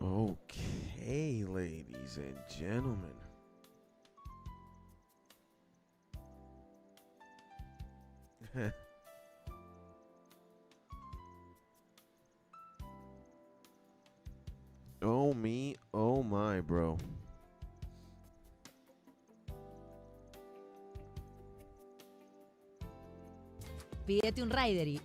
Okay, ladies and gentlemen. Oh me, oh my, bro. Pídete un rider y...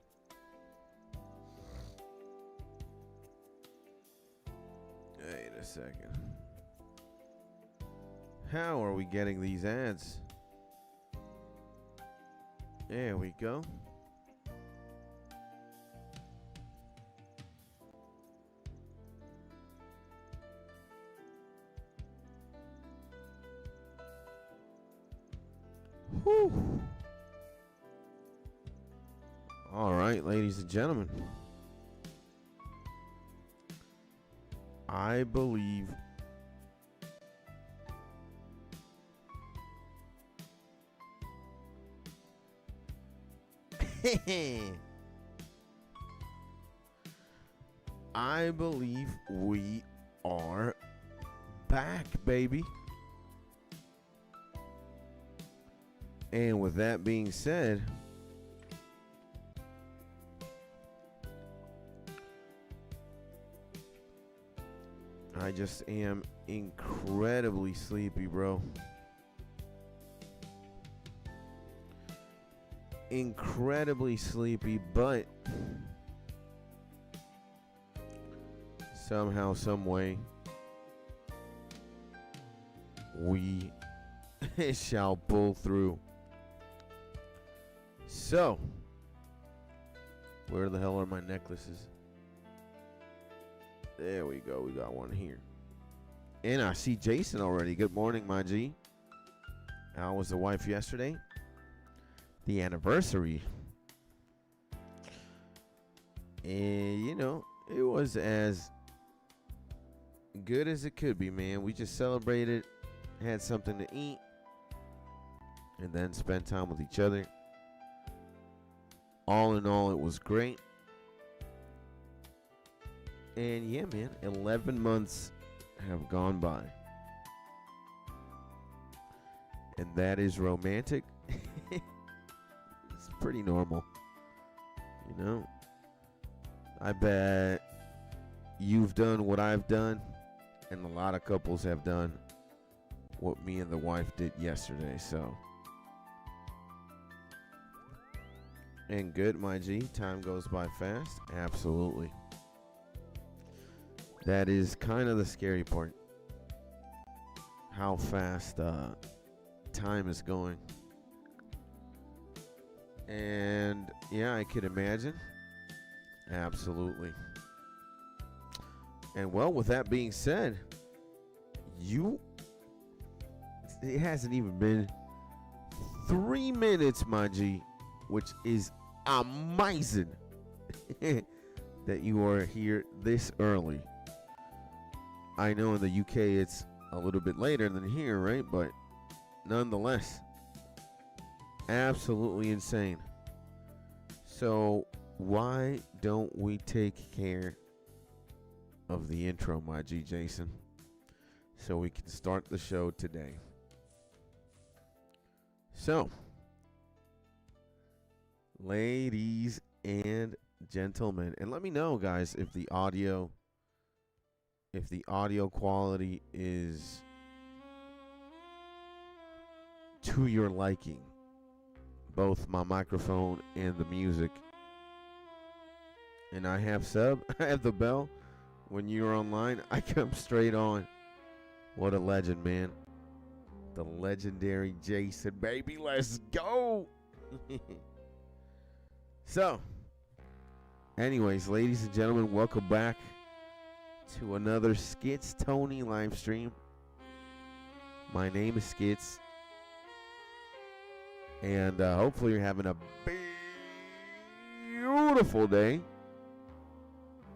Wait a second. How are we getting these ads? There we go. Whew. All right, ladies and gentlemen. I believe I believe we are back, baby. And with that being said, I just am incredibly sleepy, bro. Incredibly sleepy, but somehow, some way, we shall pull through. So, where the hell are my necklaces? There we go. We got one here. And I see Jason already. Good morning, my G. How was the wife yesterday? The anniversary. And, you know, it was as good as it could be, man. We just celebrated, had something to eat, and then spent time with each other. All in all, it was great. And yeah, man, 11 months have gone by. And that is romantic. It's pretty normal. You know? I bet you've done what I've done, and a lot of couples have done what me and the wife did yesterday, so. And good, my G. Time goes by fast. Absolutely. That is kind of the scary part. How fast time is going. And yeah, I could imagine. Absolutely. And well, with that being said, it hasn't even been 3 minutes, my G, which is amazing that you are here this early. I know in the UK it's a little bit later than here, right? But nonetheless, absolutely insane. So why don't we take care of the intro, my G Jason, so we can start the show today? So, ladies and gentlemen, and let me know, guys, if the audio quality is to your liking, both my microphone and the music. And I have I have the bell. When you're online, I come straight on. What a legend, man. The legendary Jason, baby. Let's go. So, anyways, ladies and gentlemen, welcome back to another Skits Tony live stream. My name is Skits, and hopefully you're having a beautiful day.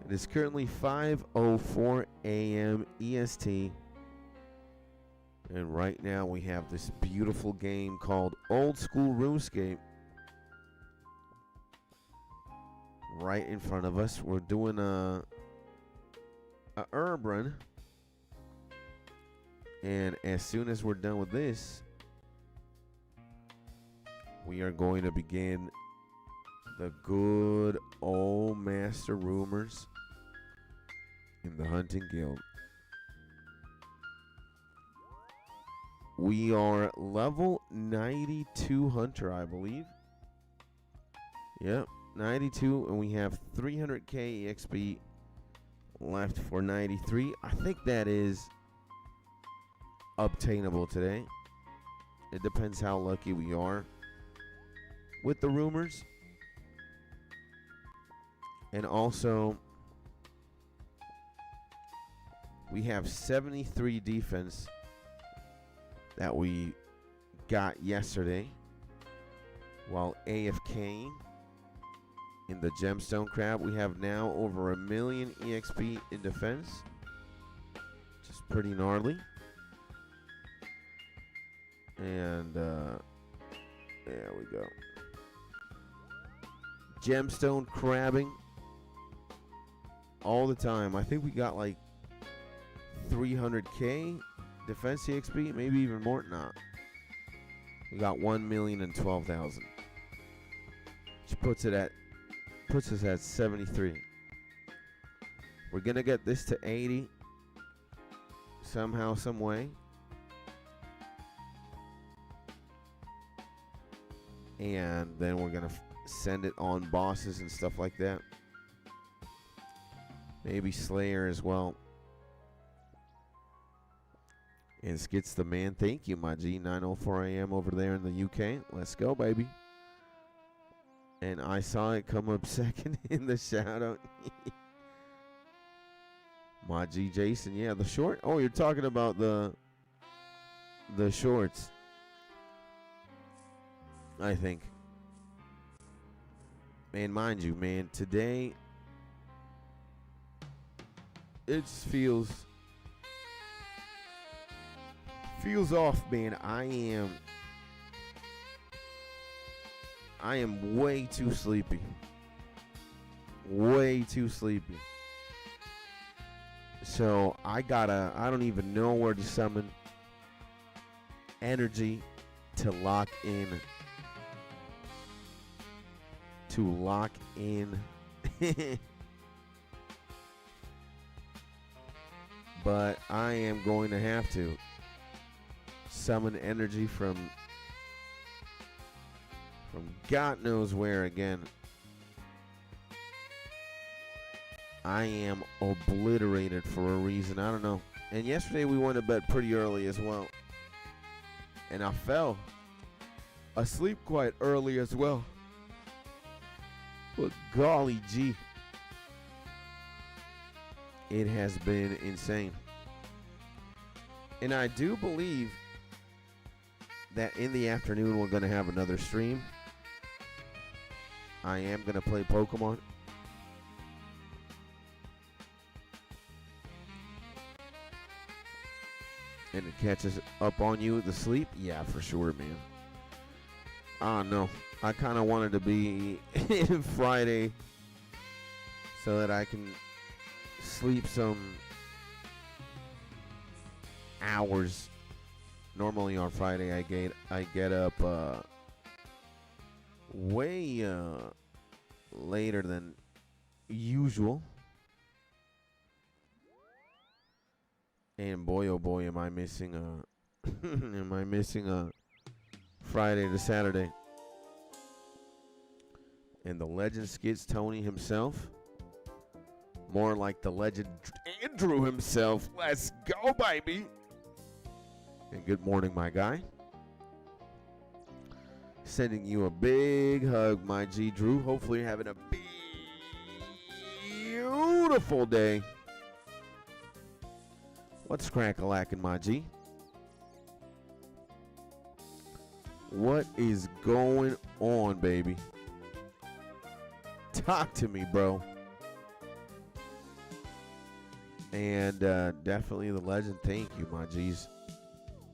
It is currently 5:04 a.m. EST, and right now we have this beautiful game called Old School RuneScape right in front of us. We're doing a a herb run. And as soon as we're done with this, we are going to begin the good old Master Rumors in the Hunting Guild. We are level 92 Hunter, I believe. Yep, 92, and we have 300k EXP left for 93. I think that is obtainable today. It depends how lucky we are with the rumors. And also, we have 73 defense that we got yesterday while AFKing in the gemstone crab. We have now over 1 million EXP in defense, which is pretty gnarly. And there we go. Gemstone crabbing all the time. I think we got like 300k defense EXP, maybe even more. Nah, we got 1,012,000, which puts us at 73. We're gonna get this to 80 somehow, some way. And then we're gonna send it on bosses and stuff like that. Maybe Slayer as well. And Skits the Man, thank you, my G. 9:04 a.m. over there in the UK. Let's go, baby. And I saw it come up second in the shout out. My G Jason, yeah, the short. Oh, you're talking about the shorts, I think. Man, mind you, man, today it feels off, man. I am way too sleepy. Way too sleepy. So I don't even know where to summon energy to lock in. But I am going to have to summon energy from God knows where again. I am obliterated for a reason. I don't know. And yesterday we went to bed pretty early as well. And I fell asleep quite early as well. But golly gee, it has been insane. And I do believe that in the afternoon we're going to have another stream. I am going to play Pokemon. And it catches up on you with the sleep? Yeah, for sure, man. I don't know. I kind of wanted to be Friday so that I can sleep some hours. Normally on Friday I get up way later than usual. And boy, oh boy, am I missing a Friday to Saturday. And the legend Skits Tony himself. More like the legend Andrew himself. Let's go, baby. And good morning, my guy. Sending you a big hug, my G Drew. Hopefully you're having a beautiful day. What's crack-a-lackin', my G? What is going on, baby? Talk to me, bro. And definitely the legend. Thank you, my G's.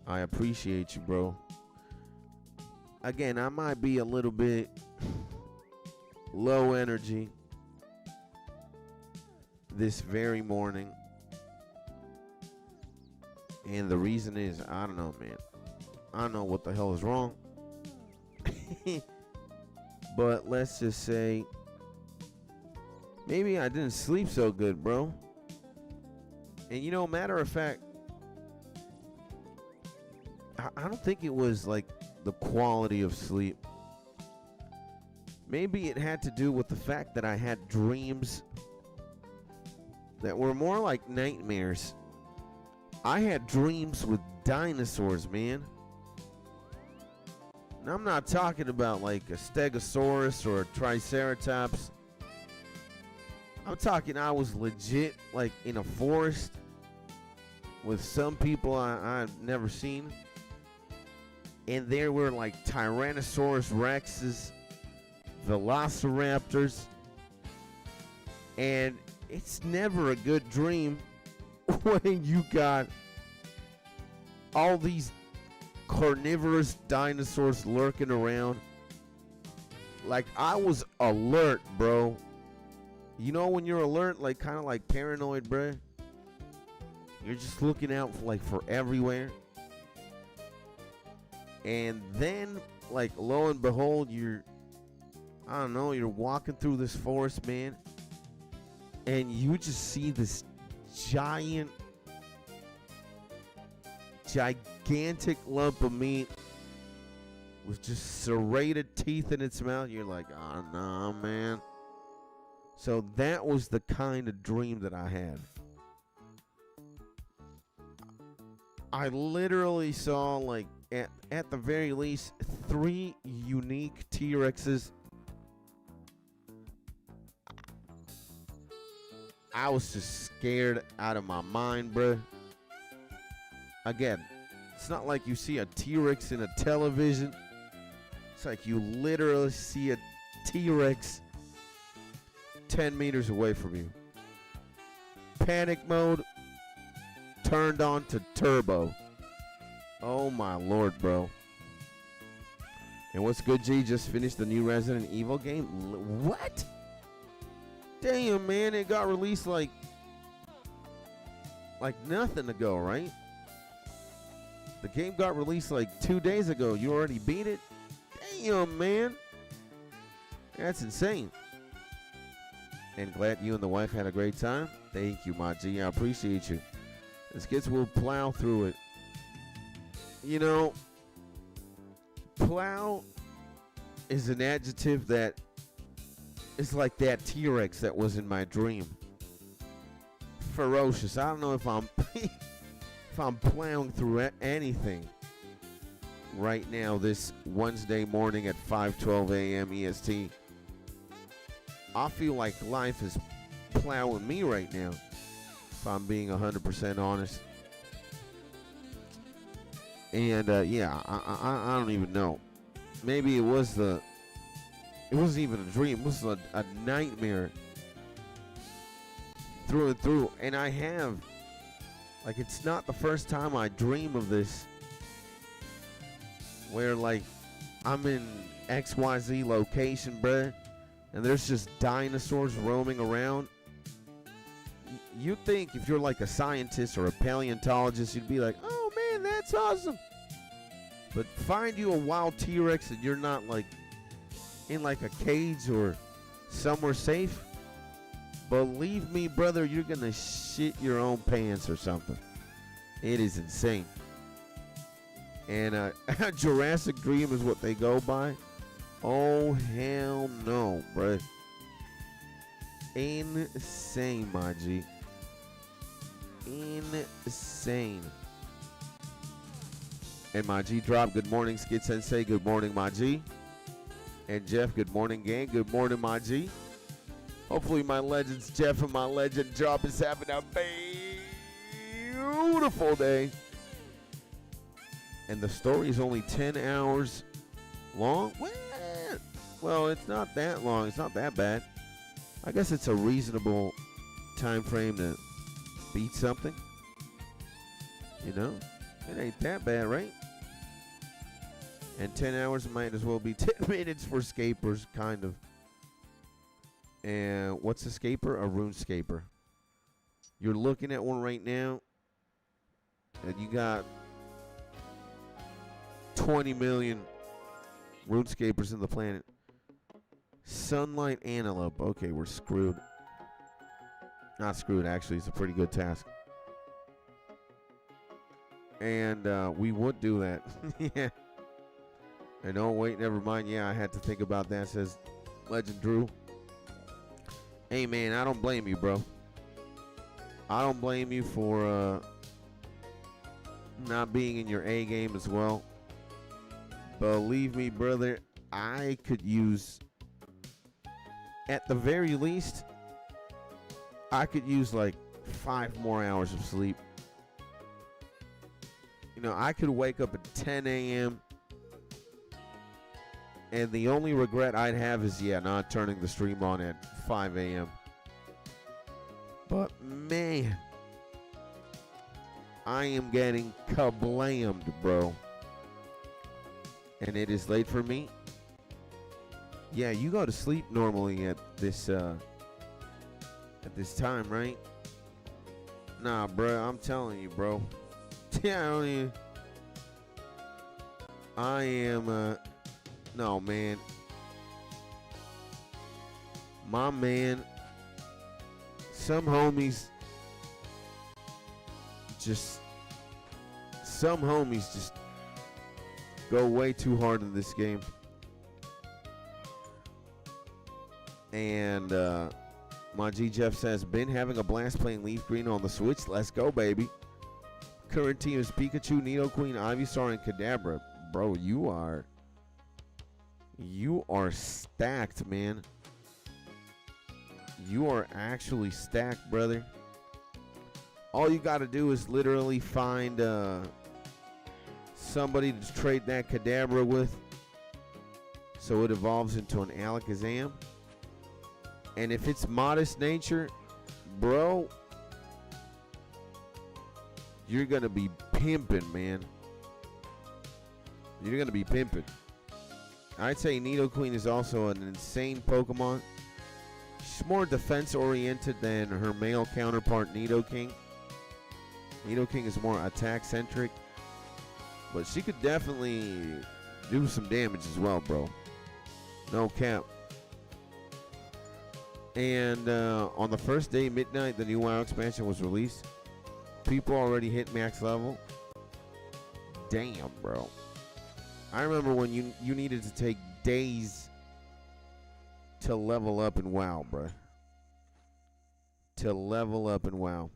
I appreciate you, bro. Again, I might be a little bit low energy this very morning. And the reason is, I don't know, man. I don't know what the hell is wrong. But let's just say maybe I didn't sleep so good, bro. And you know, matter of fact, I don't think it was like the quality of sleep. Maybe it had to do with the fact that I had dreams that were more like nightmares. I had dreams with dinosaurs, man. And I'm not talking about like a stegosaurus or a triceratops. I'm talking I was legit like in a forest with some people I've never seen. And there were like Tyrannosaurus Rexes, Velociraptors. And it's never a good dream when you got all these carnivorous dinosaurs lurking around. Like, I was alert, bro. You know when you're alert, like kind of like paranoid, bro? You're just looking out for everywhere. And then, like, lo and behold, you're walking through this forest, man. And you just see this gigantic lump of meat with just serrated teeth in its mouth. You're like, oh no, man. So that was the kind of dream that I had. I literally saw, like, at the very least, 3 unique T-Rexes. I was just scared out of my mind, bruh. Again, it's not like you see a T-Rex in a television. It's like you literally see a T-Rex 10 meters away from you. Panic mode turned on to turbo. Oh my lord, bro. And what's good, G? Just finished the new Resident Evil game. What? Damn, man, it got released like nothing ago, right? The game got released like 2 days ago. You already beat it? Damn, man. That's insane. And glad you and the wife had a great time. Thank you, my G. I appreciate you. This kids will plow through it. You know, plow is an adjective that is like that T-Rex that was in my dream. Ferocious. I don't know if I'm if I'm plowing through anything right now this Wednesday morning at 5:12 a.m. EST. I feel like life is plowing me right now, if I'm being 100% honest. And yeah, I don't even know. Maybe it wasn't even a dream. It was a nightmare through and through. And I have, like, it's not the first time I dream of this, where, like, I'm in XYZ location, bruh, and there's just dinosaurs roaming around. You think if you're like a scientist or a paleontologist, you'd be like, oh man, that's awesome. But find you a wild T-Rex and you're not like in like a cage or somewhere safe. Believe me, brother, you're gonna shit your own pants or something. It is insane. And Jurassic Dream is what they go by. Oh hell no, bruh. Insane, my G. Insane. And my G drop, good morning, Skid Sensei. Good morning, my G. And Jeff, good morning, gang. Good morning, my G. Hopefully my legends, Jeff and my legend drop is having a beautiful day. And the story is only 10 hours long. Well, it's not that long. It's not that bad. I guess it's a reasonable time frame to beat something. You know? It ain't that bad, right? And 10 hours might as well be 10 minutes for scapers, kind of. And what's a scaper? A RuneScaper. You're looking at one right now. and you got 20 million RuneScapers in the planet. Sunlight Antelope. Okay, we're screwed. Not screwed, actually. It's a pretty good task. And we would do that. Yeah. And oh, wait, never mind. Yeah, I had to think about that, says Legend Drew. Hey, man, I don't blame you, bro. I don't blame you for not being in your A game as well. Believe me, brother, I could use, at the very least, I could use like 5 more hours of sleep. You know, I could wake up at 10 a.m. and the only regret I'd have is, yeah, not turning the stream on at 5 a.m. But, man, I am getting kablammed, bro. And it is late for me. Yeah, you go to sleep normally at this time, right? Nah, bro, I'm telling you, bro. Yeah, I don't even. I am, no, man. My man. Some homies just go way too hard in this game. And my G Jeff says, been having a blast playing Leaf Green on the Switch. Let's go, baby. Current team is Pikachu, Nidoqueen, Ivysaur, and Kadabra. Bro, you are stacked, man. You are actually stacked, brother. All you got to do is literally find somebody to trade that Kadabra with, so it evolves into an Alakazam. And if it's modest nature, bro, you're going to be pimping, man. You're going to be pimping. I'd say Nidoqueen is also an insane Pokemon. She's more defense-oriented than her male counterpart, Nidoking. Nidoking is more attack-centric. But she could definitely do some damage as well, bro. No cap. And on the first day, midnight, the new WoW expansion was released. People already hit max level. Damn, bro. I remember when you needed to take days to level up in WoW, bro. To level up in WoW.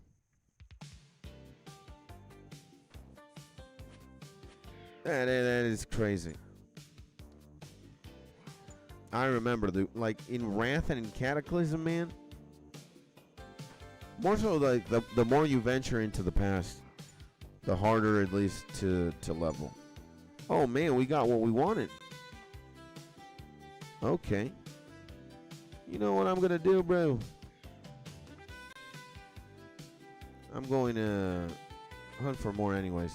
That is crazy. I remember like in Wrath and in Cataclysm, man. More so, like the more you venture into the past, the harder at least to level. Oh man, we got what we wanted. Okay. You know what I'm gonna do, bro? I'm going to hunt for more anyways.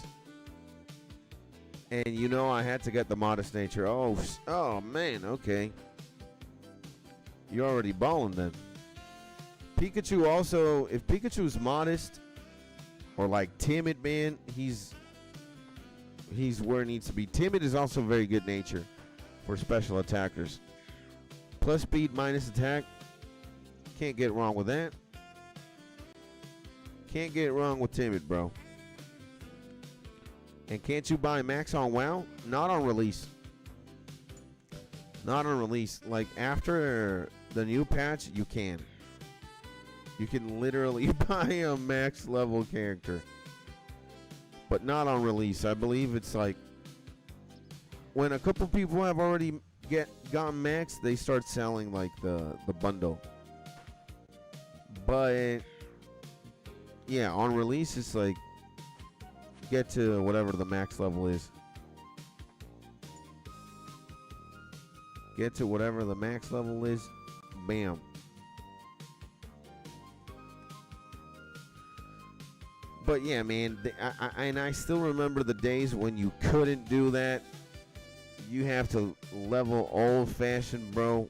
And you know I had to get the modest nature. Oh man, okay. You're already balling then. Pikachu also, if Pikachu's modest or like timid, man, he's where he needs to be. Timid is also very good nature for special attackers. Plus speed, minus attack. Can't get wrong with that. Can't get wrong with timid, bro. And can't you buy max on WoW? Not on release. Not on release. Like after the new patch, you can. You can literally buy a max level character. But not on release. I believe it's like when a couple people have already gotten max, they start selling like the bundle. But yeah, on release it's like get to whatever the max level is. Get to whatever the max level is. Bam. But yeah, man, I still remember the days when you couldn't do that. You have to level old-fashioned, bro,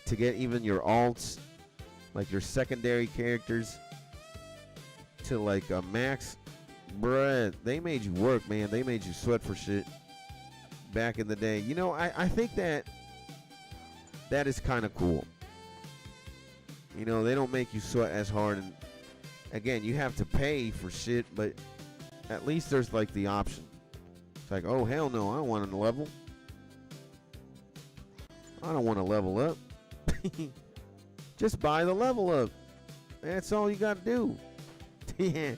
to get even your alts, like your secondary characters, to like a max Bruh, they made you work, man. They made you sweat for shit back in the day. You know, I think that is kind of cool. You know, they don't make you sweat as hard. And again, you have to pay for shit, but at least there's like the option. It's like, oh, hell no, I don't want to level. I don't want to level up. Just buy the level up. That's all you got to do. Yeah.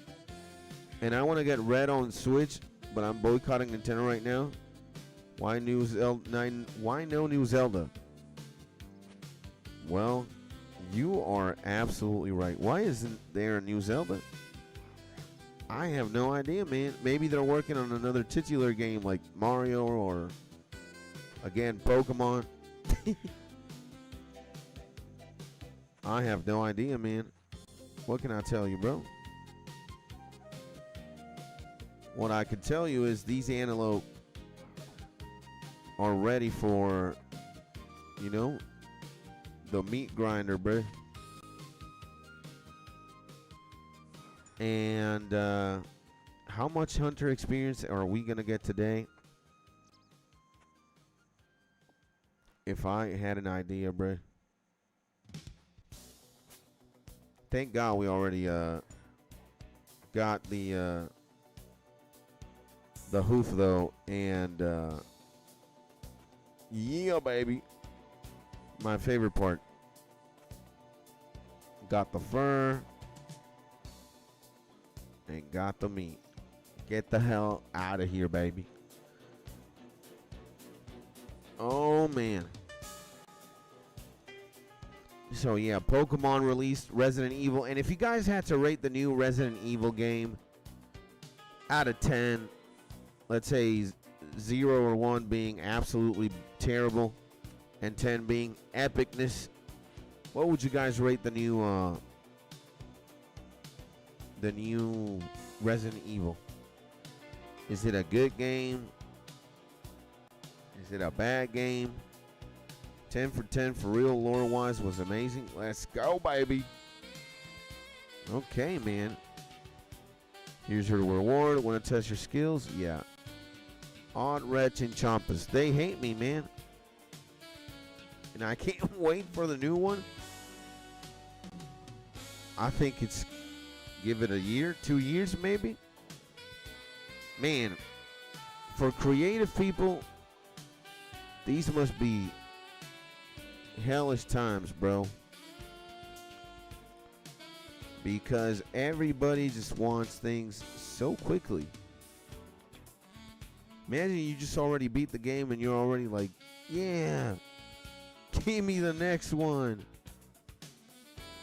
And I want to get Red on Switch, but I'm boycotting Nintendo right now. Why no new Zelda? Well, you are absolutely right. Why isn't there a new Zelda? I have no idea, man. Maybe they're working on another titular game like Mario or, again, Pokemon. I have no idea, man. What can I tell you, bro? What I can tell you is these antelope are ready for, you know, the meat grinder, bro. And how much hunter experience are we going to get today? If I had an idea, bro. Thank God we already got the hoof though, and yeah, baby, my favorite part. Got the fur and got the meat. Get the hell out of here, baby. Oh man. So yeah, Pokemon released Resident Evil, and if you guys had to rate the new Resident Evil game out of 10, let's say 0 or 1 being absolutely terrible and 10 being epicness, what would you guys rate the new Resident Evil? Is it a good game? Is it a bad game? 10 for 10 for real, lore-wise was amazing. Let's go, baby. Okay, man. Here's your reward. Want to test your skills? Yeah. Odd, Wretch, and Chompus. They hate me, man. And I can't wait for the new one. I think it's, give it a year, 2 years maybe. Man, for creative people, these must be hellish times, bro. Because everybody just wants things so quickly. Imagine you just already beat the game and you're already like, yeah, give me the next one.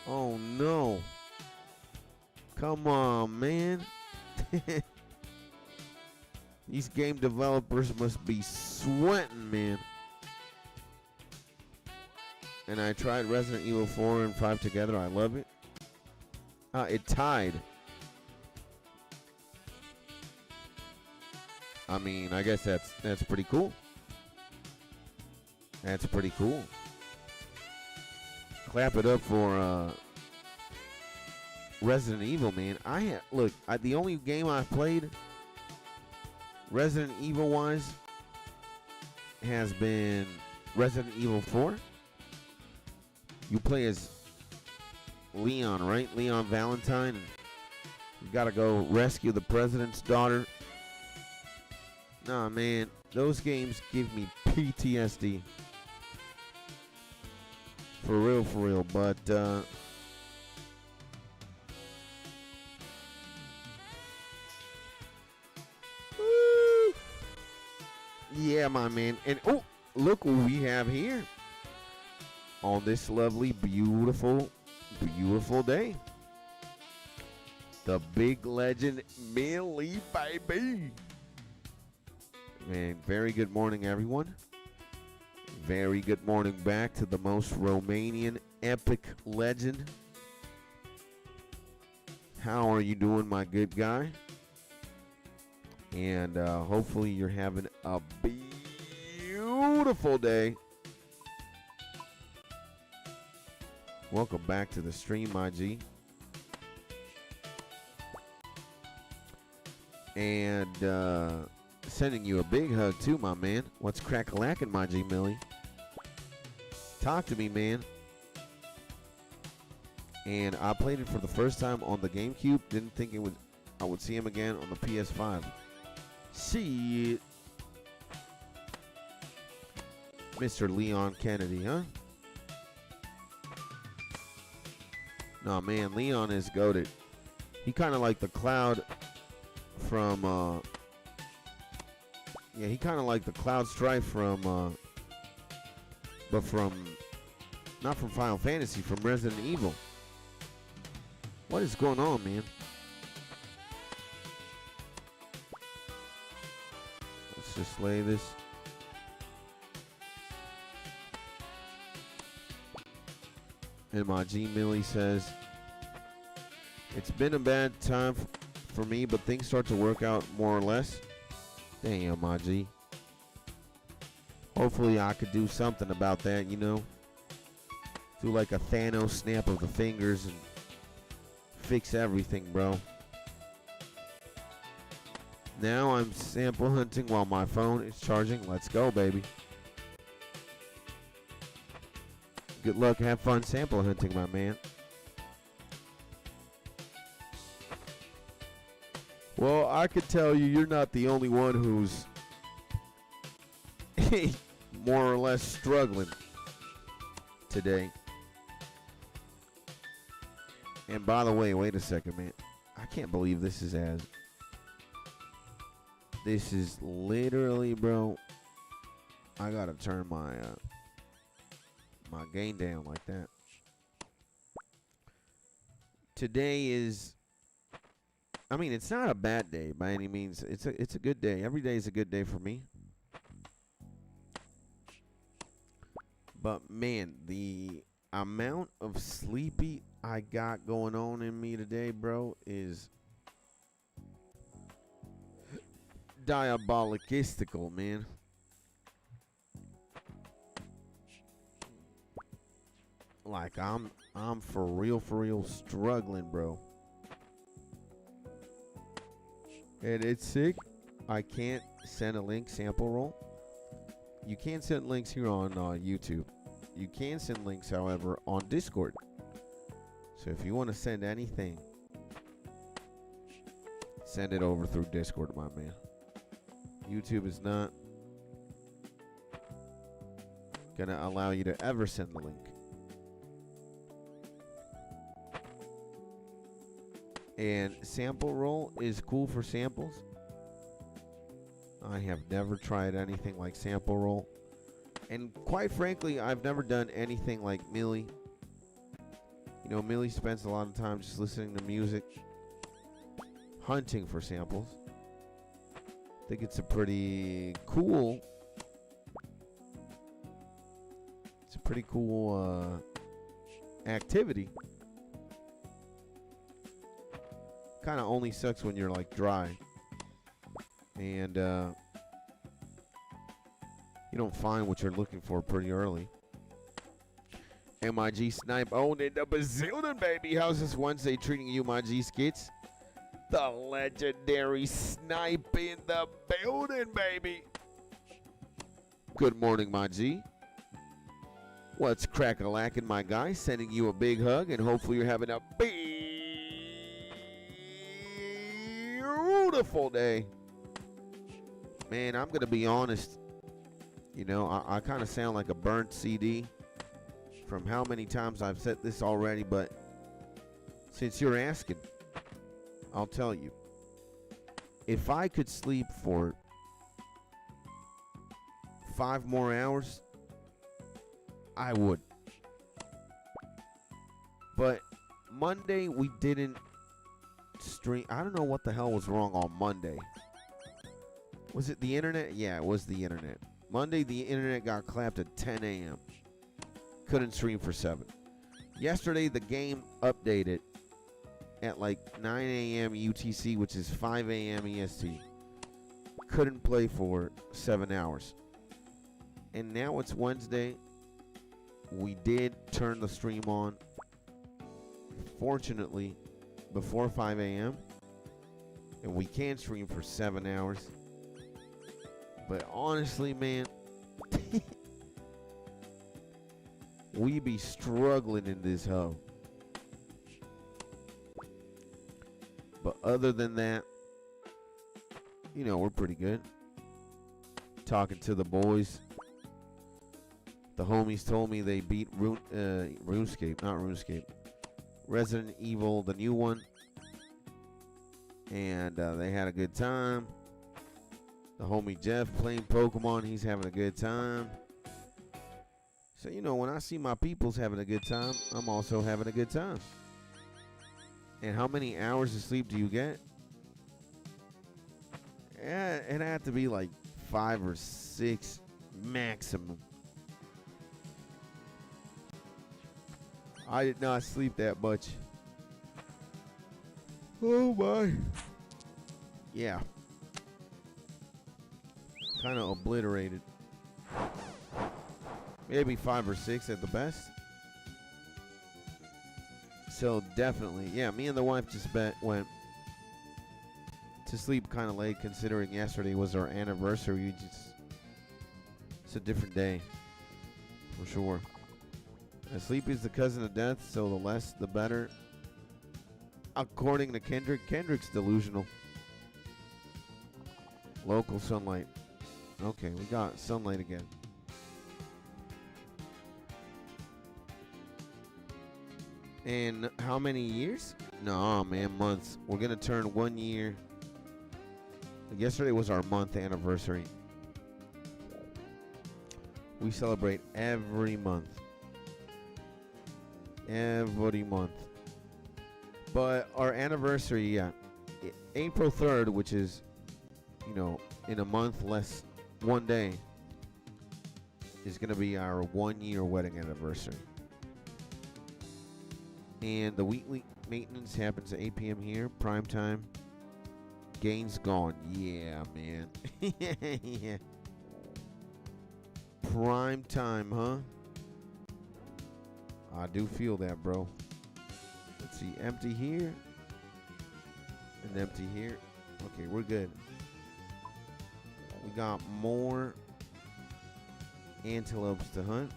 Oh no. Come on, man. These game developers must be sweating, man. And I tried Resident Evil 4 and 5 together. I love it. It tied. I mean, I guess that's pretty cool. That's pretty cool. Clap it up for Resident Evil, man. The only game I've played Resident Evil wise has been Resident Evil 4. You play as Leon, right? Leon Valentine. And you gotta go rescue the president's daughter. Nah, man. Those games give me PTSD. For real. But, woo, yeah, my man. And, oh, look what we have here. On this lovely, beautiful day. The big legend, Millie, baby. Man, very good morning, everyone. Very good morning back to the most Romanian epic legend. How are you doing, my good guy? And hopefully you're having a beautiful day. Welcome back to the stream, my G. And sending you a big hug too, my man. What's crack-a-lackin', my G Millie? Talk to me, man. And I played it for the first time on the GameCube. Didn't think I would see him again on the PS5. See, Mr. Leon Kennedy, huh? No, man, Leon is goated. He kind of like the Cloud from, he kind of like the Cloud Strife from, but not from Final Fantasy, from Resident Evil. What is going on, man? Let's just lay this. And my G Millie says, it's been a bad time for me, but things start to work out more or less. Damn, my G. Hopefully I could do something about that, you know? Do like a Thanos snap of the fingers and fix everything, bro. Now I'm sample hunting while my phone is charging. Let's go, baby. Good luck. Have fun sample hunting, my man. Well, I could tell you you're not the only one who's more or less struggling today. And by the way, wait a second, man. I can't believe this is This is literally, bro. I gotta turn my my gain down like that. Today is, I mean, it's not a bad day by any means. It's a good day. Every day is a good day for me. But man, the amount of sleepy I got going on in me today, bro, is diabolical, man. Like I'm for real struggling, bro. And it's sick. I can't send a link sample roll. You can't send links here on YouTube. You can send links, however, on Discord. So if you want to send anything, send it over through Discord, my man. YouTube is not gonna allow you to ever send the link. And sample roll is cool for samples. I have never tried anything like sample roll. And quite frankly, I've never done anything like Millie. You know, Millie spends a lot of time just listening to music, hunting for samples. I think it's a pretty cool activity. Kind of only sucks when you're like dry and you don't find what you're looking for pretty early. MIG Snipe owned it, the bazillion, baby. How's this Wednesday treating you, my G Skits? The legendary Snipe in the building, baby. Good morning, my G. What's crack-a-lackin', my guy? Sending you a big hug, and hopefully you're having a beautiful day. Man, I'm going to be honest. You know, I kind of sound like a burnt CD from how many times I've said this already, but since you're asking, I'll tell you. If I could sleep for 5 more hours, I would. But Monday we didn't stream. I don't know what the hell was wrong on Monday. Was it the internet? Yeah, it was the internet. Monday the internet got clapped at 10 a.m. Couldn't stream for 7. Yesterday the game updated at like 9 a.m. UTC, which is 5 a.m. EST. Couldn't play for 7 hours. And now it's Wednesday. We did turn the stream on, fortunately, before 5 a.m. and we can stream for 7 hours. But honestly, man, we be struggling in this hoe. But other than that, you know, we're pretty good. Talking to the boys. The homies told me they beat RuneScape, not RuneScape. Resident Evil, the new one. And they had a good time. The homie Jeff playing Pokemon, he's having a good time. So, you know, when I see my peoples having a good time, I'm also having a good time. And how many hours of sleep do you get? Yeah, it had to be like 5 or 6 maximum. I did not sleep that much. Oh my. Yeah. Kind of obliterated. Maybe 5 or 6 at the best. So definitely, yeah, me and the wife just went to sleep kind of late, considering yesterday was our anniversary. It's a different day, for sure. And sleep is the cousin of death, so the less, the better. According to Kendrick's delusional. Local sunlight. Okay, we got sunlight again. In how many years? No, man, months. We're going to turn 1 year. Yesterday was our month anniversary. We celebrate every month. Every month. But our anniversary, yeah, April 3rd, which is, you know, in a month less 1 day, is going to be our 1 year wedding anniversary. And the weekly maintenance happens at 8 p.m. here, prime time. Gains gone. Yeah, man. Yeah. Prime time, huh? I do feel that, bro. Let's see, empty here. And empty here. Okay, we're good. We got more antelopes to hunt.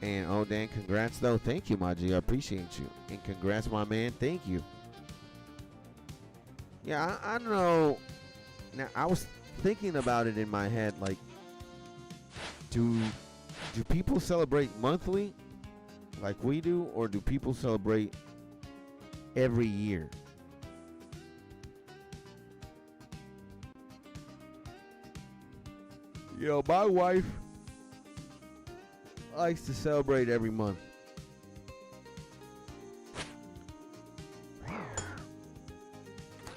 And, oh, Dan, congrats, though. Thank you, my G. I appreciate you. And congrats, my man. Thank you. Yeah, I don't know. Now, I was thinking about it in my head, like, do people celebrate monthly like we do, or do people celebrate every year? You know, my wife likes to celebrate every month.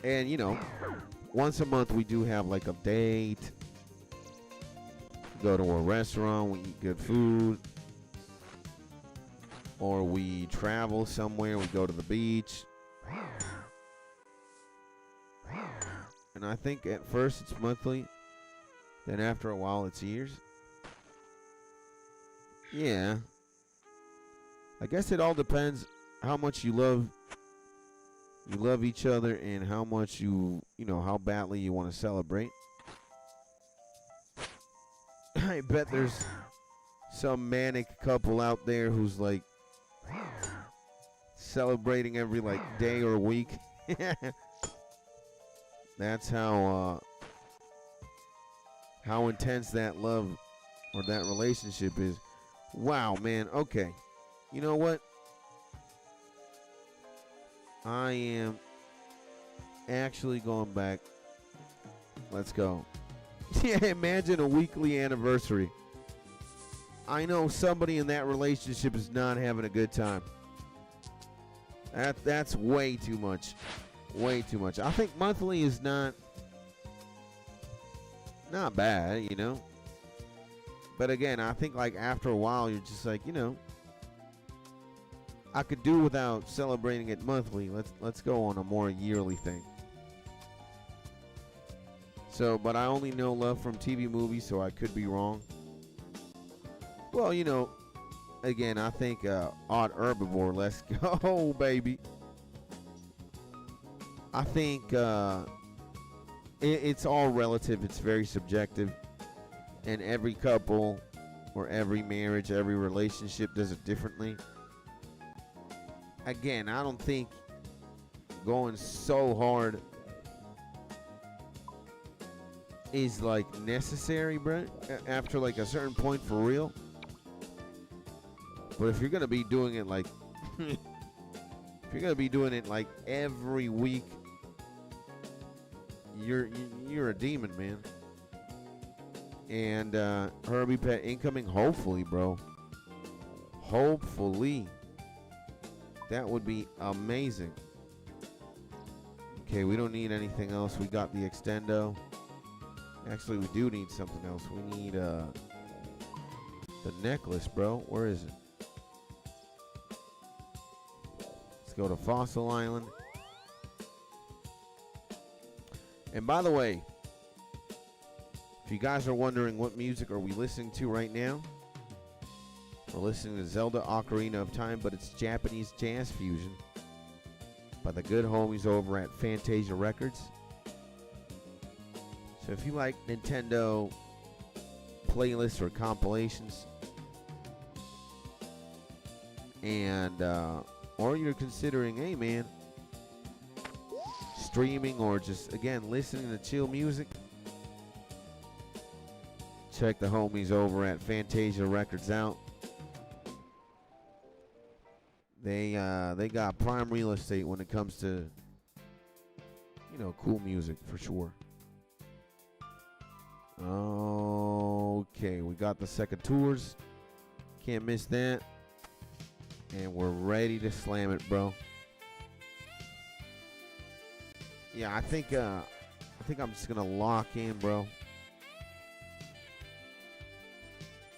And, you know, once a month we do have like a date. We go to a restaurant, we eat good food. Or we travel somewhere, we go to the beach. And I think at first it's monthly. Then after a while it's years. Yeah. I guess it all depends how much you love each other and how much you know, how badly you want to celebrate. I bet there's some manic couple out there who's like celebrating every like day or week. That's how intense that love or that relationship is. Wow, man. Okay. You know what? I am actually going back. Let's go. Yeah, imagine a weekly anniversary. I know somebody in that relationship is not having a good time. That's way too much. Way too much. I think monthly is not bad, you know. But again, I think like after a while you're just like, you know, I could do without celebrating it monthly. Let's go on a more yearly thing. So, but I only know love from TV movies, so I could be wrong. Well, you know, again, I think odd herbiboar. Let's go, baby. I think it's all relative. It's very subjective. And every couple or every marriage, every relationship does it differently. Again, I don't think going so hard is like necessary, bro, after like a certain point for real. But if you're gonna be doing it like if you're gonna be doing it like every week, you're a demon, man. And Herbie Pet incoming, hopefully, bro. Hopefully. That would be amazing. Okay, we don't need anything else. We got the extendo. Actually, we do need something else. We need the necklace, bro. Where is it? Let's go to Fossil Island. And by the way, if you guys are wondering what music are we listening to right now, we're listening to Zelda Ocarina of Time, but it's Japanese jazz fusion by the good homies over at Fantasia Records. So if you like Nintendo playlists or compilations, and or you're considering, hey man, streaming or just again listening to chill music, check the homies over at Fantasia Records out. They got prime real estate when it comes to, you know, cool music for sure. Okay, we got the second tours. Can't miss that. And we're ready to slam it, bro. Yeah, I think I'm just gonna lock in, bro.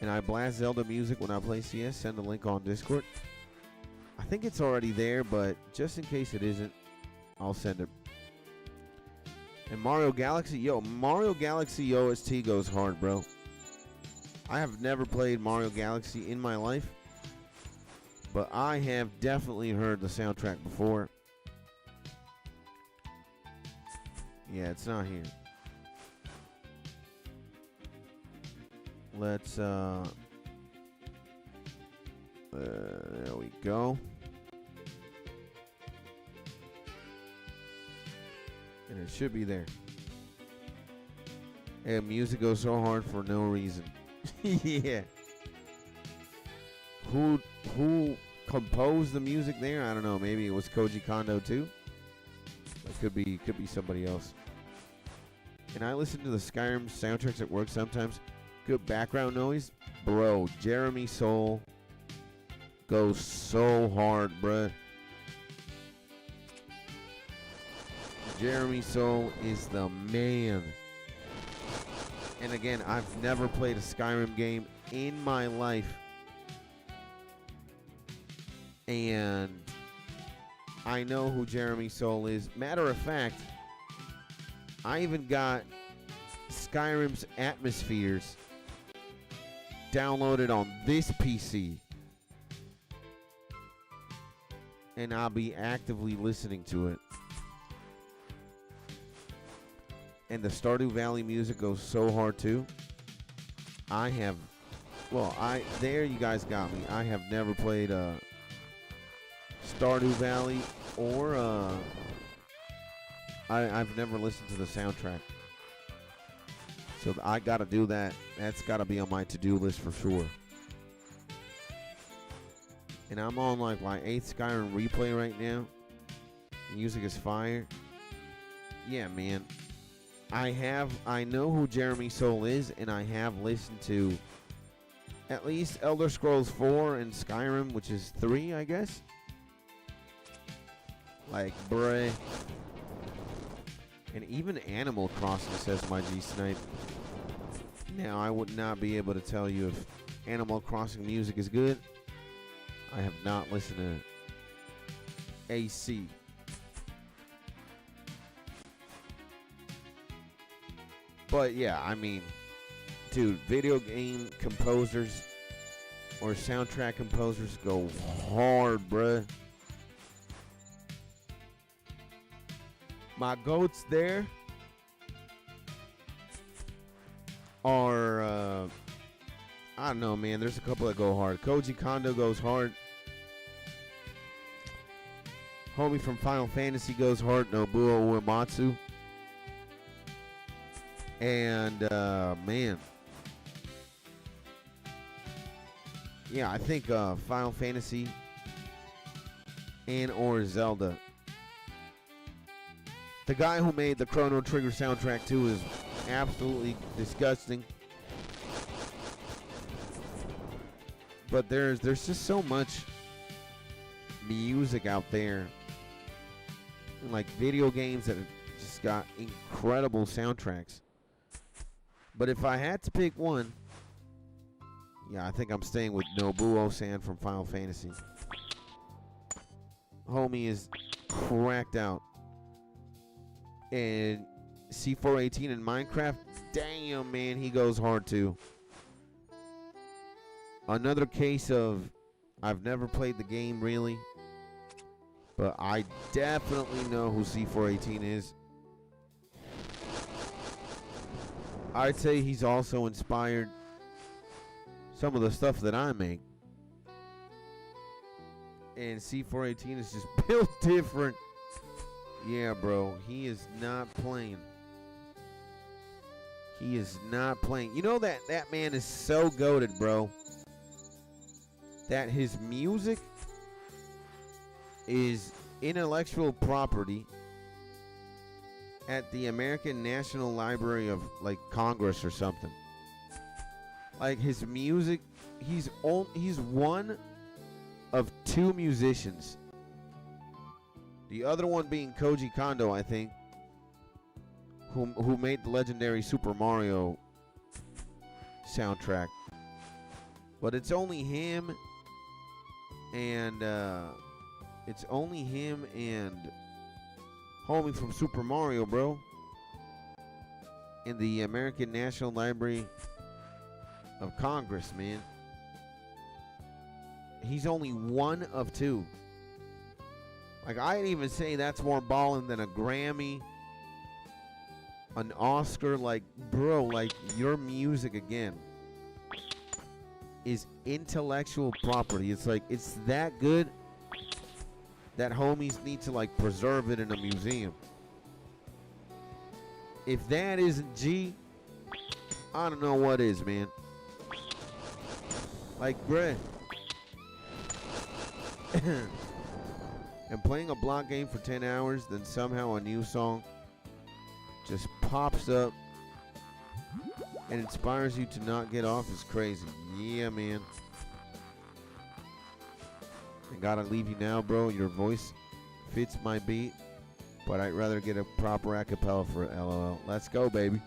And I blast Zelda music when I play CS. Send a link on Discord. I think it's already there, but just in case it isn't, I'll send it. And Mario Galaxy OST goes hard, bro. I have never played Mario Galaxy in my life, but I have definitely heard the soundtrack before. Yeah, it's not here. Let's there we go. And it should be there. And music goes so hard for no reason. Yeah. Who composed the music there? I don't know. Maybe it was Koji Kondo too. It could be somebody else. And I listen to the Skyrim soundtracks at work sometimes. Good background noise. Bro, Jeremy Soule goes so hard, bruh. Jeremy Soule is the man. And again, I've never played a Skyrim game in my life. And I know who Jeremy Soule is. Matter of fact, I even got Skyrim's atmospheres downloaded on this PC. And I'll be actively listening to it. And the Stardew Valley music goes so hard too. There you guys got me. I have never played Stardew Valley or I've never listened to the soundtrack. So I gotta do that. That's gotta be on my to-do list for sure. And I'm on like my 8th Skyrim replay right now. Music is fire. Yeah, man. I know who Jeremy Soule is, and I have listened to at least Elder Scrolls 4 and Skyrim, which is 3, I guess. Like, bruh. And even Animal Crossing, says my G Snipe. Now, I would not be able to tell you if Animal Crossing music is good. I have not listened to AC. But yeah, I mean, dude, video game composers or soundtrack composers go hard, bruh. My goats there are, I don't know, man. There's a couple that go hard. Koji Kondo goes hard. Homie from Final Fantasy goes hard. Nobuo Uematsu. And, man. Yeah, I think Final Fantasy and or Zelda. The guy who made the Chrono Trigger soundtrack too is absolutely disgusting. But there's just so much music out there. Like video games that have just got incredible soundtracks. But if I had to pick one, yeah, I think I'm staying with Nobuo-san from Final Fantasy. Homie is cracked out. And C418 in Minecraft, damn, man, he goes hard too. Another case of I've never played the game really, but I definitely know who C418 is. I'd say he's also inspired some of the stuff that I make. And C418 is just built different. Yeah, bro, he is not playing. He is not playing. You know that man is so goated, bro, that his music is intellectual property at the American National Library of like Congress or something. Like his music, he's one of two musicians. The other one being Koji Kondo, I think, who made the legendary Super Mario soundtrack. But it's only him and homie from Super Mario, bro, in the American National Library of Congress, man. He's only one of two. Like, I'd even say that's more ballin' than a Grammy, an Oscar. Like, bro, like, your music, again, is intellectual property. It's like, it's that good that homies need to, like, preserve it in a museum. If that isn't G, I don't know what is, man. Like, bruh. And playing a block game for 10 hours, then somehow a new song just pops up and inspires you to not get off is crazy. Yeah, man. I gotta leave you now, bro. Your voice fits my beat, but I'd rather get a proper acapella for it, LOL. Let's go, baby.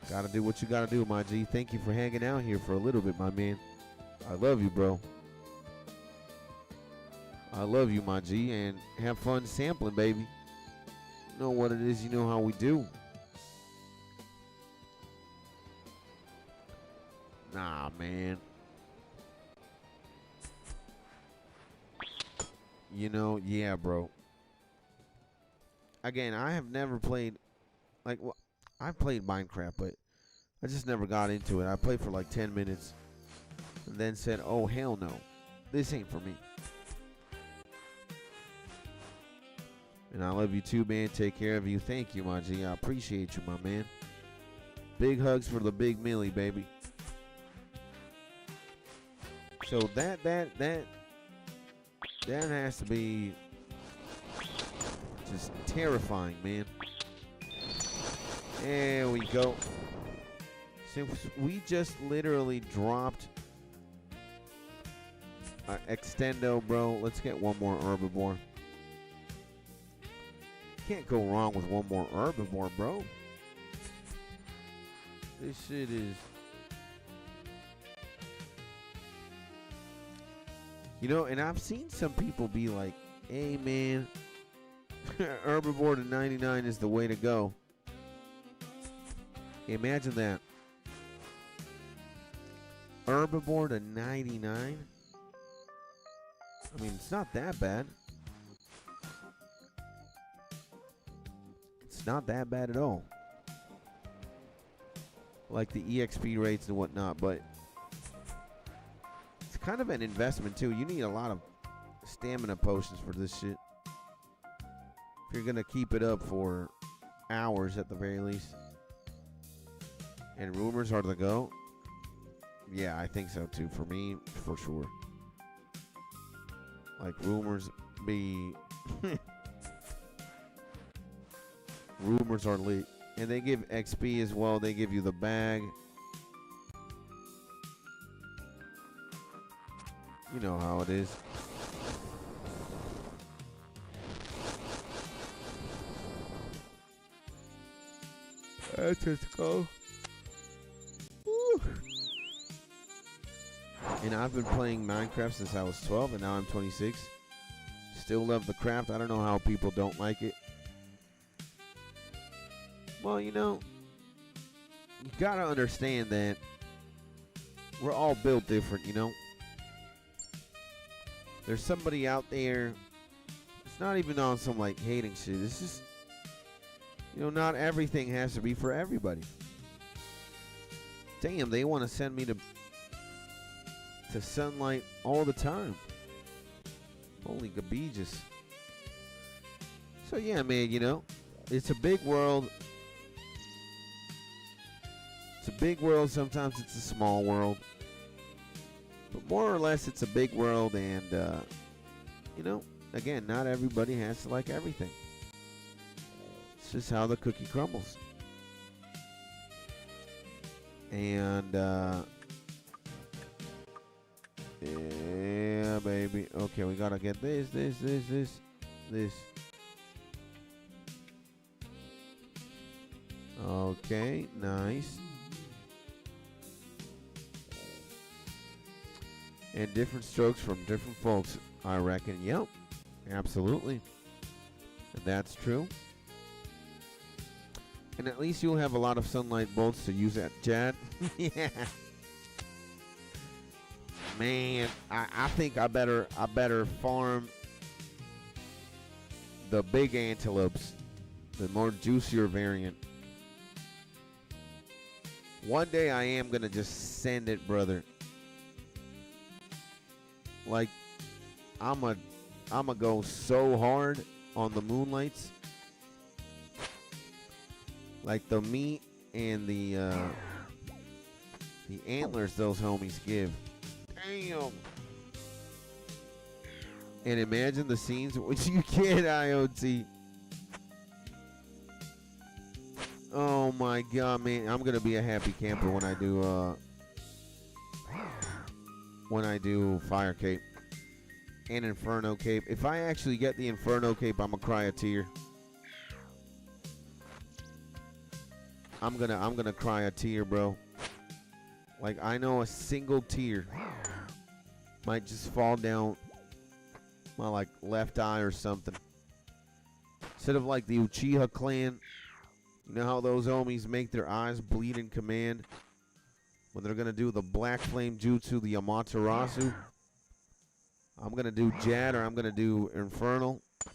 Gotta do what you gotta do, my G. Thank you for hanging out here for a little bit, my man. I love you, bro. I love you, my G, and have fun sampling, baby. You know what it is, you know how we do. Nah, man. You know, yeah, bro. Again, I have never played, like, well, I played Minecraft, but I just never got into it. I played for like 10 minutes and then said, oh, hell no. This ain't for me. And I love you too, man. Take care of you. Thank you, my G. I appreciate you, my man. Big hugs for the big Millie, baby. So that has to be just terrifying, man. There we go. Since we just literally dropped Extendo, bro, let's get one more herbiboar. Can't go wrong with one more herbiboar, bro. This shit is... You know, and I've seen some people be like, hey, man, herbiboar to 99 is the way to go. Imagine that. Herbiboar to 99? I mean, it's not that bad. it's not that bad at all. Like the EXP rates and whatnot, but it's kind of an investment too. You need a lot of stamina potions for this shit. If you're gonna keep it up for hours at the very least. And rumors are the go. Yeah, I think so too. For me, for sure. Like rumors be rumors are lit. And they give XP as well. They give you the bag. You know how it is. Let's just go. Woo. And I've been playing Minecraft since I was 12, and now I'm 26. Still love the craft. I don't know how people don't like it. Well, you know, you gotta understand that we're all built different, you know. There's somebody out there. It's not even on some like hating shit. It's just, you know, not everything has to be for everybody. Damn, they want to send me to sunlight all the time. Holy gabeeges. So yeah, man, you know, it's a big world. It's a big world. Sometimes it's a small world. But more or less, it's a big world. And, you know, again, not everybody has to like everything. It's just how the cookie crumbles. And, yeah, baby. Okay, we gotta get this. Okay, nice. And different strokes from different folks, I reckon. Yep, absolutely. And that's true. And at least you'll have a lot of sunlight bolts to use at Jad. Yeah. Man, I think I better farm the big antelopes, the more juicier variant. One day I am gonna just send it, brother. Like, I'ma go so hard on the moonlights. Like the meat and the antlers those homies give. Damn. And imagine the scenes which you get, IoT. Oh my god, man. I'm gonna be a happy camper when I do Fire Cape and Inferno Cape. If I actually get the Inferno Cape, I'm gonna cry a tear. I'm gonna cry a tear, bro. Like, I know a single tear might just fall down my like left eye or something. Instead of like the Uchiha clan, you know how those homies make their eyes bleed in command when they're gonna do the Black Flame Jutsu, the Amaterasu. I'm gonna do Jad, or I'm gonna do Infernal. I'm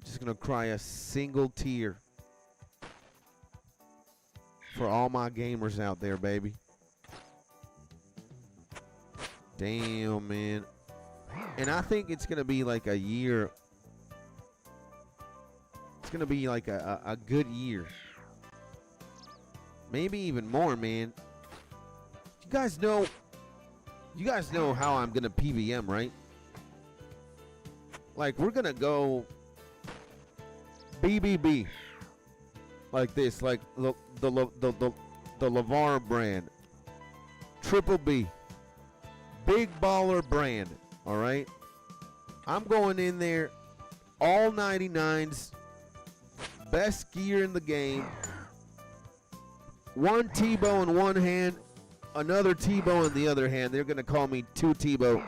just gonna cry a single tear for all my gamers out there, baby. Damn, man. And I think it's going to be like a year. It's going to be like a good year. Maybe even more, man. You guys know how I'm going to PVM, right? Like, we're going to go BBB. Like this, like the LeVar brand. Triple B. Big baller brand. All right. I'm going in there. All 99s. Best gear in the game. One Tebow in one hand. Another Tebow in the other hand. They're going to call me two Tebow.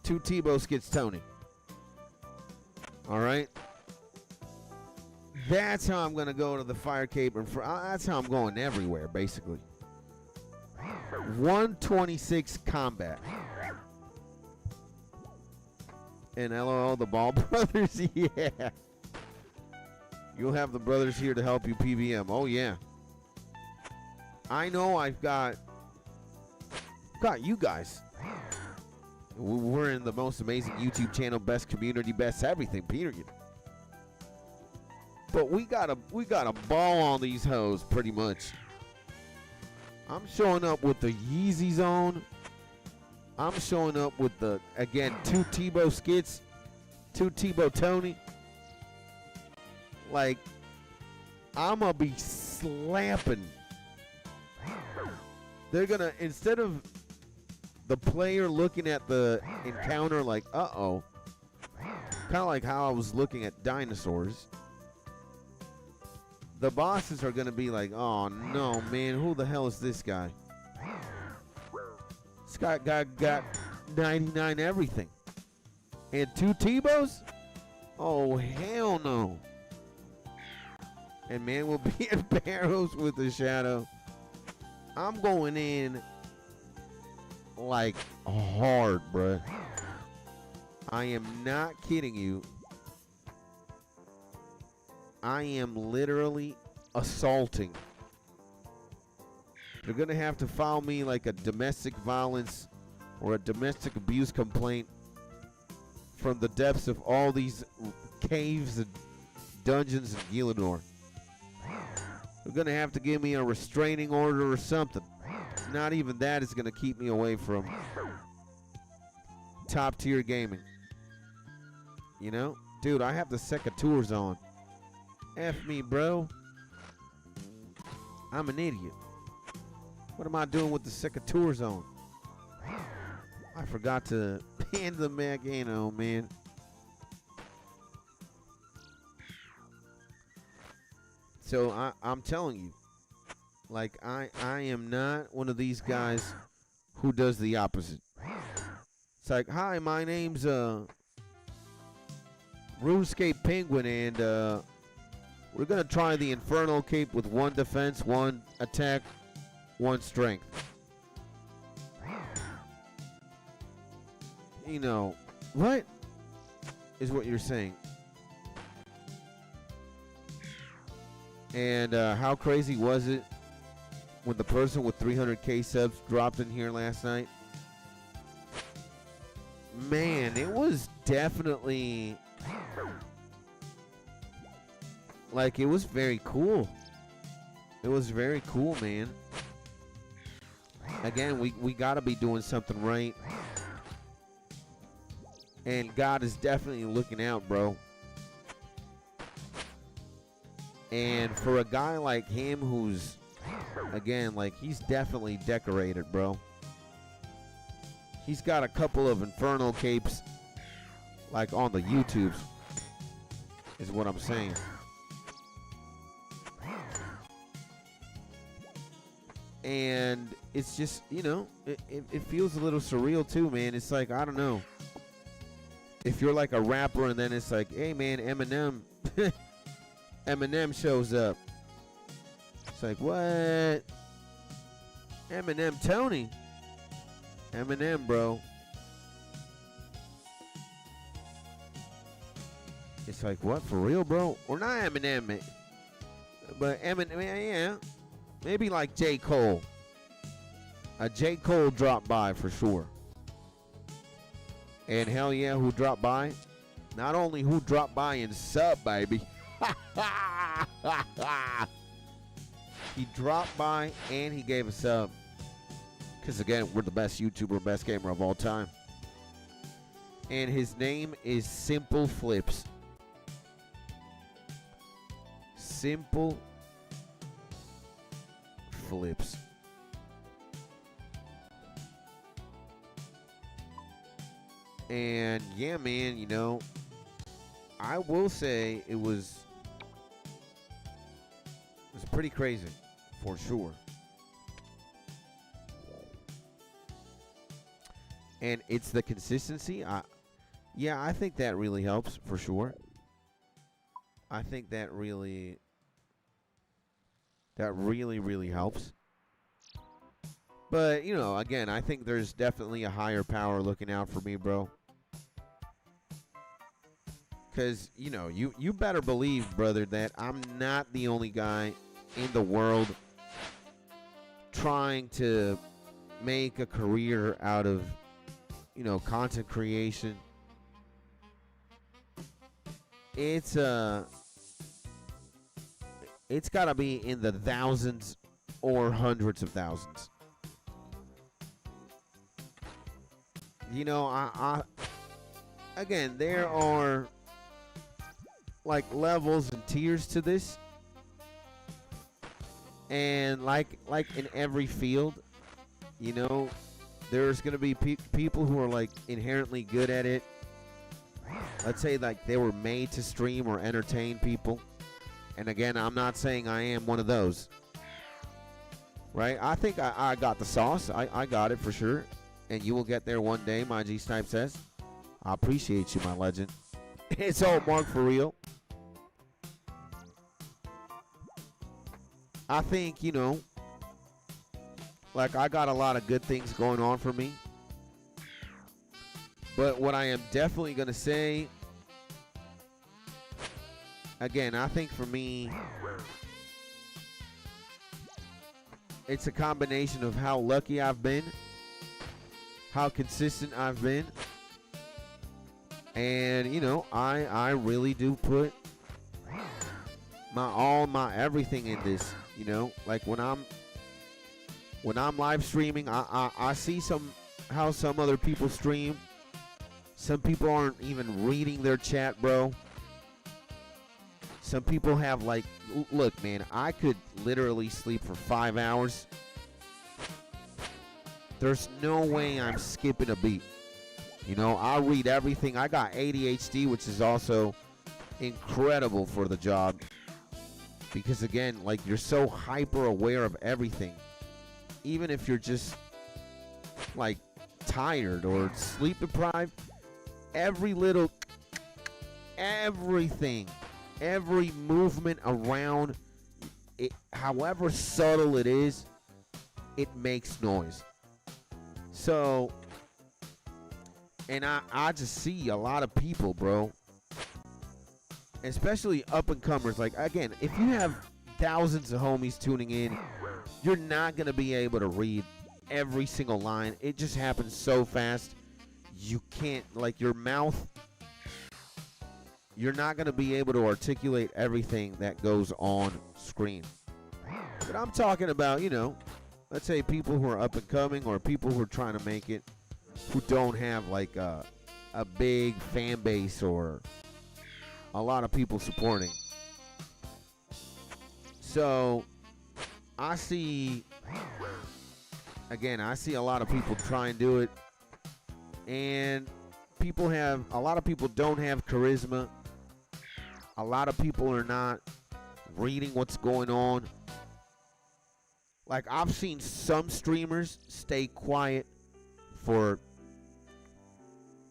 Two Tebow skits Tony. All right. That's how I'm going to go to the Fire Cape. And that's how I'm going everywhere, basically. 126 combat. And LOL, the Ball Brothers, yeah. You'll have the brothers here to help you PBM. Oh, yeah. I know I've got you guys. We're in the most amazing YouTube channel, best community, best everything, period. But we got a ball on these hoes, pretty much. I'm showing up with the Yeezy Zone. I'm showing up with the, again, 2 Tebow skits, 2 Tebow Tony. Like, I'm going to be slapping. They're going to, instead of the player looking at the encounter like, uh-oh, kind of like how I was looking at dinosaurs, the bosses are going to be like, oh, no, man, who the hell is this guy? This guy got 99 everything. And 2 Tebows? Oh, hell no. And man will be in barrels with the shadow. I'm going in like hard, bruh. I am not kidding you. I am literally assaulting. You're going to have to file me like a domestic violence or a domestic abuse complaint from the depths of all these caves and dungeons in Gielinor. You're going to have to give me a restraining order or something. Not even that is going to keep me away from top tier gaming. You know? Dude, I have the secateurs on. F me, bro. I'm an idiot. What am I doing with the secateurs on? I forgot to pan the Magano, man. So I'm telling you, like I am not one of these guys who does the opposite. It's like, hi, my name's RuneScape Penguin, and we're gonna try the Infernal Cape with 1 defense, 1 attack, 1 strength. You know, what is what you're saying? And how crazy was it when the person with 300k subs dropped in here last night? Man, it was definitely, like, it was very cool. It was very cool, man. Again, we got to be doing something right. And God is definitely looking out, bro. And for a guy like him who's, again, like, he's definitely decorated, bro. He's got a couple of Infernal Capes, like, on the YouTubes, is what I'm saying. And it's just, you know, it feels a little surreal too, man. It's like, I don't know. If you're like a rapper and then it's like, hey, man, Eminem... Eminem shows up. It's like, what? Eminem Tony? Eminem, bro. It's like, what, for real, bro? Or not Eminem, but Eminem, yeah. Maybe like J. Cole. A J. Cole dropped by for sure. And hell yeah, who dropped by? Not only who dropped by and sub, baby. He dropped by and he gave us up. Because again, we're the best YouTuber, best gamer of all time. And his name is Simple Flips. Simple Flips. And yeah, man, you know, I will say it was pretty crazy, for sure. And it's the consistency. Yeah, I think that really helps, for sure. I think that really helps. But, you know, again, I think there's definitely a higher power looking out for me, bro. Because, you know, you better believe, brother, that I'm not the only guy in the world trying to make a career out of, you know, content creation. It's got to be in the thousands or hundreds of thousands. You know, I again, there are like levels and tiers to this, and like in every field, you know, there's gonna be people who are like inherently good at it. Let's say like they were made to stream or entertain people, and again, I'm not saying I am one of those, right? I think I got the sauce. I got it for sure, and you will get there one day. My G Snipe says, I appreciate you, my legend. It's all Mark for real. I think, you know, like I got a lot of good things going on for me. But what I am definitely going to say, again, I think for me, it's a combination of how lucky I've been, how consistent I've been, and, you know, I really do put my all, my everything in this. You know, like when I'm live streaming, I see how some other people stream. Some people aren't even reading their chat, bro. Some people have like, look, man, I could literally sleep for 5 hours. There's no way I'm skipping a beat. You know, I read everything. I got ADHD, which is also incredible for the job. Because again, like you're so hyper aware of everything. Even if you're just like tired or sleep deprived, everything, every movement around it, however subtle it is, it makes noise. So, and I just see a lot of people, bro, especially up and comers. Like, again, if you have thousands of homies tuning in, you're not going to be able to read every single line. It just happens so fast. You can't, like, your mouth, you're not going to be able to articulate everything that goes on screen. But I'm talking about, you know, let's say people who are up and coming or people who are trying to make it, who don't have like a big fan base or a lot of people supporting. So I see a lot of people try and do it, and a lot of people don't have charisma. A lot of people are not reading what's going on. Like, I've seen some streamers stay quiet for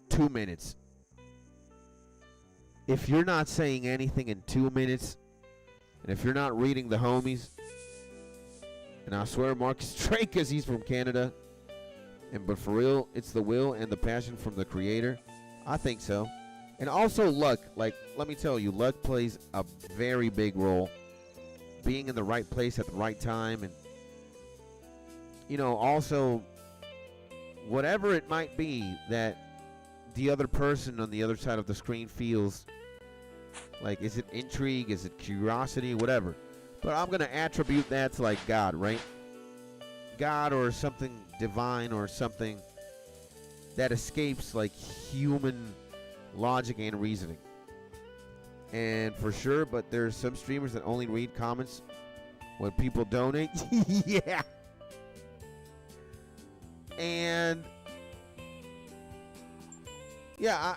2 minutes. If you're not saying anything in 2 minutes, and if you're not reading the homies, and I swear Mark is straight because he's from Canada, but for real, it's the will and the passion from the creator. I think so. And also luck. Like, let me tell you, luck plays a very big role. Being in the right place at the right time, and, you know, also whatever it might be that the other person on the other side of the screen feels. Like, is it intrigue? Is it curiosity? Whatever. But I'm going to attribute that to, like, God, right? God or something divine or something that escapes, like, human logic and reasoning. And for sure, but there's some streamers that only read comments when people donate. Yeah. And yeah,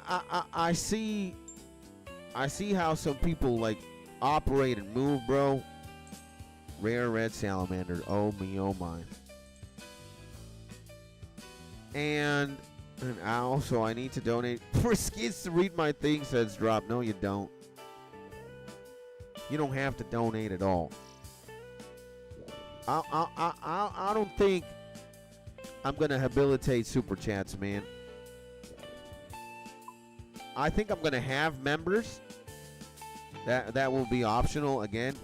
I see how some people like operate and move, bro. Rare red salamander. Oh me, oh my. And I need to donate for Skids to read my thing, says Drop. No, you don't. You don't have to donate at all. I don't think I'm gonna habilitate super chats, man. I think I'm gonna have members. That will be optional again.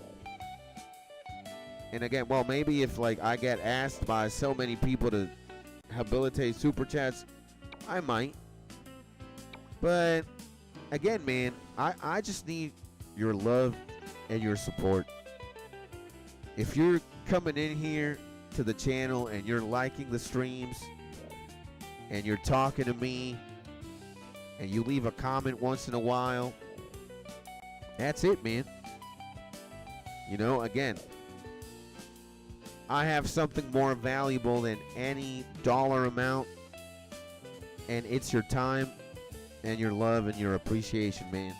And again, well, maybe if like I get asked by so many people to habilitate super chats, I might. But again, man, I just need your love and your support. If you're coming in here to the channel and you're liking the streams and you're talking to me and you leave a comment once in a while, that's it, man. You know, again, I have something more valuable than any dollar amount, and it's your time and your love and your appreciation, man.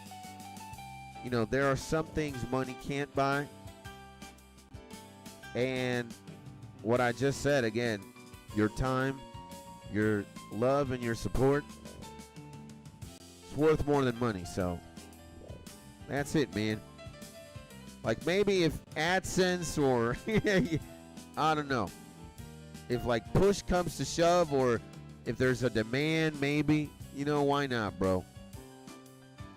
You know, there are some things money can't buy, and what I just said, again, your time, your love, and your support, it's worth more than money. So that's it, man. Like maybe if AdSense or I don't know, if like push comes to shove, or if there's a demand, maybe, you know, why not, bro?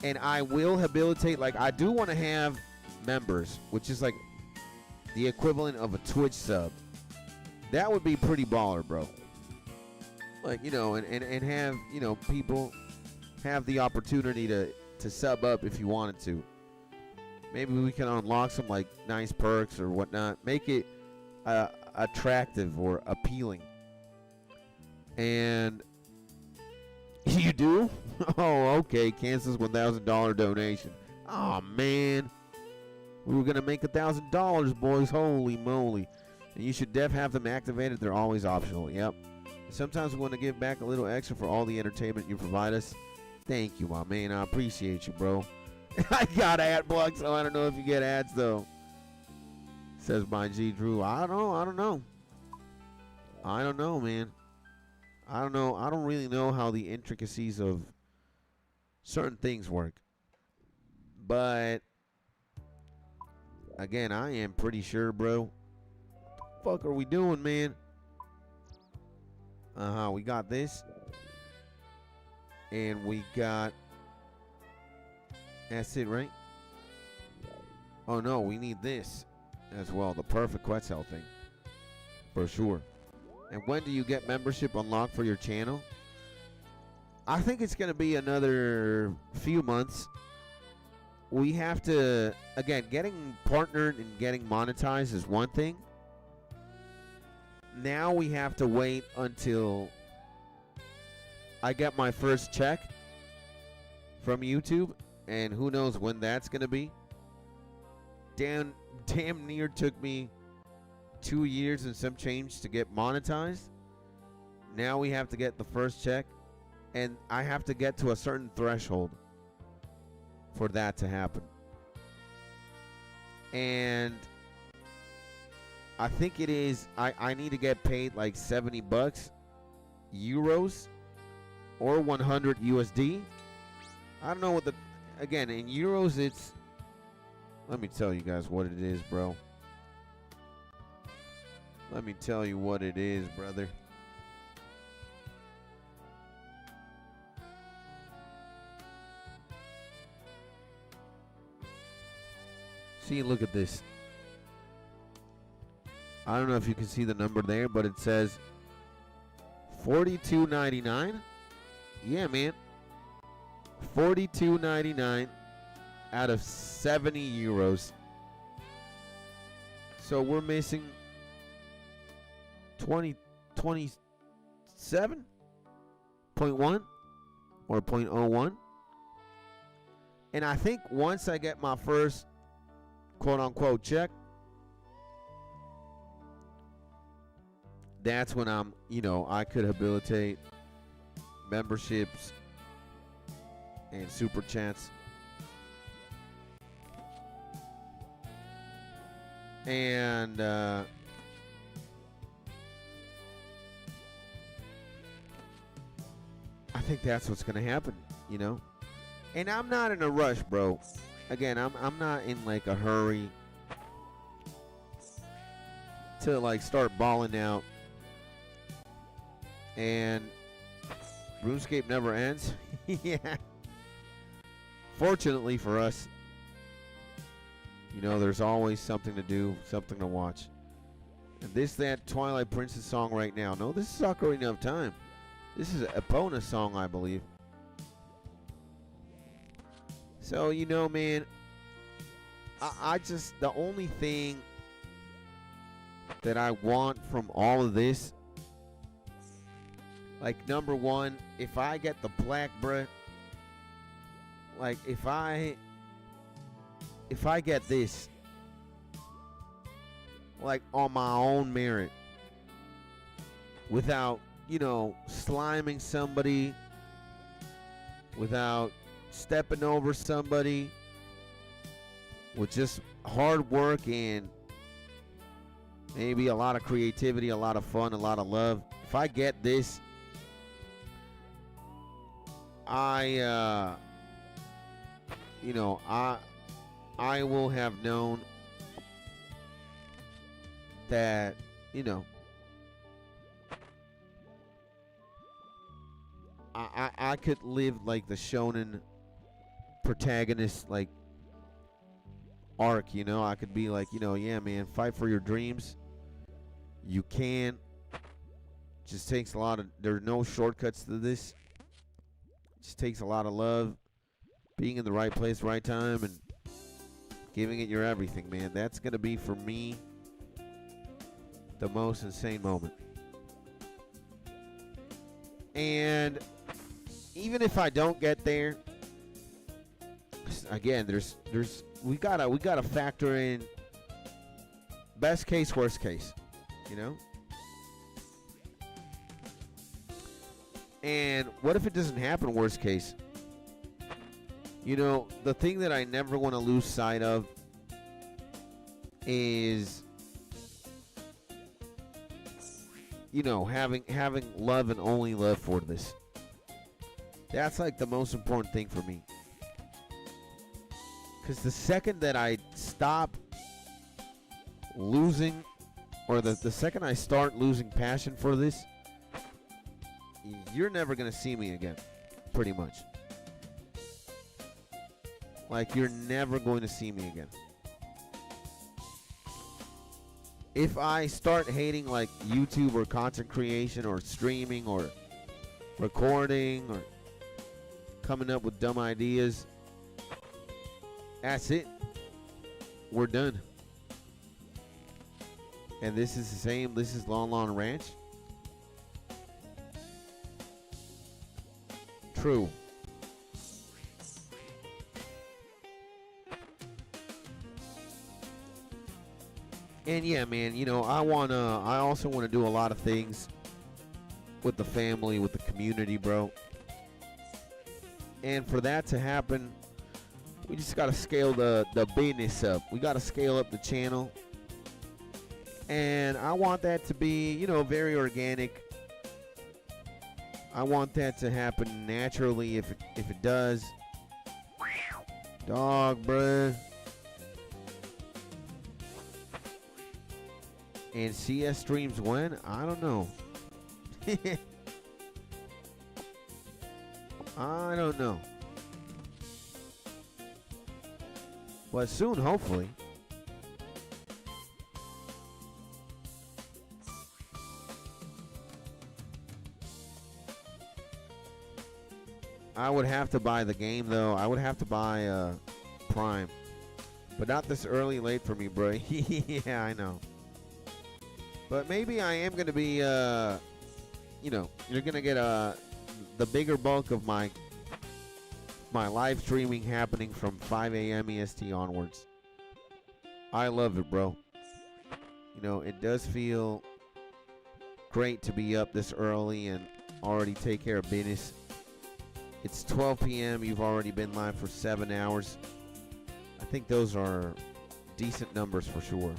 And I will habilitate, like I do want to have members, which is like the equivalent of a Twitch sub. That would be pretty baller, bro. Like, you know, and have, you know, people have the opportunity to sub up if you wanted to. Maybe we can unlock some like nice perks or whatnot. Make it attractive or appealing. And you do? Oh, okay. Kansas $1,000 donation. Oh man, we were gonna make $1,000, boys. Holy moly! And you should have them activated. They're always optional. Yep. Sometimes we want to give back a little extra for all the entertainment you provide us. Thank you, my man. I appreciate you, bro. I got ad blocks, so I don't know if you get ads though. Says my G Drew. I don't know. I don't know, man. I don't know. I don't really know how the intricacies of certain things work. But again, I am pretty sure, bro. What the fuck are we doing, man? We got this. And we got, that's it, right? Oh no, we need this as well. The perfect Quetzal thing. For sure. And when do you get membership unlocked for your channel? I think it's going to be another few months. We have to, again, getting partnered and getting monetized is one thing. Now we have to wait until I get my first check from YouTube, and who knows when that's going to be. Damn near took me 2 years and some change to get monetized. Now we have to get the first check, and I have to get to a certain threshold for that to happen. And I think it is, I need to get paid like 70 bucks euros or 100 USD. I don't know what the, again, in euros it's, let me tell you guys what it is, bro. Let me tell you what it is, brother. See, look at this. I don't know if you can see the number there, but it says $42.99. Yeah, man. $42.99 out of 70 euros. So we're missing 27.1 or 0.01. And I think once I get my first quote unquote check, that's when I'm, you know, I could habilitate memberships and super chats. And I think that's what's gonna happen, you know. And I'm not in a rush, bro. Again, I'm not in like a hurry to like start balling out. And RuneScape never ends. Yeah. fortunately for us, you know, there's always something to do, something to watch. And that Twilight Princess song right now. No, this is Ocarina of Time. This is a Epona song, I believe. So, you know, man, I just, the only thing that I want from all of this, like, number one, if I get the plaque, bruh, like, if I get this, like, on my own merit, without, you know, sliming somebody, without stepping over somebody, with just hard work and maybe a lot of creativity, a lot of fun, a lot of love. If I get this, I will have known that, you know, I could live like the shonen protagonist, like, arc, you know. I could be like, you know, yeah, man, fight for your dreams. You can. Just takes a lot of, there are no shortcuts to this. Just takes a lot of love, being in the right place, right time, and giving it your everything, man. That's going to be, for me, the most insane moment. And even if I don't get there, again, we gotta factor in best case, worst case, you know. And what if it doesn't happen? Worst case, you know, the thing that I never want to lose sight of is, you know, having love and only love for this. That's like the most important thing for me. Because the second that I stop losing, or the second I start losing passion for this, you're never going to see me again, pretty much. Like, you're never going to see me again. If I start hating, like, YouTube or content creation or streaming or recording or coming up with dumb ideas, that's it. We're done. And this is the same. This is Lon Lon Ranch. True. And yeah, man, you know, I also want to do a lot of things with the family, with the community, bro. And for that to happen, we just got to scale the business up. We got to scale up the channel. And I want that to be, you know, very organic. I want that to happen naturally if it does. Dog, bruh. And CS streams when? I don't know. I don't know. But soon, hopefully. I would have to buy the game, though. I would have to buy Prime. But not this early, late for me, bro. Yeah, I know. But maybe I am going to be, you know, you're going to get the bigger bulk of my live streaming happening from 5 a.m. EST onwards. I love it, bro. You know, it does feel great to be up this early and already take care of business. It's 12 p.m. You've already been live for 7 hours. I think those are decent numbers for sure.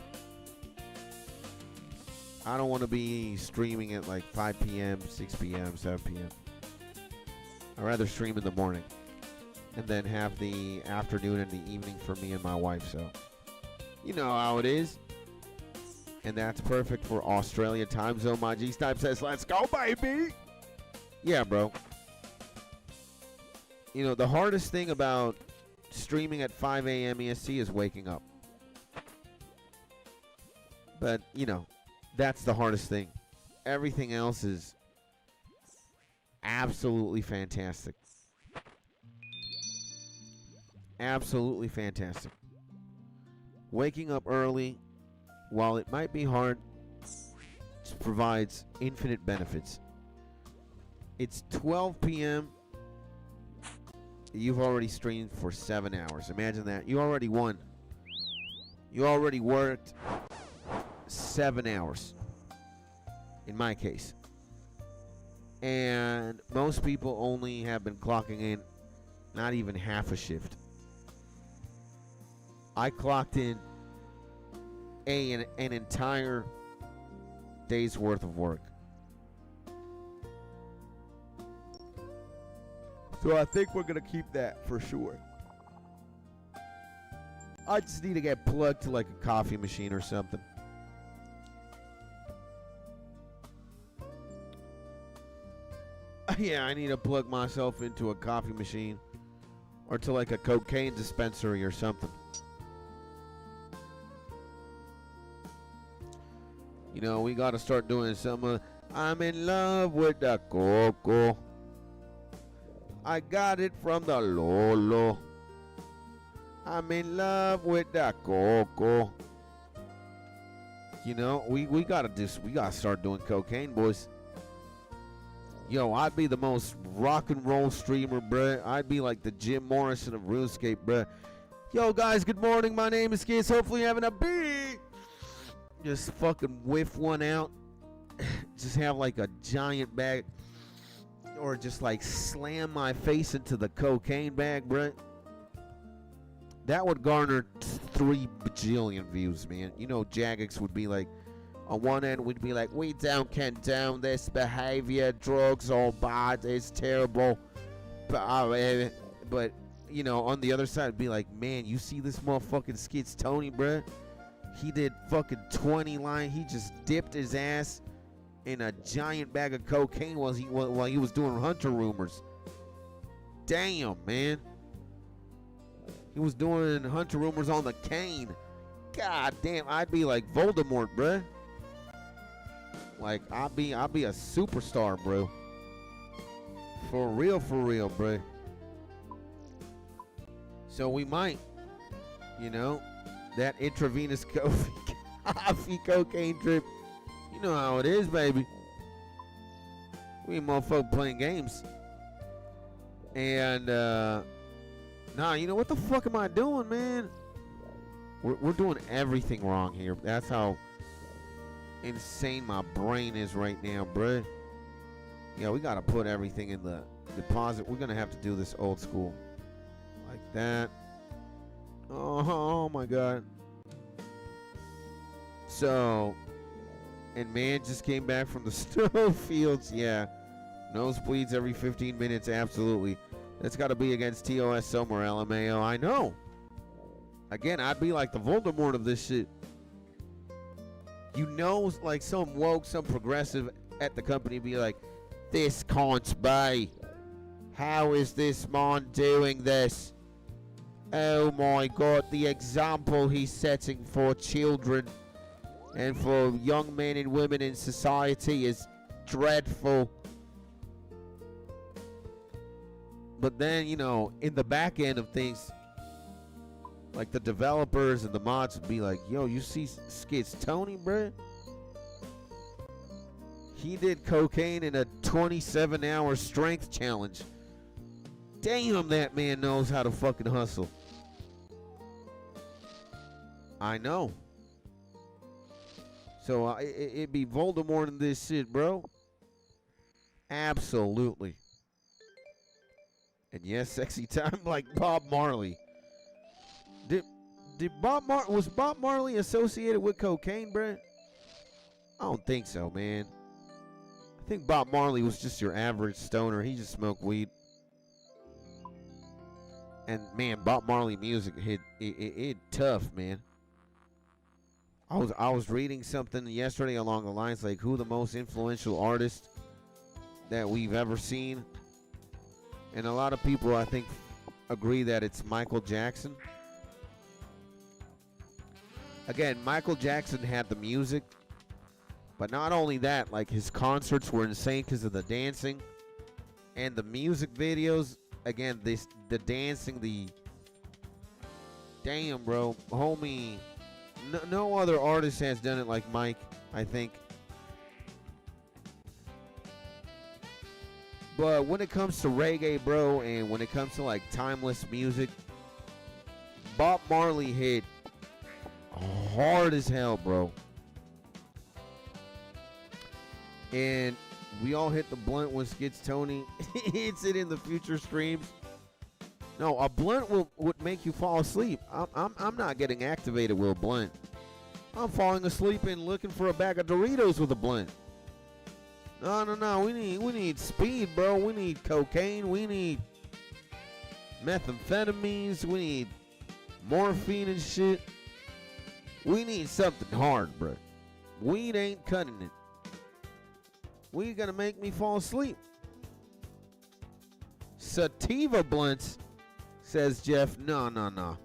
I don't want to be streaming at like 5 p.m., 6 p.m., 7 p.m. I'd rather stream in the morning and then have the afternoon and the evening for me and my wife. So, you know how it is. And that's perfect for Australia time zone. My G-Snipe says, let's go, baby. Yeah, bro. You know, the hardest thing about streaming at 5 a.m. EST is waking up. But, you know, that's the hardest thing. Everything else is absolutely fantastic. Absolutely fantastic. Waking up early, while it might be hard, provides infinite benefits. It's 12 p.m. You've already streamed for 7 hours. Imagine that. You already won. You already worked 7 hours. In my case. And most people only have been clocking in not even half a shift. I clocked in an entire day's worth of work. So I think we're going to keep that for sure. I just need to get plugged to like a coffee machine or something. Yeah, I need to plug myself into a coffee machine or to like a cocaine dispensary or something. You know, we got to start doing some. I'm in love with the coco. I got it from the Lolo. I'm in love with the coco. You know, we gotta start doing cocaine, boys. Yo, I'd be the most rock and roll streamer, bruh. I'd be like the Jim Morrison of RuneScape, bruh. Yo, guys, good morning. My name is Kids. Hopefully you're having a beat. Just fucking whiff one out. Just have like a giant bag. Or just like slam my face into the cocaine bag, bruh. That would garner 3 bajillion views, man. You know, Jagex would be like, on one end, we'd be like, we don't condone this behavior. Drugs are bad. It's terrible. But you know, on the other side, it'd be like, man, you see this motherfucking Skits Tony, bruh? He did fucking 20 lines. He just dipped his ass in a giant bag of cocaine while he was doing Hunter Rumors. Damn, man. He was doing Hunter Rumors on the cane. God damn, I'd be like Voldemort, bruh. Like, I'll be a superstar, bro. For real, bro. So we might, you know, that intravenous coffee cocaine trip. You know how it is, baby. We motherfucker playing games. And, nah, you know, what the fuck am I doing, man? We're doing everything wrong here. That's how insane my brain is right now, bruh. Yeah, we gotta put everything in the deposit. We're gonna have to do this old school. Like that. Oh my god. So, and man just came back from the snow fields. Yeah. Nosebleeds every 15 minutes, absolutely. That's gotta be against TOS somewhere, LMAO. I know. Again, I'd be like the Voldemort of this shit. You know, like some woke, some progressive at the company be like, this can't be. How is this man doing this? Oh my god, the example he's setting for children and for young men and women in society is dreadful. But then, you know, in the back end of things, like the developers and the mods would be like, yo, you see Skits Tony, bruh? He did cocaine in a 27-hour strength challenge. Damn, that man knows how to fucking hustle. I know. So it'd be Voldemort in this shit, bro. Absolutely. And yes, sexy time like Bob Marley. Was Bob Marley associated with cocaine, bruh? I don't think so, man. I think Bob Marley was just your average stoner. He just smoked weed. And man, Bob Marley music hit tough, man. I was reading something yesterday along the lines like who the most influential artist that we've ever seen. And a lot of people, I think, agree that it's Michael Jackson. Again, Michael Jackson had the music, but not only that, like his concerts were insane because of the dancing and the music videos. Again, the dancing, the damn, bro, homie. No other artist has done it like Mike, I think. But when it comes to reggae, bro, and when it comes to like timeless music, Bob Marley hit hard as hell, bro. And we all hit the blunt when Skits Tony hits it in the future streams. No, a blunt would make you fall asleep. I'm not getting activated with a blunt. I'm falling asleep and looking for a bag of Doritos with a blunt. No. We need speed, bro. We need cocaine. We need methamphetamines. We need morphine and shit. We need something hard, bro. Weed ain't cutting it. Weed gonna make me fall asleep. Sativa blunts, says Jeff. No.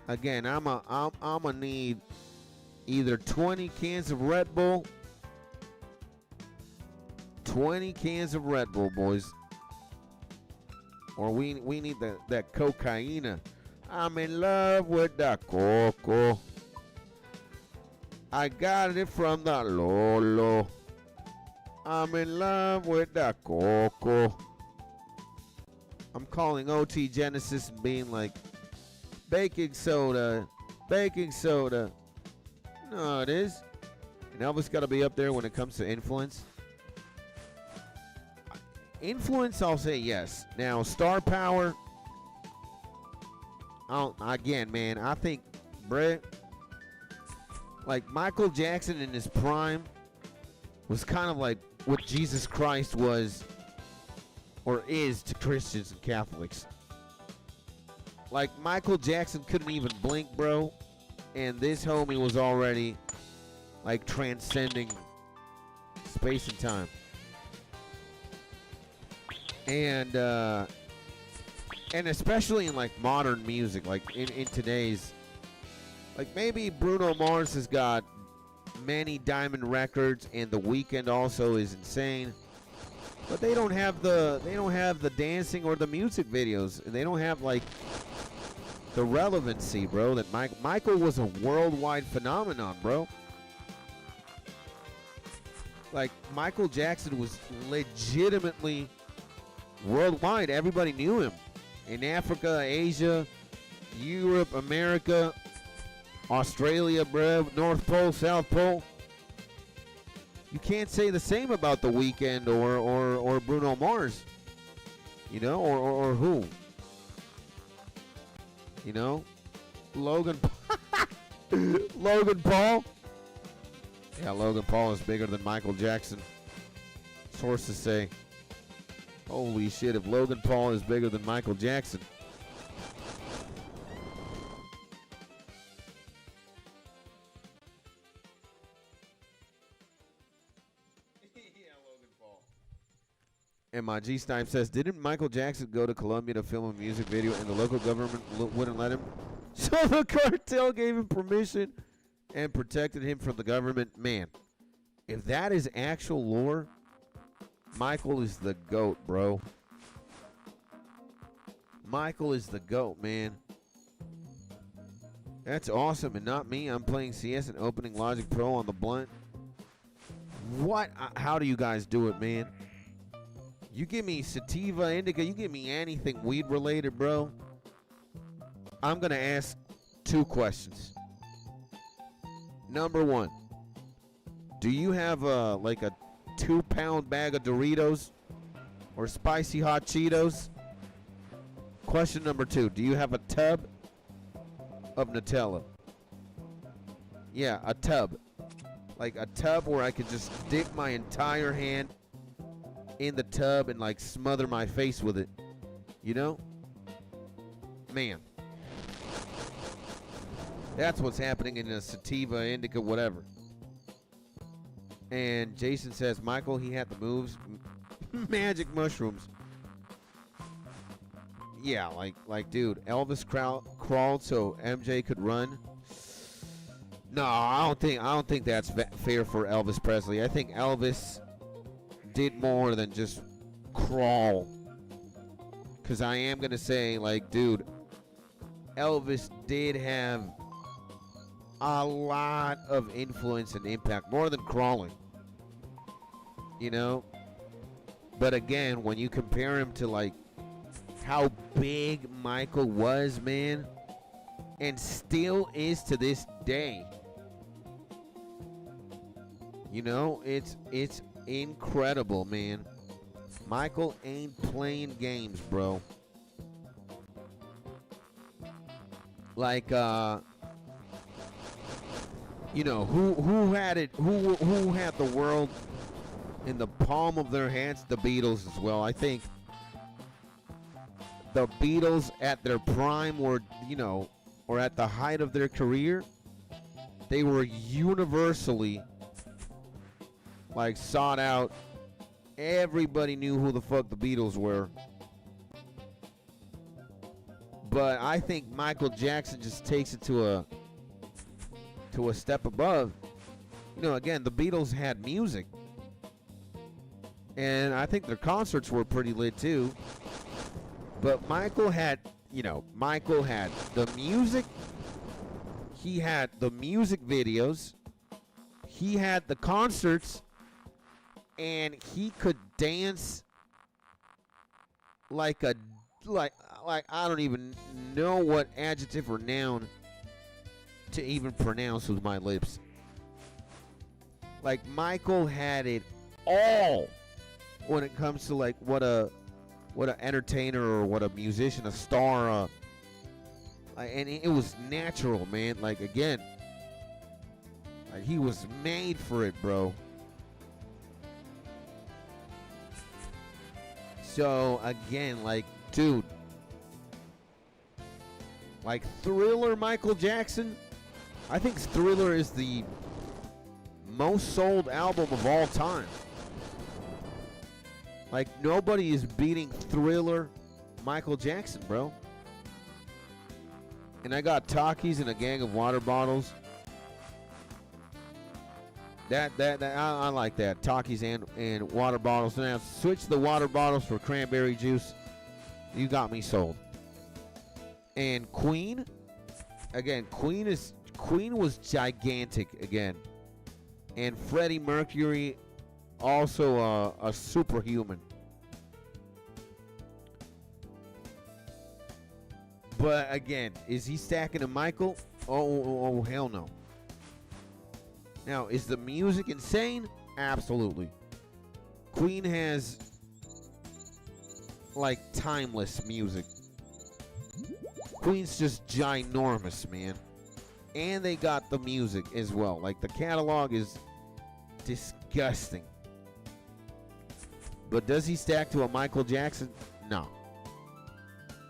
Again, I'ma need either 20 cans of Red Bull. 20 cans of Red Bull, boys. Or we need that cocaine. I'm in love with the coco. I got it from the Lolo. I'm in love with the coco. I'm calling OT Genesis and being like, baking soda. No, it is. And Elvis got to be up there when it comes to influence. Influence, I'll say yes. Now, star power. Again, man, I think, Brett, like Michael Jackson in his prime was kind of like what Jesus Christ was or is to Christians and Catholics. Like Michael Jackson couldn't even blink, bro, and this homie was already like transcending space and time. And especially in like modern music, like in today's, like maybe Bruno Mars has got many diamond records, and The Weeknd also is insane. But they don't have the dancing or the music videos, and they don't have like the relevancy, bro. That Michael was a worldwide phenomenon, bro. Like Michael Jackson was legitimately worldwide. Everybody knew him in Africa, Asia, Europe, America, Australia, bro, North Pole, South Pole. You can't say the same about The Weeknd or Bruno Mars, you know, or who, you know, Logan Paul. Yeah, Logan Paul is bigger than Michael Jackson. Sources say. Holy shit, if Logan Paul is bigger than Michael Jackson. Yeah, Logan Paul. And my G-Stime says, didn't Michael Jackson go to Colombia to film a music video and the local government wouldn't let him? So the cartel gave him permission and protected him from the government. Man, if that is actual lore, Michael is the GOAT, bro. Michael is the GOAT, man. That's awesome. And not me. I'm playing CS and opening Logic Pro on the blunt. What? How do you guys do it, man? You give me sativa, indica, you give me anything weed related, bro. I'm going to ask 2 questions. Number 1, do you have like a 2-pound bag of Doritos or spicy hot Cheetos? Question number 2, do you have a tub of Nutella? Yeah, a tub. Like a tub where I could just dip my entire hand in the tub and like smother my face with it. You know? Man. That's what's happening in a sativa, indica, whatever. And Jason says, Michael, he had the moves. Magic mushrooms. yeah, dude, Elvis crawled so MJ could run. No, I don't think that's fair for Elvis Presley. I think Elvis did more than just crawl. Cause I am gonna say, like, dude, Elvis did have a lot of influence and impact, more than crawling. You know? But again, when you compare him to, like, how big Michael was, man, and still is to this day, you know, it's incredible, man. Michael ain't playing games, bro. Like, you know, who had it? Who had the world in the palm of their hands? The Beatles as well. I think the Beatles at their prime were, you know, or at the height of their career, they were universally, like, sought out. Everybody knew who the fuck the Beatles were. But I think Michael Jackson just takes it to a step above. You know, again, the Beatles had music. And I think their concerts were pretty lit too. But Michael had the music. He had the music videos. He had the concerts. And he could dance like I don't even know what adjective or noun to even pronounce with my lips. Like, Michael had it all when it comes to, like, what a entertainer or what a musician, a star, and it was natural, man. Like, again, like, he was made for it, bro. So, again, like, dude, like, Thriller Michael Jackson, I think Thriller is the most sold album of all time. Like, nobody is beating Thriller Michael Jackson, bro. And I got Takis and a gang of water bottles. I like that. Takis and water bottles. Now switch the water bottles for cranberry juice. You got me sold. And Queen, again, Queen was gigantic again. And Freddie Mercury, also a superhuman. But again, is he stacking to Michael? Oh, hell no. Now, is the music insane? Absolutely. Queen has, like, timeless music. Queen's just ginormous, man. And they got the music as well. Like, the catalog is disgusting. But does he stack to a Michael Jackson? No.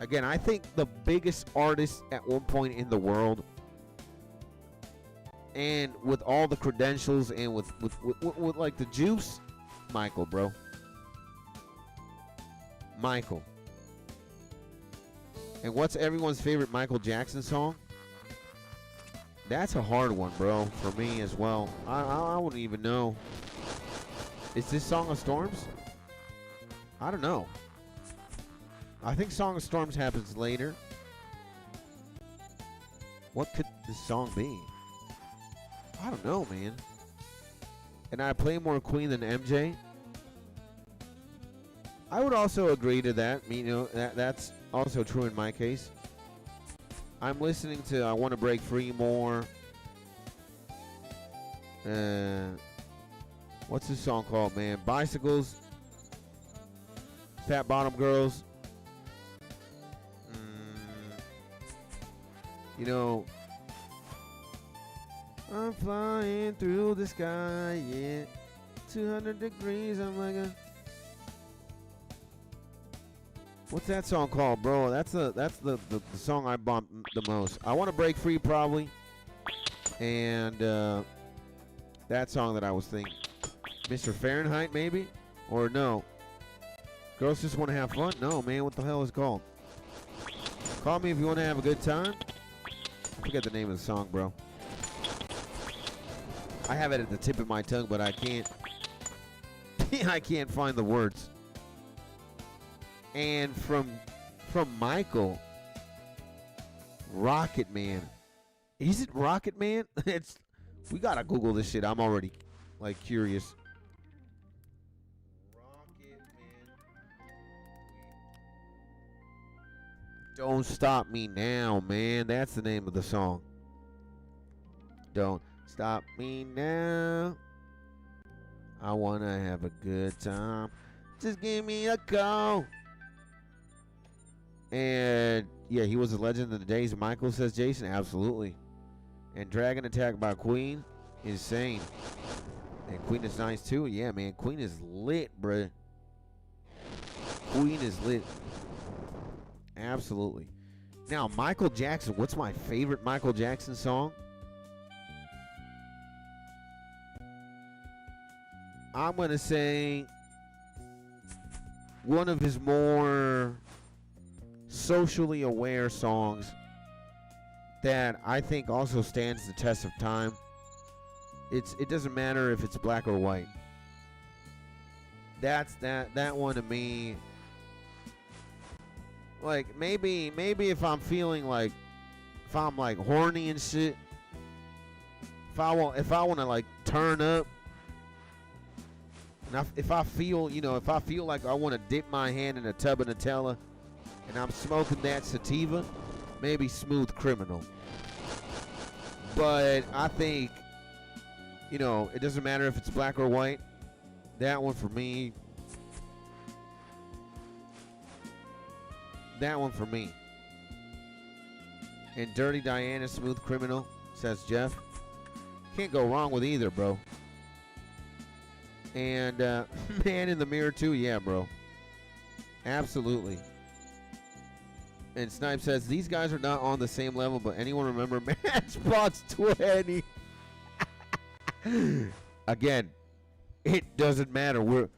Again, I think the biggest artist at one point in the world, and with all the credentials and with like the juice, Michael, bro. Michael. And what's everyone's favorite Michael Jackson song? That's a hard one, bro, for me as well. I wouldn't even know. Is this Song of Storms? I don't know. I think Song of Storms happens later. What could this song be? I don't know, man. And I play more Queen than MJ. I would also agree to that. You know, that's also true in my case. I'm listening to I Want to Break Free more. What's this song called, man? Bicycles. Fat Bottom Girls. You know, I'm flying through the sky, yeah. 200 degrees, I'm like a... What's that song called, bro? That's the song I bumped the most. I Want to Break Free, probably. And that song that I was thinking. Mr. Fahrenheit, maybe? Or no. Girls Just Want to Have Fun? No, man, what the hell is it called? Call me if you want to have a good time. Forget the name of the song, bro. I have it at the tip of my tongue, but I can't. I can't find the words. And from Michael, Rocket Man. Is it Rocket Man? We gotta Google this shit. I'm already like curious. Rocket Man. Don't Stop Me Now, man. That's the name of the song. Don't stop me now. I wanna have a good time. Just give me a call. And yeah, he was a legend in the days. Michael, says Jason, absolutely. And Dragon Attack by Queen, insane. And Queen is nice too. Yeah, man, Queen is lit, bruh. Queen is lit. Absolutely. Now, Michael Jackson. What's my favorite Michael Jackson song? I'm going to say one of his more socially aware songs that I think also stands the test of time. It doesn't matter if it's black or white. That one to me. Like maybe if I'm feeling like, if I'm like horny and shit, if I want to like turn up, and if I feel like I want to dip my hand in a tub of Nutella, and I'm smoking that sativa, maybe Smooth Criminal. But I think, it doesn't matter if it's black or white. That one for me. That one for me. And Dirty Diana, Smooth Criminal, says Jeff. Can't go wrong with either, bro. And Man in the Mirror too, yeah, bro. Absolutely. And Snipe says, these guys are not on the same level, but anyone remember Matchbox 20? Again, it doesn't matter. We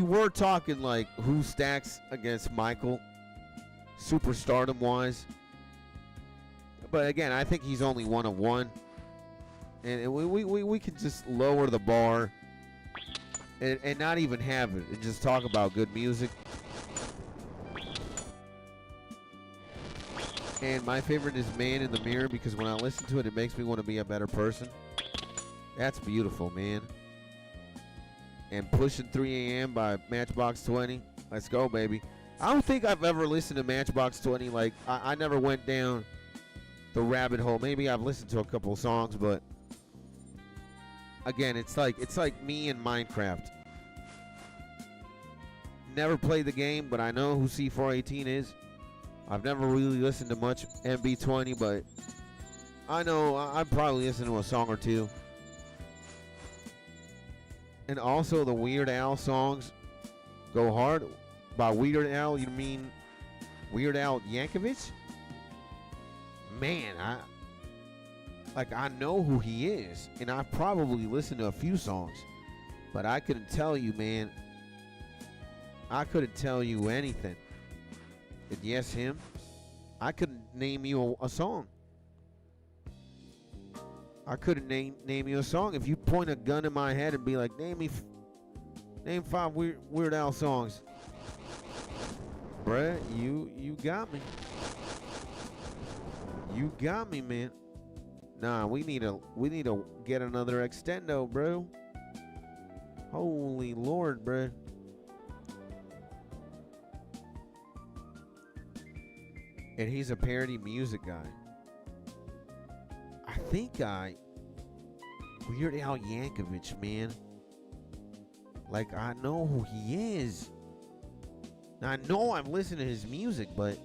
were talking like who stacks against Michael, superstardom wise. But again, I think he's only one of one. And we could just lower the bar and not even have it and just talk about good music. And my favorite is Man in the Mirror, because when I listen to it, it makes me want to be a better person. That's beautiful, man. And Pushing 3 a.m. by Matchbox 20. Let's go, baby. I don't think I've ever listened to Matchbox 20. Like, I never went down the rabbit hole. Maybe I've listened to a couple of songs, but again, it's like me and Minecraft. Never played the game, but I know who C418 is. I've never really listened to much MB20, but I know I'd probably listen to a song or two. And also the Weird Al songs go hard. By Weird Al, you mean Weird Al Yankovic? Man, I know who he is, and I've probably listened to a few songs, but I couldn't tell you, man. I couldn't tell you anything. And yes, him. I couldn't name you a song. I couldn't name you a song. If you point a gun in my head and be like, name 5 Weird Al songs, bruh, you got me. You got me, man. Nah, we need to get another extendo, bro. Holy Lord, bruh. And he's a parody music guy. I think Weird Al Yankovic, man. Like, I know who he is. Now, I know I've listened to his music, but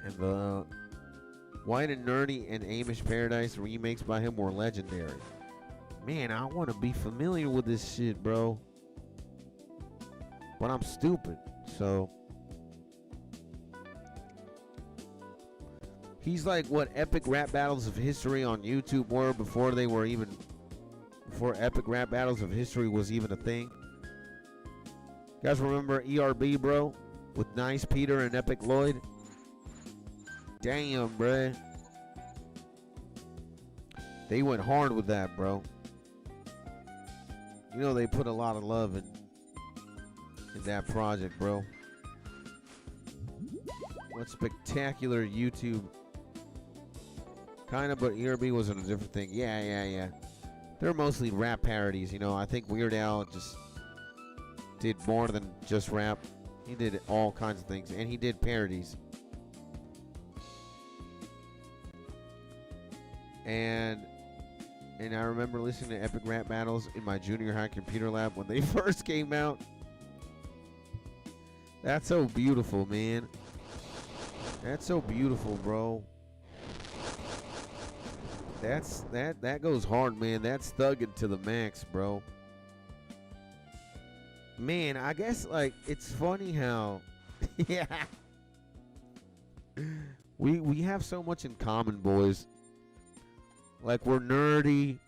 and the White and Nerdy and Amish Paradise remakes by him were legendary. Man, I want to be familiar with this shit, bro. But I'm stupid, so he's like what Epic Rap Battles of History on YouTube were before Epic Rap Battles of History was even a thing. You guys remember ERB, bro? With Nice Peter and Epic Lloyd? Damn, bruh. They went hard with that, bro. You know they put a lot of love in that project, bro. What spectacular YouTube. Kind of, but ERB wasn't a different thing. Yeah. They're mostly rap parodies, you know. I think Weird Al just did more than just rap. He did all kinds of things, and he did parodies. And I remember listening to Epic Rap Battles in my junior high computer lab when they first came out. That's so beautiful, man. That's so beautiful, bro. That goes hard, man. That's thugging to the max, bro. Man, I guess like it's funny how yeah. We have so much in common, boys. Like we're nerdy.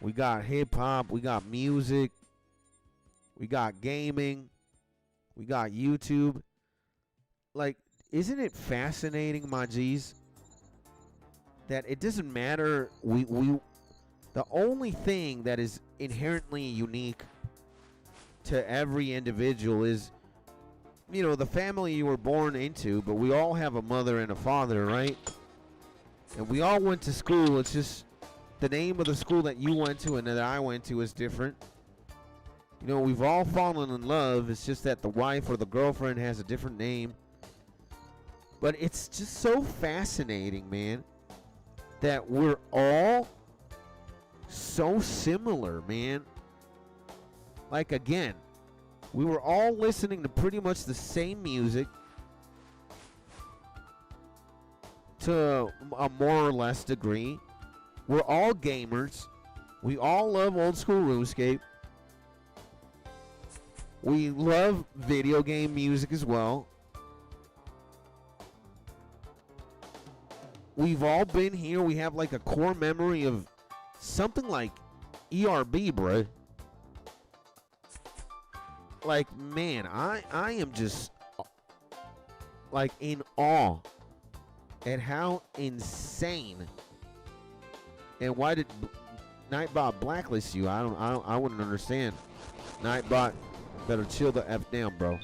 We got hip hop, we got music, we got gaming, we got YouTube. Like, isn't it fascinating, my G's, that it doesn't matter, the only thing that is inherently unique to every individual is, you know, the family you were born into, but we all have a mother and a father, right? And we all went to school. It's just the name of the school that you went to and that I went to is different. You know, we've all fallen in love. It's just that the wife or the girlfriend has a different name. But it's just so fascinating, man, that we're all so similar, man. Like, again, we were all listening to pretty much the same music to a more or less degree. We're all gamers. We all love old school RuneScape. We love video game music as well. We've all been here. We have like a core memory of something like ERB, bro. Like, man, I am just like in awe at how insane. And why did Nightbot blacklist you? I wouldn't understand. Nightbot, better chill the F down, bro.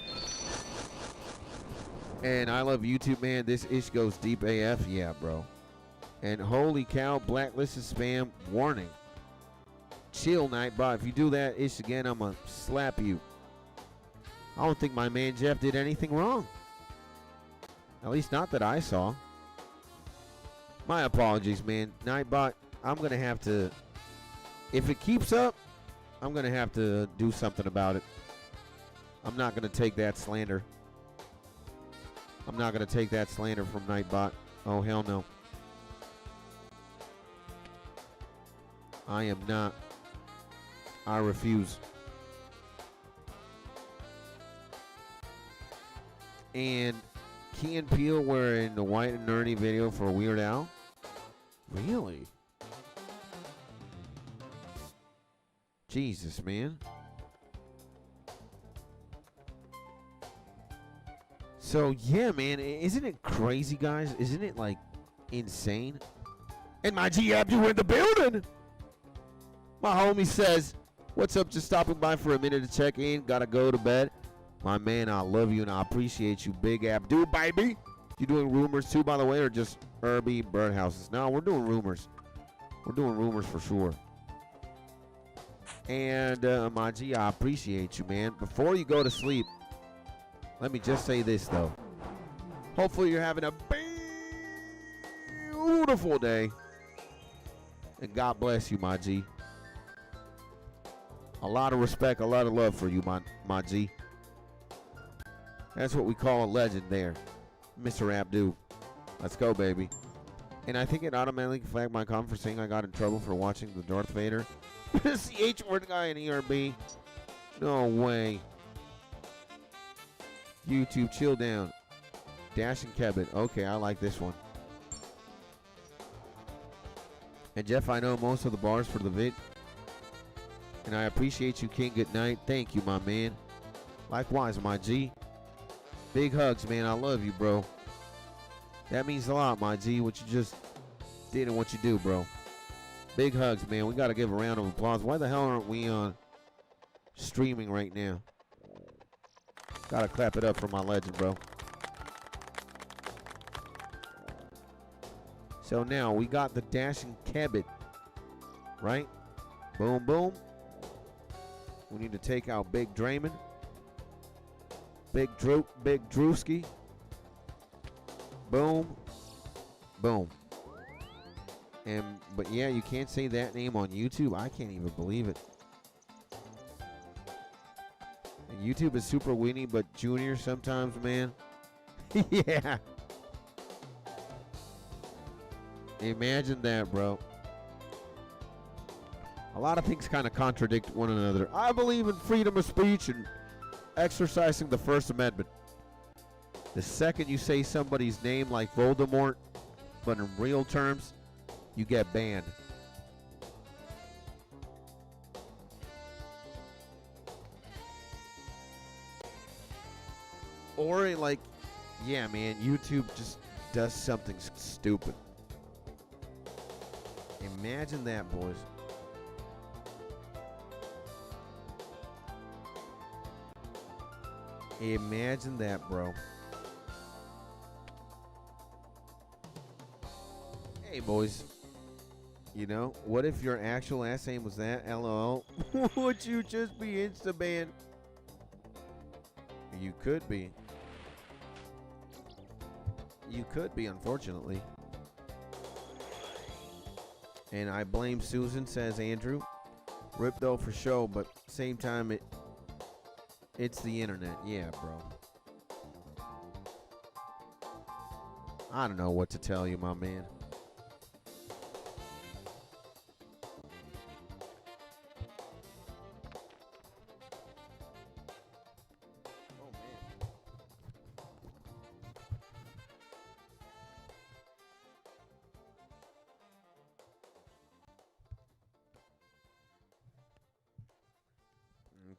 And I love YouTube, man. This ish goes deep AF. Yeah, bro. And holy cow, blacklisted spam warning. Chill, Nightbot. If you do that ish again, I'm going to slap you. I don't think my man Jeff did anything wrong. At least not that I saw. My apologies, man. Nightbot, I'm going to have to, if it keeps up, I'm going to have to do something about it. I'm not going to take that slander. I'm not going to take that slander from Nightbot. Oh, hell no. I am not. I refuse. And Key and Peele were in the White and Nerdy video for Weird Al. Really? Jesus, man. So, yeah, man. Isn't it crazy, guys? Isn't it, like, insane? And my G Abdu in the building. My homie says, what's up? Just stopping by for a minute to check in. Gotta go to bed. My man, I love you and I appreciate you, Big Abdu, baby. You doing rumors too, by the way, or just Herbie birdhouses? No, we're doing rumors. We're doing rumors for sure. And my G, I appreciate you, man. Before you go to sleep, let me just say this, though. Hopefully you're having a beautiful day. And God bless you, my G. A lot of respect, a lot of love for you, my G. That's what we call a legend there. Mr. Abdu. Let's go, baby. And I think it automatically flagged my comment for saying I got in trouble for watching the Darth Vader. CH word guy in ERB. No way. YouTube, chill down. Dash and Kevin. Okay, I like this one. And Jeff, I know most of the bars for the vid. And I appreciate you, King. Good night. Thank you, my man. Likewise, my G. Big hugs, man. I love you, bro. That means a lot, my G, what you just did and what you do, bro. Big hugs, man. We got to give a round of applause. Why the hell aren't we on streaming right now? Got to clap it up for my legend, bro. So now we got the dashing Kebbit, right? Boom, boom. We need to take out Big Draymond. Big Drewski. Boom. Boom. But yeah, you can't say that name on YouTube. I can't even believe it. And YouTube is super weenie, but Junior sometimes, man. Yeah. Imagine that, bro. A lot of things kind of contradict one another. I believe in freedom of speech and exercising the First Amendment. The second you say somebody's name like Voldemort, but in real terms, you get banned. Or like, yeah, man, YouTube just does something stupid. Imagine that, boys. Imagine that, bro. Hey, boys. You know, what if your actual ass name was that? LOL. Would you just be insta-banned? You could be. You could be, unfortunately. And I blame Susan, says Andrew. Rip though for show, but same time it's the internet. Yeah, bro. I don't know what to tell you, my man. Oh, man.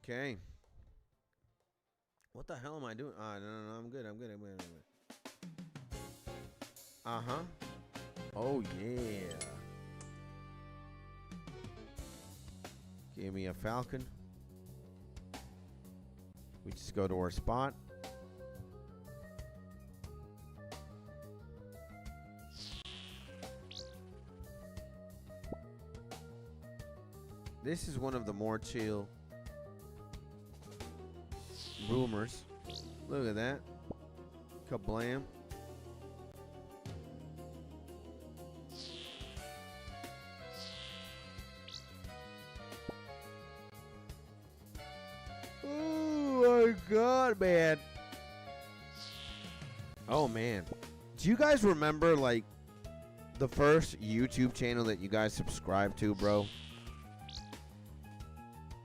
Okay. What the hell am I doing? No, I'm good. Uh-huh. Oh, yeah. Give me a falcon. We just go to our spot. This is one of the more chill rumors. Look at that. Kablam. Oh my God, man. Oh man. Do you guys remember like the first YouTube channel that you guys subscribed to, bro?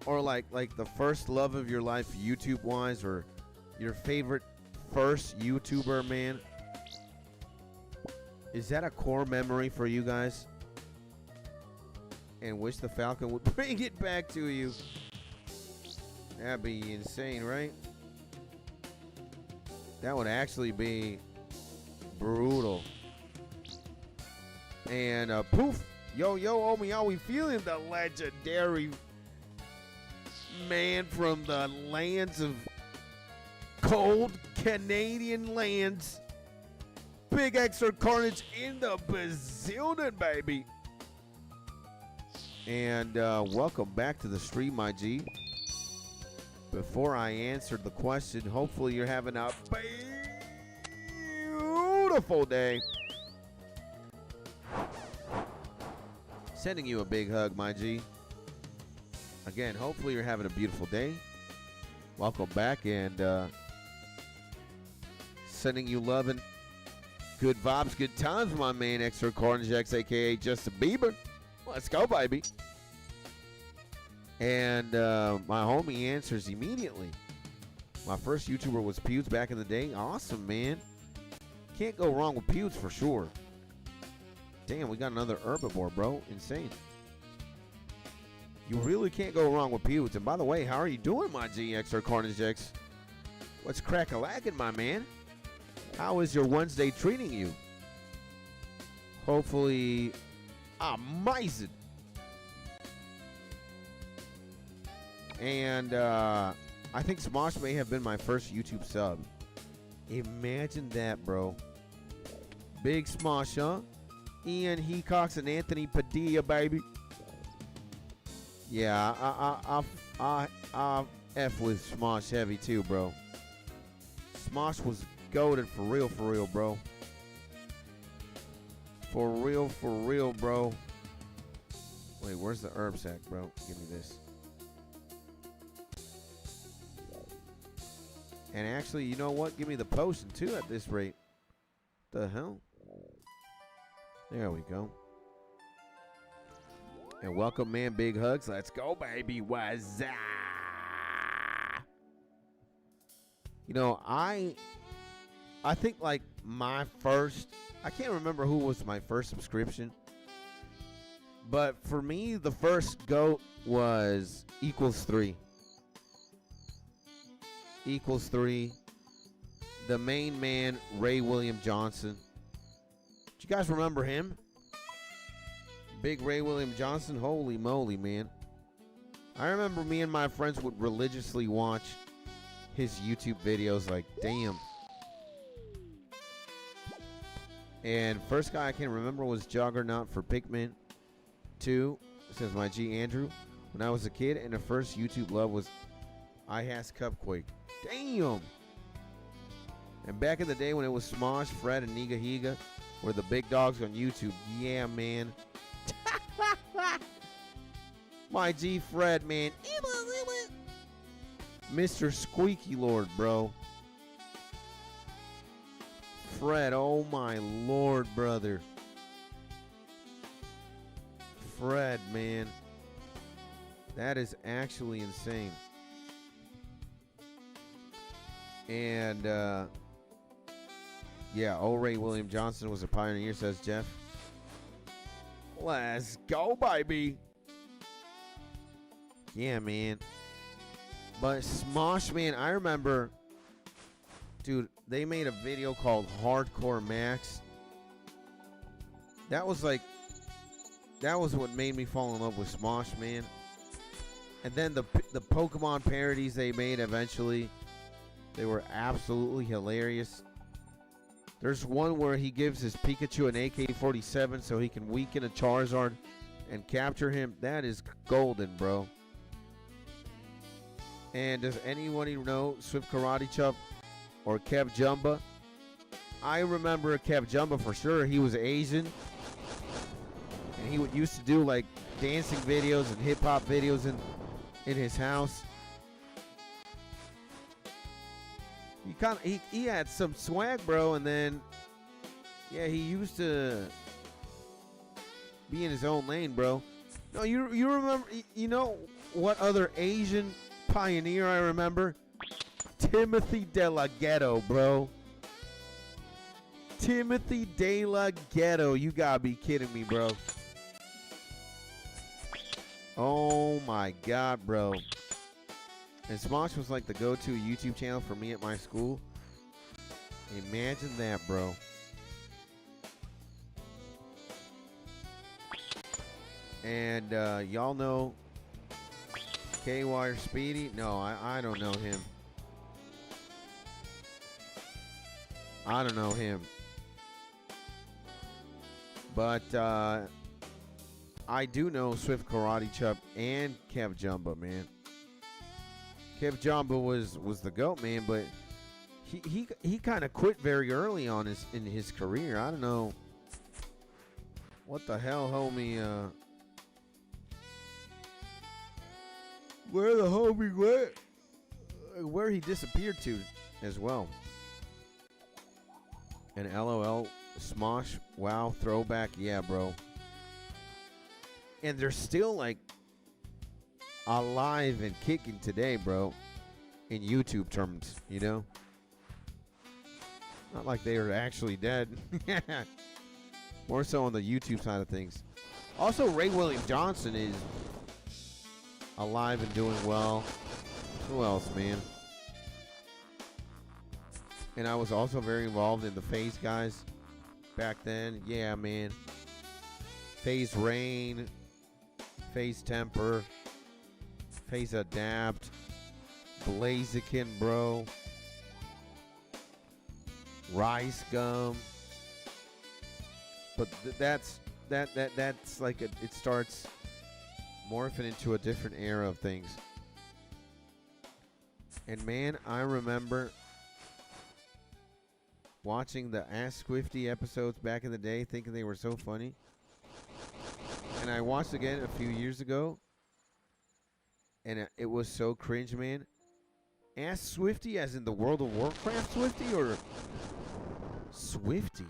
Or like the first love of your life YouTube wise, or your favorite first YouTuber, man? Is that a core memory for you guys? And wish the Falcon would bring it back to you. That'd be insane, right? That would actually be brutal. And poof. Yo, homie, how we feeling? The legendary man from the lands of cold Canadian lands. Big Extra Carnage in the bazillion, baby. And welcome back to the stream, my G. Before I answered the question, hopefully you're having a beautiful day. Sending you a big hug, my G. Again, hopefully you're having a beautiful day. Welcome back, and sending you love and good vibes, good times, my man, Extra Carnage X, a.k.a. Justin Bieber. Let's go, baby. And my homie answers immediately. My first YouTuber was Pewds back in the day. Awesome, man. Can't go wrong with Pewds for sure. Damn, we got another herbiboar, bro. Insane. You really can't go wrong with Pewds. And by the way, how are you doing, my G, Extra Carnage X? What's crack-a-lackin', my man? How is your Wednesday treating you? Hopefully, amazing. And I think Smosh may have been my first YouTube sub. Imagine that, bro. Big Smosh, huh? Ian Hecox and Anthony Padilla, baby. Yeah, I F with Smosh heavy too, bro. Smosh was goated for real, bro. For real, bro. Wait, where's the herb sack, bro? Give me this. And actually, you know what? Give me the potion too at this rate. The hell? There we go. And welcome, man. Big hugs. Let's go, baby. What's up? You know, I think like my first, I can't remember who was my first subscription, but for me, the first GOAT was Equals 3. Equals 3. The main man, Ray William Johnson. Do you guys remember him? Big Ray William Johnson. Holy moly, man. I remember me and my friends would religiously watch his YouTube videos, like, damn. And first guy I can remember was Juggernaut for Pikmin 2, says my G Andrew. When I was a kid, and the first YouTube love was I Has Cupquake. Damn. And back in the day when it was Smosh, Fred, and Niga Higa were the big dogs on YouTube. Yeah, man. My G Fred, man. Mr. Squeaky Lord, bro. Fred, oh my lord, brother. Fred, man. That is actually insane. And, yeah, old Ray William Johnson was a pioneer, says Jeff. Let's go, baby. Yeah, man. But Smosh, man, I remember, dude, they made a video called Hardcore Max. That was like, that was what made me fall in love with Smosh, man. And then the Pokemon parodies they made eventually, they were absolutely hilarious. There's one where he gives his Pikachu an AK-47 so he can weaken a Charizard and capture him. That is golden, bro. And does anybody know Swift Karate Chop or Kev Jumba? I remember Kev Jumba for sure. He was Asian. And he used to do like dancing videos and hip hop videos in his house. He had some swag, bro, and then yeah, he used to be in his own lane, bro. No, you remember, you know what other Asian pioneer I remember? Timothy De La Ghetto, bro. Timothy De La Ghetto. You gotta be kidding me, bro. Oh my god, bro. And Smosh was like the go-to YouTube channel for me at my school. Imagine that, bro. And y'all know K-Wire Speedy? No, I don't know him. I don't know him. But I do know Swift Karate Chop and Kev Jumba, man. Kev Jumba was the GOAT, man, but he kind of quit very early on in his career. I don't know what the hell, homie. Where the homie went? Where he disappeared to as well. And LOL, Smosh, wow, throwback, yeah, bro. And they're still like alive and kicking today, bro, in YouTube terms, you know? Not like they are actually dead. More so on the YouTube side of things. Also, Ray William Johnson is alive and doing well. Who else, man? And I was also very involved in the phase guys back then. Yeah, man. Phase rain, phase temper, phase adapt, Blaziken, bro. Rice gum. But that's like it starts morphing into a different era of things. And man, I remember watching the Ask Swifty episodes back in the day, thinking they were so funny. And I watched again a few years ago, and it was so cringe, man. Ask Swifty as in the World of Warcraft Swifty, or Swifty?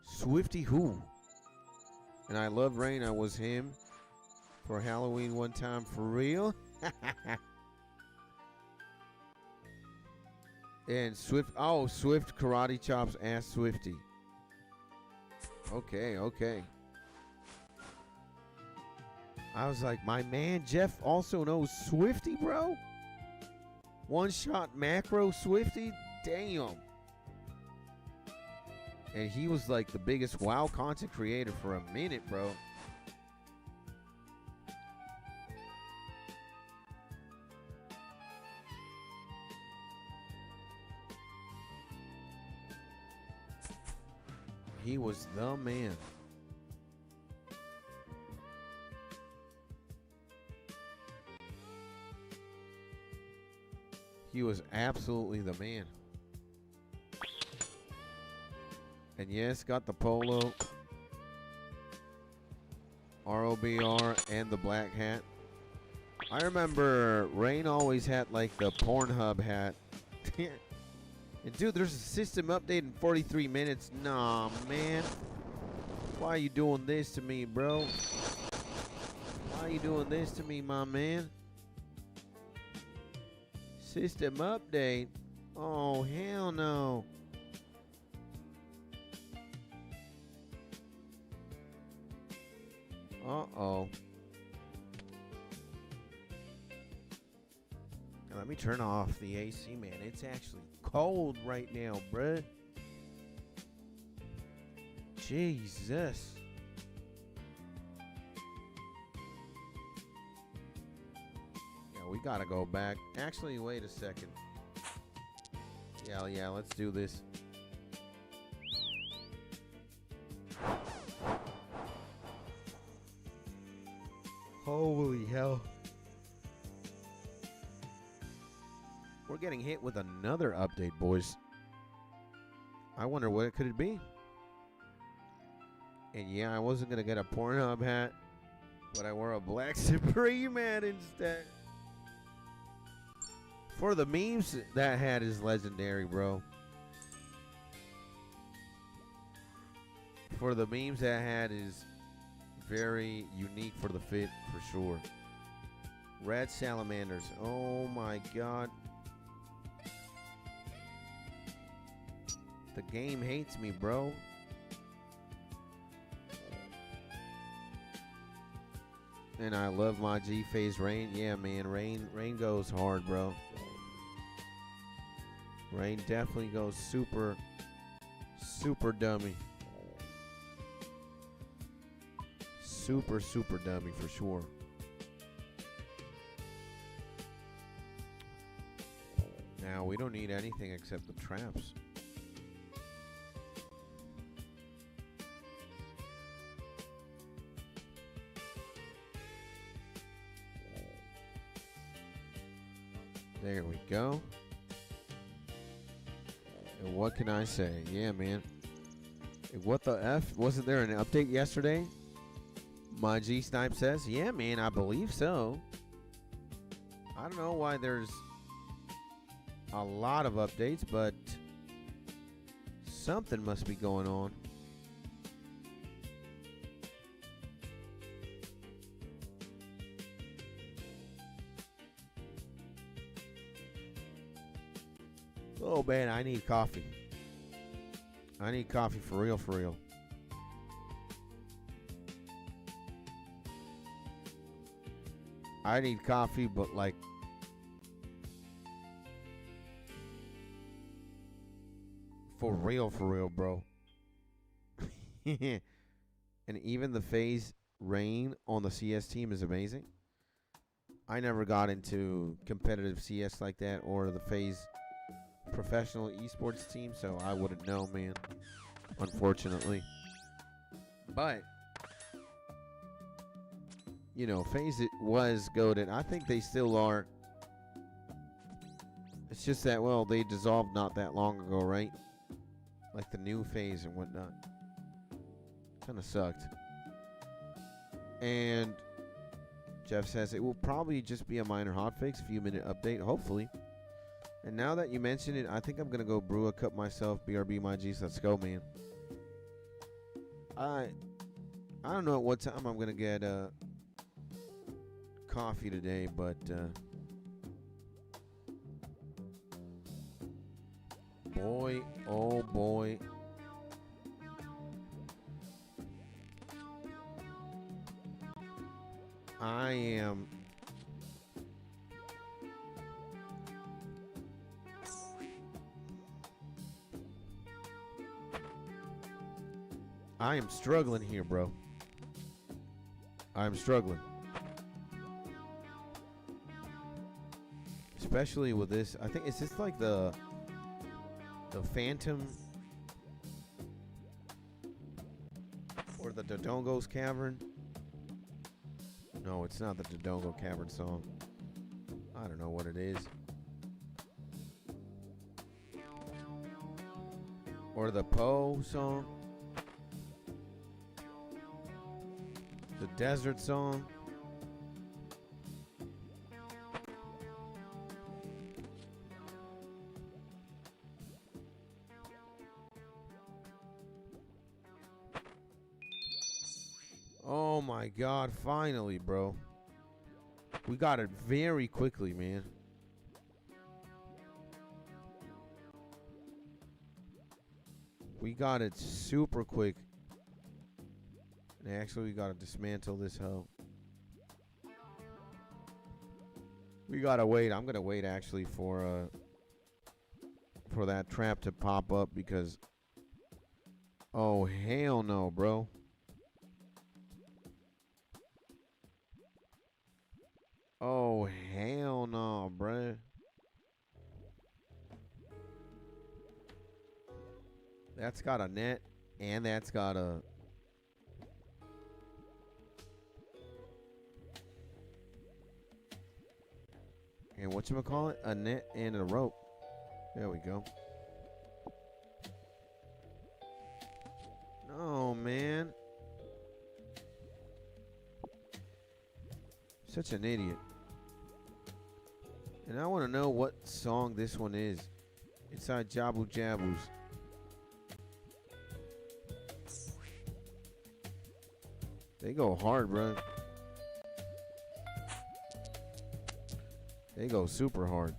Swifty who? And I love Rain. I was him for Halloween one time, for real. And Swift Karate Chops Ask Swifty. Okay. I was like, my man Jeff also knows Swifty, bro? One shot macro Swifty? Damn. And he was like the biggest WoW content creator for a minute, bro. He was the man. He was absolutely the man. And yes, got the polo, ROBR, and the black hat. I remember Rain always had like the Pornhub hat. And dude, there's a system update in 43 minutes. Nah, man. Why are you doing this to me, bro? Why are you doing this to me, my man? System update? Oh, hell no. Uh-oh. Let me turn off the AC, man. It's actually cold right now, bruh. Jesus. Yeah, we gotta go back. Actually, wait a second. Yeah, let's do this. Holy hell. We're getting hit with another update, boys. I wonder what it could be. And yeah, I wasn't going to get a Pornhub hat, but I wore a Black Supreme hat instead. For the memes, that hat is legendary, bro. For the memes, that hat is very unique for the fit, for sure. Red salamanders. Oh my god. The game hates me, bro. And I love my G-Phase Rain. Yeah, man. Rain goes hard, bro. Rain definitely goes super dummy. Super dummy for sure. Now, we don't need anything except the traps. There we go. And what can I say? Yeah, man. What the F? Wasn't there an update yesterday? My G Snipe says, yeah, man, I believe so. I don't know why there's a lot of updates, but something must be going on. Oh, man, I need coffee. I need coffee for real, for real. I need coffee, but like For real, bro. And even the phase rain on the CS team is amazing. I never got into competitive CS like that or the phase professional esports team, so I wouldn't know, man. Unfortunately. But, you know, phase it was goated. I think they still are. It's just that, well, they dissolved not that long ago, right? Like the new phase and whatnot. Kind of sucked. And Jeff says it will probably just be a minor hotfix, few-minute update, hopefully. And now that you mention it, I think I'm going to go brew a cup myself. BRB, my G's. Let's go, man. I don't know at what time I'm going to get coffee today, but boy, oh boy. I am struggling here, bro. I'm struggling. Especially with this. I think, is this like the Phantom or the Dodongo's Cavern? No, it's not the Dodongo Cavern song. I don't know what it is. Or the Poe song. The Desert song. Oh my God, finally, bro. We got it very quickly, man. We got it super quick. And actually, we gotta dismantle this hoe. We gotta wait. I'm gonna wait actually for that trap to pop up because, oh hell no, bro. Oh hell no, bruh. That's got a net and that's got a and whatchamacallit? A net and a rope. There we go. No, man. Such an idiot. And I want to know what song this one is. Inside Jabu Jabus. They go hard, bro. They go super hard.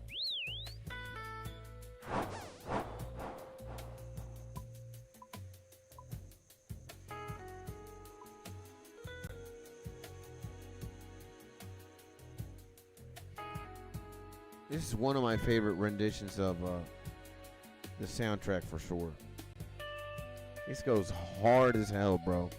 This is one of my favorite renditions of the soundtrack for sure. This goes hard as hell, bro.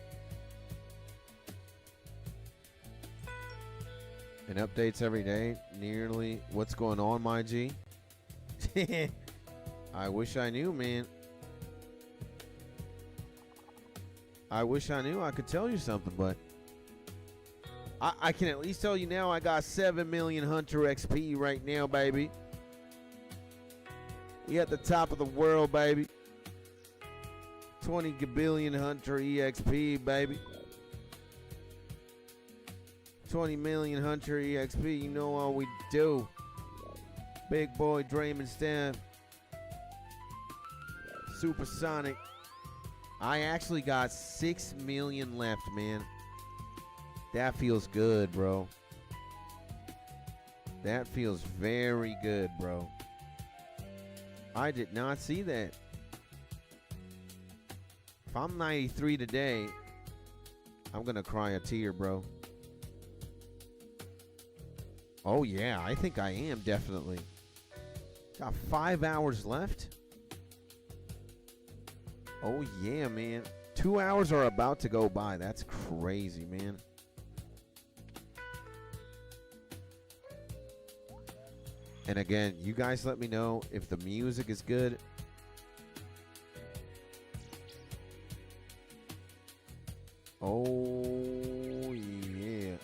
And updates every day. Nearly. What's going on, my G? I wish I knew, man. I wish I knew. I could tell you something, but I can at least tell you now I got 7 million Hunter XP right now, baby. We at the top of the world, baby. 20 gabillion Hunter EXP, baby. 20 million Hunter EXP, you know all we do. Big boy Draymond Staff. Supersonic. I actually got 6 million left, man. That feels good, bro. That feels very good, bro. I did not see that. If I'm 93 today, I'm going to cry a tear, bro. Oh, yeah, I think I am, definitely. Got 5 hours left. Oh, yeah, man. 2 hours are about to go by. That's crazy, man. And again, you guys let me know if the music is good. Oh, yeah.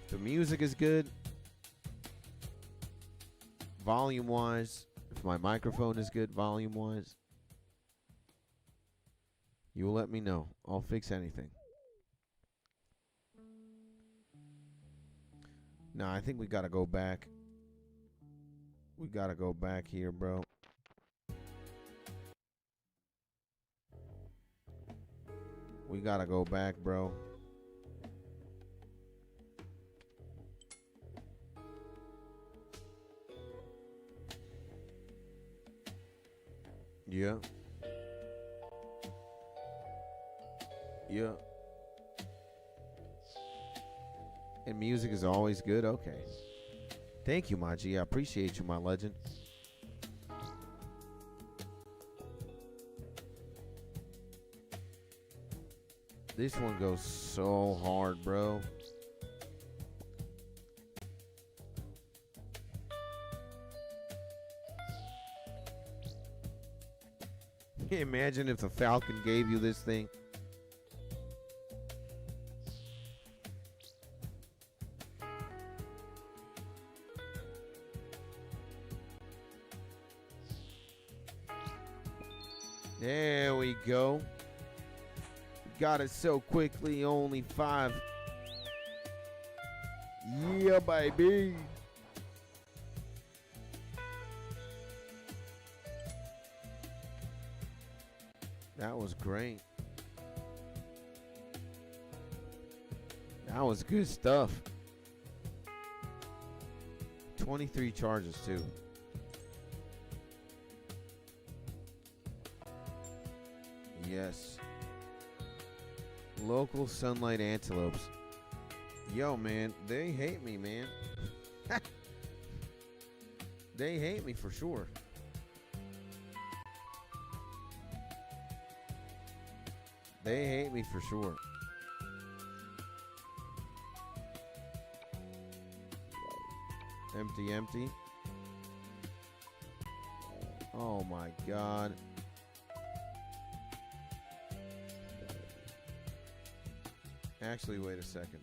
If the music is good, volume-wise, if my microphone is good volume-wise, you will let me know. I'll fix anything. No, I think we got to go back. We got to go back here, bro. We got to go back, bro. Yeah. Yeah. And music is always good? Okay. Thank you, my G. I appreciate you, my legend. This one goes so hard, bro. Imagine if the Falcon gave you this thing. There we go. Got it so quickly, only 5. Yeah, baby. That was great. That was good stuff. 23 charges, too. Yes. Local sunlight antelopes. Yo, man, they hate me, man. They hate me for sure. They hate me for sure. Empty, empty. Oh my God. Actually, wait a second.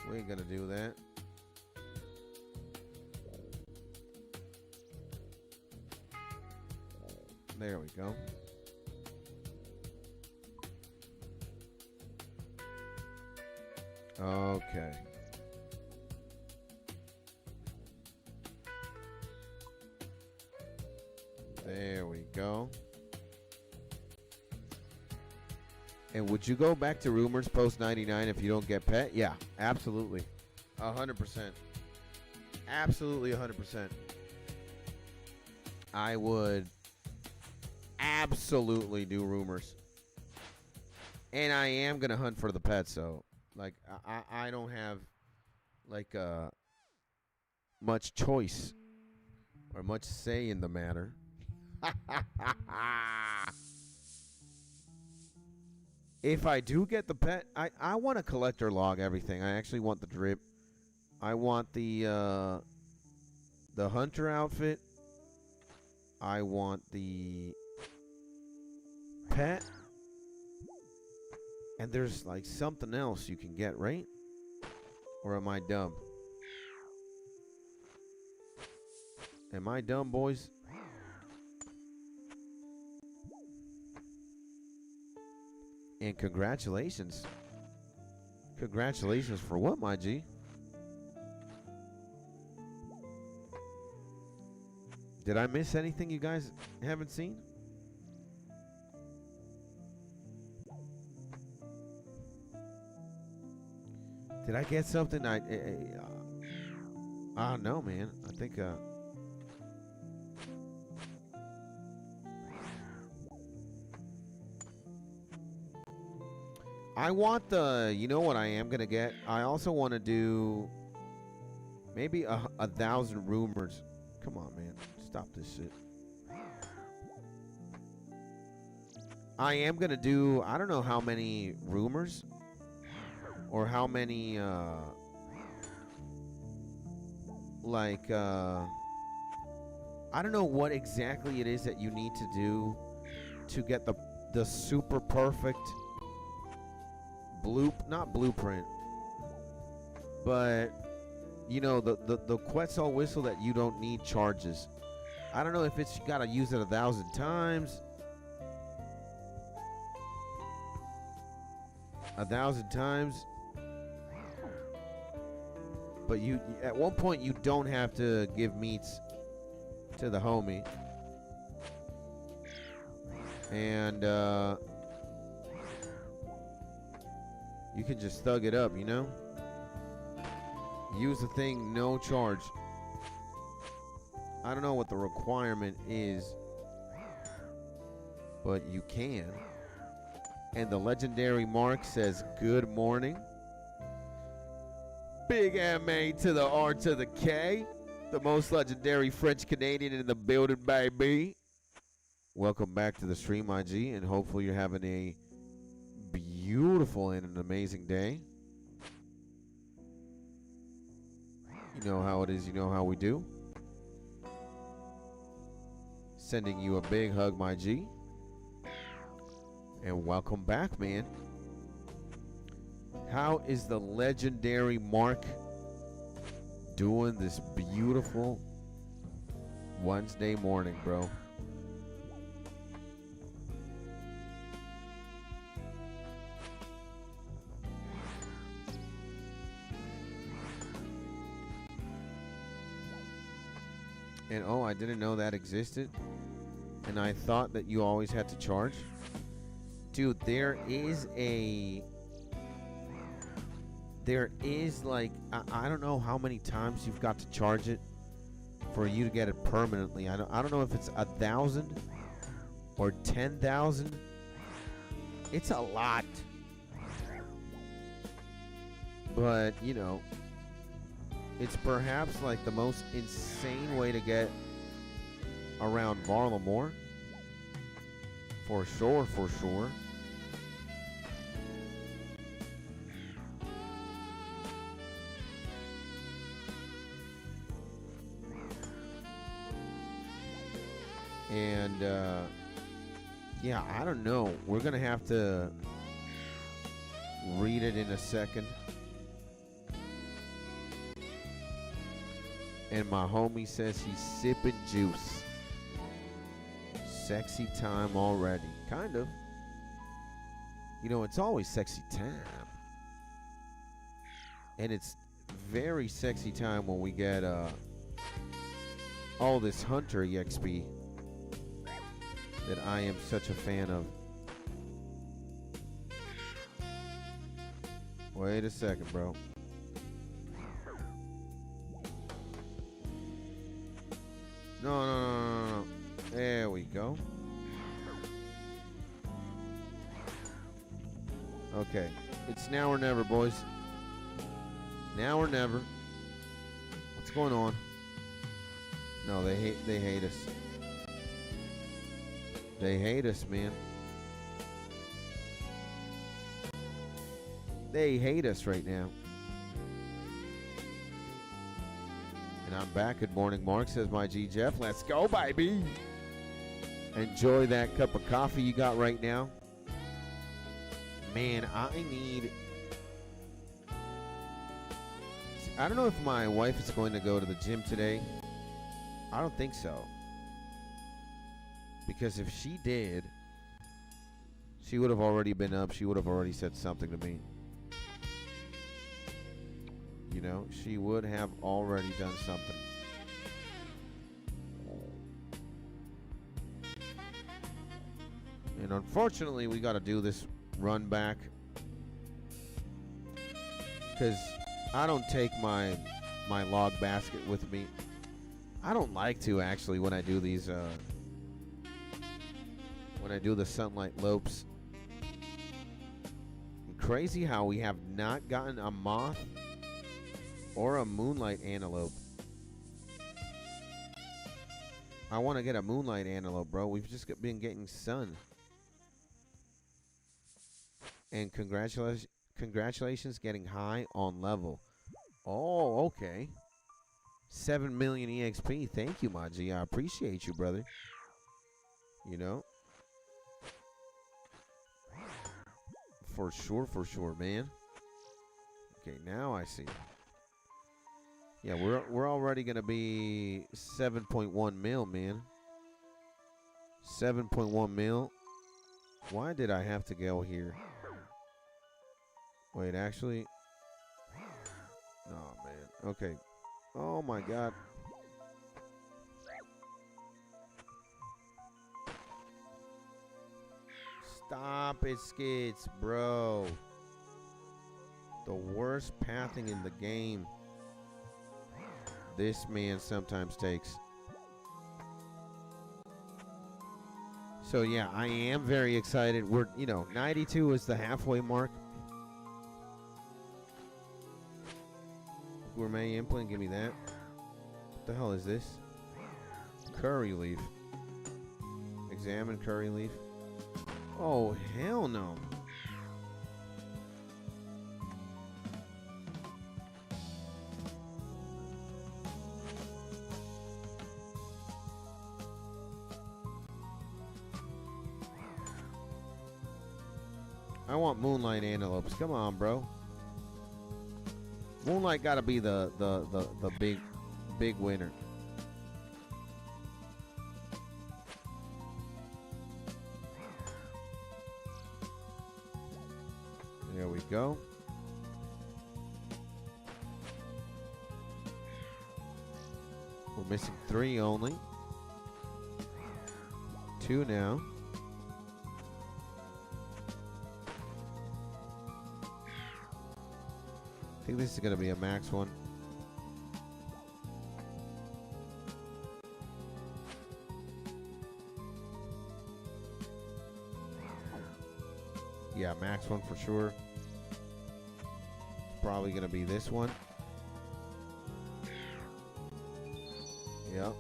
We ain't gonna do that. There we go. Okay. There we go. And would you go back to Rumors post 99 if you don't get pet? Yeah, absolutely. 100%. Absolutely 100%. I would absolutely do Rumors. And I am going to hunt for the pet, so like I don't have like much choice or much say in the matter. If I do get the pet, I want to collect or log everything. I actually want the drip. I want the hunter outfit. I want the pet. And there's like something else you can get, right? Or am I dumb? Am I dumb, boys? And congratulations. Congratulations for what, my G? Did I miss anything you guys haven't seen? Did I get something? I don't know, man. I think I want the, you know what I am going to get? I also want to do maybe 1,000 rumors. Come on, man. Stop this shit. I am gonna do, I don't know how many rumors or how many I don't know what exactly it is that you need to do to get the super perfect not blueprint, but you know, the Quetzal whistle that you don't need charges. I don't know if it's, you gotta use it 1,000 times. 1,000 times. But you at one point you don't have to give meats to the homie. And you can just thug it up, you know? Use the thing, no charge. I don't know what the requirement is, but you can. And the legendary mark says, good morning. Big MA to the R to the K. The most legendary French Canadian in the building, baby. Welcome back to the stream, IG, and hopefully you're having a beautiful and an amazing day. You know how it is, you know how we do. Sending you a big hug, my G. And welcome back, man. How is the legendary Mark doing this beautiful Wednesday morning, bro? And oh, I didn't know that existed. And I thought that you always had to charge. Dude, there is like, I don't know how many times you've got to charge it for you to get it permanently. I don't know if it's 1,000 or 10,000. It's a lot. But, you know, it's perhaps like the most insane way to get around Varlamore. For sure, for sure. And, yeah, I don't know. We're going to have to read it in a second. And my homie says he's sipping juice. Sexy time already. Kind of. You know, it's always sexy time. And it's very sexy time when we get all this Hunter EXP that I am such a fan of. Wait a second, bro. No. There we go. Okay. It's now or never, boys. Now or never. What's going on? No, they hate us. They hate us, man. They hate us right now. And I'm back. Good morning, Mark, says my G Jeff. Let's go, baby. Enjoy that cup of coffee you got right now. Man, I don't know if my wife is going to go to the gym today. I don't think so. Because if she did, she would have already been up. She would have already said something to me. You know, she would have already done something. And unfortunately, we got to do this run back. Because I don't take my log basket with me. I don't like to, actually, when I do these, when I do the sunlight lopes. Crazy how we have not gotten a moth or a moonlight antelope. I want to get a moonlight antelope, bro. We've just been getting sun. And congratulations getting high on level. Oh, okay. 7 million EXP. Thank you, Maji. I appreciate you, brother. You know? For sure, man. Okay, now I see. Yeah, we're already gonna be 7.1 mil, man. 7.1 mil. Why did I have to go here? Wait, actually. No, man. Okay. Oh my god. Stop it, Skids, bro. The worst pathing in the game. This man sometimes takes. So yeah, I am very excited. We're, 92 is the halfway mark. Gourmet implant, give me that. What the hell is this? Curry leaf. Examine curry leaf. Oh, hell no. I want moonlight antelopes. Come on, bro. Moonlight gotta be the big winner. There we go. We're missing 3 only. 2 now. I think this is going to be a max one. Yeah, max one for sure. Probably going to be this one. Yep.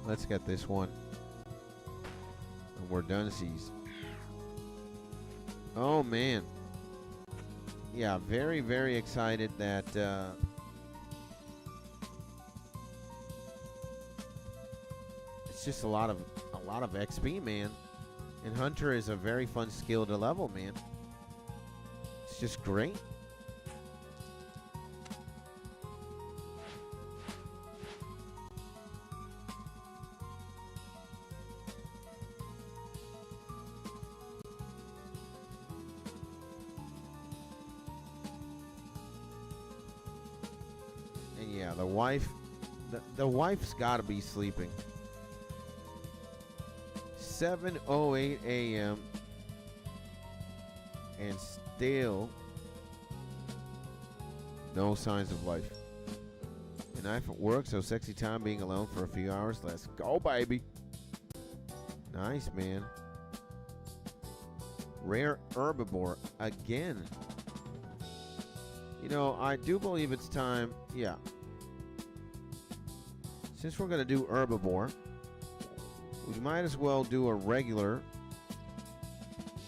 Let's get this one. And we're done, seas. Oh, man. Yeah, very, very excited that it's just a lot of XP, man. And Hunter is a very fun skill to level, man. It's just great. And yeah, the wife's got to be sleeping. 7:08 a.m. and still no signs of life. And I at work, so sexy time being alone for a few hours. Let's go, baby. Nice, man. Rare herbiboar again. I do believe it's time. Yeah. Since we're going to do herbiboar, we might as well do a regular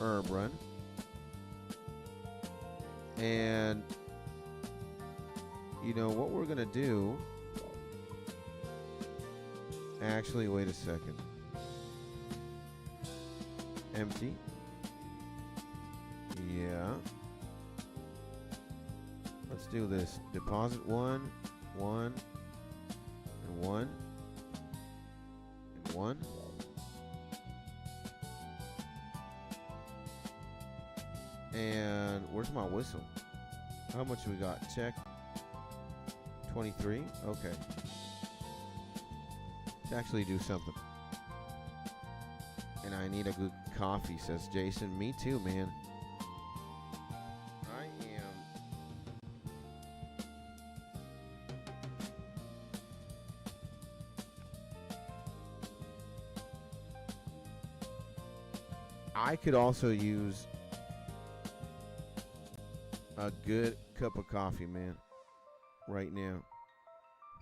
herb run. And, what we're going to do... Actually, wait a second. Empty. Yeah. Let's do this. Deposit 1, 1, and 1, and 1. And where's my whistle? How much we got? Check. 23. Okay. Let's actually do something. And I need a good coffee, says Jason. Me too, man. I could also use a good cup of coffee, man, right now.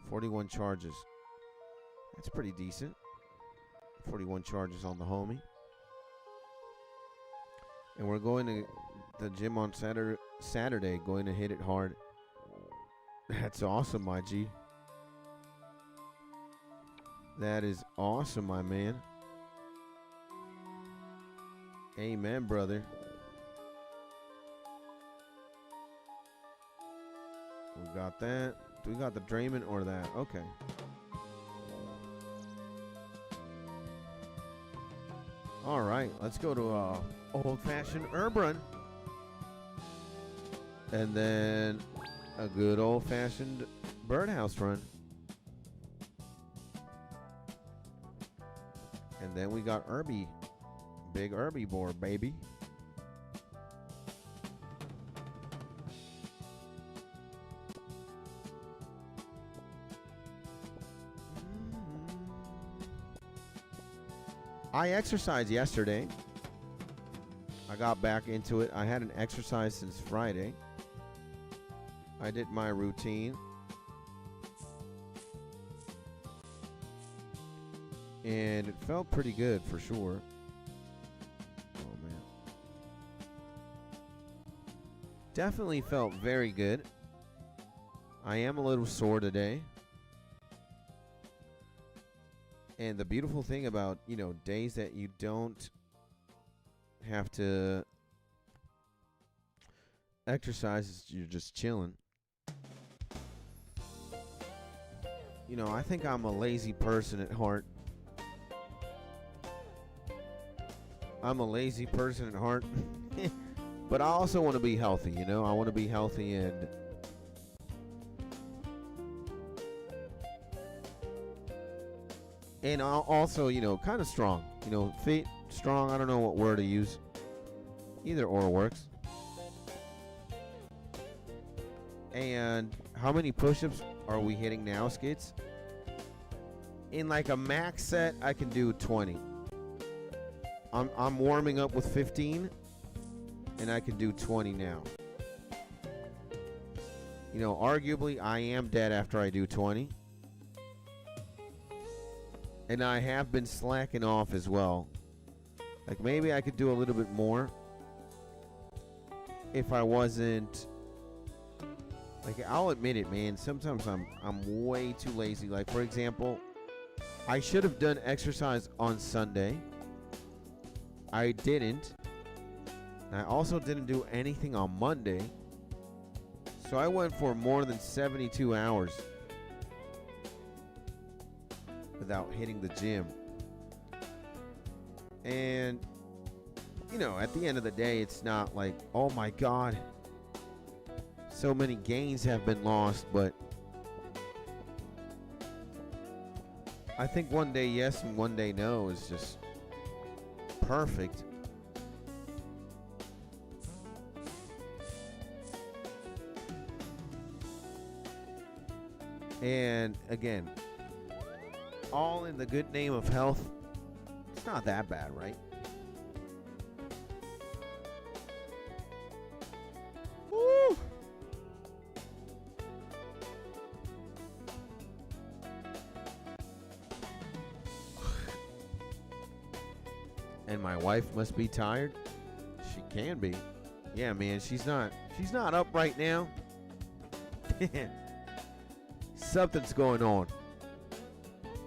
41 charges. That's pretty decent. 41 charges on the homie. And we're going to the gym on Saturday, going to hit it hard. That's awesome, my G. That is awesome, my man. Amen, brother. We got that. Do we got the Draymond or that? Okay. All right, let's go to old-fashioned herb run. And then a good old-fashioned birdhouse run. And then we got Irby. Big herbiboar, baby. I exercised yesterday. I got back into it. I hadn't exercised since Friday. I did my routine. And it felt pretty good for sure. Oh, man. Definitely felt very good. I am a little sore today. And the beautiful thing about, you know, days that you don't have to exercise is you're just chilling. You know, I think I'm a lazy person at heart. I'm a lazy person at heart. But I also want to be healthy, you know? I want to be healthy and also, you know, kind of strong. You know, fit, strong, I don't know what word to use. Either or works. And how many push-ups are we hitting now, Skids? In like a max set, I can do 20. I'm warming up with 15, and I can do 20 now. You know, arguably, I am dead after I do 20. And I have been slacking off as well. Like, maybe I could do a little bit more if I wasn't... Like, I'll admit it, man. Sometimes I'm way too lazy. Like, for example, I should have done exercise on Sunday. I didn't. I also didn't do anything on Monday. So I went for more than 72 hours without hitting the gym. And, you know, at the end of the day, it's not like, oh my God, so many gains have been lost, but I think one day yes and one day no is just perfect. And again, all in the good name of health. It's not that bad, right? Woo! And my wife must be tired. She can be. Yeah, man, she's not up right now. Something's going on.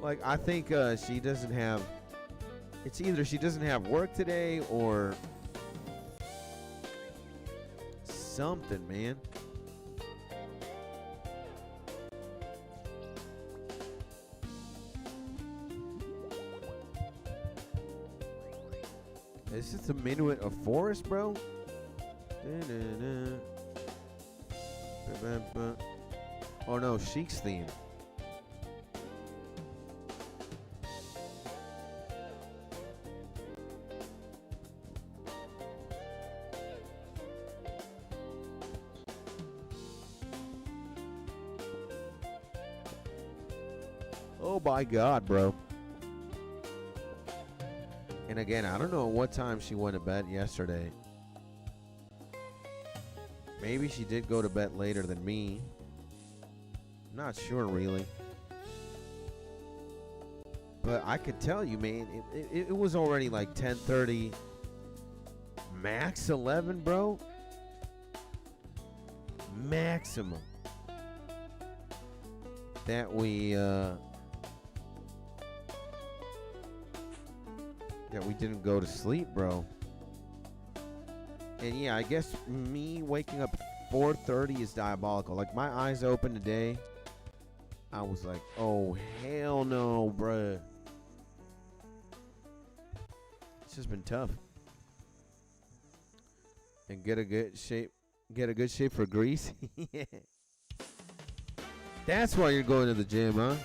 Like, I think she doesn't have... It's either she doesn't have work today or... something, man. Is this a minuet of forest, bro? Oh no, Sheik's theme. Oh my God, bro. And again, I don't know what time she went to bed yesterday. Maybe she did go to bed later than me. I'm not sure, really. But I could tell you, man, it was already like 10:30, max 11, bro. Maximum that we didn't go to sleep, bro. And yeah, I guess me waking up at 4:30 is diabolical. Like, my eyes open today, I was like, oh hell no, bruh. It's just been tough. And get a good shape for Greece. Yeah. That's why you're going to the gym, huh?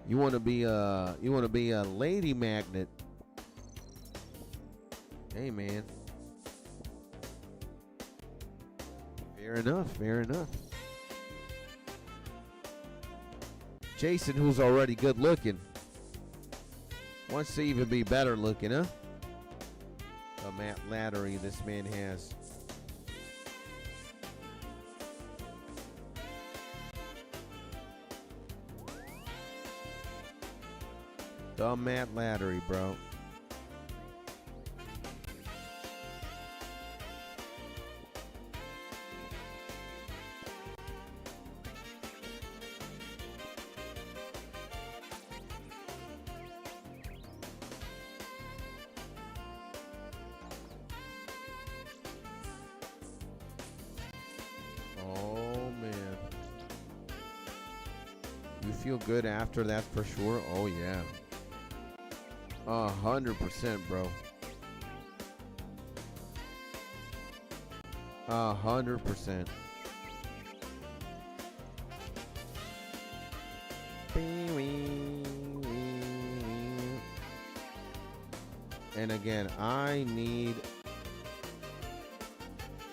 You want to be a lady magnet. Hey, man. Fair enough, fair enough. Jason, who's already good looking, wants to even be better looking, huh? The Matt Lattery this man has. The Matt Lattery, bro. Oh, man. You feel good after that for sure? Oh, yeah. 100%, bro. 100%. And again, I need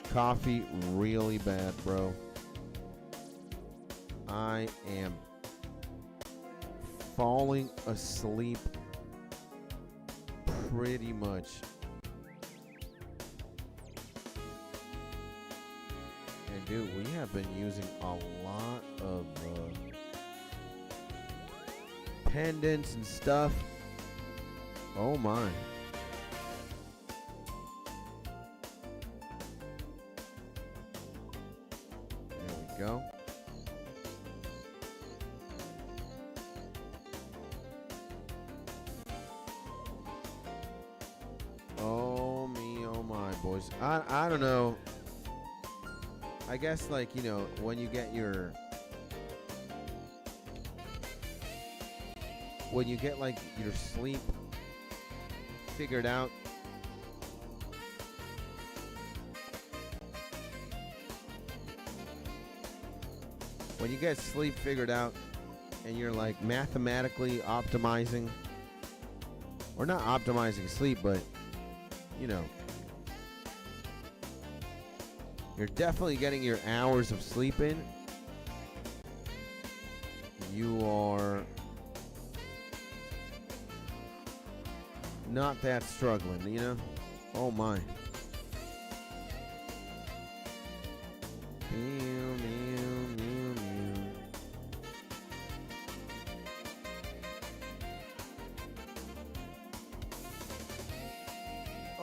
coffee really bad, bro. I am falling asleep pretty much. And dude, we have been using a lot of pendants and stuff. Oh my. There we go. Oh me, oh my, boys. I don't know. I guess, like, you know, when you get like your sleep figured out, when you get sleep figured out and you're like mathematically optimizing, or not optimizing sleep, but you know, you're definitely getting your hours of sleep in, you are not that struggling, you know? Oh my.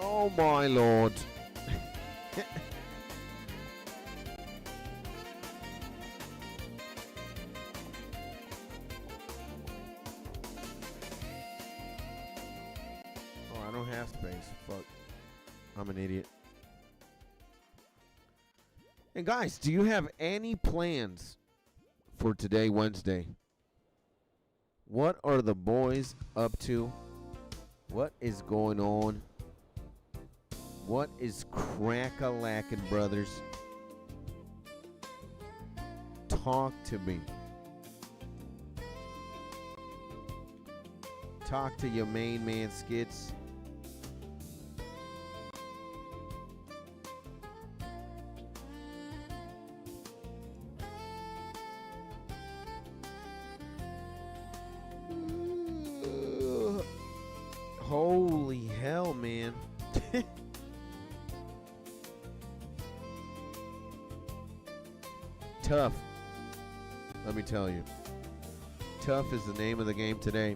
Oh my lord. Oh, I don't have space. Fuck. I'm an idiot. And guys, do you have any plans for today, Wednesday? What are the boys up to? What is going on? What is crack-a-lackin', brothers? Talk to me. Talk to your main man, Skits. Holy hell, man. Tough. Let me tell you. Tough is the name of the game today.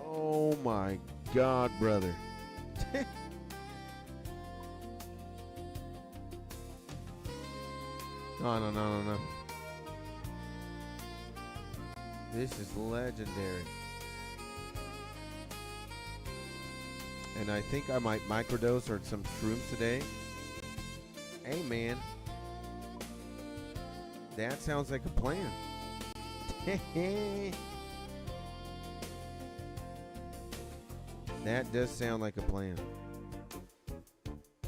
Oh my God, brother. No. This is legendary. And I think I might microdose or some shrooms today. Hey, man. That sounds like a plan. That does sound like a plan.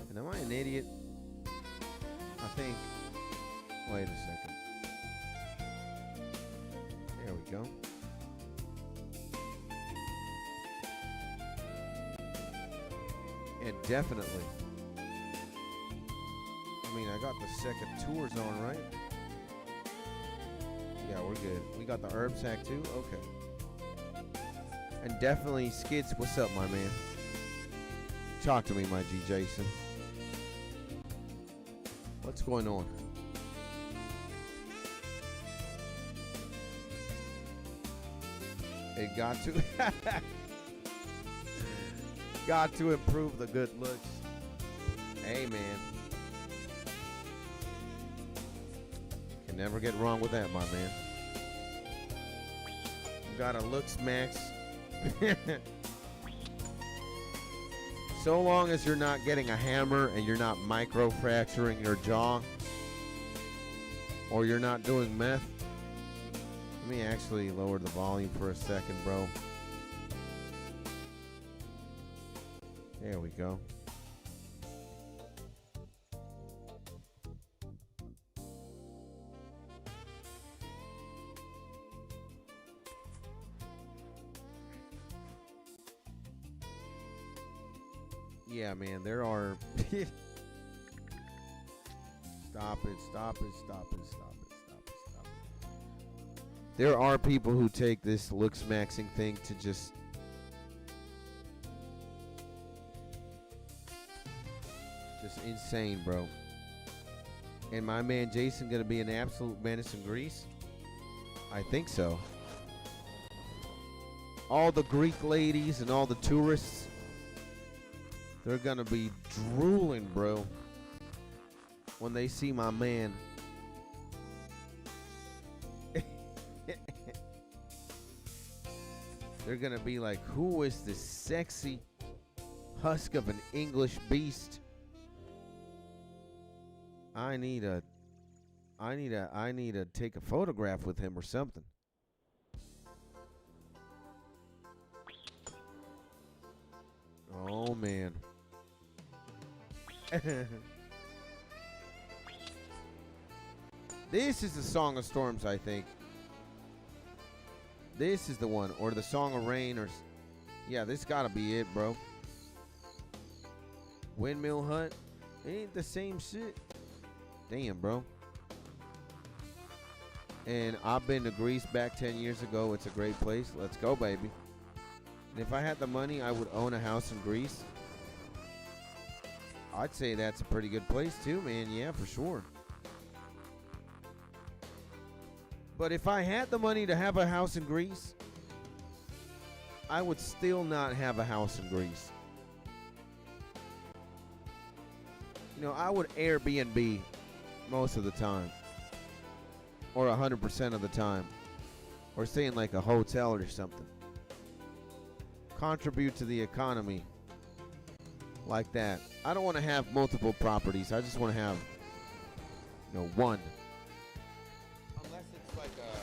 And am I an idiot? I think. Wait a second. There we go. And definitely. I mean, I got the second tours on, right? Yeah, we're good. We got the herb sack too? Okay. And definitely Skids, what's up, my man? Talk to me, my G Jason. What's going on? It got to got to improve the good looks. Hey, man. Can never get wrong with that, my man. You gotta looks max. So long as you're not getting a hammer and you're not micro fracturing your jaw, or you're not doing meth. Let me actually lower the volume for a second, bro. There we go. Yeah, man, there are... Stop it. There are people who take this looks maxing thing to just... insane, bro. And my man Jason gonna be an absolute menace in Greece? I think so. All the Greek ladies and all the tourists, they're gonna be drooling, bro, when they see my man. They're gonna be like, who is this sexy husk of an English beast? I need to take a photograph with him or something. Oh, man. This is the Song of Storms, I think. This is the one. Or the Song of Rain. Or yeah, this gotta be it, bro. Windmill Hut. It ain't the same shit. Damn, bro. And I've been to Greece back 10 years ago. It's a great place. Let's go, baby. And if I had the money, I would own a house in Greece. I'd say that's a pretty good place too, man. Yeah, for sure. But if I had the money to have a house in Greece, I would still not have a house in Greece. You know, I would Airbnb most of the time. Or 100% of the time. Or stay in like a hotel or something. Contribute to the economy. Like that. I don't want to have multiple properties. I just want to have, you know, one. Unless it's like a...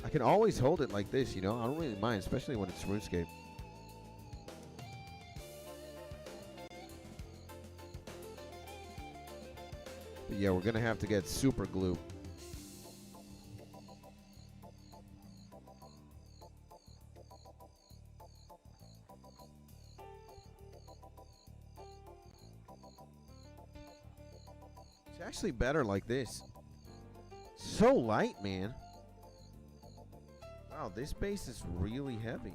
I can always hold it like this, you know. I don't really mind, especially when it's RuneScape. Yeah, we're gonna have to get super glue. It's actually better like this. So light, man. Wow, this base is really heavy.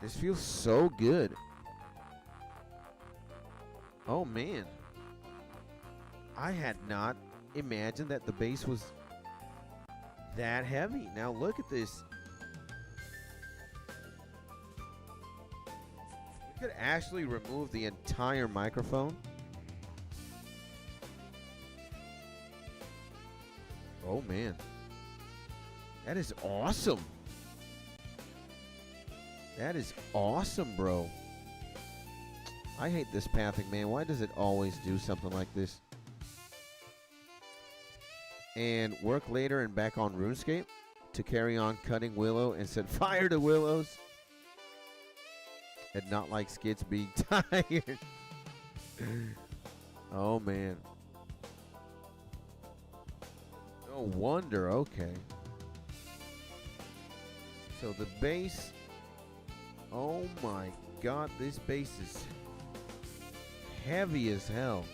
This feels so good. Oh, man. I had not imagined that the base was that heavy. Now look at this. We could actually remove the entire microphone. Oh, man. That is awesome. That is awesome, bro. I hate this pathing, man. Why does it always do something like this? And work later and back on RuneScape to carry on cutting willow and set fire to willows. And not like skits being tired. Oh, man. No wonder. Okay. So the base. Oh my God, this base is heavy as hell.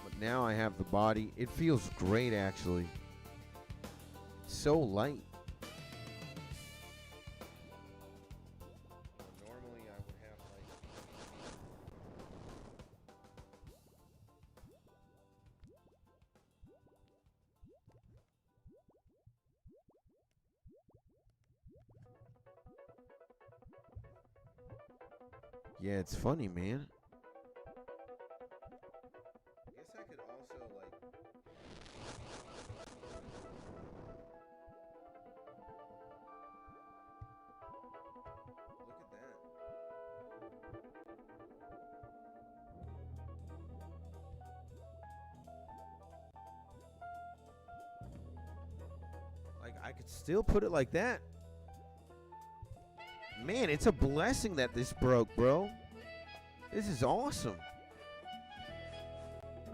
But now I have the body. It feels great, actually. So light. Normally I would have like... Yeah, it's funny, man. I guess I could also, like... Look at that. Like, I could still put it like that. Man, it's a blessing that this broke, bro. This is awesome.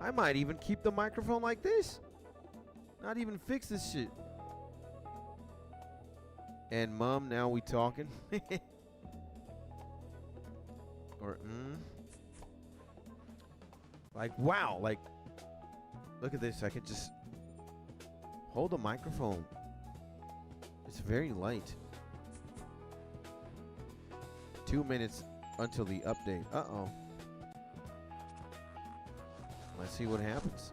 I might even keep the microphone like this. Not even fix this shit. And Mom, now we talking. Or like, wow, like, look at this. I can just hold the microphone. It's very light. 2 minutes until the update. Uh-oh. Let's see what happens.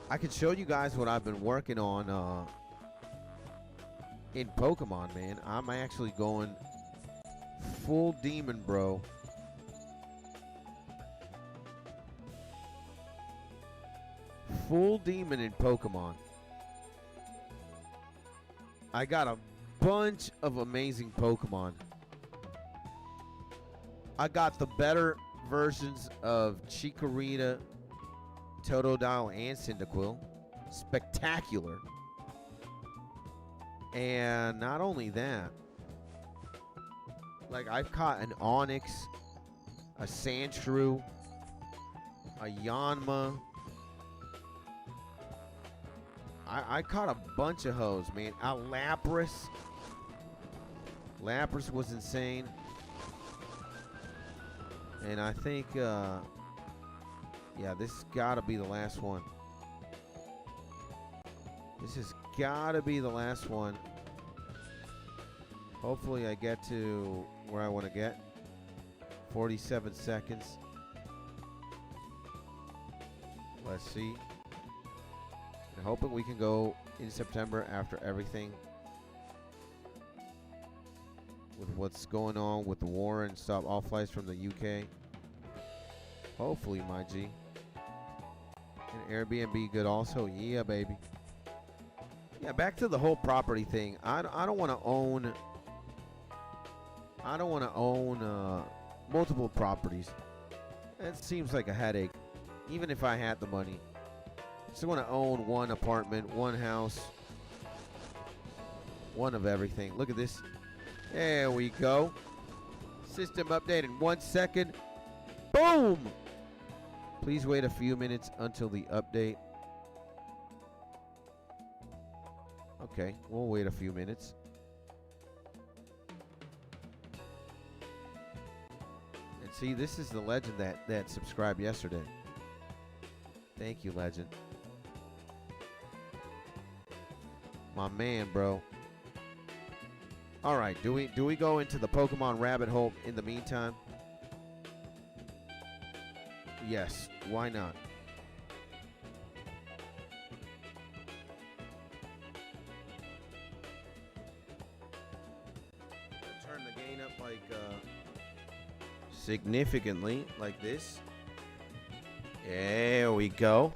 I can show you guys what I've been working on in Pokemon, man. I'm actually going full demon, bro. Full demon in Pokemon. I got a bunch of amazing Pokemon. I got the better versions of Chikorita, Totodile, and Cyndaquil. Spectacular. And not only that, like, I've caught an Onix, a Sandshrew, a Yanma. I caught a bunch of hoes, man. A Lapras. Lapras was insane. And I think, yeah, this has got to be the last one. This has got to be the last one. Hopefully I get to where I want to get. 47 seconds. Let's see. And hoping we can go in September after everything. With what's going on with the war and stop all flights from the UK. Hopefully, my G. And Airbnb good also. Yeah, baby. Yeah, back to the whole property thing. I don't want to own... I don't want to own multiple properties. That seems like a headache. Even if I had the money. I just want to own one apartment, one house. One of everything. Look at this. There we go. System update in 1 second. Boom! Please wait a few minutes until the update. Okay, we'll wait a few minutes. And see, this is the legend that subscribed yesterday. Thank you, legend. My man, bro. All right, do we go into the Pokemon rabbit hole in the meantime? Yes, why not? Turn the gain up like significantly like this. There we go.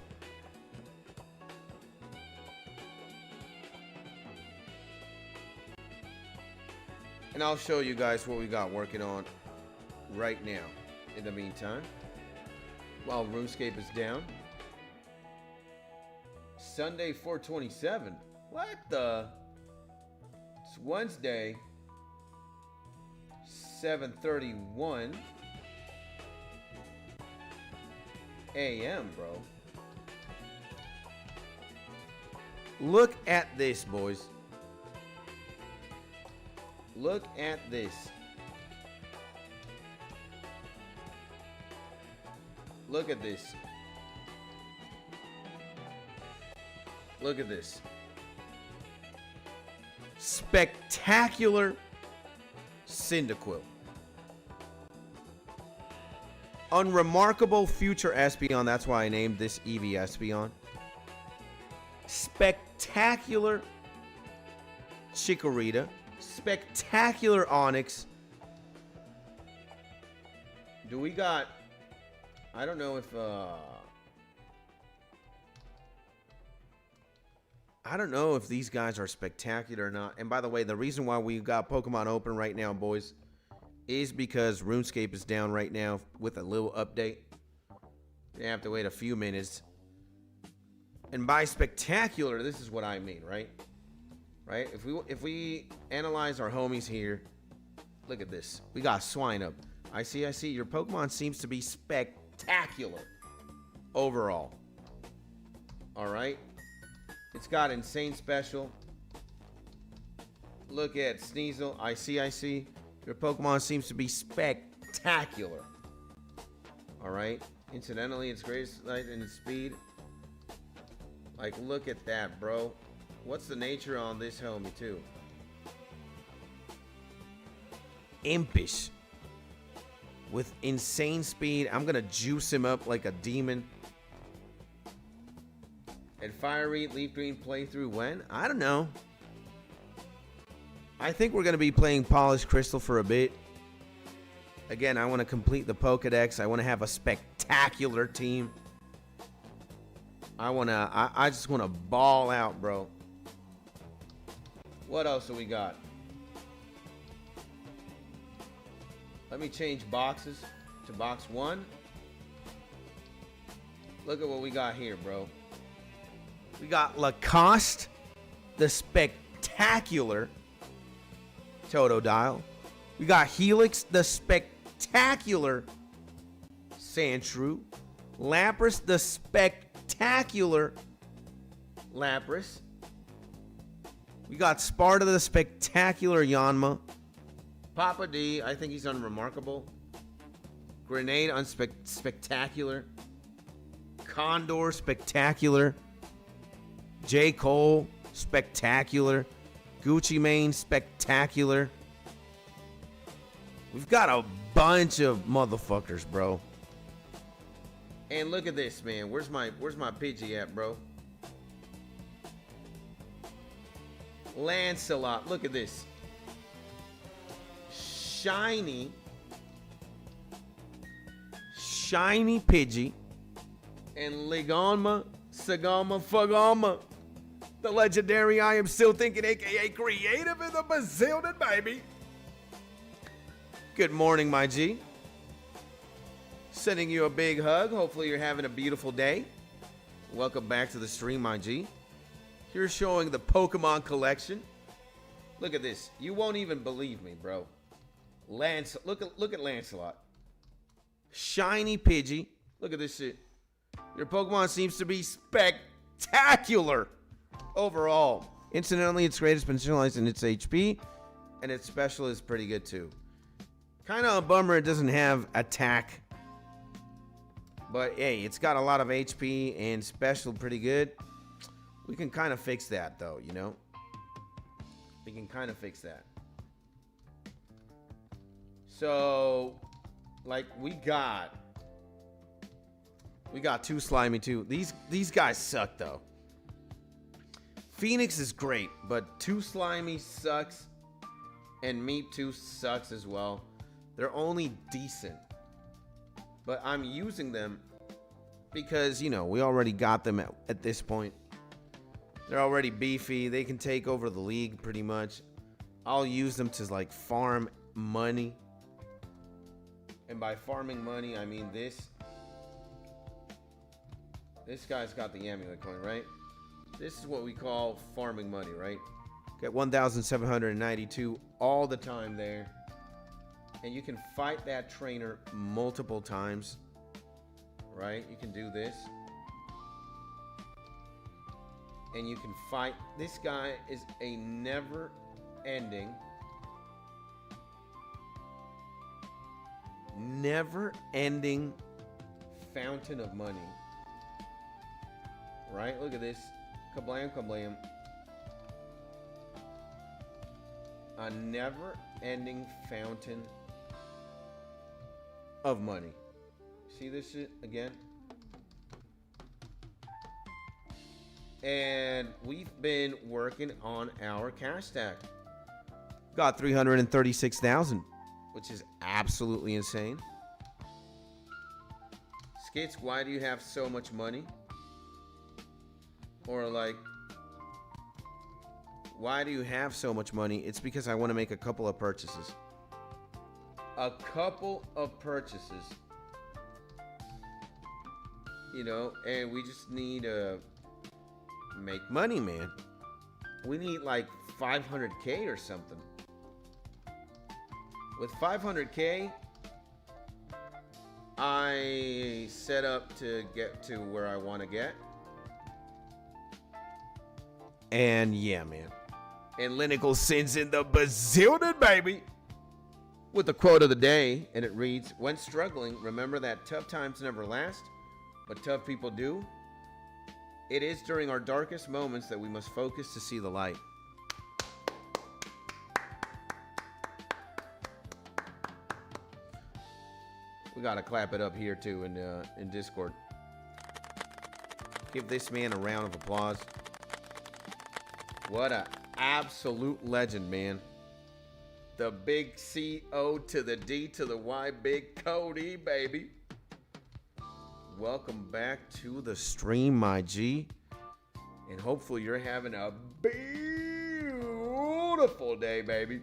And I'll show you guys what we got working on right now in the meantime. While RuneScape is down. Sunday 4/27. What the? It's Wednesday 7:31 a.m., bro. Look at this, boys. Look at this. Look at this. Look at this. Spectacular Cyndaquil. Unremarkable future Espeon. That's why I named this Eevee Espeon. Spectacular Chikorita. Spectacular Onyx. Do we got... I don't know if I don't know if these guys are spectacular or not. And by the way, the reason why we got Pokemon open right now, boys, is because RuneScape is down right now with a little update. You have to wait a few minutes. And by spectacular, this is what I mean, right? Right? If we analyze our homies here, look at this. We got Swinub. I see. Your Pokemon seems to be spectacular overall. All right. It's got insane special. Look at Sneasel. I see. Your Pokemon seems to be spectacular. All right. Incidentally, its greatest height and its speed. Like, look at that, bro. What's the nature on this homie, too? Impish. With insane speed. I'm going to juice him up like a demon. And Fiery Leaf Green playthrough when? I don't know. I think we're going to be playing Polished Crystal for a bit. Again, I want to complete the Pokedex. I want to have a spectacular team. I just want to ball out, bro. What else do we got? Let me change boxes to box 1. Look at what we got here, bro. We got Lacoste, the spectacular Totodile. We got Helix, the spectacular Sandshrew. Lapras, the spectacular Lapras. We got Sparta, the spectacular Yanma. Papa D, I think he's unremarkable. Grenade, spectacular. Condor, spectacular. J. Cole, spectacular. Gucci Mane, spectacular. We've got a bunch of motherfuckers, bro. And look at this, man. Where's my Pidgey at, bro? Lancelot, look at this. Shiny Pidgey. And Ligama, Sagama, Fagama. The legendary I Am Still Thinking, aka Creative in the Bazillion, baby. Good morning, my G. Sending you a big hug. Hopefully you're having a beautiful day. Welcome back to the stream, my G. Here showing the Pokemon collection. Look at this. You won't even believe me, bro. Look at Lancelot. Shiny Pidgey. Look at this shit. Your Pokemon seems to be spectacular overall. Incidentally, its great is specialized in its HP, and its special is pretty good too. Kind of a bummer it doesn't have attack. But hey, it's got a lot of HP and special pretty good. We can kind of fix that though, you know? We can kind of fix that. So, like, we got two Slimy too. These guys suck though. Phoenix is great, but two Slimy sucks, and Mewtwo sucks as well. They're only decent, but I'm using them because, you know, we already got them at this point. They're already beefy. They can take over the league pretty much. I'll use them to like farm money. And by farming money, I mean this. This guy's got the amulet coin, right? This is what we call farming money, right? Get 1,792 all the time there. And you can fight that trainer multiple times, right? You can do this. And you can fight. This guy is a never-ending fountain of money. Right? Look at this. Kablam, kablam. A never-ending fountain of money. See this shit again? And we've been working on our cash stack. Got 336,000, which is absolutely insane. Skits, why do you have so much money? Or like, why do you have so much money? It's because I want to make a couple of purchases. A couple of purchases. You know, and we just need to make money, man. We need like 500K or something. With 500K, I set up to get to where I want to get. And yeah, man. And Linical sends in the bazillion, baby, with the quote of the day, and it reads, when struggling, remember that tough times never last, but tough people do. It is during our darkest moments that we must focus to see the light. We gotta clap it up here too in Discord. Give this man a round of applause. What a absolute legend, man. The big C-O to the D to the Y, Big Cody, baby. Welcome back to the stream, my G. And hopefully you're having a beautiful day, baby.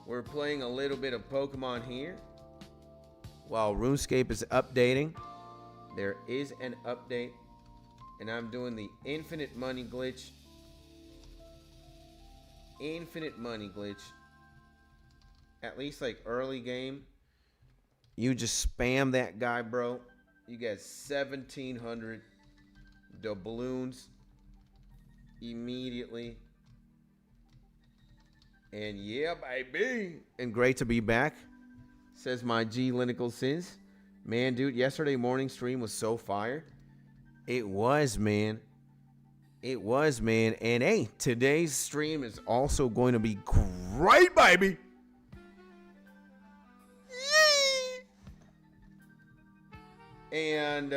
We're playing a little bit of Pokemon here while RuneScape is updating. There is an update, and I'm doing the infinite money glitch. Infinite money glitch. At least like early game. You just spam that guy, bro. You get 1,700 doubloons immediately. And yeah, baby. And great to be back, says my G Linical Sins. Man, dude, yesterday morning stream was so fire. It was, man. It was, man. And hey, today's stream is also going to be great, baby. Yee! And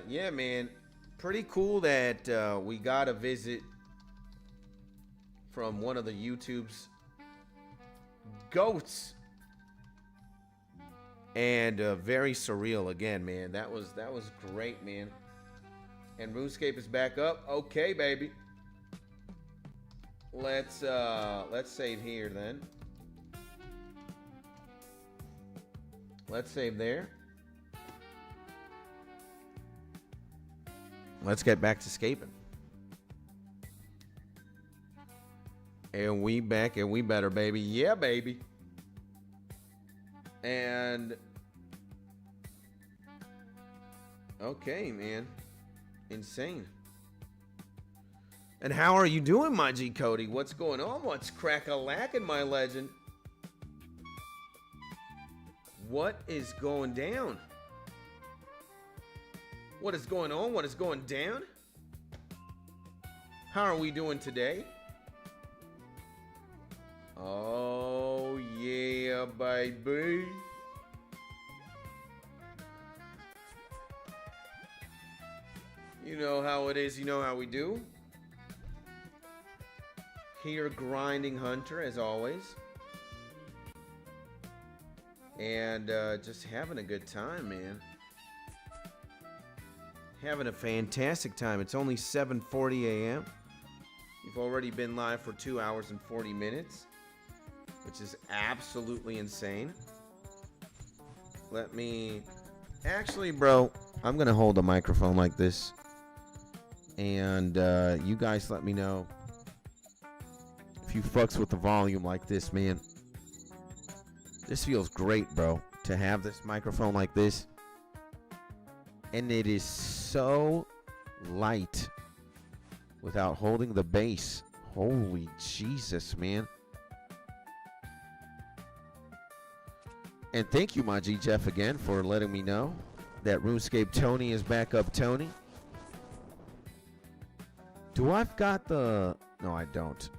yeah, man, pretty cool that we got a visit from one of the YouTube's goats, and very surreal again, man. That was great, man. And RuneScape is back up. Okay, baby. Let's save here then. Let's save there. Let's get back to scaping. And we back and we better, baby. Yeah, baby. And okay, man. Insane. And how are you doing, my G Cody? What's going on? What's crack-a-lackin', my legend? What is going down? What is going on? What is going down? How are we doing today? Oh, yeah, baby. You know how it is. You know how we do. Here, grinding Hunter, as always. And just having a good time, man. Having a fantastic time. It's only 7:40 a.m. You've already been live for 2 hours and 40 minutes. Which is absolutely insane. Let me... Actually, bro, I'm going to hold a microphone like this. And you guys let me know if you fucks with the volume like this, man. This feels great, bro, to have this microphone like this. And it is so light without holding the bass. Holy Jesus, man. And thank you, my G Jeff, again for letting me know that RuneScape Tony is back up, Tony. Do I've got the... No, I don't.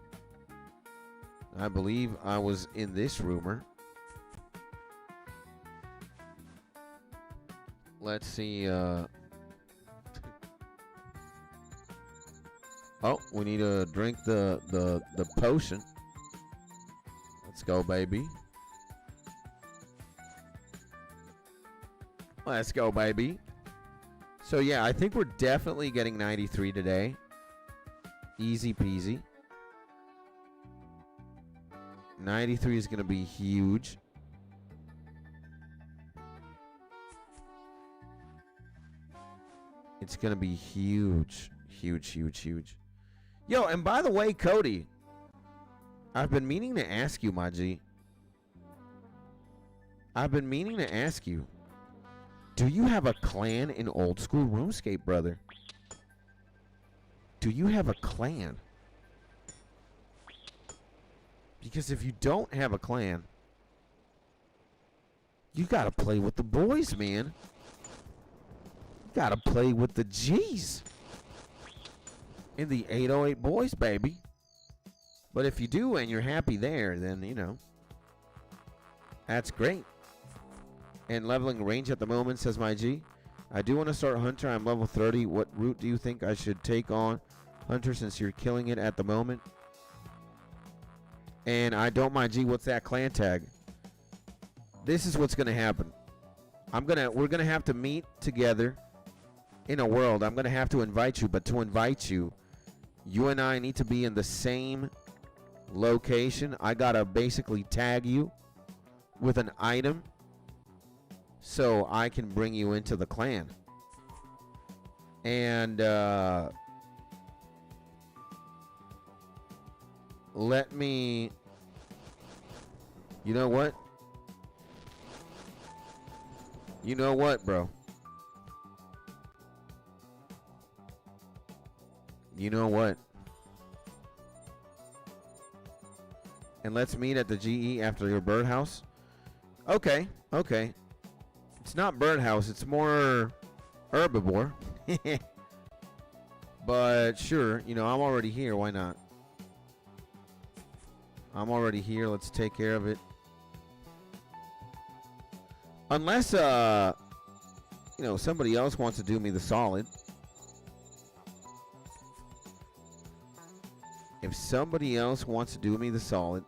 I believe I was in this rumor. Let's see. Oh, we need to drink the potion. Let's go, baby. Let's go, baby. So, yeah, I think we're definitely getting 93 today. Easy peasy. 93 is going to be huge. It's going to be huge. Huge, huge, huge. Yo, and by the way, Cody, I've been meaning to ask you, my G. I've been meaning to ask you. Do you have a clan in old school RuneScape, brother? Do you have a clan? Because if you don't have a clan, you gotta play with the boys, man. You gotta play with the G's. In the 808 boys, baby. But if you do and you're happy there, then, you know, that's great. And leveling range at the moment, says my G. I do want to start Hunter. I'm level 30. What route do you think I should take on Hunter since you're killing it at the moment? And I don't mind, G. What's that clan tag? This is what's gonna happen. We're gonna have to meet together in a world. I'm gonna have to invite you, but to invite you, you and I need to be in the same location. I gotta basically tag you with an item so I can bring you into the clan. And let me... You know what? You know what, bro? You know what? And let's meet at the GE after your birdhouse. Okay, okay. It's not birdhouse, it's more herbiboar. But sure, you know, I'm already here, why not? I'm already here, let's take care of it. Unless, you know, somebody else wants to do me the solid. If somebody else wants to do me the solid.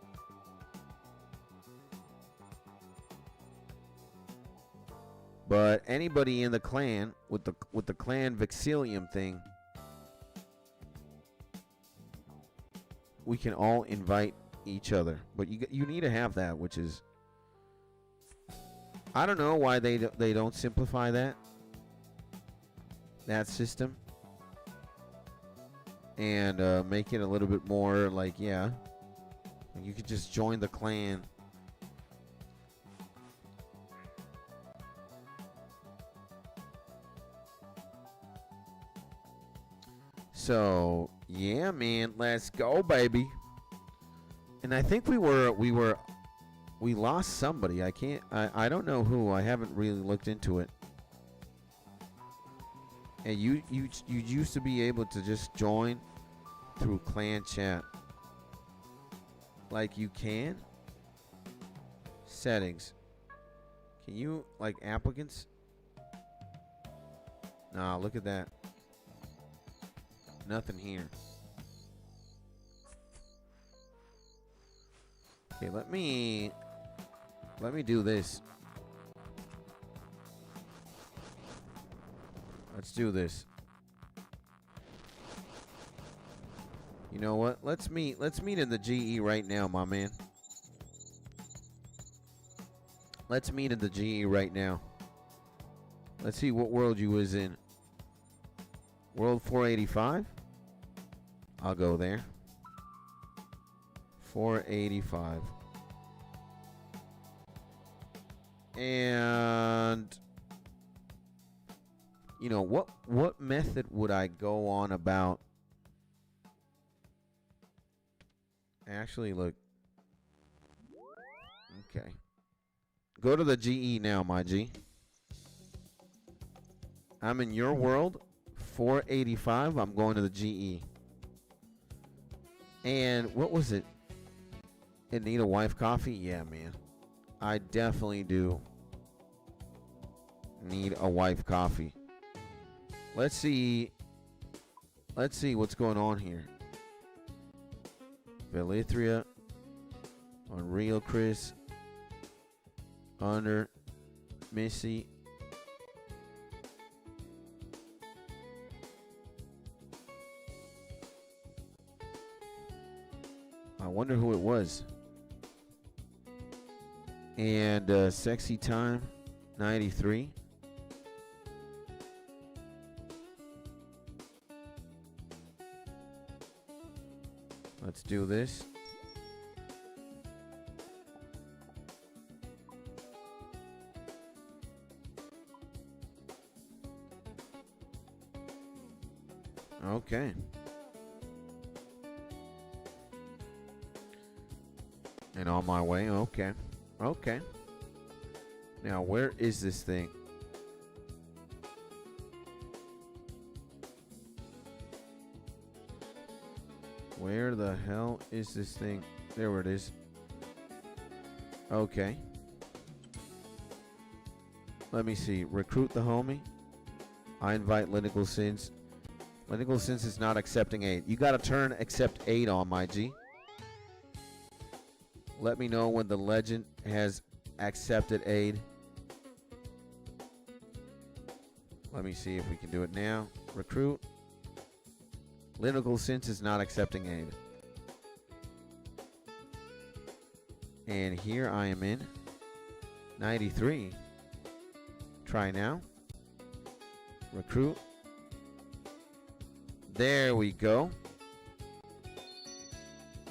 But anybody in the clan with the clan Vixilium thing, we can all invite each other. But you need to have that, which is, I don't know why they don't simplify that system and make it a little bit more like, yeah, You could just join the clan. So, yeah, man, let's go, baby. And I think we lost somebody. I don't know who. I haven't really looked into it. And you used to be able to just join through clan chat. Like you can. Settings. Can you, like, applicants? Nah, look at that. Nothing here. Okay, let me do this. Let's do this. You know what? Let's meet in the GE right now, my man. Let's meet in the GE right now. Let's see what world you was in. World 485? I'll go there. 485. And you know, what method would I go on about? Actually, look. Okay. Go to the GE now, my G. I'm in your world, 485. I'm going to the GE. And what was it? It need a wife coffee? Yeah, man. I definitely do need a wife coffee. Let's see what's going on here. Velithria, Unreal Chris, Under, Missy. I wonder who it was. And Sexy Time 93. Let's do this. Okay. And on my way. Okay. Okay. Now, where is this thing? Where the hell is this thing? There it is. Okay. Let me see. Recruit the homie. I invite Lineal Sins. Lineal Sins is not accepting aid. You got to turn accept aid on, my G. Let me know when the legend has accepted aid. Let me see if we can do it now. Recruit. Lineal Sins is not accepting aid. And here I am in 93. Try now. Recruit. There we go.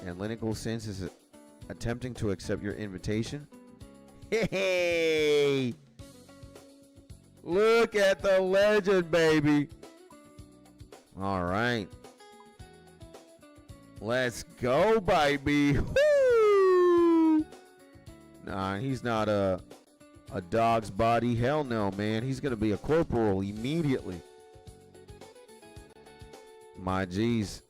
And Lineal Sins is attempting to accept your invitation. Hey! Look at the legend, baby. All right. Let's go, baby. Woo! Nah, he's not a dog's body. Hell no, man. He's going to be a corporal immediately. My G's.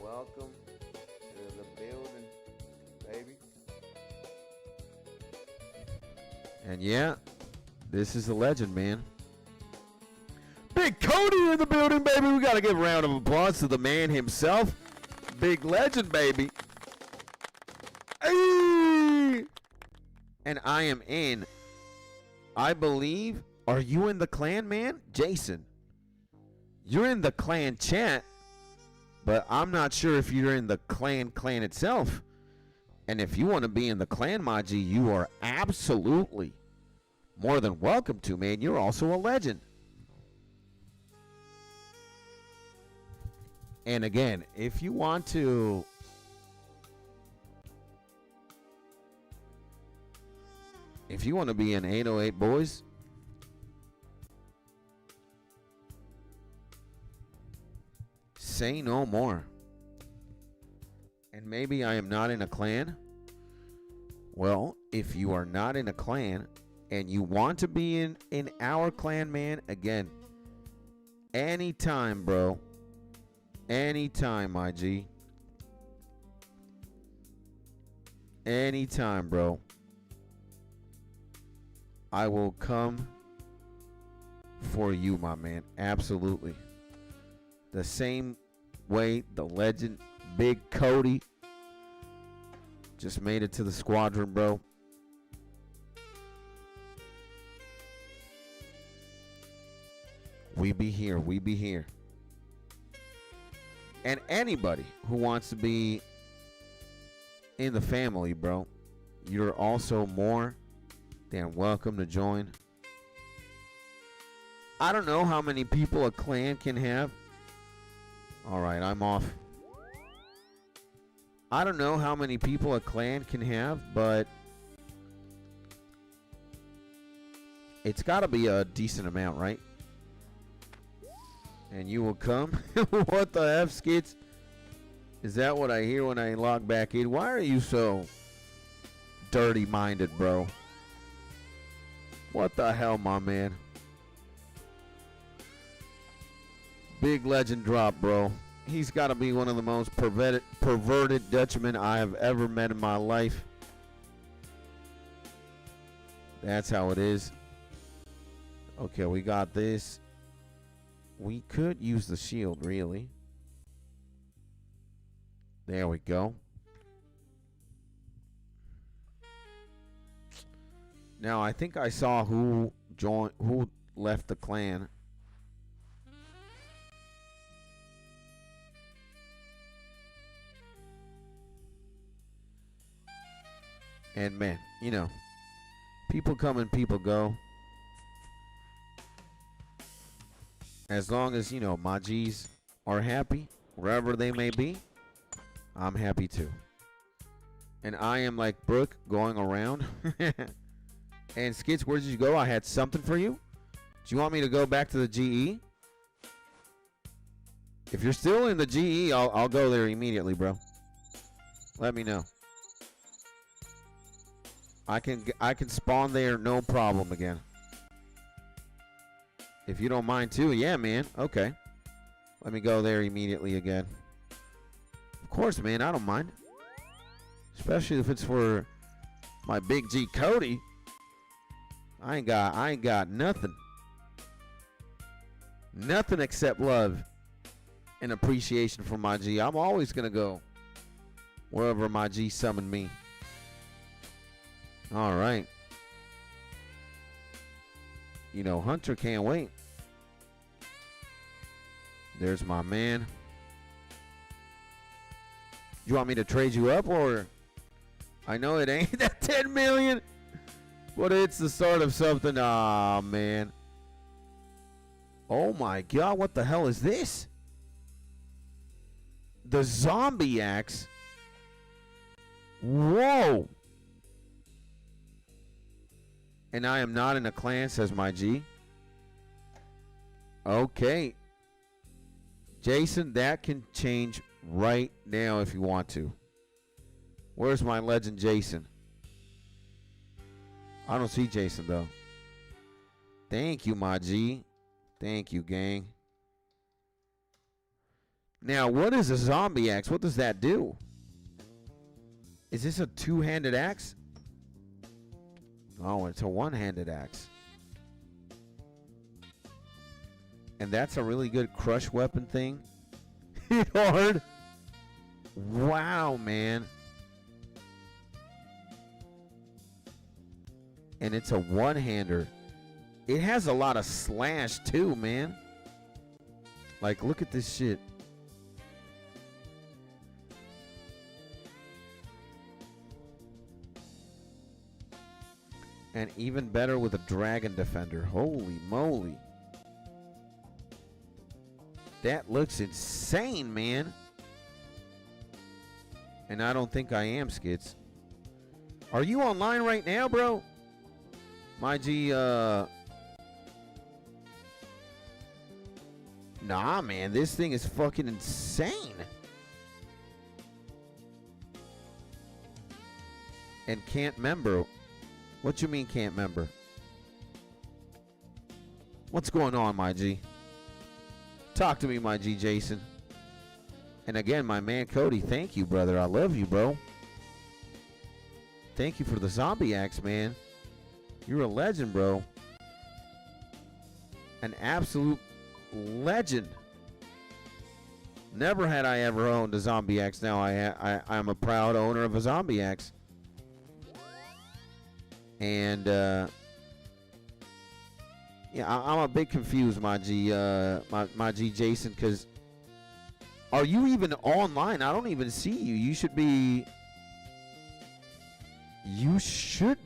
Welcome to the building, baby. And yeah, this is a legend, man. Big Cody in the building, baby. We got to give a round of applause to the man himself. Big legend, baby. Hey! And I am in, I believe, are you in the clan, man? Jason, you're in the clan chat, but I'm not sure if you're in the clan itself. And if you want to be in the clan, Maji, you are absolutely more than welcome to, man. You're also a legend. And again, if you want to be in 808 Boys, say no more. And maybe I am not in a clan. Well, if you are not in a clan and you want to be in our clan, man, again, anytime, bro. Anytime, my G. Anytime, bro. I will come for you, my man. Absolutely. The same way the legend Big Cody just made it to the squadron, bro. We be here. We be here. And anybody who wants to be in the family, bro, you're also more than welcome to join. I don't know how many people a clan can have. All right, I'm off. I don't know how many people a clan can have, but it's got to be a decent amount, right? And you will come. What the F, Skits? Is that what I hear when I log back in? Why are you so dirty-minded, bro? What the hell, my man? Big legend drop, bro. He's got to be one of the most perverted Dutchmen I have ever met in my life. That's how it is. Okay, we got this. We could use the shield, really. There we go. Now, I think I saw who left the clan. And man, you know, people come and people go. As long as, you know, my G's are happy, wherever they may be, I'm happy too. And I am like Brooke going around. And Skits, where did you go? I had something for you. Do you want me to go back to the GE? If you're still in the GE, I'll go there immediately, bro. Let me know. I can spawn there, no problem again. If you don't mind too, yeah, man. Okay. Let me go there immediately again. Of course, man, I don't mind. Especially if it's for my big G Cody. I ain't got nothing. Nothing except love and appreciation for my G. I'm always gonna go wherever my G summoned me. All right. You know, Hunter can't wait. There's my man. You want me to trade you up, or? I know it ain't that 10 million, but it's the start of something. Ah, man. Oh my God, what the hell is this? The zombie axe. Whoa. And I am not in a clan, says my G. Okay. Jason, that can change right now if you want to. Where's my legend Jason? I don't see Jason, though. Thank you, my G. Thank you, gang. Now, what is a zombie axe? What does that do? Is this a two-handed axe? Oh, it's a one-handed axe. And that's a really good crush weapon thing. Hit hard. Wow, man. And it's a one-hander. It has a lot of slash, too, man. Like, look at this shit. And even better with a dragon defender. Holy moly. That looks insane, man. And I don't think I am, Skits. Are you online right now, bro? My G, nah, man. This thing is fucking insane. And can't member. What you mean can't member? What's going on, my G? Talk to me, my G, Jason. And again, my man Cody, thank you, brother. I love you, bro. Thank you for the zombie axe, man. You're a legend, bro. An absolute legend. Never had I ever owned a zombie axe. Now I'm a proud owner of a zombie axe. And yeah, I'm a bit confused, my G, my G Jason, because are you even online? I don't even see you. You should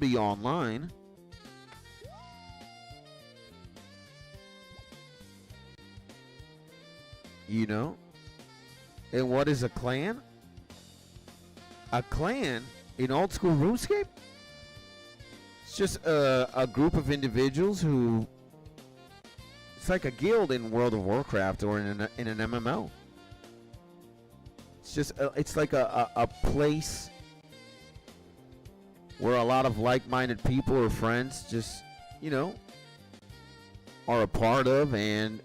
be online. You know? And what is a clan? A clan in old school RuneScape? It's just a group of individuals who... It's like a guild in World of Warcraft or in an MMO. It's just it's like a place where a lot of like-minded people or friends just, you know, are a part of, and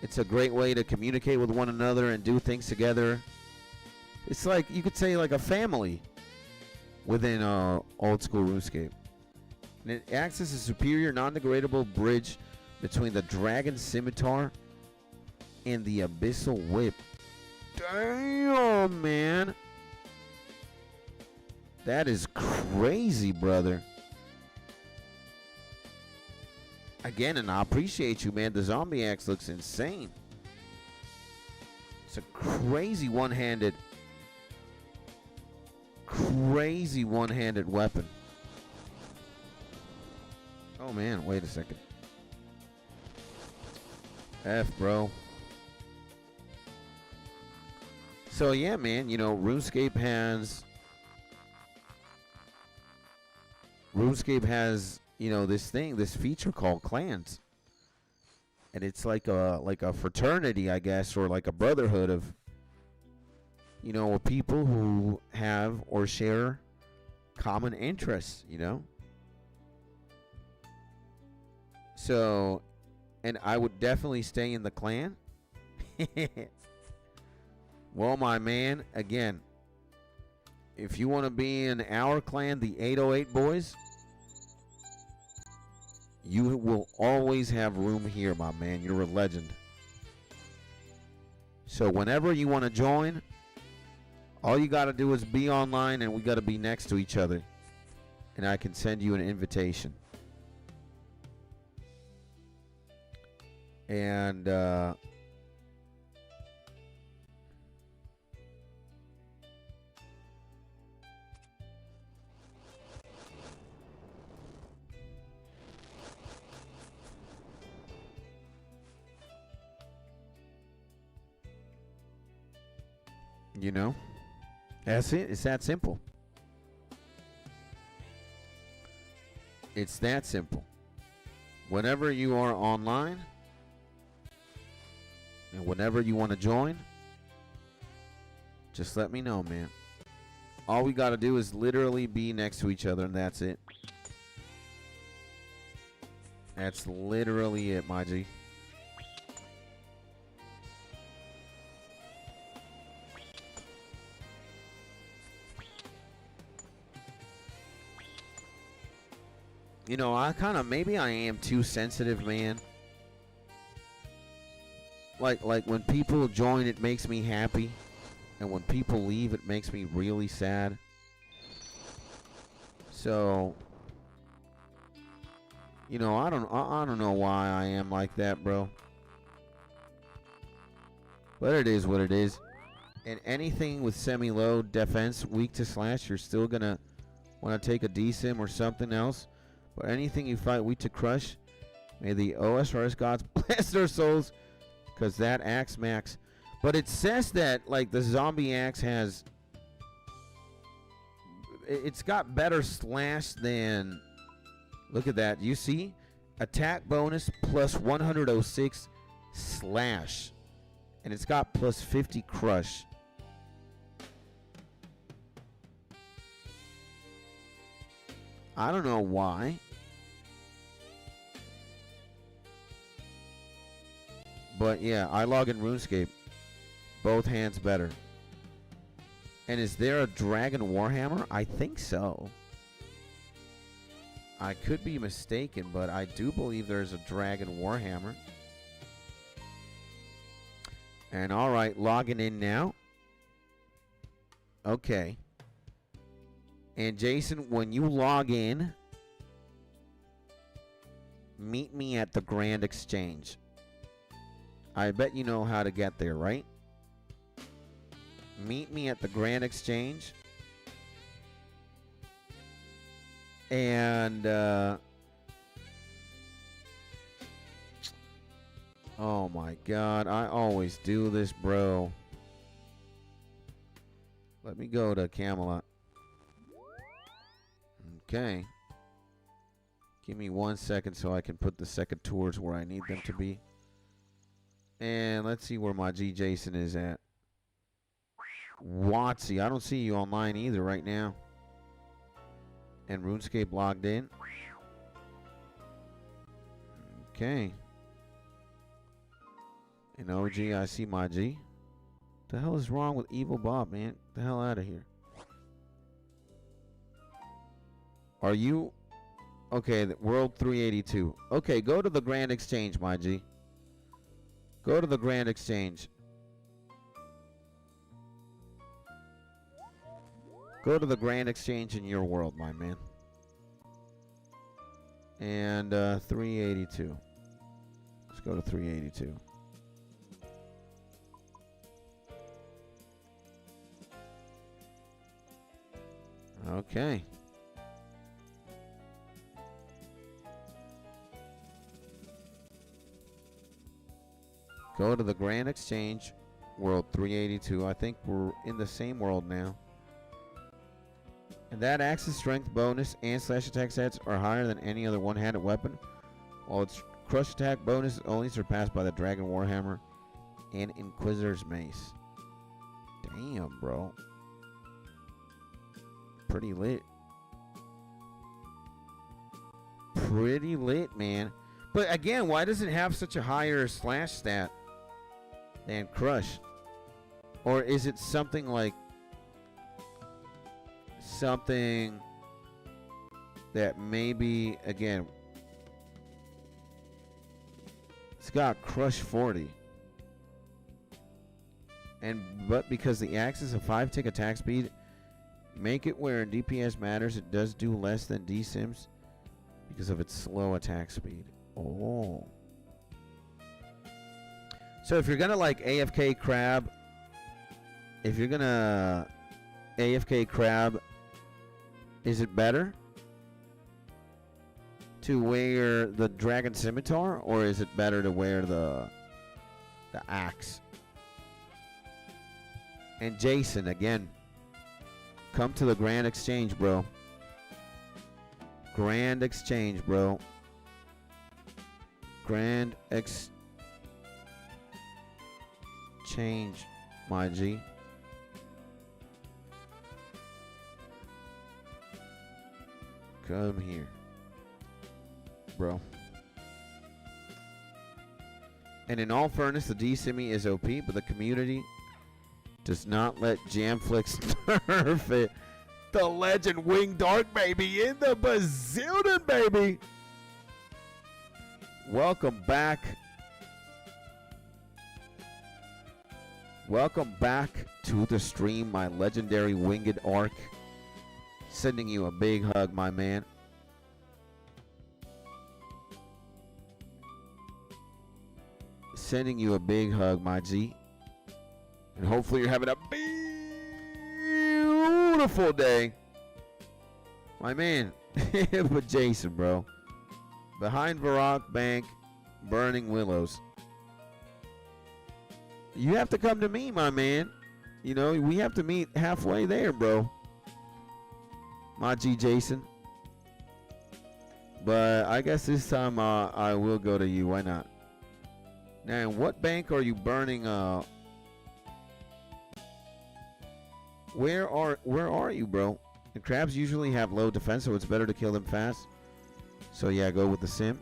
it's a great way to communicate with one another and do things together. It's like, you could say, like a family within old school RuneScape. And it acts as a superior, non-degradable bridge between the Dragon Scimitar and the Abyssal Whip. Damn, man. That is crazy, brother. Again, and I appreciate you, man. The zombie axe looks insane. It's a crazy one-handed weapon. Oh, man. Wait a second. F, bro. So, yeah, man. You know, RuneScape has, you know, this feature called clans. And it's like a fraternity, I guess, or like a brotherhood of, you know, people who have or share common interests, you know? So, and I would definitely stay in the clan. Well, my man, again, if you want to be in our clan, the 808 boys, you will always have room here, my man. You're a legend. So whenever you want to join, all you got to do is be online, and we got to be next to each other. And I can send you an invitation. And you know, that's it. It's that simple. It's that simple. Whenever you are online and whenever you want to join, just let me know, man. All we got to do is literally be next to each other, and that's it. That's literally it, my G. You know, maybe I am too sensitive, man. Like when people join, it makes me happy. And when people leave, it makes me really sad. So, you know, I don't know why I am like that, bro. But it is what it is. And anything with semi-low defense, weak to slash, you're still gonna want to take a DSIM or something else. But anything you fight weak to crush, may the OSRS gods bless their souls Because that axe max. But it says that, like, the zombie axe has... It's got better slash than... Look at that. You see? Attack bonus plus 106 slash. And it's got plus 50 crush. I don't know why. But yeah, I log in RuneScape. Both hands better. And is there a Dragon Warhammer? I think so. I could be mistaken, but I do believe there's a Dragon Warhammer. And alright, logging in now. Okay. And Jason, when you log in, meet me at the Grand Exchange. I bet you know how to get there, right? Meet me at the Grand Exchange. And, oh my God, I always do this, bro. Let me go to Camelot. Okay. Give me 1 second so I can put the second tours where I need them to be. And let's see where my G Jason is at. Watsy, I don't see you online either right now. And RuneScape logged in. Okay. And OG, I see my G. The hell is wrong with Evil Bob, man? Get the hell out of here. Are you... Okay, World 382. Okay, go to the Grand Exchange, my G. Go to the Grand Exchange. Go to the Grand Exchange in your world, my man. And 382. Let's go to 382. Okay. Go to the Grand Exchange, World 382. I think we're in the same world now. And that axe's strength bonus and slash attack stats are higher than any other one-handed weapon, while its crush attack bonus is only surpassed by the Dragon Warhammer and Inquisitor's Mace. Damn, bro. Pretty lit. Pretty lit, man. But again, why does it have such a higher slash stat than crush? Or is it something like something that maybe, again, it's got crush 40, but because the axe is a 5-tick attack speed, make it where DPS matters, it does do less than D-Sims because of its slow attack speed. Oh. So if you're gonna like AFK crab, if you're gonna AFK crab, is it better to wear the Dragon Scimitar, or is it better to wear the axe? And Jason, again, come to the Grand Exchange, bro. Grand Exchange, bro. Grand Exchange, my G. Come here, bro. And in all fairness, the D-Simi is OP, but the community does not let Jamflix nerf it. The Legend Wing Dark, baby, in the bazillion, baby. Welcome back. Welcome back to the stream, my legendary Winged Arc. Sending you a big hug, my man. Sending you a big hug, my G. And hopefully you're having a beautiful day. My man. But Jason, bro. Behind Varrock Bank, burning willows. You have to come to me, my man. You know, we have to meet halfway there, bro. My G Jason. But I guess this time I will go to you. Why not? Now, what bank are you burning? Where are you, bro? And crabs usually have low defense, so it's better to kill them fast. So yeah, go with the sim.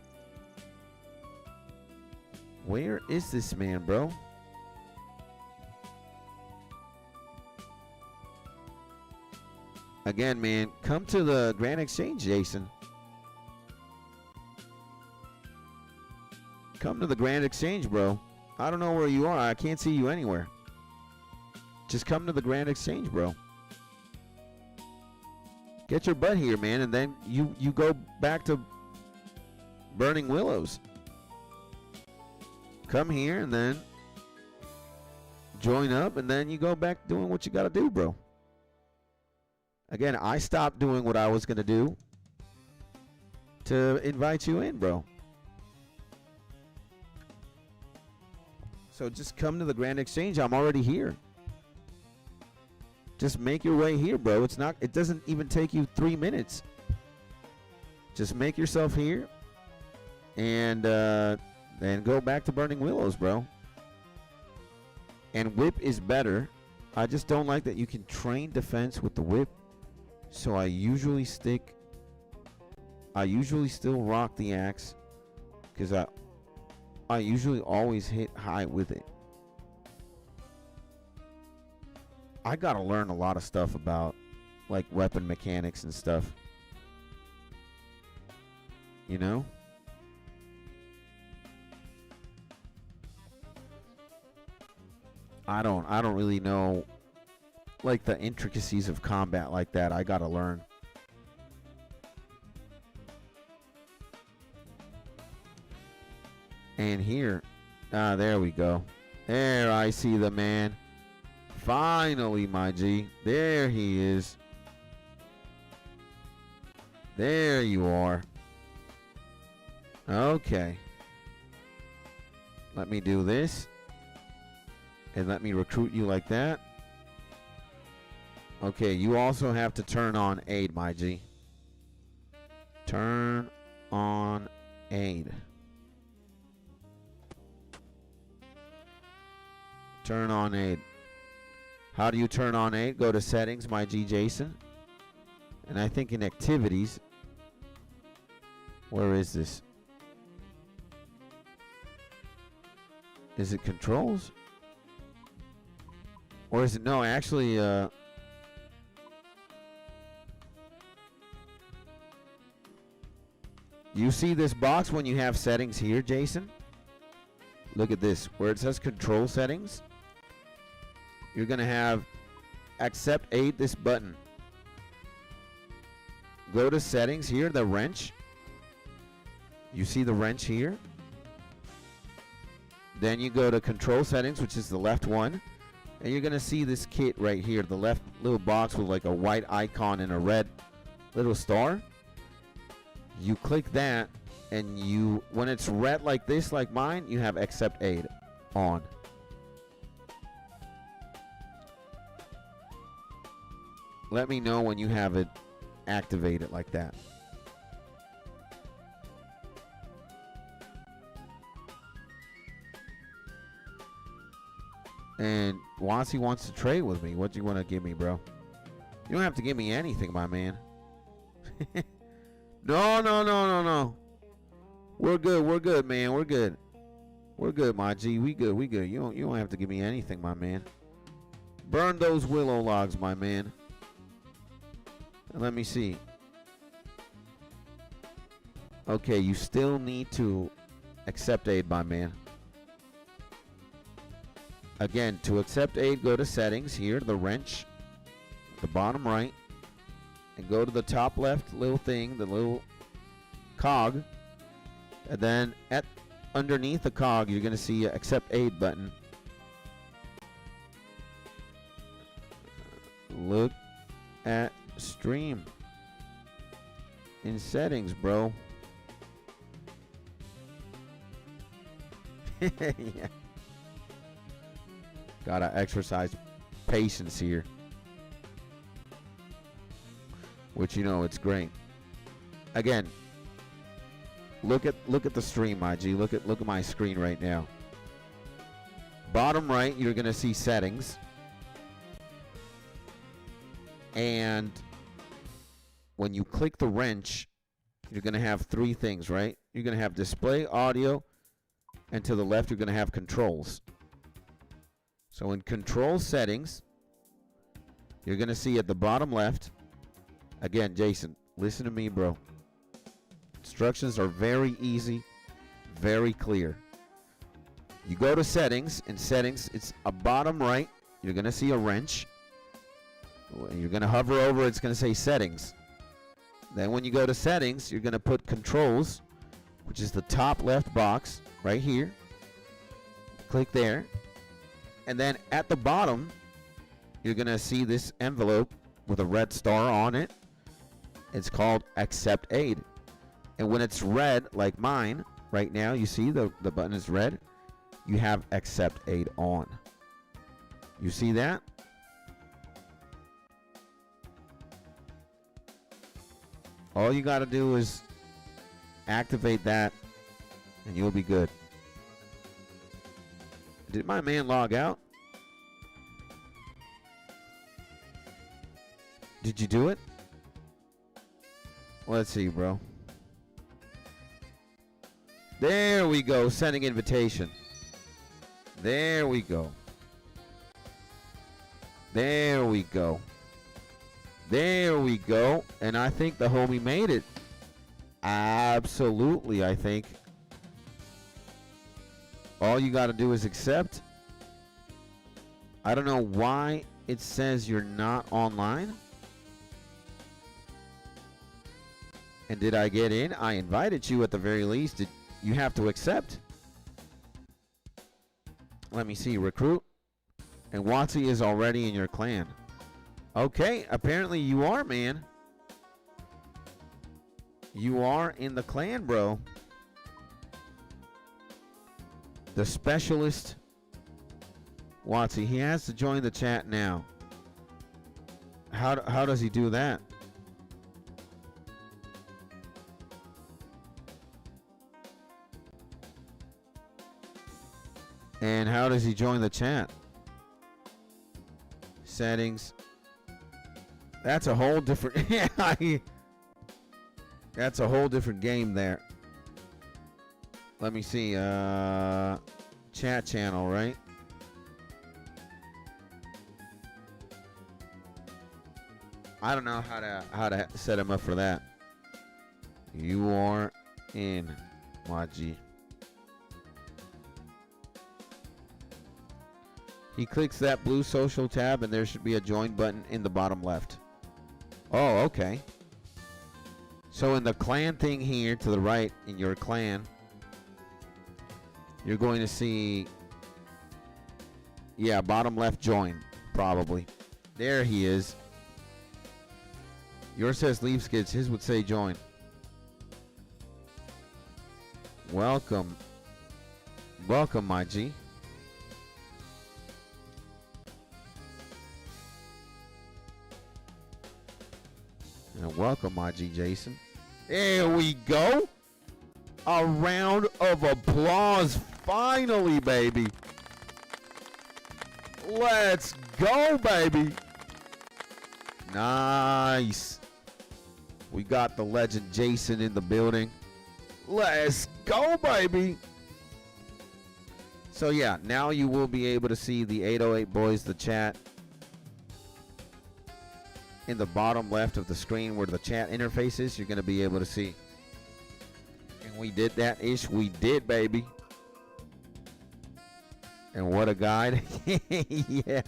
Where is this man, bro? Again, man, come to the Grand Exchange, Jason. Come to the Grand Exchange, bro. I don't know where you are. I can't see you anywhere. Just come to the Grand Exchange, bro. Get your butt here, man, and then you go back to Burning Willows. Come here and then join up, and then you go back doing what you got to do, bro. Again, I stopped doing what I was going to do to invite you in, bro. So just come to the Grand Exchange. I'm already here. Just make your way here, bro. It doesn't even take you 3 minutes. Just make yourself here and then go back to Burning Willows, bro. And whip is better. I just don't like that you can train defense with the whip. So I usually still rock the axe because I usually always hit high with it. I gotta learn a lot of stuff about like weapon mechanics and stuff. You know? I don't really know like the intricacies of combat like that. I gotta learn. And here, there we go. There, I see the man. Finally, my G. There he is. There you are. Okay. Let me do this. And let me recruit you like that. Okay, you also have to turn on aid, my G. Turn on aid. Turn on aid. How do you turn on aid? Go to settings, my G Jason. And I think in activities. Where is this? Is it controls? Or is it, no, actually, you see this box when you have settings here, Jason? Look at this, where it says control settings. You're going to have accept aid, this button. Go to settings here, the wrench. You see the wrench here? Then you go to control settings, which is the left one. And you're going to see this kit right here, the left little box with like a white icon and a red little star. You click that, and you, when it's red like this, like mine, you have accept aid on. Let me know when you have it activated like that. And Wasi wants to trade with me. What do you want to give me, bro? You don't have to give me anything, my man. No. We're good, man. We're good, my G. We good. You don't have to give me anything, my man. Burn those willow logs, my man. And let me see. Okay, you still need to accept aid, my man. Again, to accept aid, go to settings here, the wrench, the bottom right, and go to the top left little thing, the little cog, and then underneath the cog, you're going to see accept aid button. Look at stream in settings, bro. Yeah. Gotta exercise patience here. Which, you know, it's great. Again, look at the stream, my G. Look at my screen right now. Bottom right, you're gonna see settings. And when you click the wrench, you're gonna have three things, right? You're gonna have display, audio, and to the left you're gonna have controls. So in control settings, you're gonna see at the bottom left, again, Jason, listen to me, bro. Instructions are very easy, very clear. You go to settings. In settings, it's a bottom right. You're going to see a wrench. You're going to hover over. It's going to say settings. Then when you go to settings, you're going to put controls, which is the top left box right here. Click there. And then at the bottom, you're going to see this envelope with a red star on it. It's called Accept Aid. And when it's red, like mine, right now, you see the button is red. You have Accept Aid on. You see that? All you got to do is activate that, and you'll be good. Did my man log out? Did you do it? Let's see, bro. There we go. Sending invitation. There we go. There we go. There we go. And I think the homie made it. Absolutely, I think. All you got to do is accept. I don't know why it says you're not online. And did I get in? I invited you at the very least. Did you have to accept? Let me see. Recruit. And Watsy is already in your clan. Okay. Apparently you are, man. You are in the clan, bro. The specialist. Watsy. He has to join the chat now. How does he do that? And how does he join the chat? Settings. That's a whole different. That's a whole different game there. Let me see. Chat channel, right? I don't know how to set him up for that. You are in, my G. He clicks that blue social tab and there should be a join button in the bottom left. Oh, okay. So in the clan thing here to the right in your clan, you're going to see, yeah, bottom left join, probably. There he is. Yours says leave skids, his would say join. Welcome. Welcome, my G. And welcome, my G Jason. There we go. A round of applause. Finally, baby. Let's go, baby. Nice. We got the legend Jason in the building. Let's go, baby. So, yeah, now you will be able to see the 808 Boys, the chat. In the bottom left of the screen where the chat interface is, you're going to be able to see. And we did that ish. We did, baby. And what a guide. Yeah.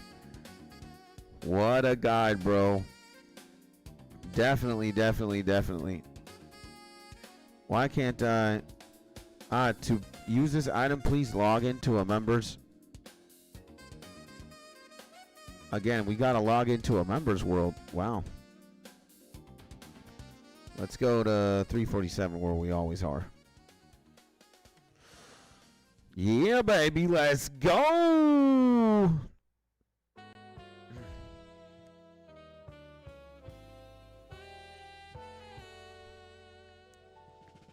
What a guide, bro. Definitely, definitely, definitely. Why can't I... to use this item, please log into a members. Again, we got to log into a members world. Wow. Let's go to 347 where we always are. Yeah, baby. Let's go.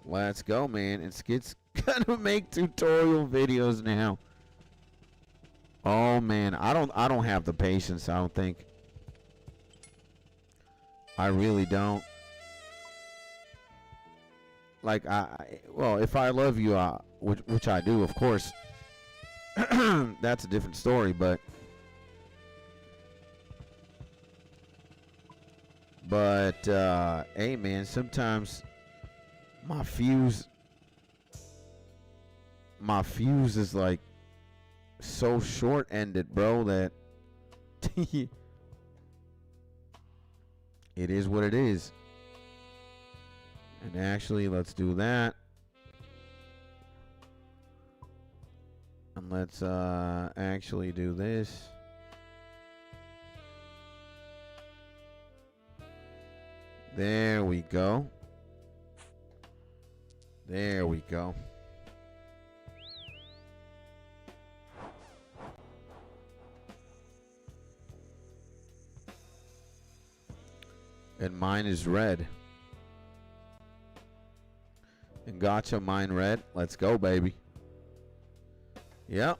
Let's go, man. And Skit's gonna make tutorial videos now. Oh man, I don't have the patience, I don't think. I really don't. Like well, if I love you, which I do, of course. That's a different story, but hey man, sometimes my fuse is like so short-ended, bro, that it is what it is. And actually, let's do that. And let's actually do this. There we go. There we go. And mine is red. And gotcha, mine red. Let's go, baby. Yep.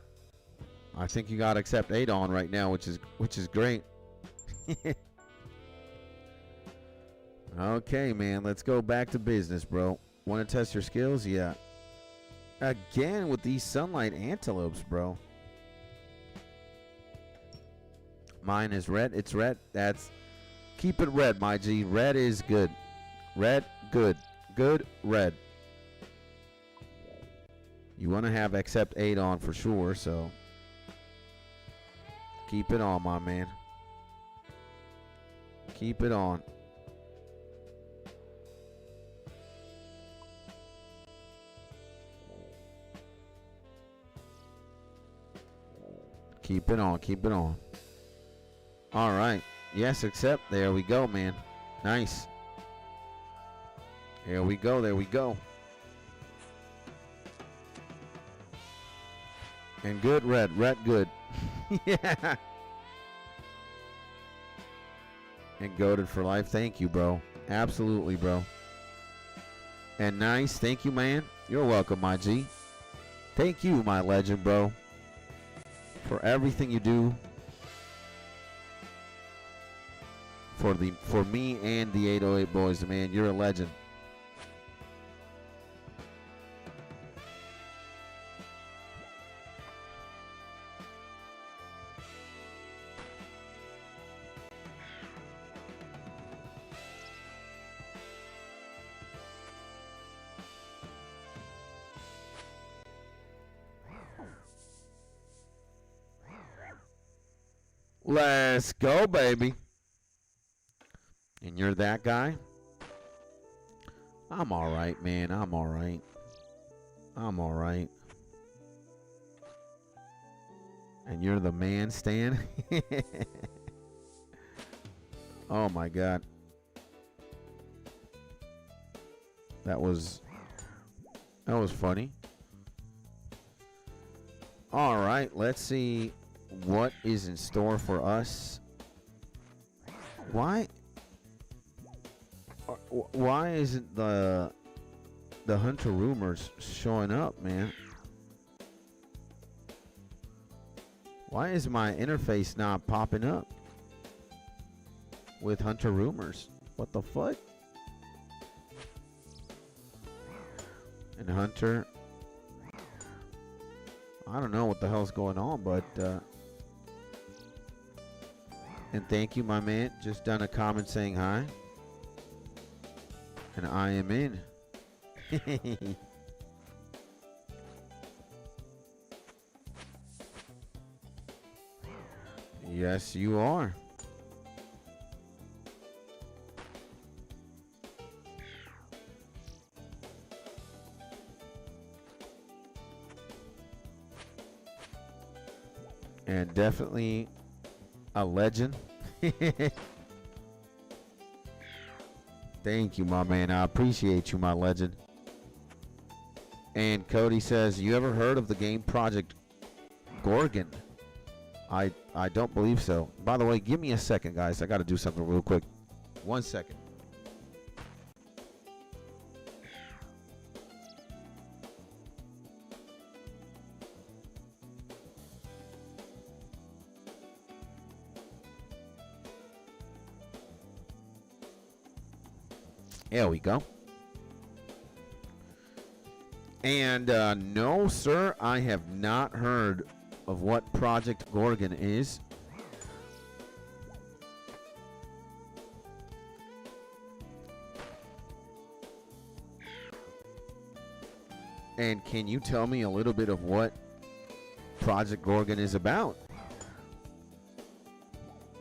I think you got accept 8 on right now, which is great. Okay, man. Let's go back to business, bro. Want to test your skills? Yeah. Again with these sunlight antelopes, bro. Mine is red. It's red. That's... Keep it red, my G. Red is good. Red, good. Good, red. You want to have accept 8 on for sure, so... Keep it on, my man. Keep it on. Keep it on. Keep it on. All right. Yes, accept. There we go, man. Nice. There we go. There we go. And good, red. Red, good. Yeah. And goated for life. Thank you, bro. Absolutely, bro. And nice. Thank you, man. You're welcome, my G. Thank you, my legend, bro. For everything you do. For me and the 808 boys, man. You're a legend. Let's go, baby. And you're that guy? I'm all right, man. I'm all right. I'm all right. And you're the man, Stan? Oh, my God. That was funny. All right, let's see what is in store for us. Why isn't the Hunter Rumors showing up, man? Why is my interface not popping up with Hunter Rumors? What the fuck? And Hunter, I don't know what the hell's going on, but and thank you, my man. Just done a comment saying hi. And I am in. Yes, you are. And definitely a legend. Thank you, my man. I appreciate you, my legend. And Cody says, you ever heard of the game Project Gorgon? I don't believe so. By the way, give me a second, guys. I got to do something real quick. 1 second. There we go. And no, sir, I have not heard of what Project Gorgon is. And can you tell me a little bit of what Project Gorgon is about?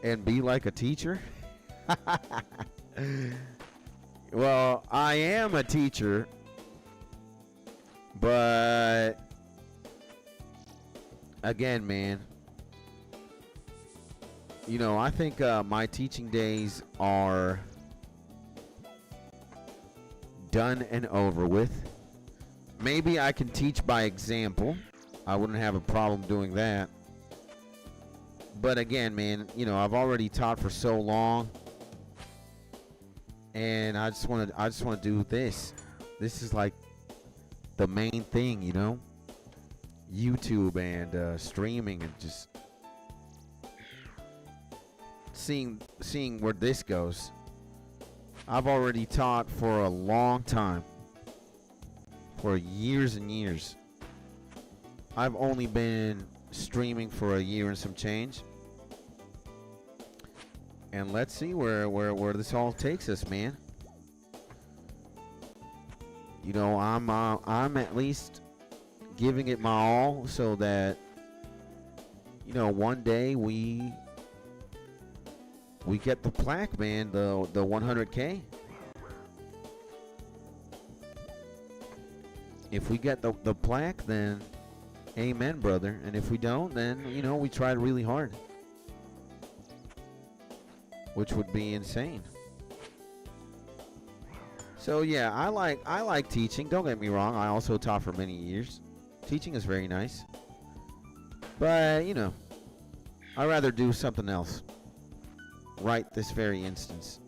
And be like a teacher? Well, I am a teacher, but again, man, you know, I think my teaching days are done and over with. Maybe I can teach by example. I wouldn't have a problem doing that. But again, man, you know, I've already taught for so long, and I just want to do this. This is like the main thing, you know, YouTube and streaming, and just seeing where this goes. I've already taught for a long time, for years and years. I've only been streaming for a year and some change. And let's see where this all takes us, man. You know, I'm at least giving it my all so that, you know, one day we get the plaque, man, the 100K. If we get the plaque, then amen, brother. And if we don't, then, you know, we tried really hard, which would be insane. So yeah, I like teaching. Don't get me wrong. I also taught for many years. Teaching is very nice, but you know, I'd rather do something else right this very instance.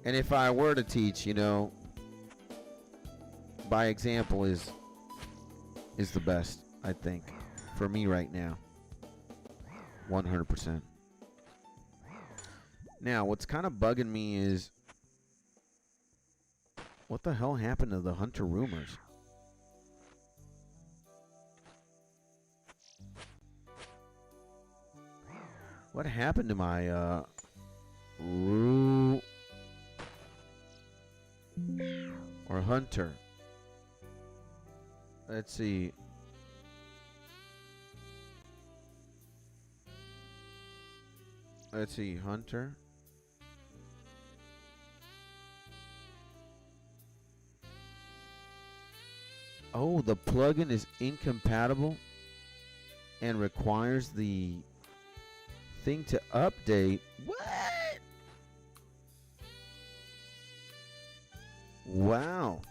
And if I were to teach, you know, by example is the best, I think, for me right now. 100%. Now, what's kind of bugging me is, what the hell happened to the hunter rumors? What happened to my or hunter? Let's see. Let's see, hunter. Oh, the plugin is incompatible and requires the thing to update. What? Wow.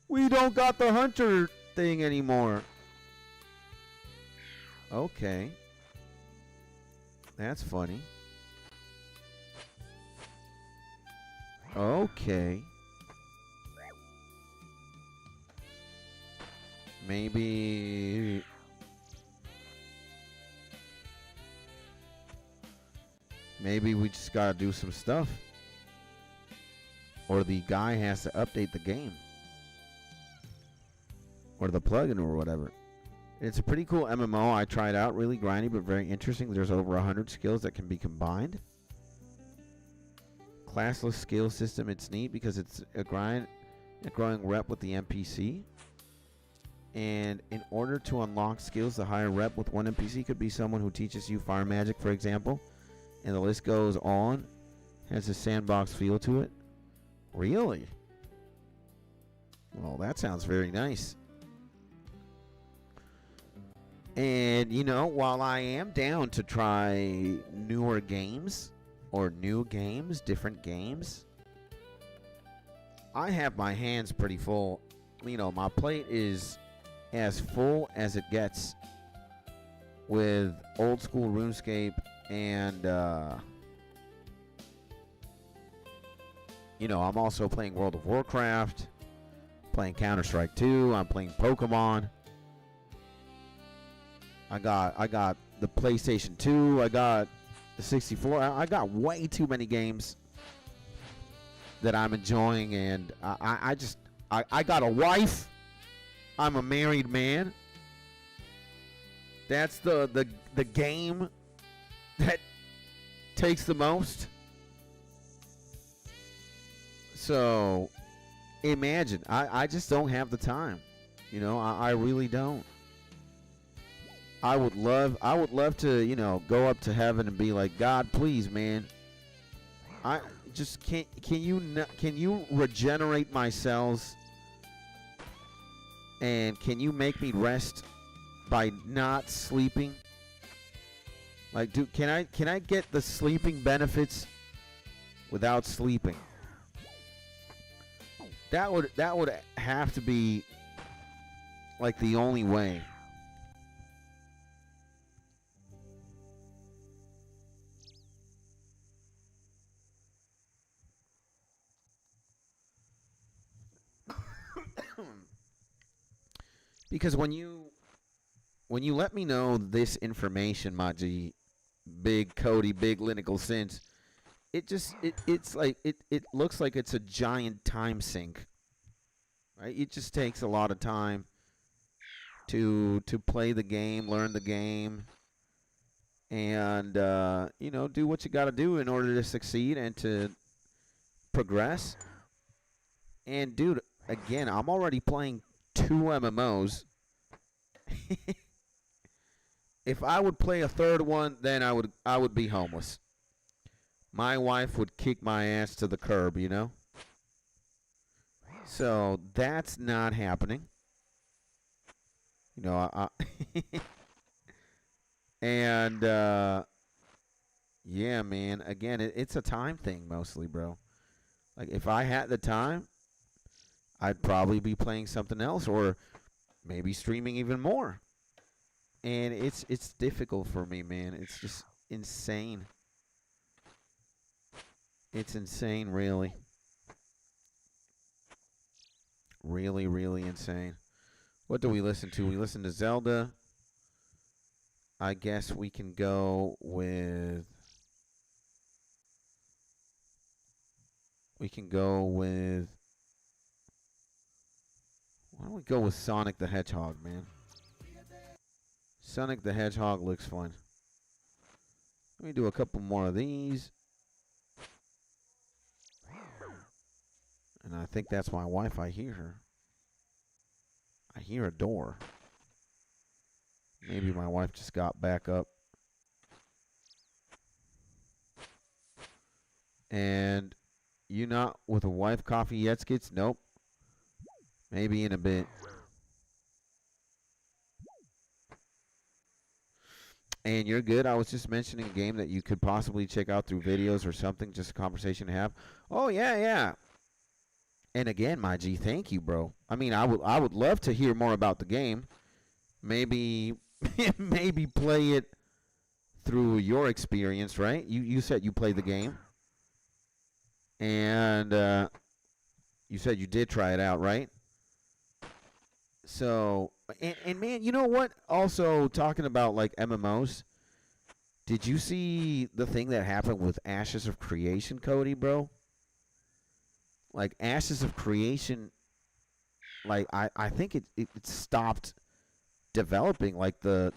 We don't got the hunter thing anymore. Okay. That's funny. Okay. Maybe we just gotta do some stuff. Or the guy has to update the game. Or the plugin or whatever. It's a pretty cool MMO. I tried out. Really grindy, but very interesting. There's over 100 skills that can be combined. Classless skill system. It's neat because it's a growing rep with the NPC. And in order to unlock skills, the higher rep with one NPC could be someone who teaches you fire magic, for example. And the list goes on. Has a sandbox feel to it. Really? Well, that sounds very nice. And, you know, while I am down to try newer games, or new games, different games, I have my hands pretty full. You know, my plate is as full as it gets with old school RuneScape and, you know, I'm also playing World of Warcraft, playing Counter-Strike 2, I'm playing Pokemon. I got the PlayStation 2. I got the 64. I got way too many games that I'm enjoying, and I got a wife. I'm a married man. That's the game that takes the most. So imagine, I just don't have the time. You know, I really don't. I would love to, you know, go up to heaven and be like, God, please, man. I just can you regenerate my cells, and can you make me rest by not sleeping? Like, dude, can I get the sleeping benefits without sleeping? That would have to be like the only way. Because when you let me know this information, Maji, Big Cody, Big Linical Sense, it's like it looks like it's a giant time sink. Right? It just takes a lot of time to play the game, learn the game, and you know, do what you got to do in order to succeed and to progress. And dude, again, I'm already playing 2 MMOs. If I would play a third one, then I would be homeless. My wife would kick my ass to the curb, you know? So that's not happening. You know, and yeah, man, again, it's a time thing mostly, bro. Like, if I had the time, I'd probably be playing something else, or maybe streaming even more. And it's difficult for me, man. It's just insane. It's insane, really. Really, really insane. What do we listen to? We listen to Zelda. I guess we can go with... Why don't we go with Sonic the Hedgehog, man? Sonic the Hedgehog looks fun. Let me do a couple more of these. And I think that's my wife. I hear her. I hear a door. Maybe my wife just got back up. And you not with a wife coffee yet, Skits? Nope. Maybe in a bit. And you're good. I was just mentioning a game that you could possibly check out through videos or something, just a conversation to have. Oh, yeah. And again, my G, thank you, bro. I mean, I would love to hear more about the game. Maybe play it through your experience, right? You said you played the game. And you said you did try it out, right? So, and man, you know what? Also, talking about like MMOs, did you see the thing that happened with Ashes of Creation, Cody, bro? Like, Ashes of Creation, like I think it stopped developing. Like the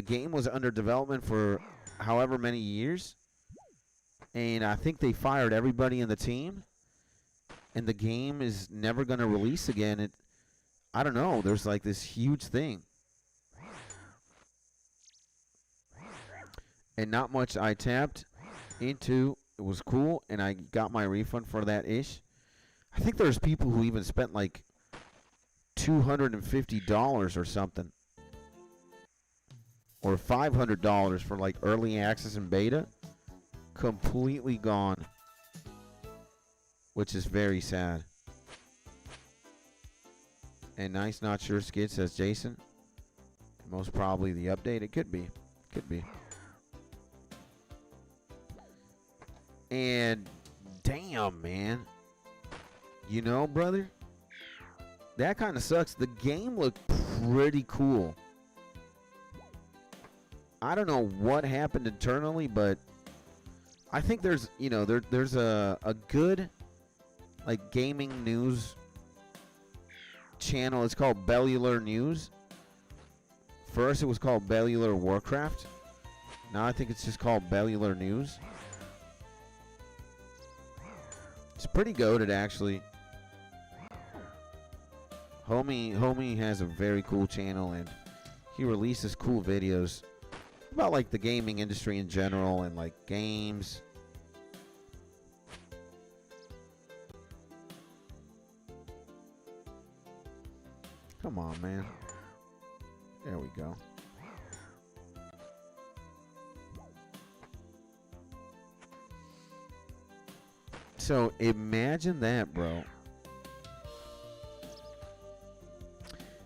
game was under development for however many years, and I think they fired everybody in the team. And the game is never going to release again. I don't know. There's like this huge thing. And not much I tapped into. It was cool, and I got my refund for that ish. I think there's people who even spent like $250 or something. Or $500 for like early access and beta. Completely gone. Which is very sad. And nice, not sure skid, says Jason. Most probably the update. It could be. Could be. And damn, man. You know, brother? That kind of sucks. The game looked pretty cool. I don't know what happened internally, but I think there's, you know, there's a good like gaming news channel. It's called Bellular News. First it was called Bellular Warcraft. Now I think it's just called Bellular News. It's pretty goated, actually. Homie has a very cool channel, and he releases cool videos about like the gaming industry in general and like games. Come on, man. There we go. So imagine that, bro.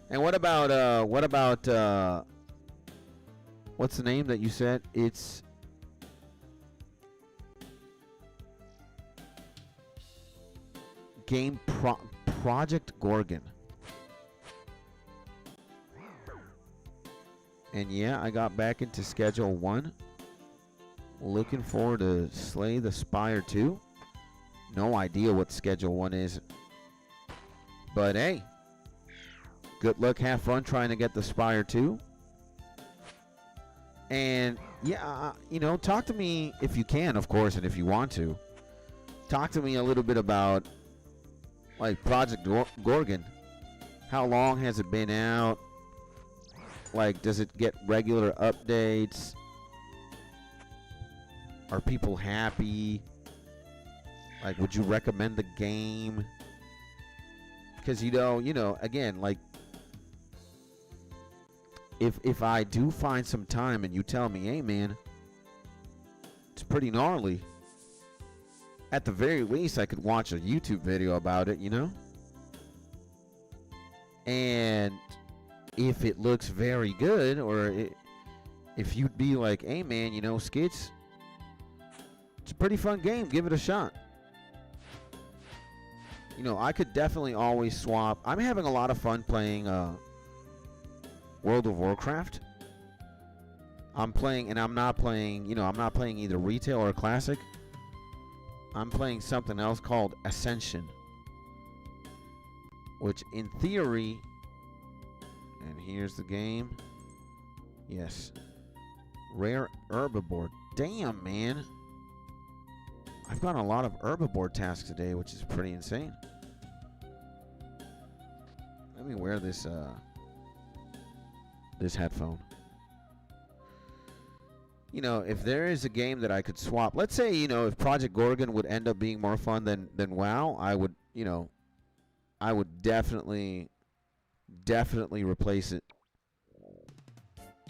And what about what's the name that you said? It's Project Gorgon. And yeah, I got back into Schedule 1. Looking forward to Slay the Spire 2. No idea what Schedule 1 is. But hey, good luck, have fun trying to get the Spire 2. And yeah, you know, talk to me if you can, of course, and if you want to. Talk to me a little bit about like Project Gorgon. How long has it been out? Like, does it get regular updates? Are people happy? Like, would you recommend the game? Because, you know, again, like, if I do find some time and you tell me, hey, man, it's pretty gnarly, at the very least, I could watch a YouTube video about it, you know? And if it looks very good, or if you'd be like, hey, man, you know, Skits, it's a pretty fun game. Give it a shot. You know, I could definitely always swap. I'm having a lot of fun playing World of Warcraft. I'm playing, and I'm not playing, you know, I'm not playing either retail or classic. I'm playing something else called Ascension, which in theory, and here's the game. Yes. Rare herbiboar. Damn, man. I've got a lot of herbiboar tasks today, which is pretty insane. Let me wear this this headphone. You know, if there is a game that I could swap, let's say, you know, if Project Gorgon would end up being more fun than WoW, I would, you know, I would definitely replace it.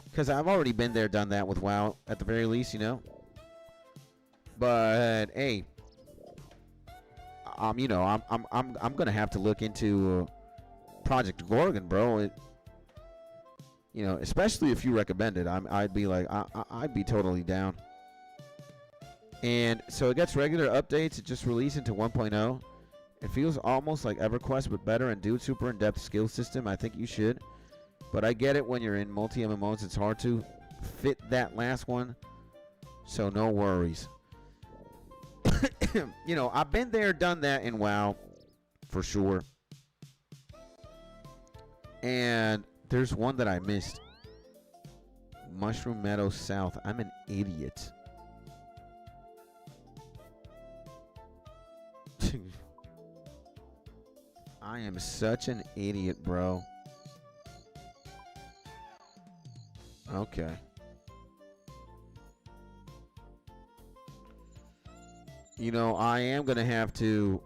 Because I've already been there, done that with WoW, at the very least, you know. But hey, you know, I'm gonna have to look into Project Gorgon, bro. You know, especially if you recommend it, I'd be like, I'd be totally down. And so it gets regular updates. It just released into 1.0. It feels almost like EverQuest, but better, and dude, super in-depth skill system. I think you should. But I get it, when you're in multi-MMOs, it's hard to fit that last one. So no worries. You know, I've been there, done that in WoW, for sure. And there's one that I missed. Mushroom Meadow South. I'm an idiot. I am such an idiot, bro. Okay. You know, I am going to have to,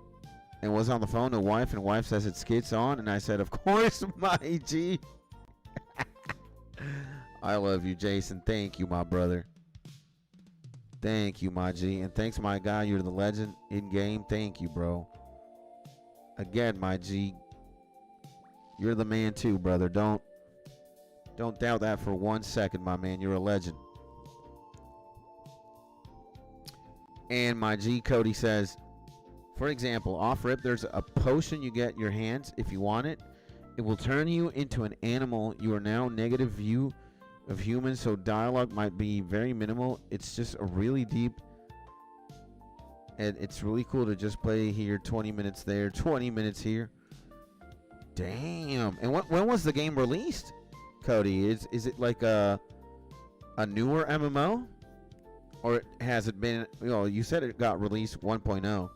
and was on the phone to wife, and wife says it's Skits on, and I said, of course, my G. I love you, Jason. Thank you, my brother. Thank you, my G. And thanks, my guy. You're the legend in game. Thank you, bro. Again, my G. You're the man too, brother. Don't doubt that for 1 second, my man. You're a legend. And my G, Cody says, for example, off rip, there's a potion you get in your hands if you want it. It will turn you into an animal. You are now negative view of humans, so dialogue might be very minimal. It's just a really deep, and it's really cool to just play here, 20 minutes there, 20 minutes here. Damn. And when was the game released, Cody? Is it like a newer MMO? Or has it been, you said it got released 1.0.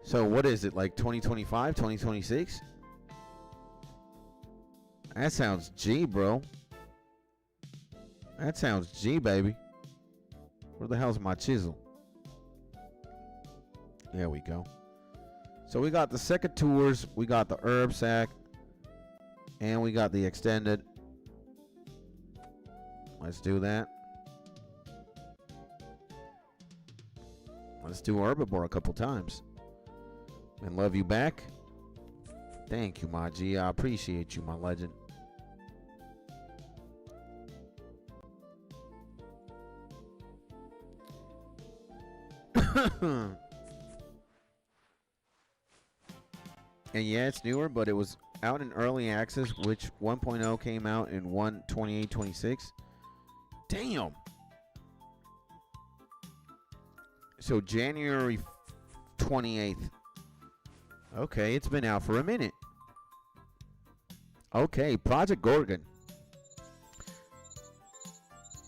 So what is it, like 2025, 2026? That sounds G, bro. That sounds G, baby. Where the hell's my chisel? There we go. So we got the second tours, we got the herb sack, and we got the extended. Let's do that. Let's do herbiboar a couple times. And love you back. Thank you, my G. I appreciate you, my legend. And yeah, it's newer, but it was out in early access, which 1.0 came out in 1/28/26. Damn. So January 28th. Okay, it's been out for a minute. Okay, Project Gorgon.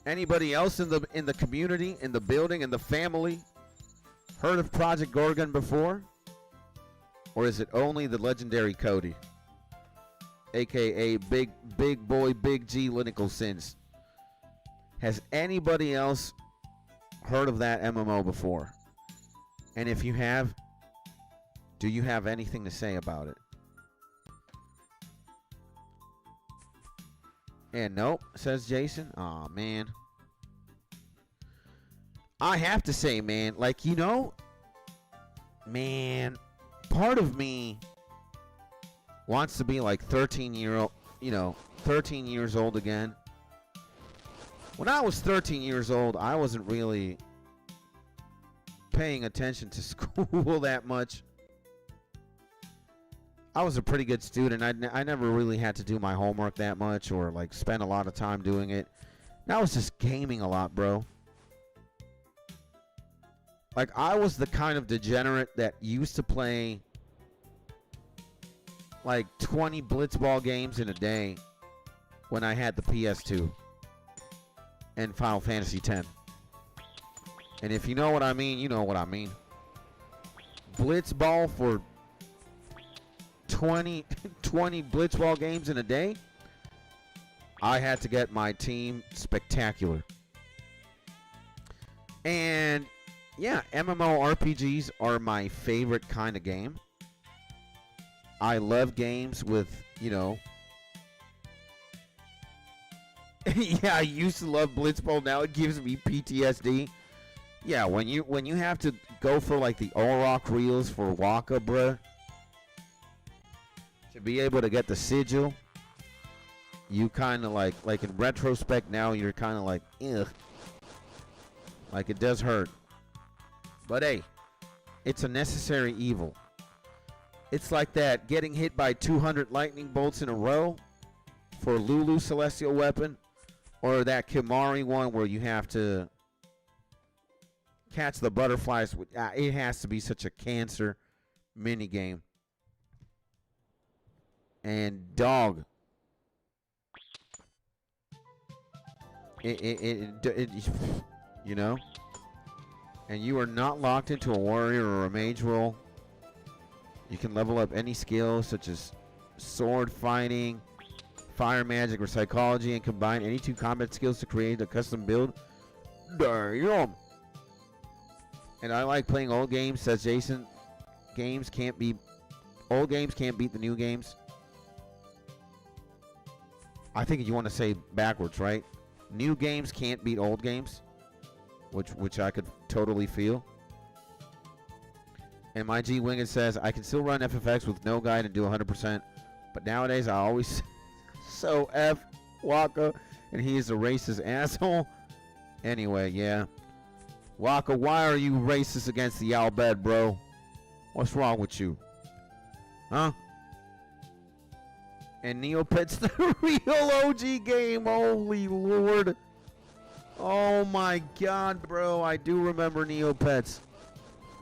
Anybody else in the community, in the building, in the family heard of Project Gorgon before? Or is it only the legendary Cody? AKA Big Boy Big G Linical Sins. Has anybody else heard of that MMO before? And if you have, do you have anything to say about it? And nope, says Jason. Aw, man. I have to say, man, like, man, part of me wants to be like 13 years old again. When I was 13 years old, I wasn't really paying attention to school that much. I was a pretty good student. I never really had to do my homework that much or like spend a lot of time doing it. And I was just gaming a lot, bro. Like, I was the kind of degenerate that used to play like 20 blitzball games in a day when I had the PS2 and Final Fantasy X. And if you know what I mean, you know what I mean. Blitzball for 20 blitzball games in a day. I had to get my team spectacular. And yeah, MMORPGs are my favorite kind of game. I love games with, yeah, I used to love Blitzball. Now it gives me PTSD. Yeah, when you have to go for like the Orok reels for Waka, bruh, to be able to get the sigil, you kind of like in retrospect now, you're kind of like, ugh. Like, it does hurt. But hey, it's a necessary evil. It's like that getting hit by 200 lightning bolts in a row for Lulu Celestial Weapon, or that Kimari one where you have to catch the butterflies. It has to be such a cancer mini game. And dog, and you are not locked into a warrior or a mage role. You can level up any skill such as sword fighting, fire magic, or psychology, and combine any two combat skills to create a custom build. Damn. And I like playing old games, says Jason. Old games can't beat the new games. I think you want to say backwards, right? New games can't beat old games, which I could totally feel. And my G Winged says, I can still run FFX with no guide and do 100%, but nowadays I always so F Waka, and he is a racist asshole. Anyway, yeah. Waka, why are you racist against the Albed, bro? What's wrong with you? Huh? And Neopets, the real OG game. Holy Lord. Oh my God, bro. I do remember Neopets.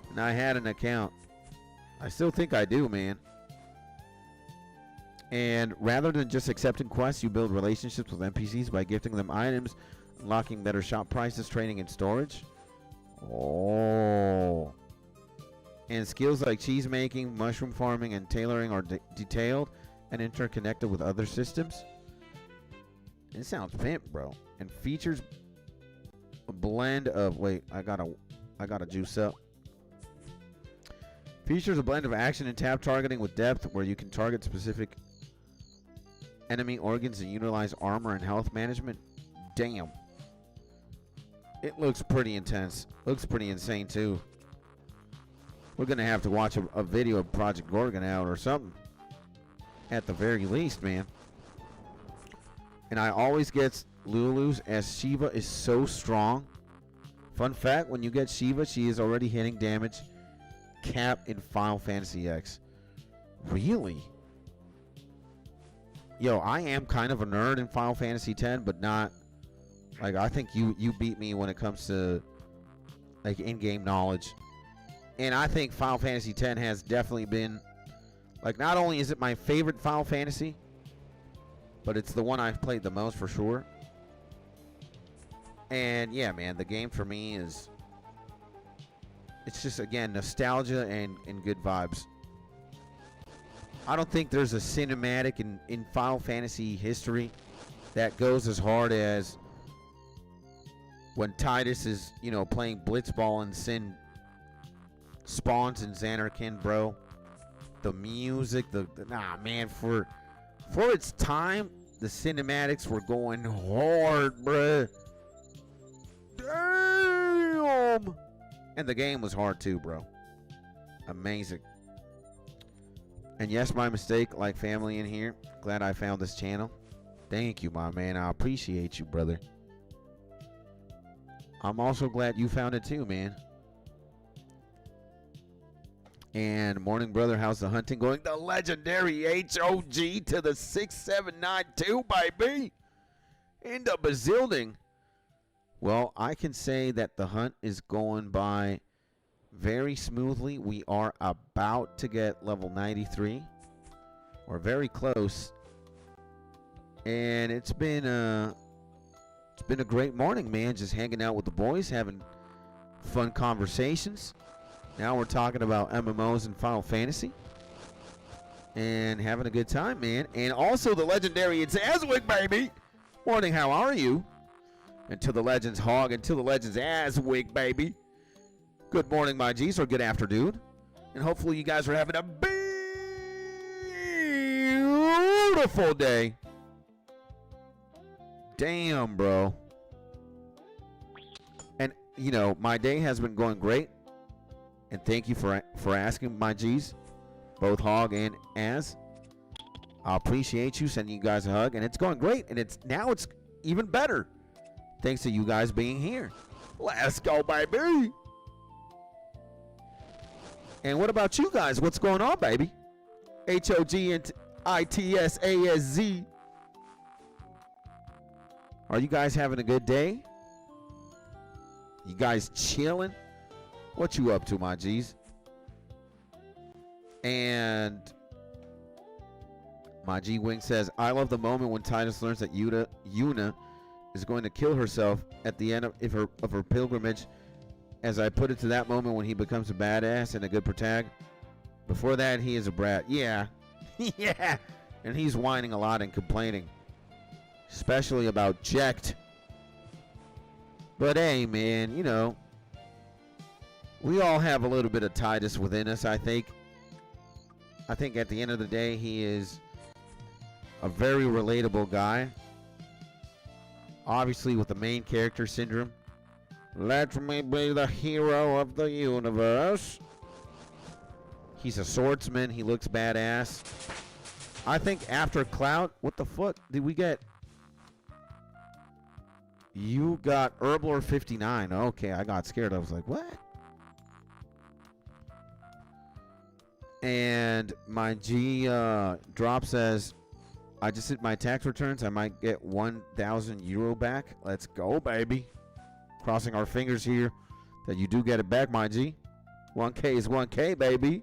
And I had an account. I still think I do, man. And rather than just accepting quests, you build relationships with NPCs by gifting them items, unlocking better shop prices, training, and storage. Oh. And skills like cheese making, mushroom farming, and tailoring are detailed and interconnected with other systems. It sounds pimp, bro. And features a blend of I gotta juice up. Features a blend of action and tab targeting with depth, where you can target specific enemy organs and utilize armor and health management. Damn. It looks pretty intense. Looks pretty insane too. We're gonna have to watch a video of Project Gorgon out or something. At the very least, man. And I always get Lulu's, as Shiva is so strong. Fun fact, when you get Shiva, she is already hitting damage cap in Final Fantasy X. Really? Yo, I am kind of a nerd in Final Fantasy X, but not like, I think you beat me when it comes to like in-game knowledge. And I think Final Fantasy X has definitely been, like, not only is it my favorite Final Fantasy, but it's the one I've played the most for sure. And yeah, man, the game for me is, it's just, again, nostalgia and good vibes. I don't think there's a cinematic in Final Fantasy history that goes as hard as when Tidus is, you know, playing Blitzball and Sin spawns in Xanarkand, bro. The music, nah, man, for its time, the cinematics were going hard, bruh. Damn! And the game was hard too, bro. Amazing. And yes, my mistake, like family in here. Glad I found this channel. Thank you, my man. I appreciate you, brother. I'm also glad you found it too, man. And morning, brother. How's the hunting going? The legendary HOG to the 6792, baby. In the bazilding. Well, I can say that the hunt is going by very smoothly. We are about to get level 93. We're very close. And it's been a great morning, man. Just hanging out with the boys, having fun conversations. Now we're talking about MMOs and Final Fantasy. And having a good time, man. And also the legendary, it's Aswick, baby. Morning, how are you? And to the legends, Hog, and to the legends, Aswick, baby. Good morning, my G's, or good afternoon. And hopefully you guys are having a beautiful day. Damn, bro. And, you know, my day has been going great. And thank you for asking, my G's. Both Hog and Az. I appreciate you, sending you guys a hug. And it's going great. And it's even better. Thanks to you guys being here. Let's go, baby. And what about you guys? What's going on, baby? HOG and ITSASZ. Are you guys having a good day? You guys chilling? What you up to, my G's? And my G Wing says, I love the moment when Tidus learns that Yuna is going to kill herself at the end of her pilgrimage. As I put it, to that moment when he becomes a badass and a good protag. Before that, he is a brat. Yeah. Yeah. And he's whining a lot and complaining. Especially about Jecht. But hey, man, you know, we all have a little bit of Tidus within us, I think. I think at the end of the day, he is a very relatable guy. Obviously, with the main character syndrome. Let me be the hero of the universe. He's a swordsman. He looks badass. I think after Cloud, what the fuck did we get? You got Herblore 59. Okay, I got scared. I was like, what? And my G Drop says, I just hit my tax returns. I might get 1,000 euro back. Let's go, baby. Crossing our fingers here that you do get it back, my G. 1K is 1K, baby.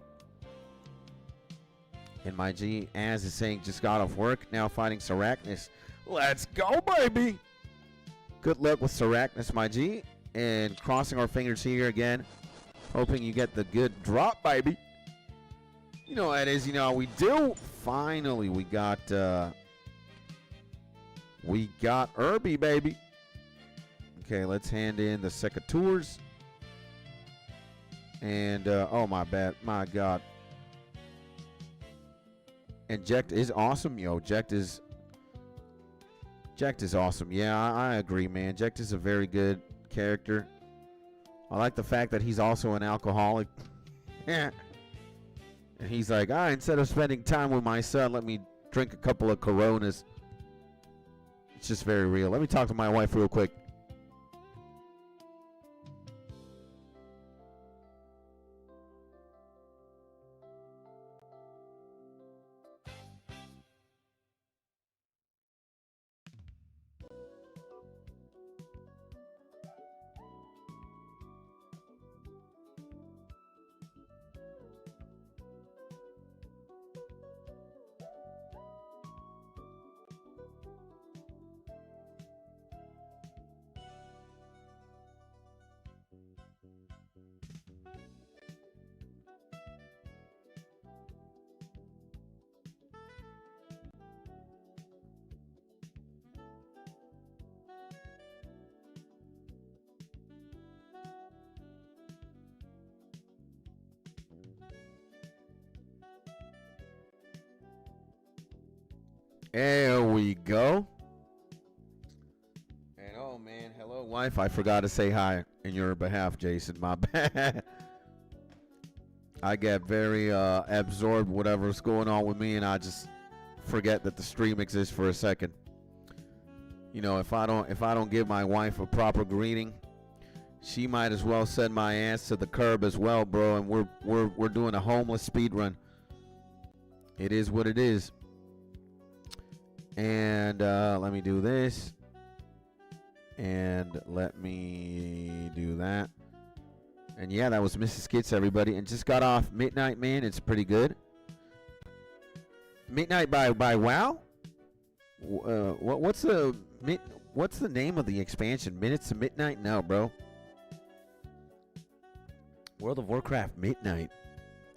And my G, Az is saying, just got off work. Now fighting Sarachnis. Let's go, baby. Good luck with Sarachnis, my G. And crossing our fingers here again. Hoping you get the good drop, baby. You know how it is. You know how we do. Finally, we got Irby, baby. Okay, let's hand in the secateurs. And, oh, my bad. My God. And Jekt is awesome, yo. Jekt is awesome. Yeah, I agree, man. Jekt is a very good character. I like the fact that he's also an alcoholic. And he's like, instead of spending time with my son, let me drink a couple of Coronas. It's just very real. Let me talk to my wife real quick. There we go. And oh man, hello wife. I forgot to say hi in your behalf, Jason. My bad. I get very absorbed whatever's going on with me, and I just forget that the stream exists for a second. You know, if I don't give my wife a proper greeting, she might as well send my ass to the curb as well, bro. And we're doing a homeless speed run. It is what it is. And let me do this. And let me do that. And yeah, that was Mrs. Skits, everybody. And just got off Midnight, man. It's pretty good. Midnight by WoW? What's the name of the expansion? Minutes to Midnight? No, bro. World of Warcraft Midnight.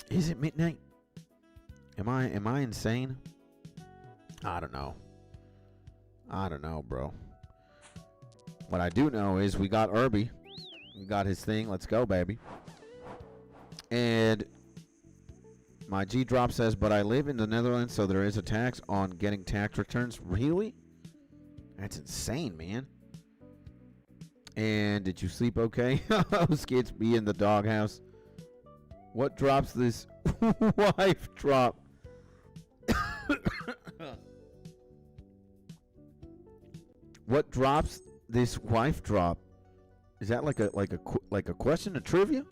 Is it Midnight? Am I insane? I don't know. I don't know, bro. What I do know is we got Irby. We got his thing. Let's go, baby. And my G drop says, but I live in the Netherlands, so there is a tax on getting tax returns. Really? That's insane, man. And did you sleep okay? Skits be in the doghouse. What drops this wife drop? What drops this wife drop? Is that like a question of trivia?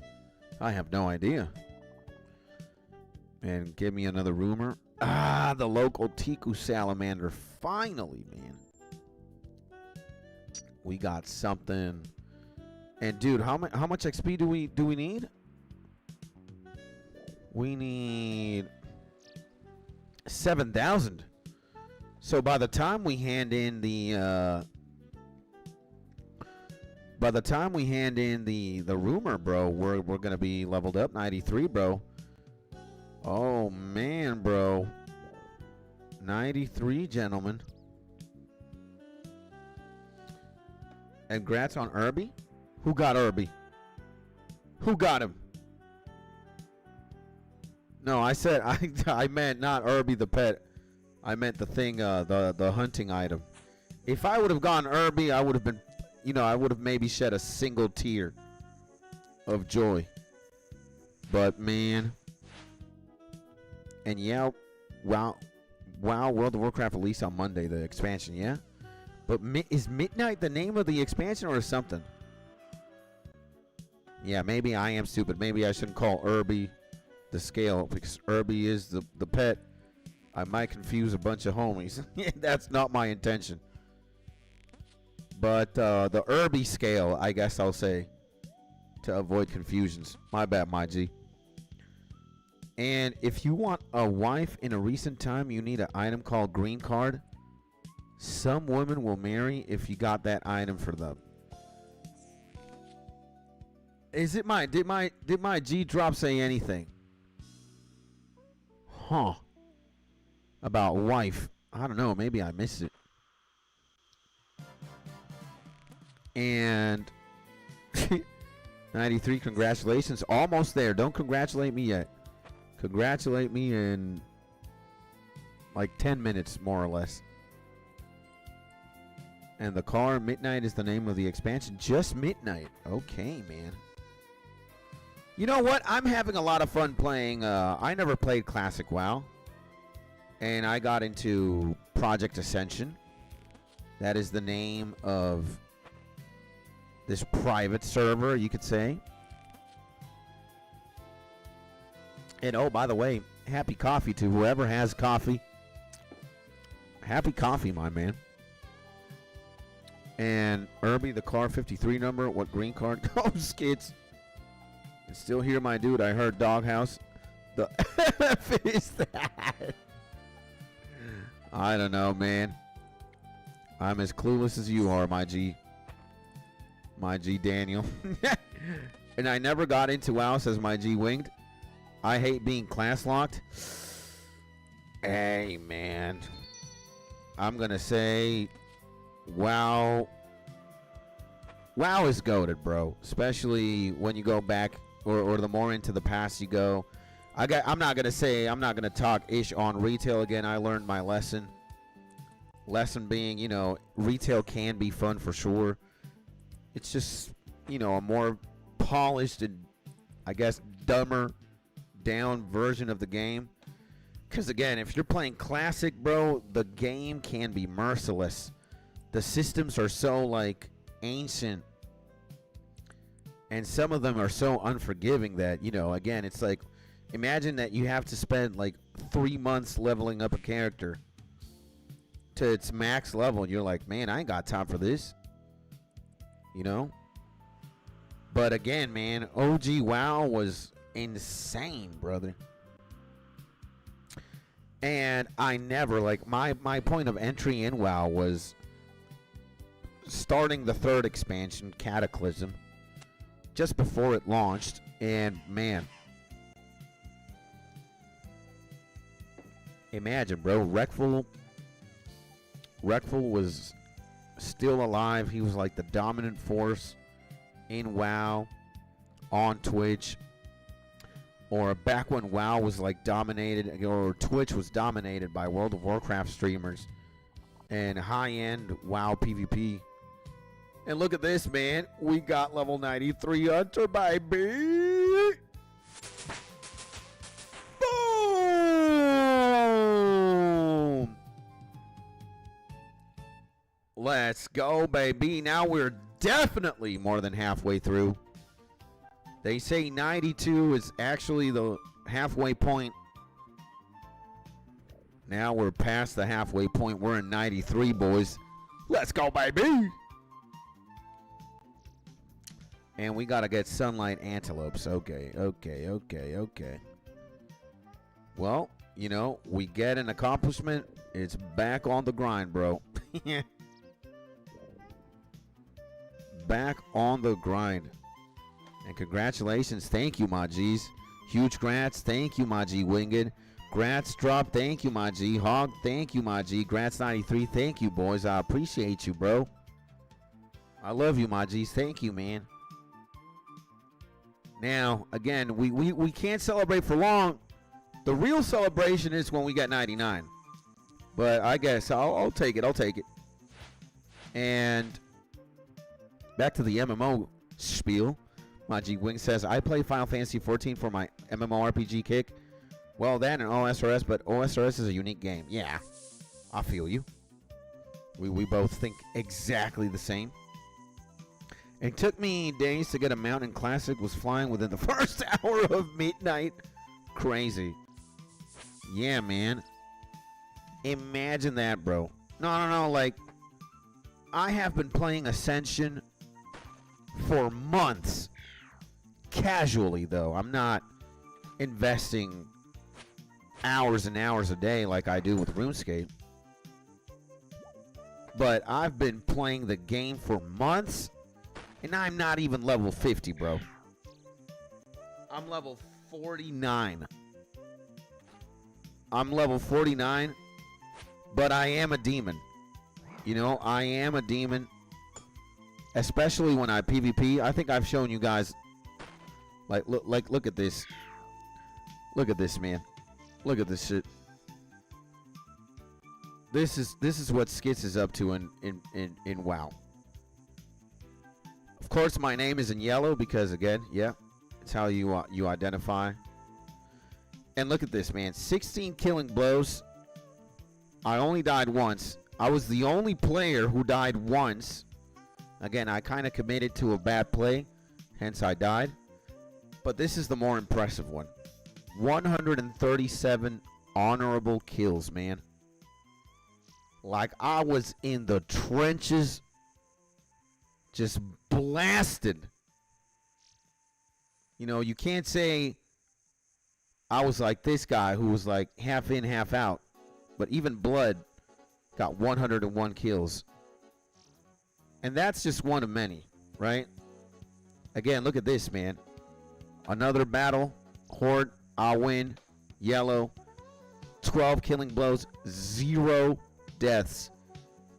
I have no idea. And give me another rumor. The local Tiku salamander. Finally, man. We got something. And dude, how much XP do we need? We need 7,000. So by the time we hand in the rumor, bro, we're gonna be leveled up 93, bro. Oh man, bro. 93, gentlemen. And congrats on Irby. Who got Irby? Who got him? No, I said I meant not Irby the pet. I meant the thing, the hunting item. If I would have gotten Irby, I would have been, I would have maybe shed a single tear of joy. But man, and yeah, wow, World of Warcraft released on Monday, the expansion, yeah. But is Midnight the name of the expansion or something? Yeah, maybe I am stupid. Maybe I shouldn't call Irby the scale because Irby is the pet. I might confuse a bunch of homies. That's not my intention. But the Irby scale, I guess I'll say, to avoid confusions. My bad, my G. And if you want a wife in a recent time, you need an item called green card. Some women will marry if you got that item for them. Is it did my G drop say anything? Huh. About wife. I don't know, maybe I missed it. And 93, congratulations. Almost there. Don't congratulate me yet. Congratulate me in like 10 minutes, more or less. And the car, Midnight, is the name of the expansion. Just Midnight. Okay, man. You know what? I'm having a lot of fun playing. I never played Classic WoW. And I got into Project Ascension. That is the name of this private server, you could say. And oh, by the way, happy coffee to whoever has coffee. Happy coffee, my man. And Irby, the car 53 number. What green card? Oh, skits. And still here, my dude. I heard Doghouse. The F is that? I don't know, man. I'm as clueless as you are, my G. My G Daniel. And I never got into WoW, says my G Winged. I hate being class locked. Hey, man. I'm going to say WoW. WoW is goated, bro. Especially when you go back or the more into the past you go. I'm not going to talk ish on retail again. I learned my lesson. Lesson being, you know, retail can be fun for sure. It's just, you know, a more polished and, I guess, dumber down version of the game. Because, again, if you're playing Classic, bro, the game can be merciless. The systems are so, like, ancient. And some of them are so unforgiving that, you know, again, it's like, imagine that you have to spend, like, 3 months leveling up a character to its max level. And you're like, man, I ain't got time for this. You know? But, again, man, OG WoW was insane, brother. And I never, like, my point of entry in WoW was starting the third expansion, Cataclysm, just before it launched. And, man, imagine, bro, Wreckful was still alive. He was like the dominant force in WoW on Twitch. Or back when WoW was like dominated, or Twitch was dominated by World of Warcraft streamers and high-end WoW PvP. And look at this, man. We got level 93 Hunter, baby. Boom! Let's go, baby. Now we're definitely more than halfway through. They say 92 is actually the halfway point. Now we're past the halfway point. We're in 93, boys. Let's go, baby. And we got to get Sunlight Antelopes. Okay. Well, you know, we get an accomplishment. It's back on the grind, bro. Back on the grind. And congratulations. Thank you, my G's. Huge grats. Thank you, my G Winged. Grats drop. Thank you, my G Hog. Thank you, my G. Grats 93. Thank you, boys. I appreciate you, bro. I love you, my G's. Thank you, man. Now, again, we can't celebrate for long. The real celebration is when we get 99. But I guess I'll take it. I'll take it. And back to the MMO spiel. My G Wing says, I play Final Fantasy 14 for my MMORPG kick. Well, that and OSRS, but OSRS is a unique game. Yeah, I feel you. We both think exactly the same. It took me days to get a mount in Classic. Was flying within the first hour of midnight. Crazy. Yeah, man. Imagine that, bro. No. Like, I have been playing Ascension for months. Casually, though. I'm not investing hours and hours a day like I do with RuneScape. But I've been playing the game for months, and I'm not even level 50, bro. I'm level 49. I'm level 49, but I am a demon. You know, I am a demon, especially when I PvP. I think I've shown you guys, look at this. Look at this, man. Look at this shit. This is what Skits is up to in WoW. Of course, my name is in yellow because, again, yeah, it's how you identify. And look at this, man. 16 killing blows. I only died once. I was the only player who died once. Again, I kind of committed to a bad play, hence I died. But this is the more impressive one. 137 honorable kills, man. Like, I was in the trenches, just blasted. You know, you can't say I was like this guy who was like half in, half out. But even Blood got 101 kills. And that's just one of many, right? Again, look at this, man. Another battle. Horde, I'll win. Yellow. 12 killing blows. 0 deaths.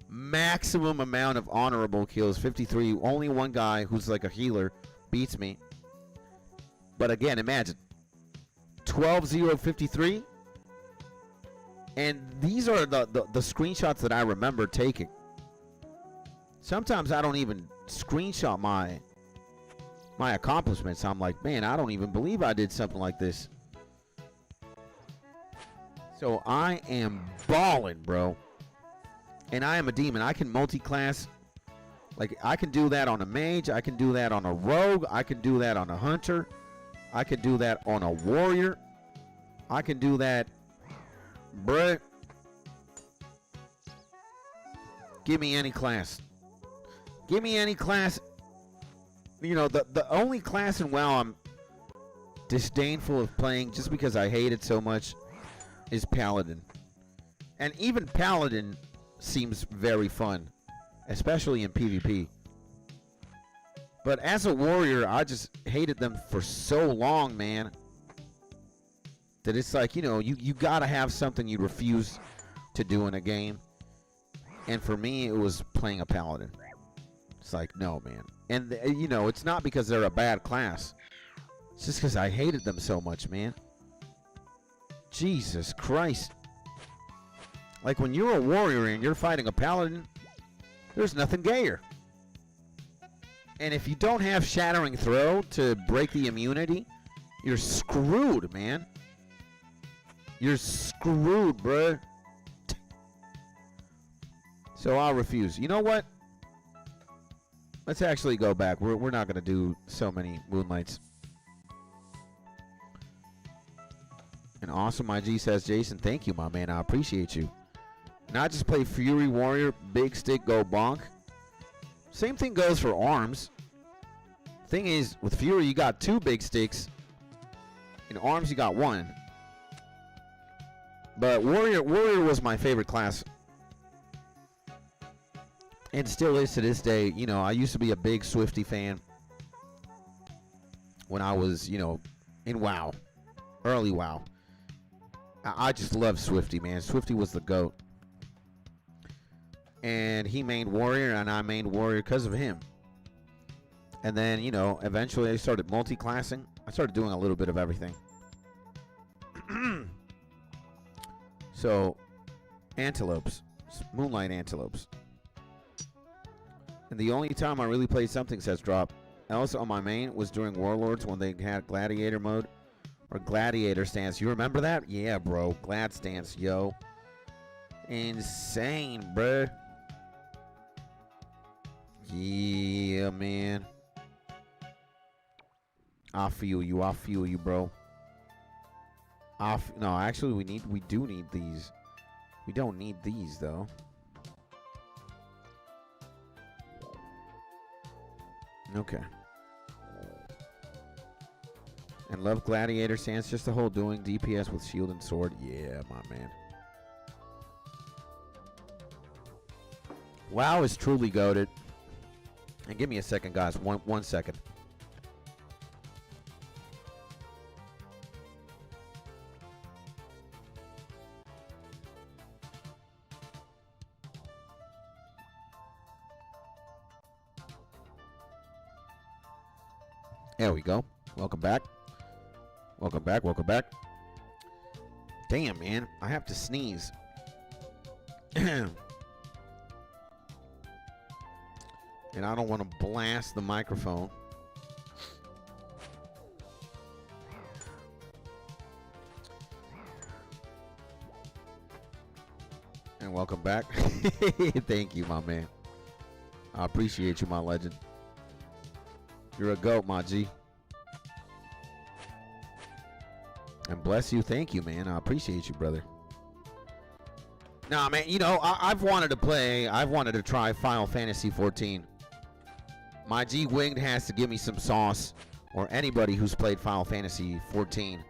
Maximum amount of honorable kills. 53. Only one guy who's like a healer beats me. But again, imagine. 12-0-53. And these are the screenshots that I remember taking. Sometimes I don't even screenshot my accomplishments. I'm like, man, I don't even believe I did something like this. So I am balling, bro. And I am a demon. I can multi-class. Like, I can do that on a mage. I can do that on a rogue. I can do that on a hunter. I can do that on a warrior. I can do that. Bruh. Give me any class. Give me any class. You know, the only class in WoW I'm disdainful of playing just because I hate it so much is Paladin. And even Paladin seems very fun, especially in PvP. But as a warrior, I just hated them for so long, man, that it's like, you know, you gotta have something you refuse to do in a game. And for me, it was playing a Paladin. It's like, no, man. And, you know, it's not because they're a bad class. It's just because I hated them so much, man. Jesus Christ. Like, when you're a warrior and you're fighting a Paladin, there's nothing gayer. And if you don't have Shattering Throw to break the immunity, you're screwed, man. You're screwed, bruh. So I'll refuse. You know what? Let's actually go back. We're not going to do so many Moonlights. And Awesome IG says, Jason, thank you, my man. I appreciate you. Not just play Fury Warrior, big stick, go bonk. Same thing goes for arms. Thing is, with Fury, you got 2 big sticks. In arms, you got 1. But Warrior was my favorite class. And still is to this day. You know, I used to be a big Swifty fan when I was, you know, in WoW. Early WoW. I just love Swifty, man. Swifty was the GOAT. And he mained Warrior, and I mained Warrior because of him. And then, you know, eventually I started multi-classing. I started doing a little bit of everything. So, antelopes. Moonlight antelopes. And the only time I really played something, says Drop, else on my main was during Warlords when they had Gladiator mode. Or Gladiator stance. You remember that? Yeah, bro. Glad stance, yo. Insane, bruh. Yeah, man. I feel you, bro. No, actually, we do need these. We don't need these, though. Okay. And love gladiator stance just to hold doing DPS with shield and sword. Yeah, my man. WoW is truly goated. And give me a second, guys. One second. There we go. Welcome back. Welcome back. Welcome back. Damn, man. I have to sneeze. And I don't want to blast the microphone. And welcome back. Thank you, my man. I appreciate you, my legend. You're a goat, my G. And bless you. Thank you, man. I appreciate you, brother. Nah, man, you know, I've wanted to play. I've wanted to try Final Fantasy 14. My G Winged has to give me some sauce, or anybody who's played Final Fantasy 14.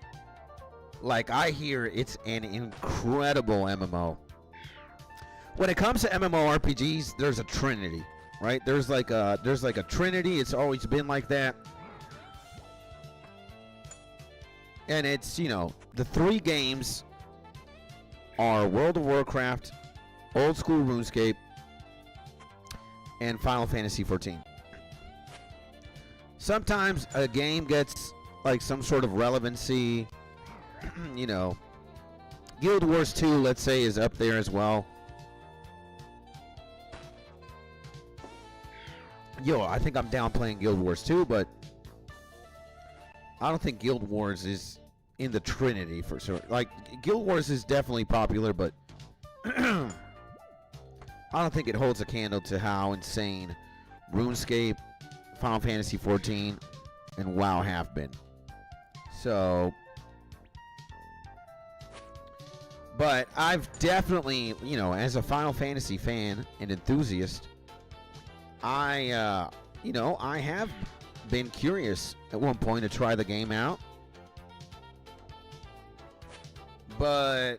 Like, I hear it's an incredible MMO. When it comes to MMORPGs, there's a trinity, right? There's like a trinity. It's always been like that. And it's, you know, the three games are World of Warcraft, Old School RuneScape, and Final Fantasy 14. Sometimes a game gets like some sort of relevancy. You know, Guild Wars 2, let's say, is up there as well. Yo, I think I'm down playing Guild Wars 2, but I don't think Guild Wars is in the trinity for sure. Like, Guild Wars is definitely popular, but I don't think it holds a candle to how insane RuneScape, Final Fantasy 14, and WoW have been. So, but I've definitely, you know, as a Final Fantasy fan and enthusiast, you know, I have been curious at one point to try the game out, but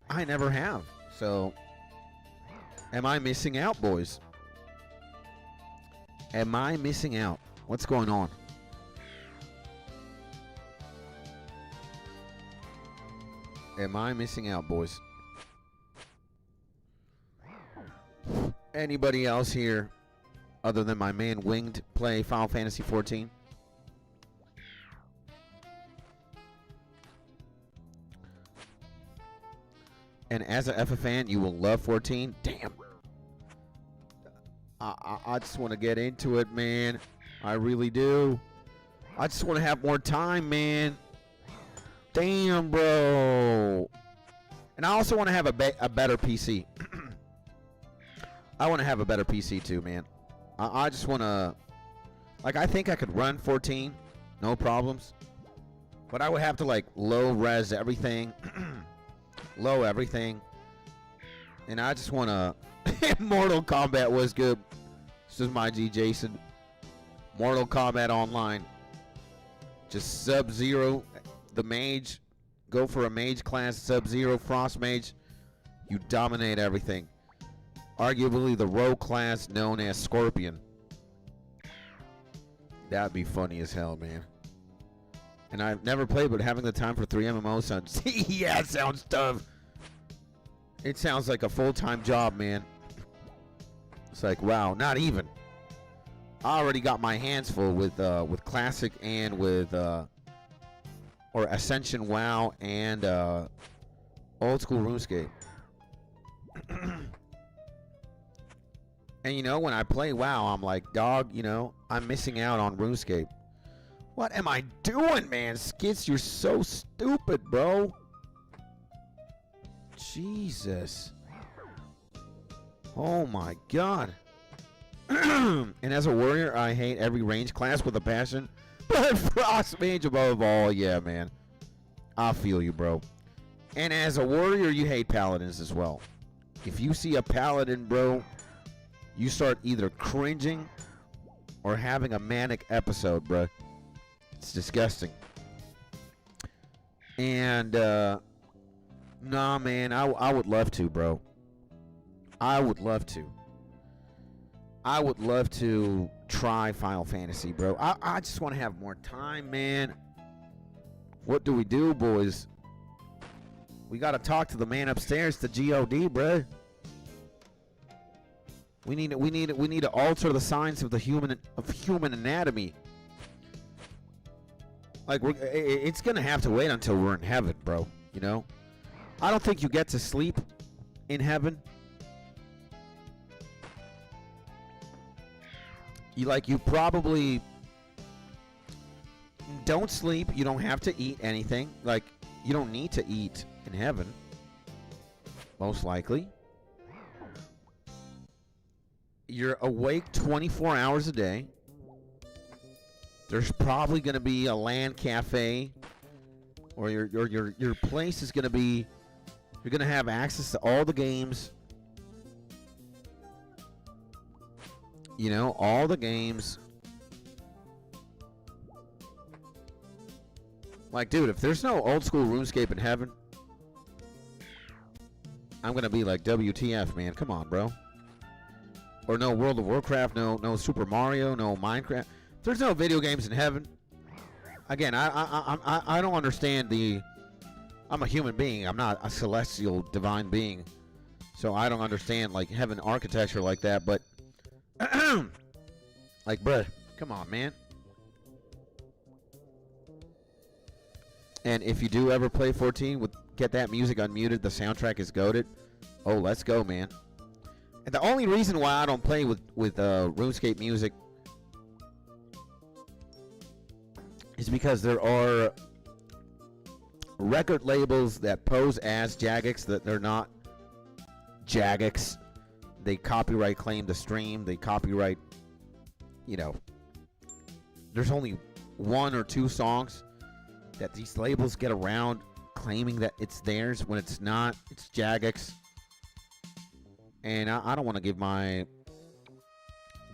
I never have. So, am I missing out, boys? Am I missing out? What's going on? Am I missing out, boys? Anybody else here other than my man Winged play Final Fantasy 14? And as a FF fan, you will love 14. Damn. I just want to get into it, man. I really do. I just want to have more time, man. Damn, bro. And I also want to have a better PC. I want to have a better PC too, man. I just want to... Like, I think I could run 14. No problems. But I would have to, like, low-res everything. Low everything. And I just want to... Mortal Kombat was good. This is my G Jason. Mortal Kombat Online. Just Sub-Zero, the mage. Go for a mage class, Sub-Zero, Frost Mage. You dominate everything. Arguably the rogue class known as Scorpion. That'd be funny as hell, man. And I've never played, but having the time for 3 MMOs sounds... yeah, it sounds tough. It sounds like a full-time job, man. It's like, wow, not even. I already got my hands full with Classic and with or Ascension WoW and Old School RuneScape. And you know, when I play WoW, I'm like, dog, you know, I'm missing out on RuneScape. What am I doing, man? Skits, you're so stupid, bro. Jesus. Oh my god. And as a warrior, I hate every range class with a passion. But Frost Mage above all, yeah, man. I feel you, bro. And as a warrior, you hate paladins as well. If you see a paladin, bro, you start either cringing or having a manic episode, bro. It's disgusting. And, nah, man, I would love to, bro. I would love to. I would love to try Final Fantasy, bro. I just want to have more time, man. What do we do, boys? We got to talk to the man upstairs, the God, bro. We need to alter the science of the human anatomy. Like it's gonna have to wait until we're in heaven, bro. You know, I don't think you get to sleep in heaven. You probably don't sleep. You don't have to eat anything. Like, you don't need to eat in heaven, most likely. You're awake 24 hours a day. There's probably going to be a LAN cafe, or your place is going to be, you're going to have access to all the games. You know, all the games. Like, dude, if there's no old school RuneScape in heaven, I'm going to be like, WTF, man. Come on, bro. Or no World of Warcraft, no Super Mario, no Minecraft. If there's no video games in heaven, again, I don't understand the. I'm a human being. I'm not a celestial divine being, so I don't understand like heaven architecture like that. But like, bruh, come on, man. And if you do ever play 14, get that music unmuted. The soundtrack is goated. Oh, let's go, man. And the only reason why I don't play with RuneScape music is because there are record labels that pose as Jagex that they're not Jagex. They copyright claim the stream. They copyright, you know. There's only 1 or 2 songs that these labels get around claiming that it's theirs when it's not. It's Jagex. And I don't want to give the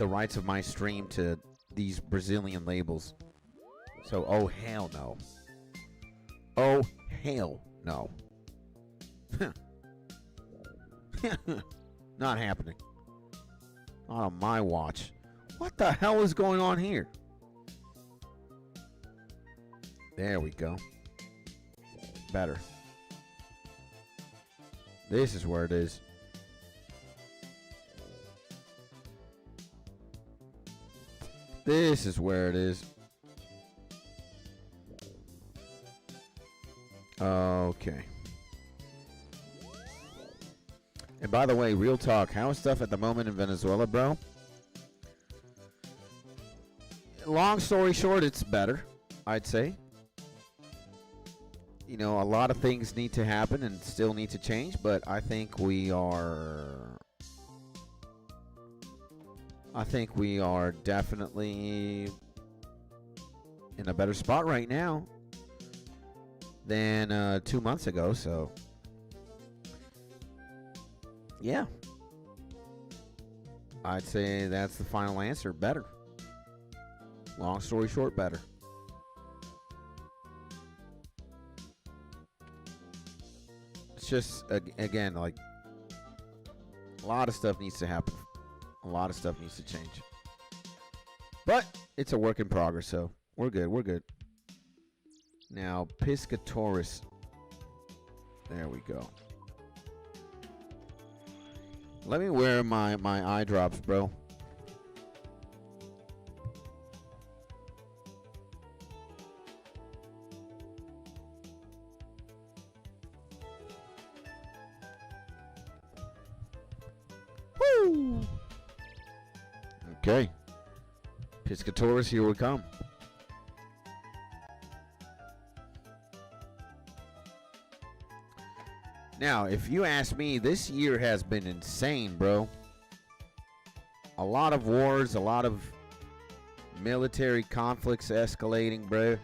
rights of my stream to these Brazilian labels. So, oh, hell no. Oh, hell no. Not happening. Not on my watch. What the hell is going on here? There we go. Better. This is where it is. This is where it is. Okay. And by the way, real talk, how is stuff at the moment in Venezuela, bro? Long story short, it's better, I'd say. You know, a lot of things need to happen and still need to change, but I think we are definitely in a better spot right now than 2 months ago, so yeah. I'd say that's the final answer. Better. Long story short, better. It's just, again, like, a lot of stuff needs to happen. A lot of stuff needs to change. But it's a work in progress, so we're good. We're good. Now, Piscatoris. There we go. Let me wear my eye drops, bro. Woo! Okay. Piscatoris, here we come. Now, if you ask me, this year has been insane, bro. A lot of wars, a lot of military conflicts escalating, bro.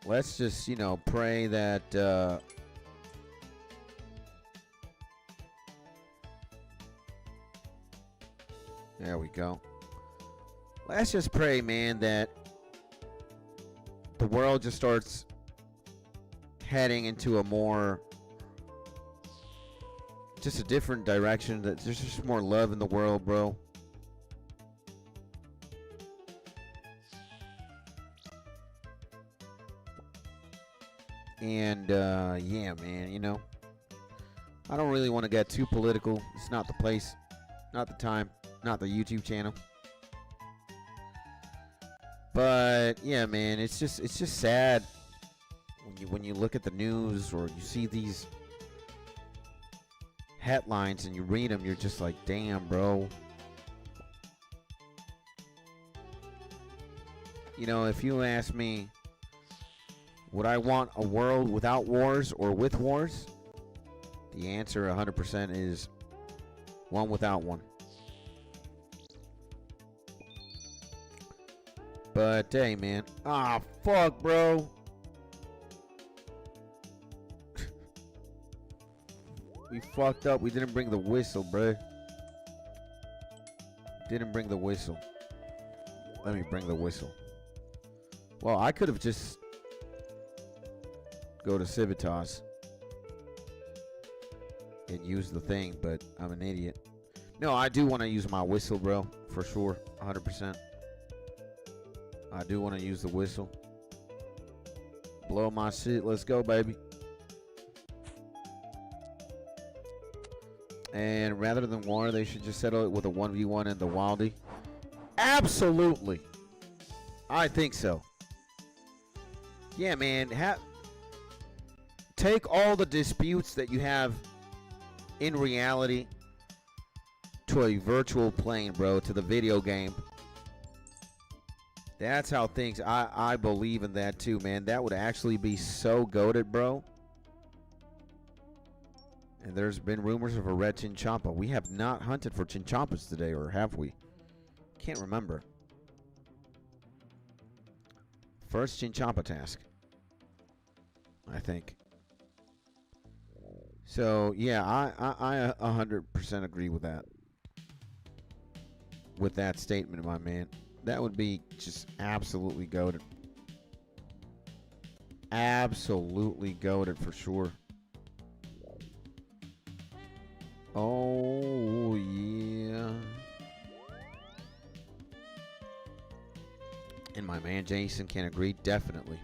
let's just, you know, pray that there we go. Let's just pray, man, that the world just starts heading into a more, just a different direction, that there's just more love in the world, bro. And yeah, man, you know, I don't really want to get too political. It's not the place, not the time, not the YouTube channel. But yeah, man, it's just sad when you look at the news or you see these headlines and you read them, you're just like, damn, bro. You know, if you ask me, would I want a world without wars or with wars? The answer 100% is one without one. But hey, man. Ah, fuck, bro. We fucked up. We didn't bring the whistle, bro. Didn't bring the whistle. Let me bring the whistle. Well, I could have just go to Civitas and use the thing, but I'm an idiot. No, I do want to use my whistle, bro, for sure, 100%. I do want to use the whistle. Blow my shit. Let's go, baby. And rather than war, they should just settle it with a 1v1 in the Wildy. Absolutely. I think so. Yeah, man. Take all the disputes that you have in reality to a virtual plane, bro, to the video game. That's how things, I believe in that too, man. That would actually be so goated, bro. And there's been rumors of a red chinchompa. We have not hunted for chinchompas today, or have we? Can't remember. First chinchompa task, I think. So yeah, I 100% agree with that. With that statement, my man. That would be just absolutely goated. Absolutely goated for sure. Oh, yeah. And my man Jason can agree, definitely.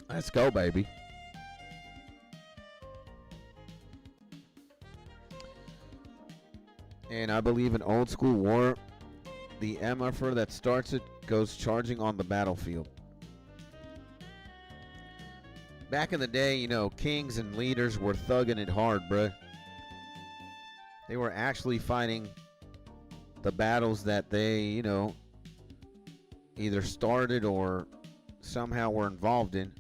Let's go, baby. And I believe in old school war. The MFer that starts it goes charging on the battlefield. Back in the day, you know, kings and leaders were thugging it hard, bruh. They were actually fighting the battles that they, you know, either started or somehow were involved in.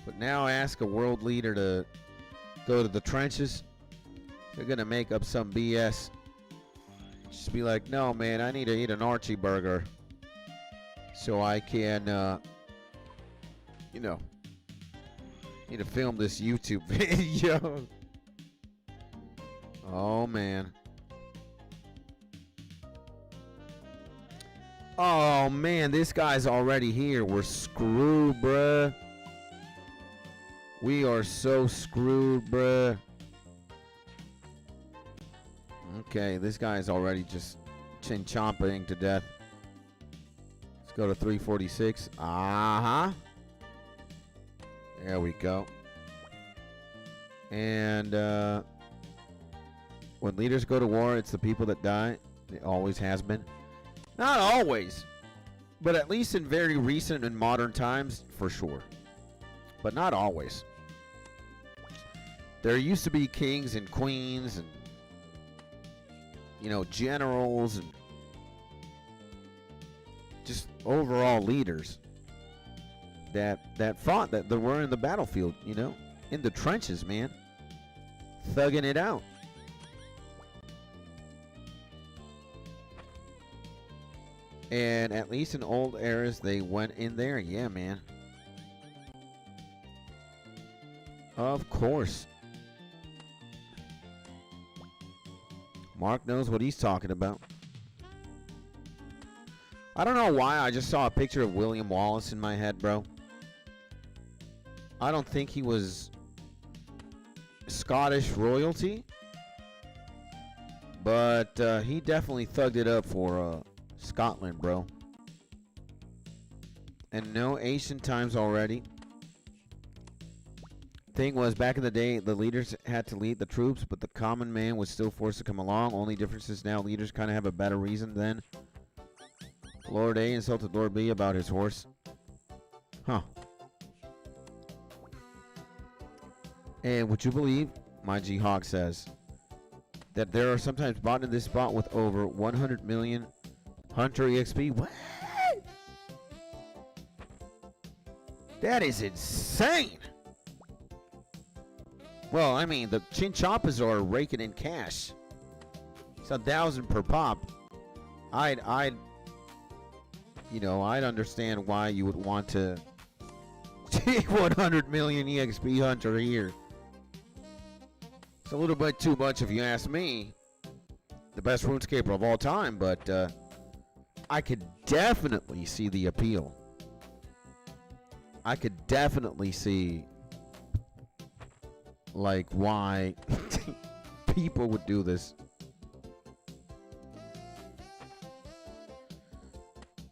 But now ask a world leader to go to the trenches, they're going to make up some BS. Just be like, no, man, I need to eat an Archie burger so I can, you know, need to film this YouTube video. Oh, man. Oh, man, this guy's already here. We're screwed, bruh. We are so screwed, bruh. Okay, this guy's already just chin-chomping to death. Let's go to 346. Uh-huh. There we go. And when leaders go to war, it's the people that die. It always has been. Not always, but at least in very recent and modern times, for sure. But not always. There used to be kings and queens and, you know, generals and just overall leaders that fought, that were in the battlefield, you know, in the trenches, man, thugging it out. And at least in old eras, they went in there. Yeah, man. Of course. Mark knows what he's talking about. I don't know why I just saw a picture of William Wallace in my head, bro. I don't think he was Scottish royalty, but he definitely thugged it up for Scotland, bro. And no ancient times already. Thing was, back in the day, the leaders had to lead the troops, but the common man was still forced to come along. Only difference is now leaders kind of have a better reason then. Lord A insulted Lord B about his horse. Huh. And would you believe, my G Hawk says, that there are sometimes bots in this spot with over 100 million Hunter EXP? What? That is insane. Well, I mean, the Chinchompas are raking in cash. It's 1,000 per pop. I'd understand why you would want to take 100 million EXP Hunter here. It's a little bit too much if you ask me. The best RuneScaper of all time, but I could definitely see the appeal. I could definitely see, like, why people would do this.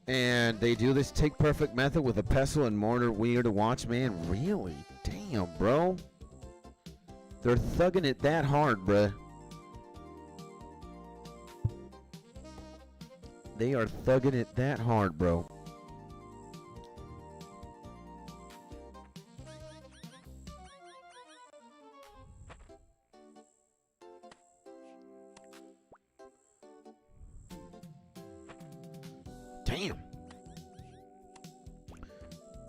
And they do this tick perfect method with a pestle and mortar. Weird to watch, man. Really? Damn, bro. They're thugging it that hard, bruh. They are thugging it that hard, bro. Damn.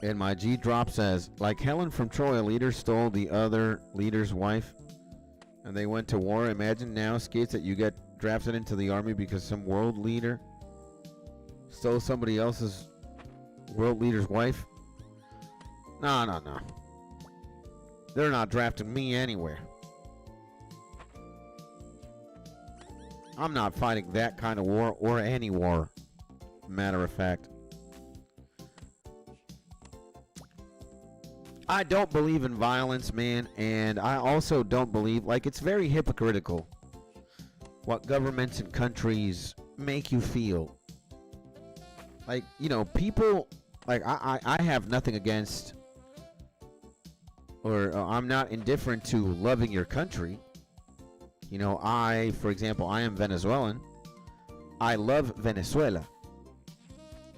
And my G drop says, like Helen from Troy, a leader stole the other leader's wife and they went to war. Imagine now, skates, that you get drafted into the army because some world leader stole somebody else's world leader's wife. No. They're not drafting me anywhere. I'm not fighting that kind of war or any war. Matter of fact, I don't believe in violence, man, and I also don't believe, like, it's very hypocritical what governments and countries make you feel. Like, you know, people, like, I have nothing against, or I'm not indifferent to loving your country. You know, for example, I am Venezuelan. I love Venezuela.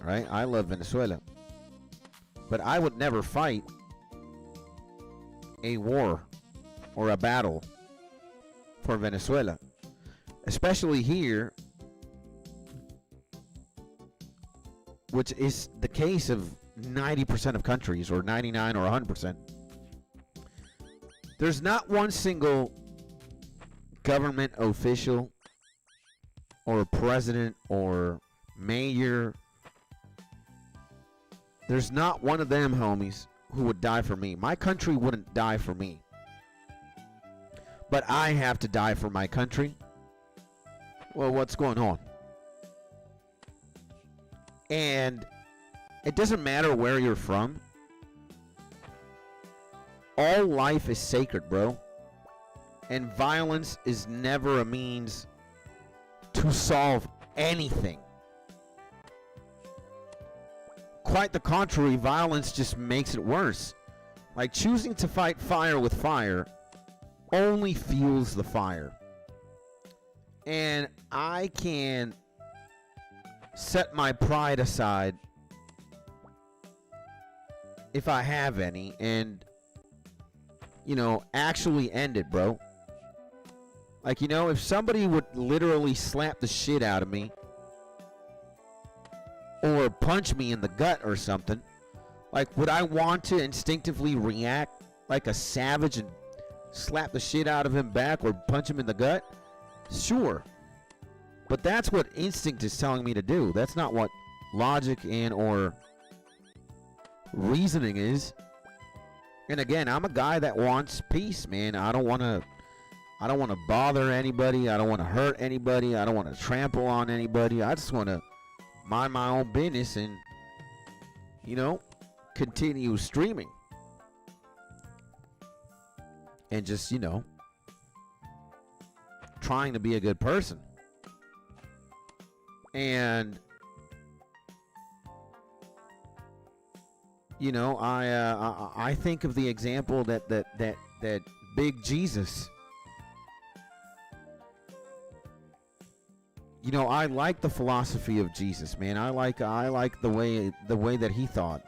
Right? I love Venezuela. But I would never fight a war or a battle for Venezuela. Especially here, which is the case of 90% of countries, or 99 or 100%. There's not one single government official or president or mayor. There's not one of them, homies, who would die for me. My country wouldn't die for me. But I have to die for my country. Well, what's going on? And it doesn't matter where you're from. All life is sacred, bro. And violence is never a means to solve anything. Quite the contrary, violence just makes it worse. Like, choosing to fight fire with fire only fuels the fire. And I can set my pride aside, if I have any, and, you know, actually end it, bro. Like, you know, if somebody would literally slap the shit out of me, or punch me in the gut or something, like, would I want to instinctively react like a savage and slap the shit out of him back or punch him in the gut? Sure. But that's what instinct is telling me to do. That's not what logic and or reasoning is. And again, I'm a guy that wants peace, man. I don't want to bother anybody. I don't want to hurt anybody. I don't want to trample on anybody. I just want to mind my own business and, you know, continue streaming. And just, you know, trying to be a good person. And, you know, I think of the example that big Jesus. You know, I like the philosophy of Jesus, man. I like the way that he thought.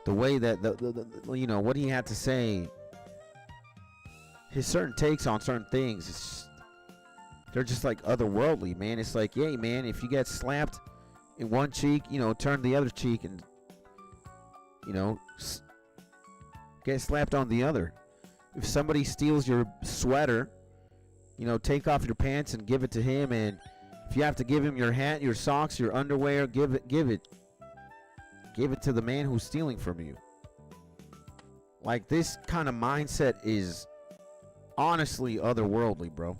The way that the you know what he had to say. His certain takes on certain things, they're just like otherworldly, man. It's like, hey, man, if you get slapped in one cheek, you know, turn the other cheek and, you know, get slapped on the other. If somebody steals your sweater, you know, take off your pants and give it to him. And if you have to give him your hat, your socks, your underwear, give it to the man who's stealing from you. Like, this kind of mindset is honestly otherworldly, bro.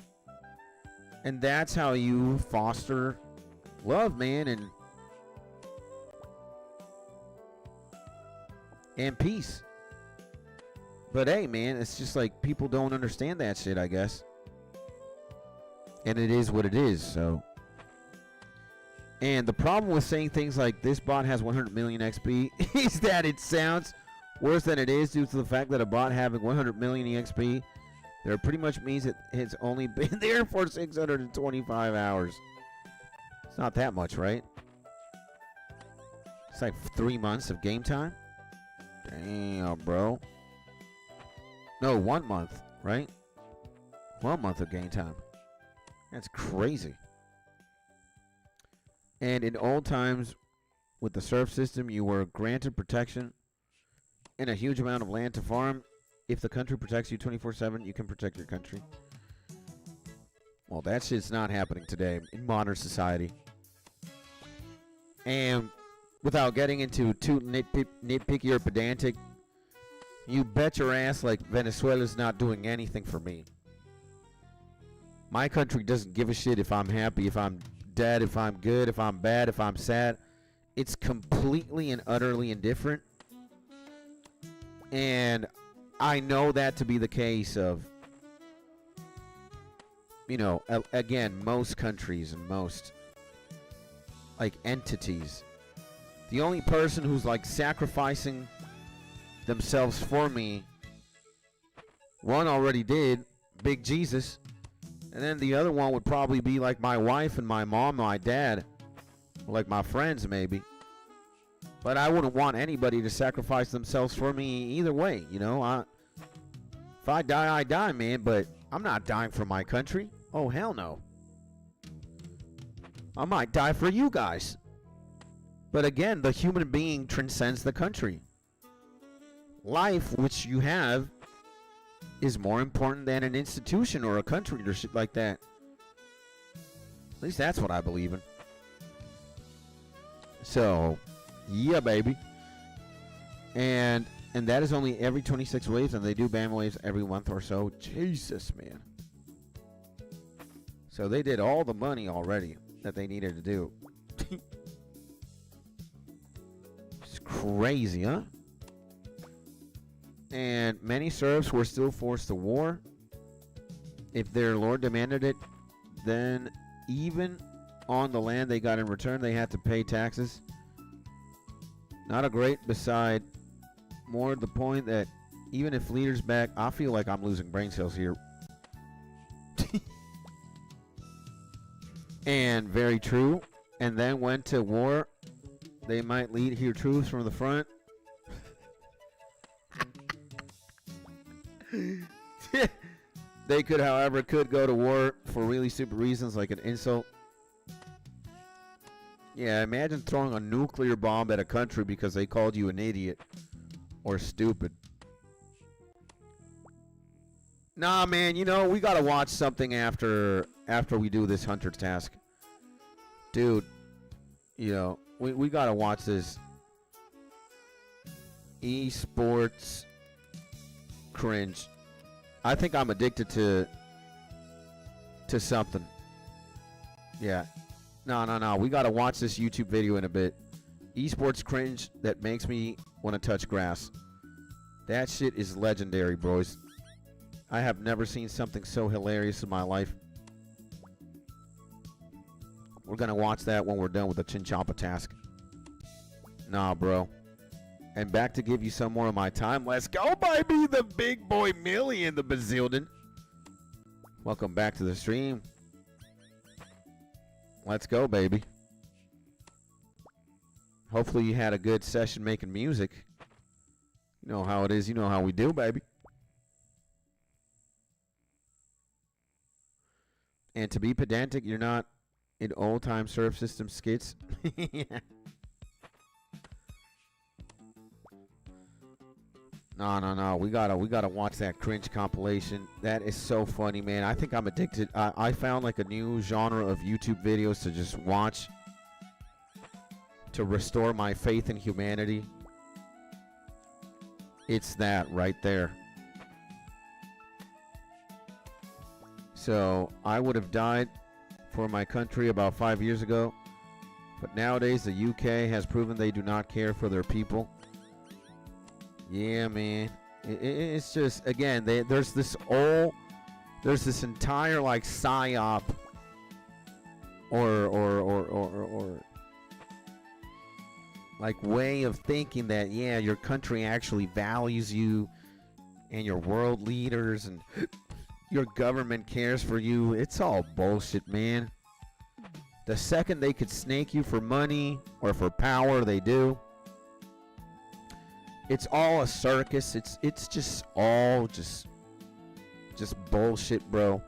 And that's how you foster love, man, and peace. But hey, man, it's just like people don't understand that shit, I guess. And it is what it is, so. And the problem with saying things like this bot has 100 million XP is that it sounds worse than it is, due to the fact that a bot having 100 million XP, that pretty much means it has only been there for 625 hours. It's not that much, right? It's like 3 months of game time. Damn, bro. No, 1 month, right? 1 month of game time. That's crazy. And in old times, with the serf system, you were granted protection and a huge amount of land to farm. If the country protects you 24/7, you can protect your country. Well, that shit's not happening today in modern society. And without getting into too nitpicky or pedantic, you bet your ass like Venezuela's not doing anything for me. My country doesn't give a shit if I'm happy, if I'm dead, if I'm good, if I'm bad, if I'm sad. It's completely and utterly indifferent. And I know that to be the case of, you know, again, most countries and most, like, entities. The only person who's, like, sacrificing themselves for me, one already did, Big Jesus. And then the other one would probably be, like, my wife and my mom, my dad. Or, like, my friends, maybe. But I wouldn't want anybody to sacrifice themselves for me either way, you know. If I die, I die, man. But I'm not dying for my country. Oh, hell no. I might die for you guys. But again, the human being transcends the country. Life, which you have, is more important than an institution or a country or shit like that. At least that's what I believe in. So, yeah, baby. And that is only every 26 waves, and they do ban waves every month or so. Jesus, man. So they did all the money already that they needed to do. It's crazy, huh? And many serfs were still forced to war. If their lord demanded it, then even on the land they got in return, they had to pay taxes. Not a great beside. More the point that even if leaders back, I feel like I'm losing brain cells here. And very true. And then went to war. They might lead here troops from the front. They could, however, go to war for really stupid reasons, like an insult. Yeah, imagine throwing a nuclear bomb at a country because they called you an idiot or stupid. Nah, man, you know, we gotta watch something after we do this hunter task. Dude, You know, we gotta watch this esports cringe. I think I'm addicted to something. Yeah. No. We gotta watch this YouTube video in a bit. Esports cringe that makes me want to touch grass. That shit is legendary, bros. I have never seen something so hilarious in my life. We're gonna watch that when we're done with the Chinchompa task. Nah, bro. And back to give you some more of my time. Let's go, baby. The big boy Millie in the Bazildan. Welcome back to the stream. Let's go, baby. Hopefully you had a good session making music. You know how it is. You know how we do, baby. And to be pedantic, you're not in old-time surf system skits. Yeah. No. We gotta watch that cringe compilation. That is so funny, man. I think I'm addicted. I found like a new genre of YouTube videos to just watch to restore my faith in humanity. It's that right there. So I would have died for my country about 5 years ago, but nowadays the UK has proven they do not care for their people. Yeah, man. It's just, again, there's this entire like psyop or like way of thinking that, yeah, your country actually values you and your world leaders and your government cares for you. It's all bullshit, man. The second they could snake you for money or for power, they do. It's all a circus. It's just all just bullshit, bro.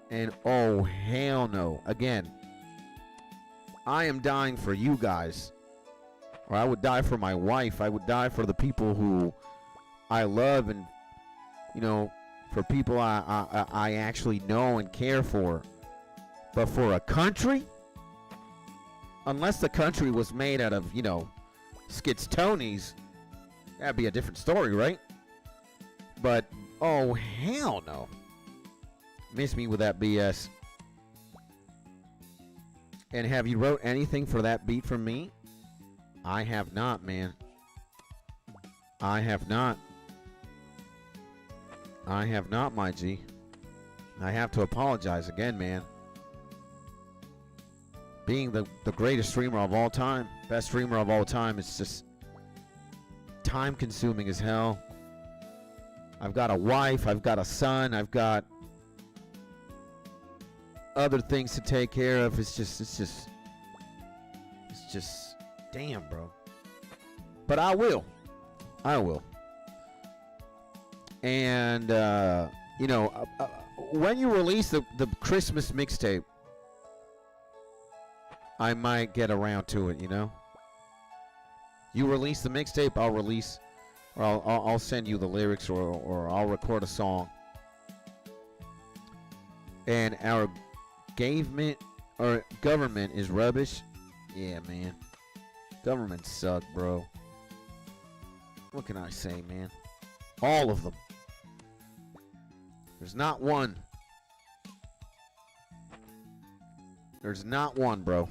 And oh hell no. Again, I am dying for you guys. Or I would die for my wife. I would die for the people who I love, and you know, for people I actually know and care for. But for a country, unless the country was made out of, you know, skits-tonies, that'd be a different story, right? But oh hell no. Miss me with that BS. And have you wrote anything for that beat from me? I have not, man. I have not. I have not, my G. I have to apologize again, man. Being the greatest streamer of all time, best streamer of all time, it's just time consuming as hell. I've got a wife, I've got a son, I've got other things to take care of. It's just damn, bro. But I will. And you know, when you release the Christmas mixtape, I might get around to it, you know. You release the mixtape, I'll release, or I'll send you the lyrics, or I'll record a song. And our government is rubbish. Yeah, man. Government suck, bro. What can I say, man? All of them. There's not one. There's not one, bro.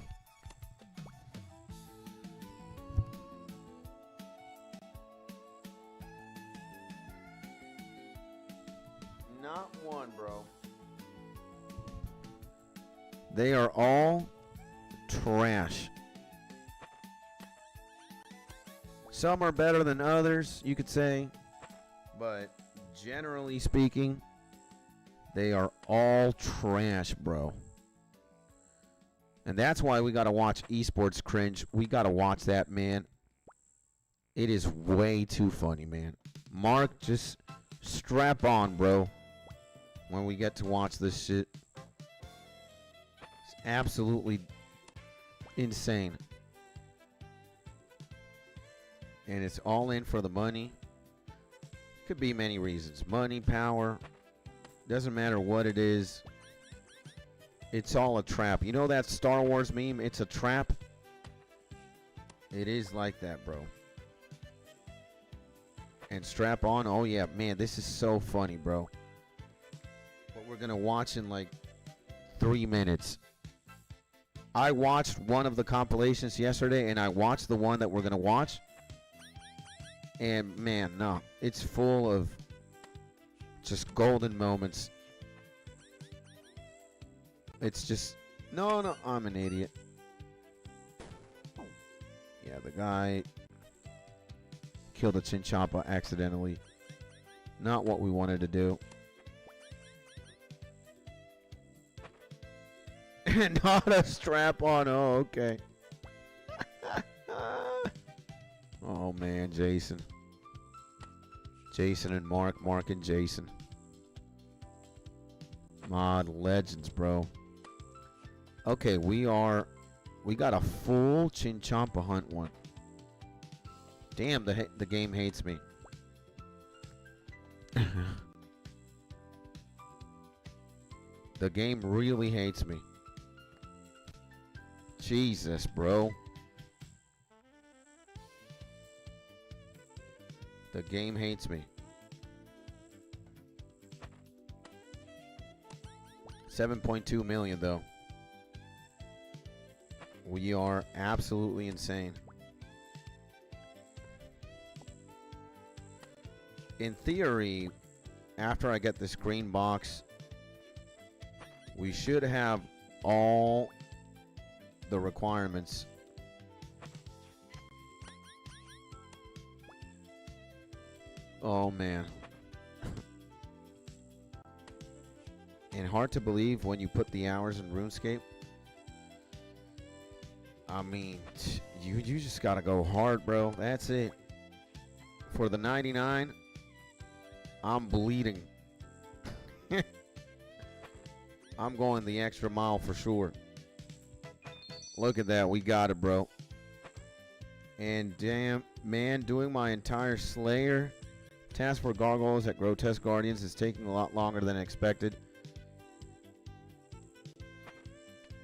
Not one, bro. They are all trash. Some are better than others, you could say. But generally speaking, they are all trash, bro. And that's why we got to watch esports cringe. We got to watch that, man. It is way too funny, man. Mark, just strap on, bro, when we get to watch this shit. It's absolutely insane. And it's all in for the money. Could be many reasons. Money, power. Doesn't matter what it is. It's all a trap. You know that Star Wars meme? It's a trap. It is like that, bro. And strap on. Oh, yeah. Man, this is so funny, bro. What we're going to watch in like 3 minutes. I watched one of the compilations yesterday, and I watched the one that we're going to watch. And, man, no. It's full of just golden moments. It's just... No, I'm an idiot. Yeah, the guy killed a Chinchompa accidentally. Not what we wanted to do. Not a strap on. Oh, okay. Oh, man, Jason. Jason and Mark. Mark and Jason. Mod legends, bro. Okay, we got a full Chinchompa hunt one. Damn, the game hates me. The game really hates me. Jesus, bro. The game hates me. 7.2 million, though. We are absolutely insane. In theory, after I get this green box, we should have all the requirements. Oh, man. And hard to believe when you put the hours in RuneScape. I mean, you just gotta go hard, bro. That's it. For the 99, I'm bleeding. I'm going the extra mile for sure. Look at that. We got it, bro. And damn, man, doing my entire Slayer task for gargoyles at Grotesque Guardians is taking a lot longer than expected.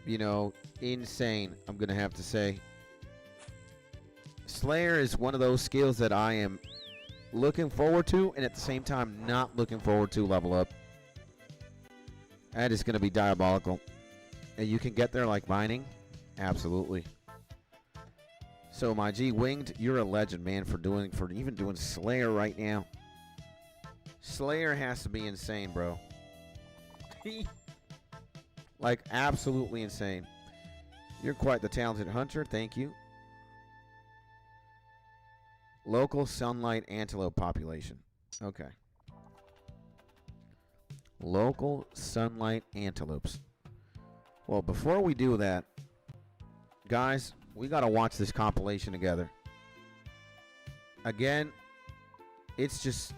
You know, insane, I'm going to have to say. Slayer is one of those skills that I am looking forward to and at the same time not looking forward to level up. That is going to be diabolical. And you can get there like mining? Absolutely. So my G Winged, you're a legend, man, for even doing Slayer right now. Slayer has to be insane, bro. Like, absolutely insane. You're quite the talented hunter. Thank you. Local sunlight antelope population. Okay. Local sunlight antelopes. Well, before we do that, guys, we got to watch this compilation together. Again, it's just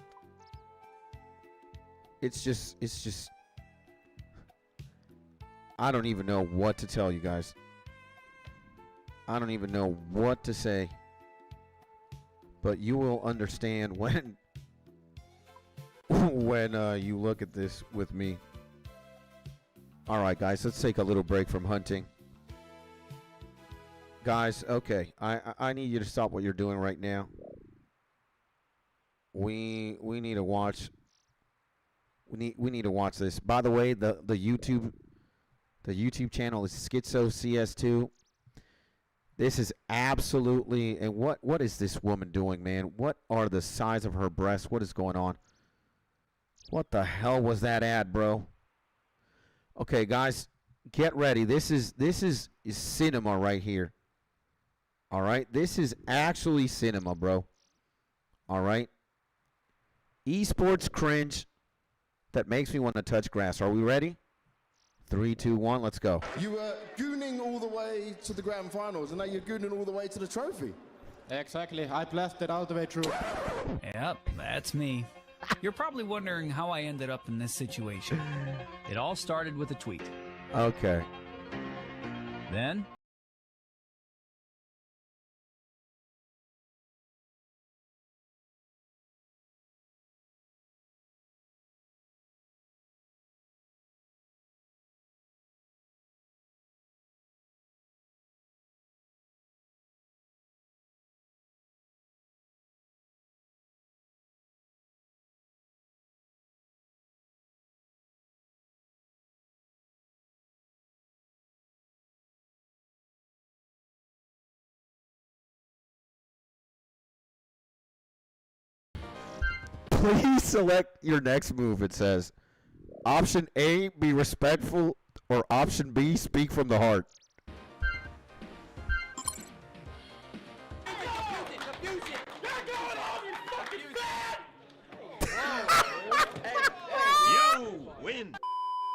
I don't even know what to tell you guys. I don't even know what to say. But you will understand when you look at this with me. All right, guys, let's take a little break from hunting. Guys, okay, I need you to stop what you're doing right now. We need to watch. We need to watch this. By the way, the YouTube channel is Schizo CS2. This is absolutely, and what is this woman doing, man? What are the size of her breasts? What is going on? What the hell was that ad, bro? Okay, guys, get ready. This is cinema right here. All right, this is actually cinema, bro. All right, esports cringe that makes me want to touch grass. Are we ready? 3, 2, 1, let's go. You were gooning all the way to the grand finals, and now you're gooning all the way to the trophy. Exactly. I blasted all the way through. Yep, that's me. You're probably wondering how I ended up in this situation. It all started with a tweet. Okay. Then Please select your next move. It says option A, be respectful, or option B, speak from the heart. You win.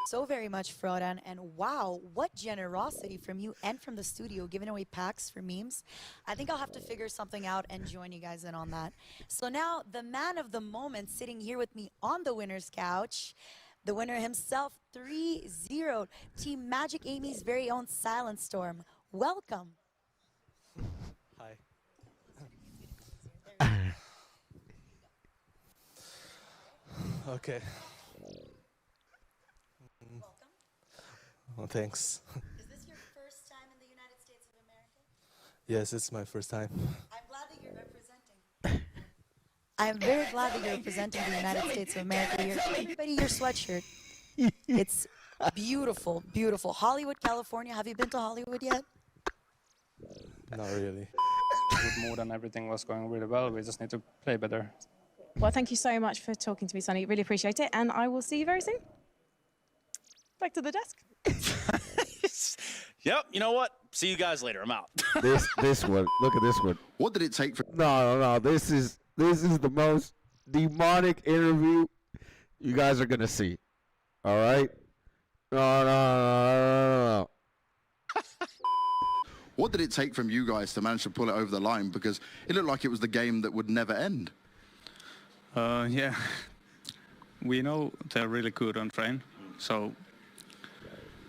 So very much, Frodan, and wow, what generosity from you and from the studio giving away packs for memes. I think I'll have to figure something out and join you guys in on that. So now, the man of the moment sitting here with me on the winner's couch, the winner himself, 3-0, Team Magic Amy's very own Silent Storm. Welcome. Hi. Okay. Oh, thanks. Is this your first time in the United States of America? Yes, it's my first time. I'm glad that you're representing. I'm very glad that you're representing the United States of America here. Everybody, your sweatshirt. It's beautiful, beautiful. Hollywood, California. Have you been to Hollywood yet? Not really. Good mood and everything was going really well. We just need to play better. Well, thank you so much for talking to me, Sonny. Really appreciate it, and I will see you very soon. Back to the desk. Yep, you know what? See you guys later. I'm out. This one. Look at this one. What did it take for... No. This is the most demonic interview you guys are gonna see. All right. No. What did it take from you guys to manage to pull it over the line? Because it looked like it was the game that would never end. Yeah, we know they're really good on train, so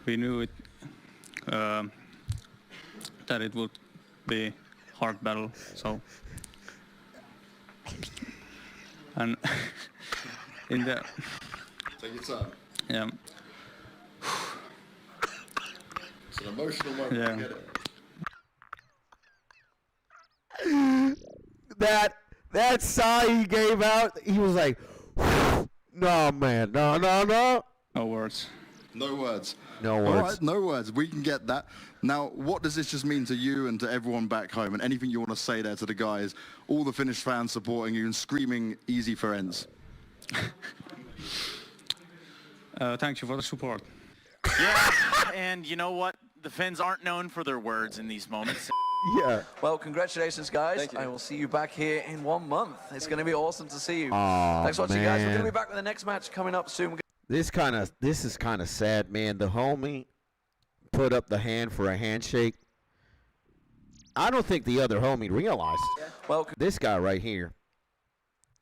we knew it that it would be hard battle. So and in the Take your time. yeah. It's an emotional moment. Yeah. I get it. That sigh he gave out, he was like, no, man, no. No words. No words. No All words. right, no words. We can get that. Now, what does this just mean to you and to everyone back home? And anything you want to say there to the guys, all the Finnish fans supporting you and screaming easy for ends. Thank you for the support. Yeah, and you know what? The Finns aren't known for their words in these moments. Yeah. Well, congratulations, guys. Thank you. I will see you back here in 1 month. It's going to be awesome to see you. Aw, Thanks for watching, guys. We're going to man. be back with the next match coming up soon. This is kind of sad, man. The homie put up the hand for a handshake. I don't think the other homie realized. Well, This guy right here,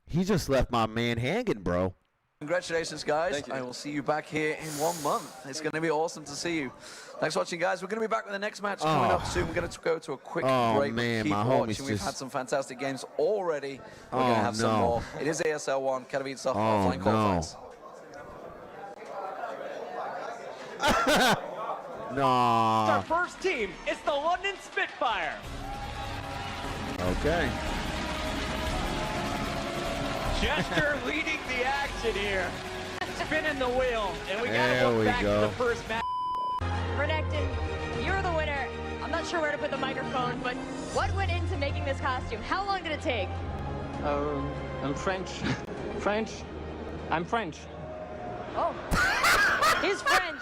he just left my man hanging, bro. congratulations, guys. Thank you. I will see you back here in 1 month. It's going to be awesome to see you. Thanks for watching, guys. We're going to be back with the next match coming up soon. We're going to go to a quick break. Man, Keep my watching. homie's We've just... had some fantastic games already. We're going Oh, to have some no. more. It is ASL 1, Katowice Oh, offline qualifiers. No. First team, it's the London Spitfire. Okay. Jester leading the action here. Spinning the wheel. And we There gotta look we back go. to the first match. Renekton, you're the winner. I'm not sure where to put the microphone, but what went into making this costume? How long did it take? I'm French. French. I'm French. Oh, he's French.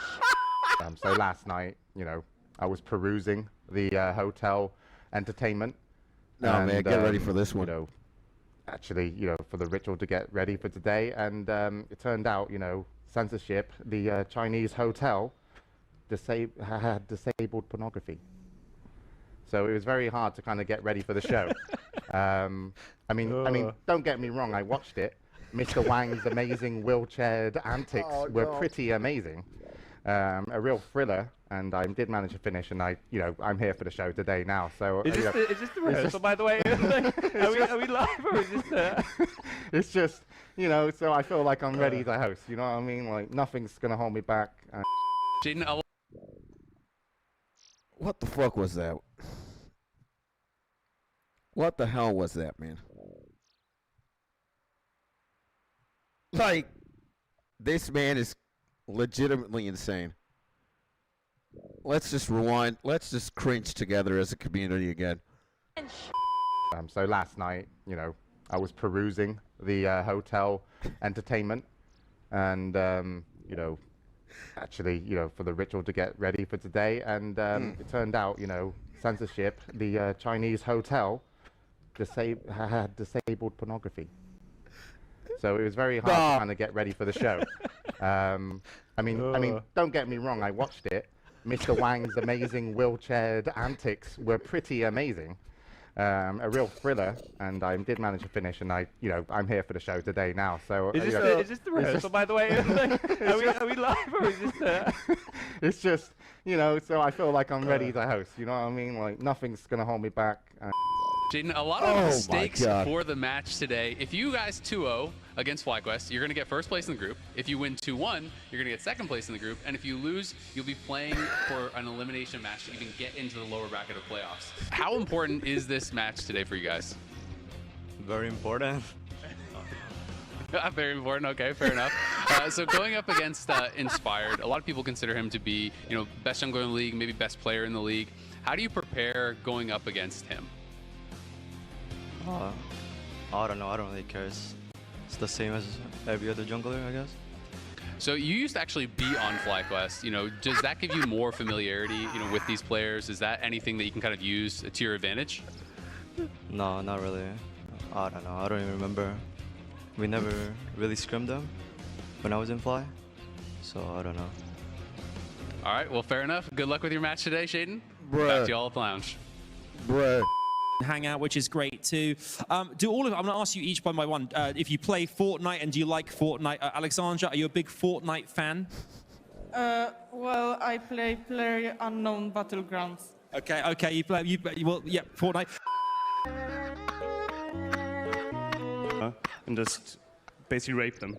So last night, I was perusing the hotel entertainment. No, man, get ready for this one. Actually, for the ritual to get ready for today. And it turned out, censorship, the Chinese hotel had disabled pornography. So it was very hard to kind of get ready for the show. I mean, don't get me wrong, I watched it. Mr. Wang's amazing wheelchaired antics were pretty amazing. A real thriller, and I did manage to finish, and I'm here for the show today now. So Is this the rehearsal, by the way? Are we live or is this? It's just, so I feel like I'm ready to host. You know what I mean? Like nothing's gonna hold me back. What the fuck was that? What the hell was that, man? Like, this man is legitimately insane. Let's just rewind. Let's just cringe together as a community again. So last night, I was perusing the hotel entertainment, and you know, actually, you know, for the ritual to get ready for today, and it turned out, you know, censorship, the Chinese hotel had disabled pornography. So it was very hard to kind of get ready for the show. I mean, don't get me wrong, I watched it. Mr. Wang's amazing wheelchaired antics were pretty amazing. A real thriller, and I did manage to finish, and I'm here for the show today now. So Is this the rehearsal, by the way? Are we live, or is this? It's just, you know, so I feel like I'm ready to host. You know what I mean? Like nothing's gonna hold me back. Jaden, a lot of the stakes for the match today. If you guys 2-0 against FlyQuest, you're going to get first place in the group. If you win 2-1, you're going to get second place in the group. And if you lose, you'll be playing for an elimination match to even get into the lower bracket of playoffs. How important is this match today for you guys? Very important. Very important. Okay, fair enough. So going up against Inspired, a lot of people consider him to be, you know, best jungler in the league, maybe best player in the league. How do you prepare going up against him? I don't know. I don't really care. It's the same as every other jungler, I guess. So you used to actually be on FlyQuest. You know, does that give you more familiarity, you know, with these players? Is that anything that you can kind of use to your advantage? No, not really. I don't know. I don't even remember. We never really scrimmed them when I was in Fly, so I don't know. All right, well, fair enough. Good luck with your match today, Shaden. Back to y'all at the lounge. Hangout, which is great too. Do all of I'm going to ask you each one by one. If you play Fortnite and do you like Fortnite? Alexandra, are you a big Fortnite fan? Well, I play PlayerUnknown Battlegrounds. Okay, you play, well, yeah, Fortnite. And just basically rape them.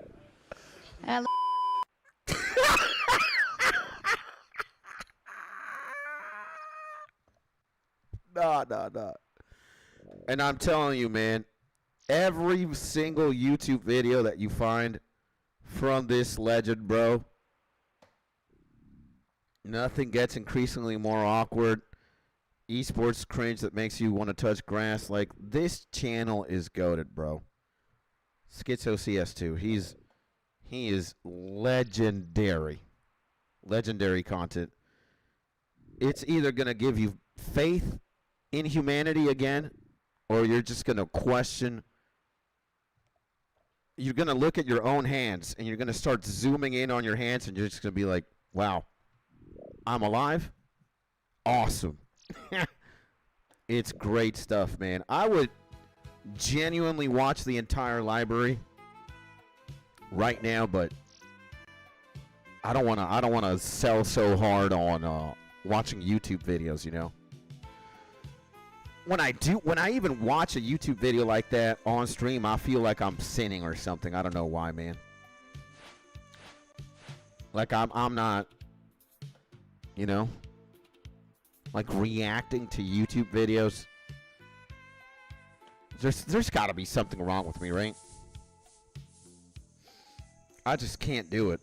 Nah. And I'm telling you, man, every single YouTube video that you find from this legend, bro, nothing gets increasingly more awkward. Esports cringe that makes you want to touch grass. Like, this channel is goated, bro. Schizo CS2. He is legendary. Legendary content. It's either going to give you faith in humanity again, or you're just going to question. You're going to look at your own hands, and you're going to start zooming in on your hands, and you're just going to be like, wow, I'm alive? Awesome. It's great stuff, man. I would genuinely watch the entire library right now, but I don't want to sell so hard on watching YouTube videos, you know. When I even watch a YouTube video like that on stream, I feel like I'm sinning or something. I don't know why, man. Like I'm not, you know, like reacting to YouTube videos. There's got to be something wrong with me, right? I just can't do it.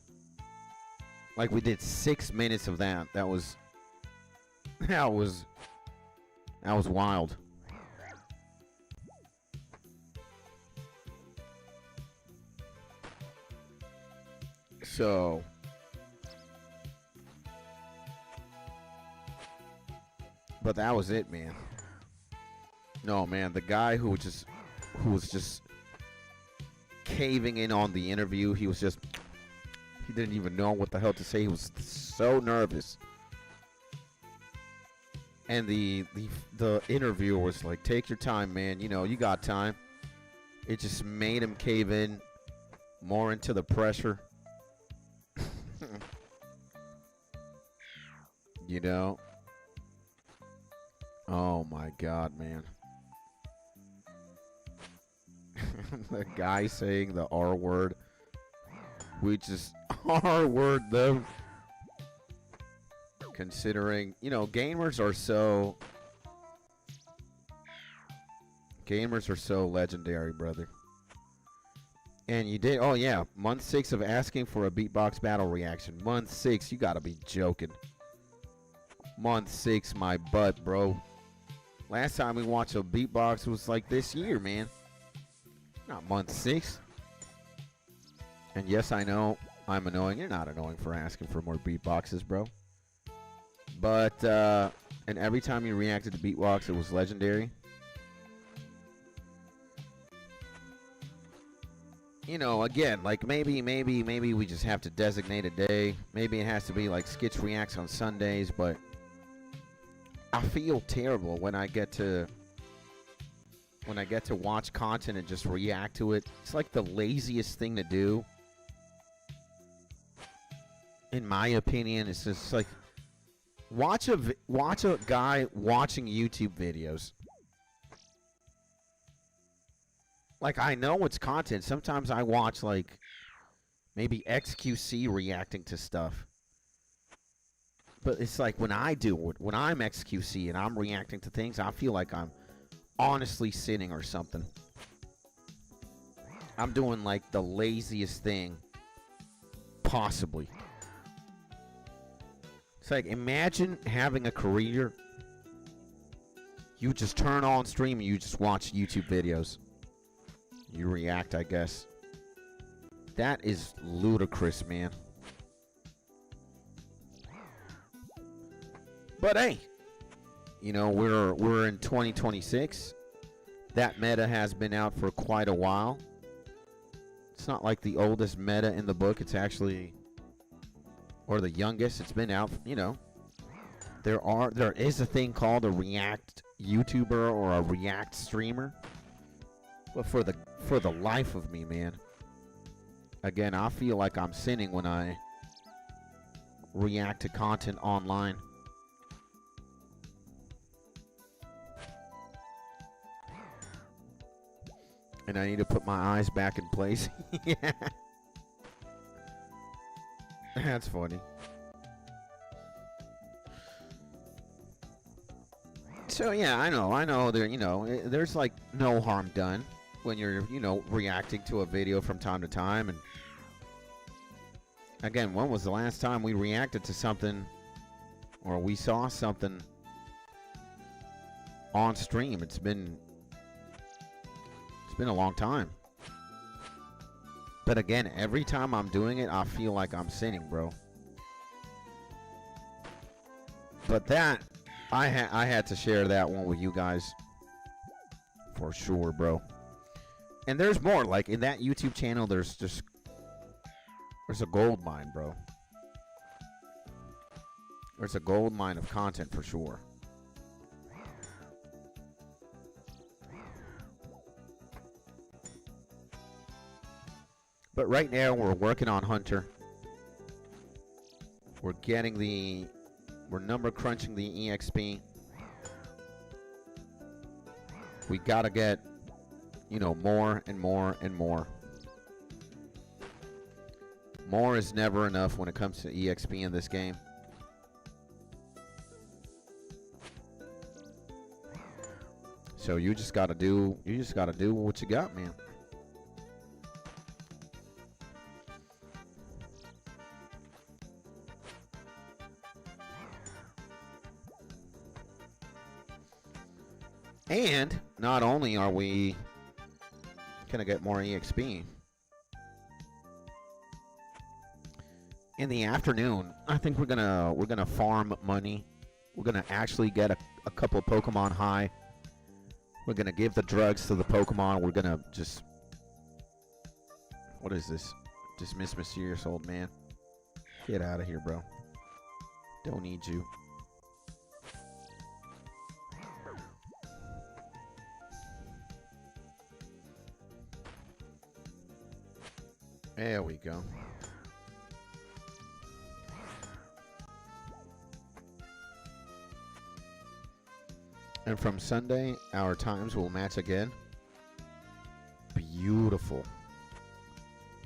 Like, we did 6 minutes of that. That was wild. So, but that was it, man. No, man, the guy who was just caving in on the interview, he didn't even know what the hell to say. He was so nervous. And the interviewer was like, take your time, man. You know, you got time. It just made him cave in more into the pressure. You know? Oh, my God, man. The guy saying the R word. Which is R word, though. Considering, you know, gamers are so legendary, brother. And you did, oh yeah, month 6 of asking for a beatbox battle reaction. Month 6, you gotta be joking. Month 6, my butt, bro. Last time we watched a beatbox was like this year, man. Not month 6. And yes, I know I'm annoying. You're not annoying for asking for more beatboxes, bro. But, and every time you reacted to beatbox, it was legendary. You know, again, like maybe we just have to designate a day. Maybe it has to be like Skitch Reacts on Sundays, but I feel terrible when I get to watch content and just react to it. It's like the laziest thing to do. In my opinion, it's just like watch a guy watching YouTube videos. Like, I know it's content. Sometimes I watch like maybe XQC reacting to stuff. But it's like when I do it, when I'm XQC and I'm reacting to things, I feel like I'm honestly sinning or something. I'm doing like the laziest thing possibly. It's like, imagine having a career. You just turn on stream and you just watch YouTube videos. You react, I guess. That is ludicrous, man. But hey, you know, we're in 2026. That meta has been out for quite a while. It's not like the oldest meta in the book. It's actually, or the youngest. It's been out, you know. There is a thing called a React YouTuber or a React streamer. But for the life of me, man, again, I feel like I'm sinning when I react to content online. And I need to put my eyes back in place. Yeah. That's funny. So yeah, I know there, you know, there's like no harm done when you're, you know, reacting to a video from time to time. And again, when was the last time we reacted to something or we saw something on stream? It's been a long time. But again, every time I'm doing it, I feel like I'm sinning, bro. But that, I had to share that one with you guys. For sure, bro. And there's more. Like, in that YouTube channel, there's a gold mine, bro. There's a gold mine of content for sure. But right now, we're working on Hunter. We're number crunching the EXP. We gotta get, you know, more and more and more. More is never enough when it comes to EXP in this game. So you just gotta do what you got, man. And not only are we gonna get more EXP, in the afternoon, I think we're gonna farm money. We're gonna actually get a couple of Pokemon high. We're gonna give the drugs to the Pokemon. We're gonna just, what is this? Dismiss mysterious old man. Get out of here, bro. Don't need you. There we go. And from Sunday, our times will match again. Beautiful.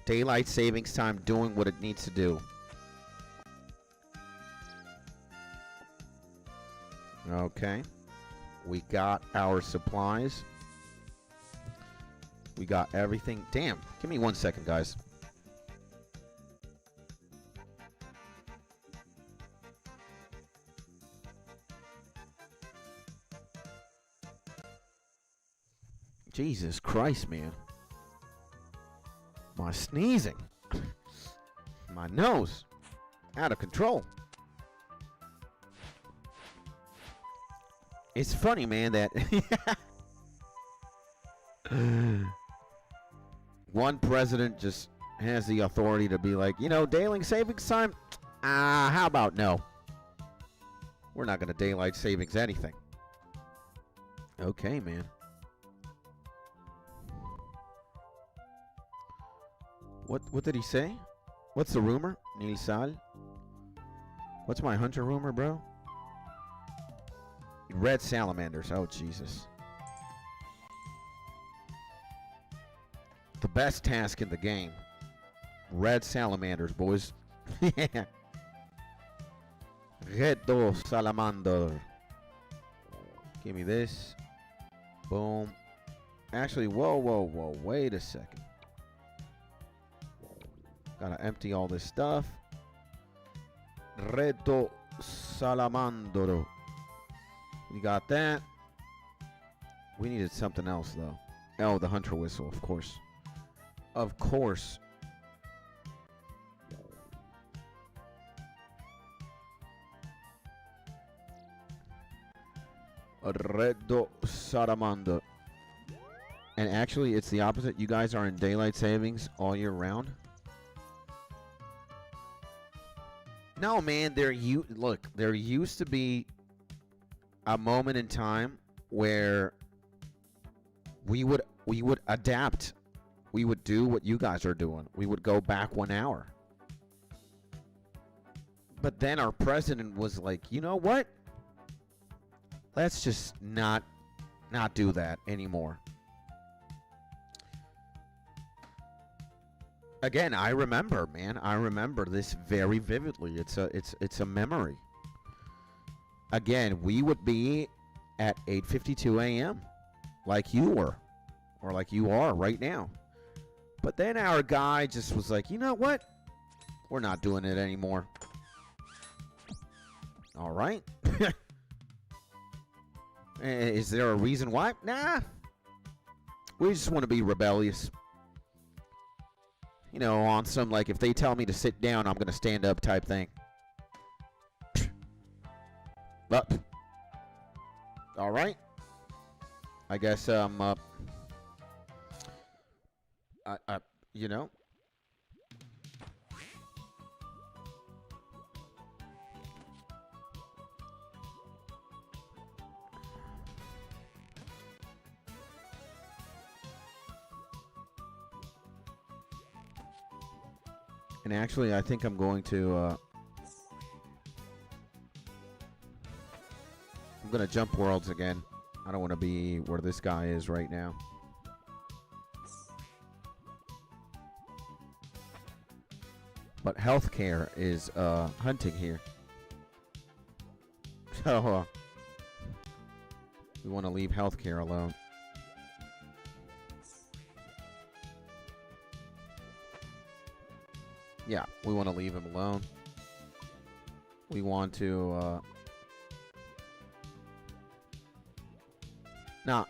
Daylight savings time doing what it needs to do. Okay. We got our supplies. We got everything. Damn. Give me 1 second, guys. Jesus Christ, man. My sneezing. My nose. Out of control. It's funny, man, that one president just has the authority to be like, you know, daylight savings time? How about no? We're not going to daylight savings anything. Okay, man. What did he say? What's the rumor? Nil Sal? What's my hunter rumor, bro? Red salamanders. Oh, Jesus. The best task in the game. Red salamanders, boys. Redo salamander. Give me this. Boom. Actually, whoa. Wait a second. Gotta empty all this stuff. Redo salamandro. We got that. We needed something else, though. Oh, the hunter whistle, of course. Of course. Redo salamandro. And actually, it's the opposite. You guys are in daylight savings all year round. No, man. There used to be a moment in time where we would adapt. We would do what you guys are doing. We would go back 1 hour. But then our president was like, you know what? Let's just not do that anymore. Again, I remember, man. I remember this very vividly. It's a memory. Again, we would be at 8:52 a.m. like you were, or like you are right now. But then our guy just was like, you know what? We're not doing it anymore. All right. Is there a reason why? Nah. We just want to be rebellious. You know, on some, like, if they tell me to sit down, I'm going to stand up type thing. Up. All right. I guess, you know. And actually, I think I'm going to, I'm going to jump worlds again. I don't want to be where this guy is right now. But healthcare is hunting here. So we want to leave healthcare alone. Yeah, we want to leave him alone. We want to not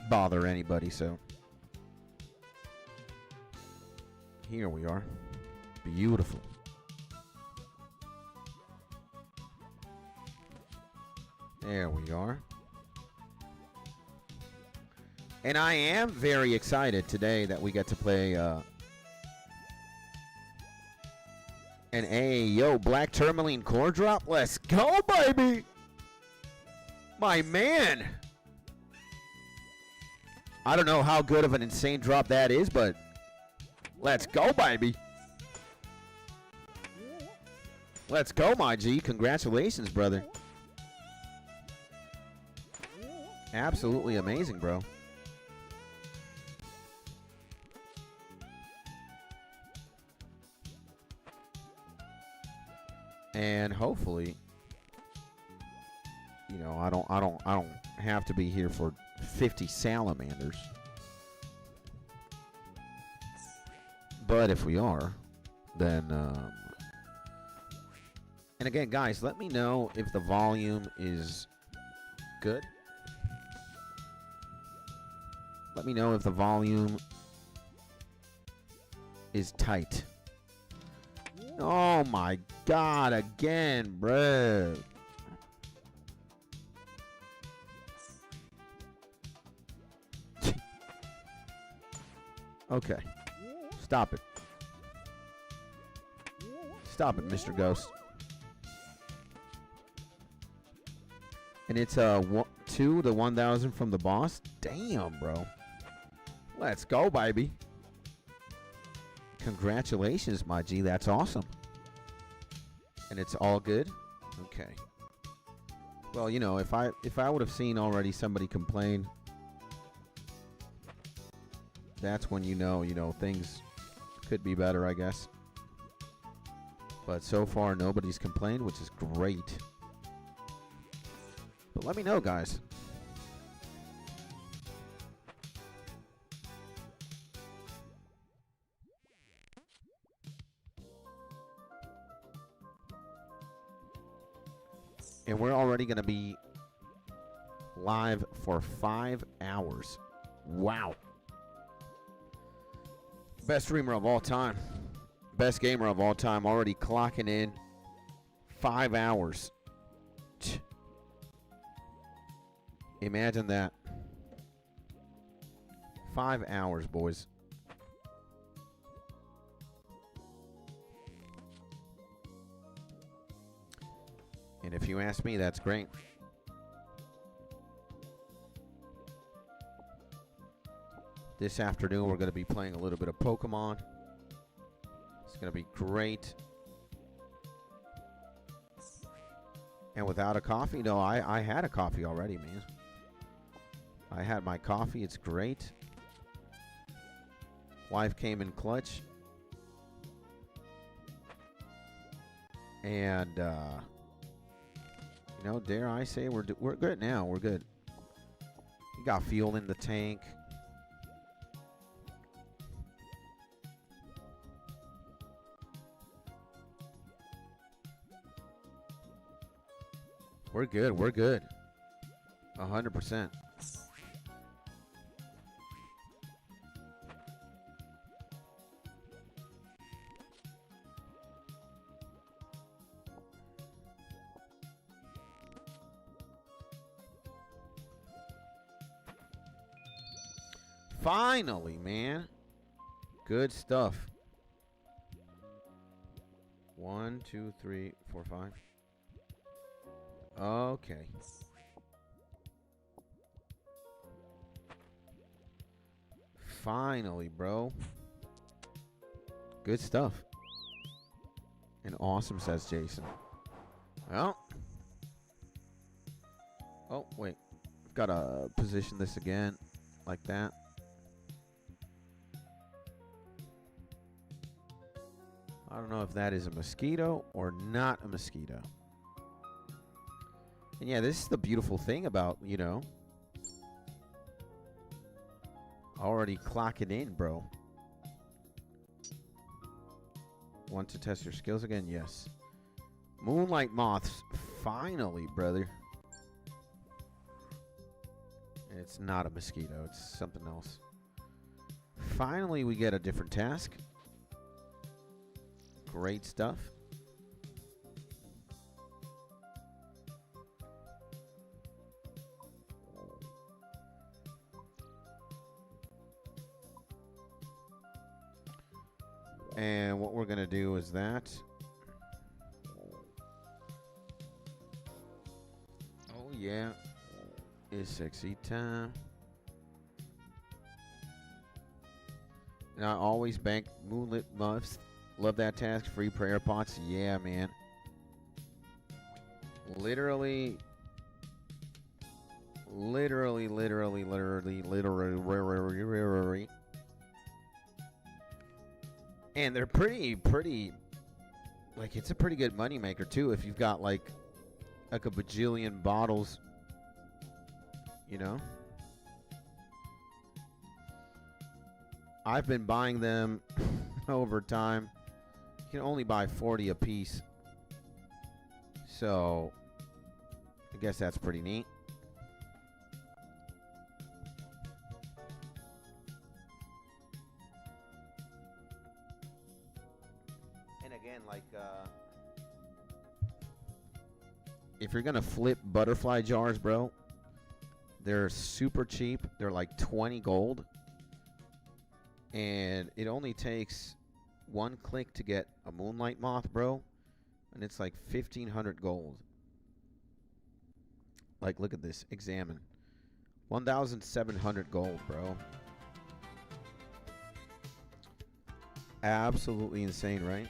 bother anybody, so here we are. Beautiful. There we are. And I am very excited today that we get to play an yo, Black Tourmaline core drop. Let's go, baby. My man. I don't know how good of an insane drop that is, but let's go, baby. Let's go, my G. Congratulations, brother. Absolutely amazing, bro. And hopefully, you know, I don't have to be here for 50 salamanders. But if we are, then and again, guys, let me know if the volume is good. Let me know if the volume is tight. Oh my God, again, bruh. Okay. Stop it. Stop it, Mr. Ghost. And it's 2 to 1,000 from the boss. Damn, bro. Let's go, baby. Congratulations, my G. That's awesome. And it's all good. Okay. Well, you know, if I would have seen already somebody complain, that's when you know things could be better, I guess. But so far nobody's complained, which is great. But let me know, guys. And we're already going to be live for 5 hours. Wow. Best streamer of all time. Best gamer of all time. Already clocking in 5 hours. Imagine that. 5 hours, boys. And if you ask me, that's great. This afternoon, we're going to be playing a little bit of Pokemon. It's going to be great. And without a coffee, no, I had a coffee already, man. I had my coffee. It's great. Wife came in clutch. And, you know, dare I say, we're good now. We're good. We got fuel in the tank. We're good. We're good. 100%. Finally, man. Good stuff. 1, 2, 3, 4, 5. Okay. Finally, bro. Good stuff. And awesome, says Jason. Well. Oh, wait. I've got to position this again. Like that. I don't know if that is a mosquito or not a mosquito. And yeah, this is the beautiful thing about, you know, already clocking in, bro. Want to test your skills again? Yes. Moonlight moths. Finally, brother. And it's not a mosquito. It's something else. Finally, we get a different task. Great stuff. And what we're going to do is that. Oh, yeah. It's sexy time. And I always bank moonlit muffs. Love that task. Free prayer pots. Yeah, man. Literally. And they're pretty, like, it's a pretty good money maker too if you've got like a bajillion bottles, you know. I've been buying them over time. You can only buy 40 a piece. So, I guess that's pretty neat. again, like, if you're gonna flip butterfly jars, bro, they're super cheap. They're like 20 gold. And it only takes one click to get a moonlight moth, bro. And it's like 1,500 gold. Like, look at this. Examine. 1,700 gold, bro. Absolutely insane, right?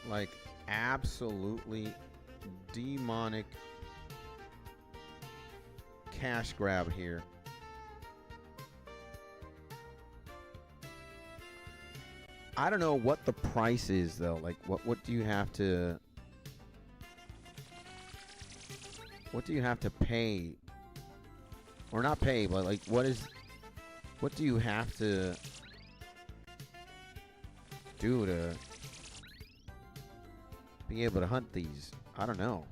Like, absolutely demonic cash grab here. I don't know what the price is, though. Like, what do you have to... What do you have to pay? Or not pay, but, like, what do you have to do to be able to hunt these? I don't know.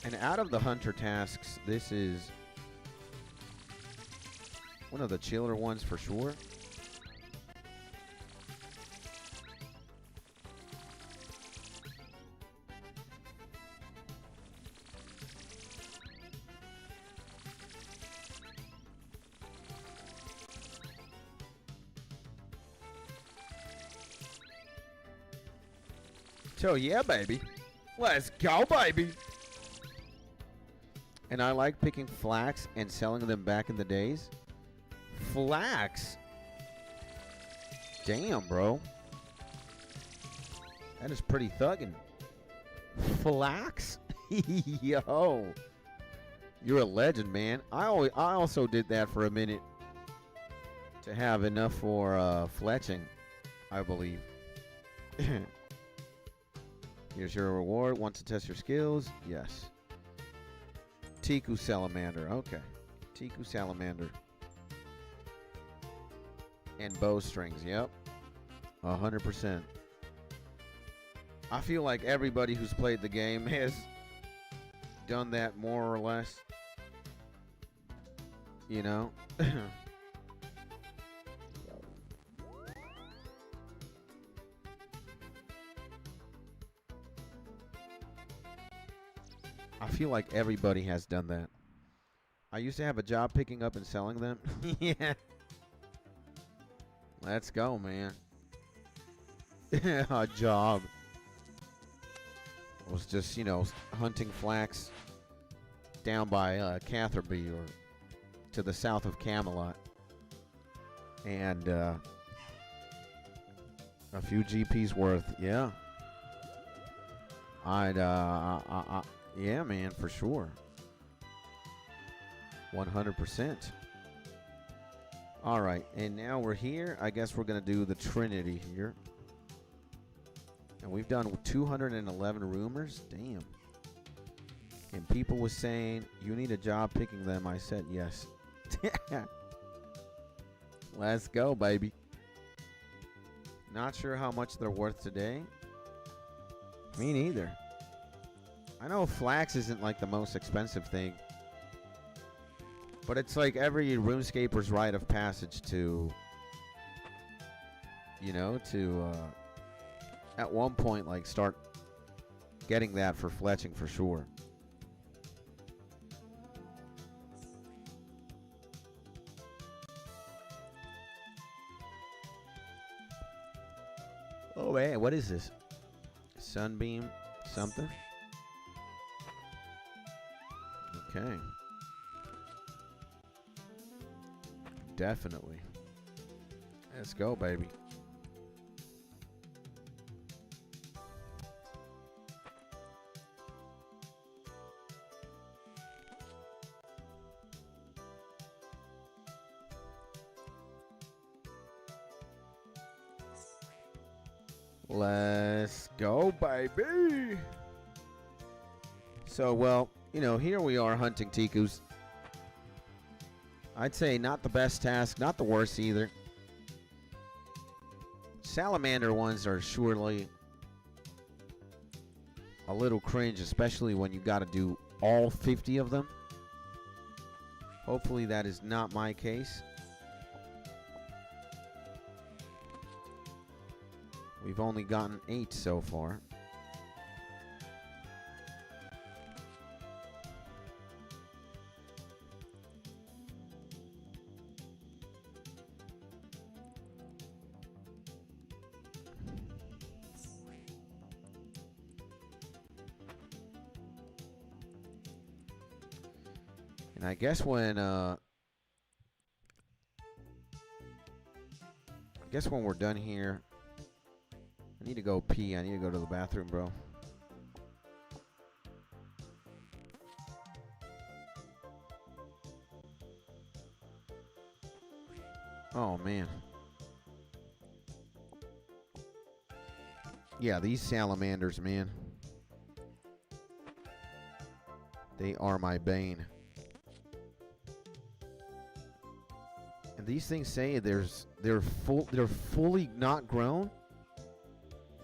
And out of the hunter tasks, this is one of the chiller ones for sure. So yeah, baby. Let's go, baby. And I like picking flax and selling them back in the days. Flax? Damn, bro. That is pretty thuggin'. Flax? Yo. You're a legend, man. I also did that for a minute to have enough for fletching, I believe. Here's your reward. Want to test your skills? Yes. Tiku Salamander. Okay. Tiku Salamander. And bowstrings. Yep. 100%. I feel like everybody who's played the game has done that more or less. You know? I feel like everybody has done that. I used to have a job picking up and selling them. Yeah. Let's go, man. A job. I was just, you know, hunting flax down by Catherby or to the south of Camelot. And a few GPs worth, yeah. Yeah, man, for sure. 100%. All right, and now we're here. I guess we're going to do the Trinity here. And we've done 211 rumors. Damn. And people was saying, you need a job picking them. I said yes. Let's go, baby. Not sure how much they're worth today. Me neither. I know flax isn't like the most expensive thing, but it's like every RuneScaper's rite of passage to, you know, to at one point like start getting that for fletching for sure. Oh man, what is this? Sunbeam something? Okay. Definitely. Let's go, baby. Let's go, baby. So, well, you know, here we are hunting Tikus. I'd say not the best task, not the worst either. Salamander ones are surely a little cringe, especially when you got to do all 50 of them. Hopefully that is not my case. We've only gotten 8 so far. And I guess when we're done here, I need to go pee. I need to go to the bathroom, bro. Oh, man. Yeah, these salamanders, man. They are my bane. And these things say they're fully not grown.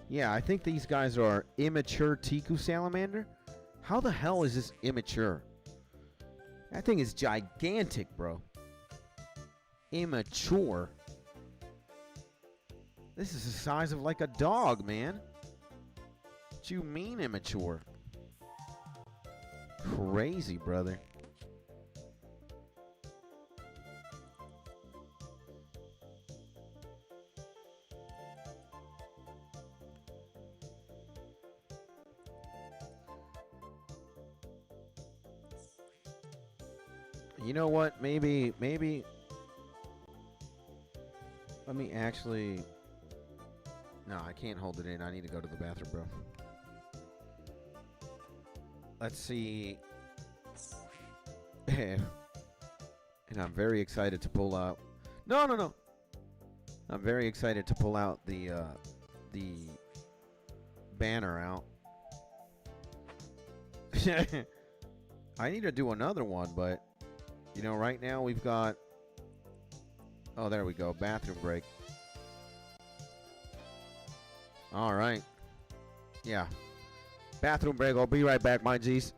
Yeah, I think these guys are immature Tiku salamander. How the hell is this immature? That thing is gigantic, bro. Immature. This is the size of like a dog, man. What you mean immature? Crazy, brother. You know what? Maybe. Let me actually. No, I can't hold it in. I need to go to the bathroom, bro. Let's see. And I'm very excited to pull out. No. I'm very excited to pull out the banner out. I need to do another one, but you know, right now we've got. Oh, there we go. Bathroom break. All right. Yeah. Bathroom break. I'll be right back, my G's.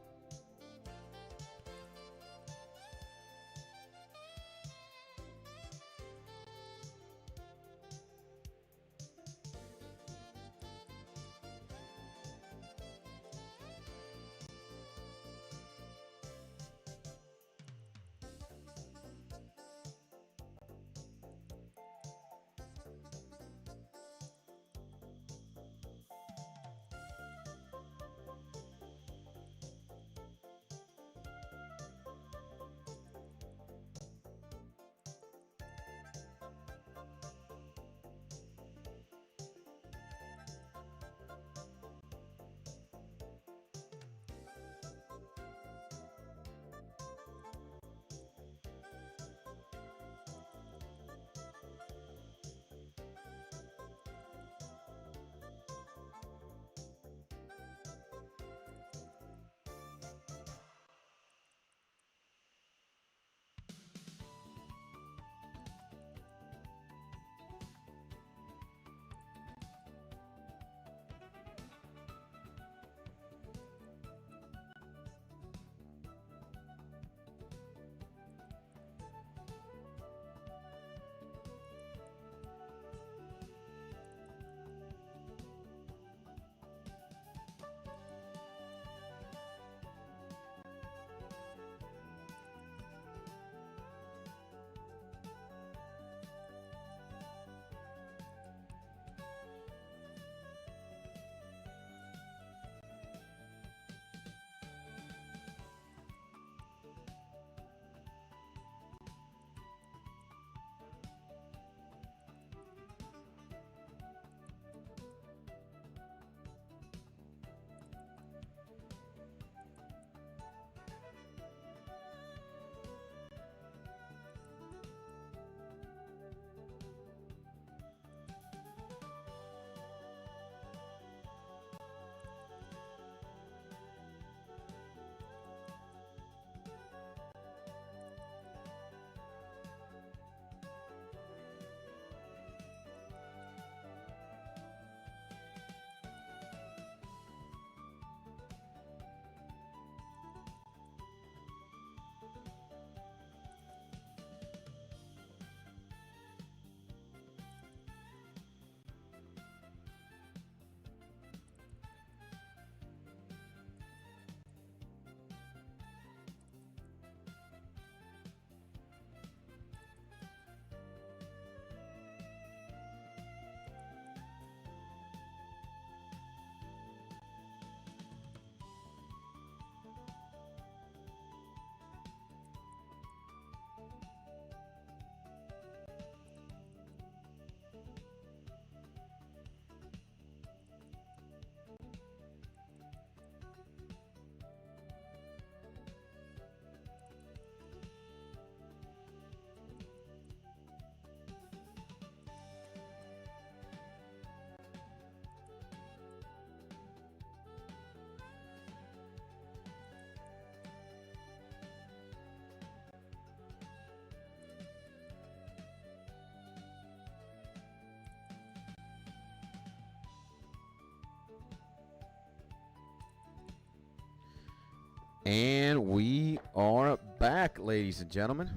And we are back, ladies and gentlemen.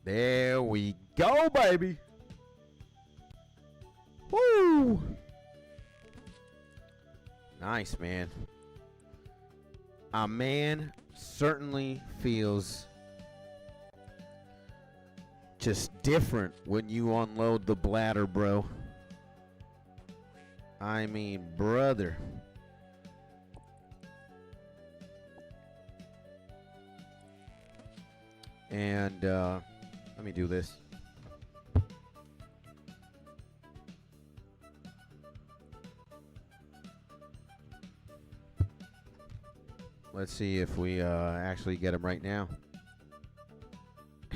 There we go, baby. Woo! Nice, man. A man certainly feels just different when you unload the bladder, bro. I mean, brother. And let me do this. Let's see if we actually get him right now.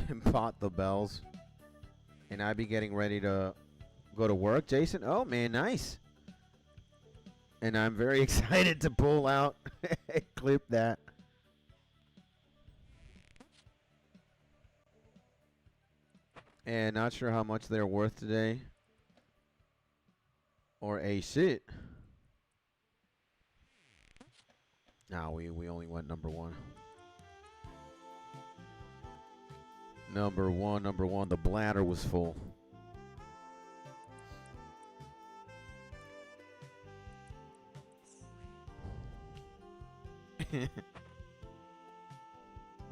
And pot the bells. And I be getting ready to go to work, Jason. Oh, man, nice. And I'm very excited to pull out. Clip that. And not sure how much they're worth today. Or a shit. No, we only went number one. Number one. The bladder was full.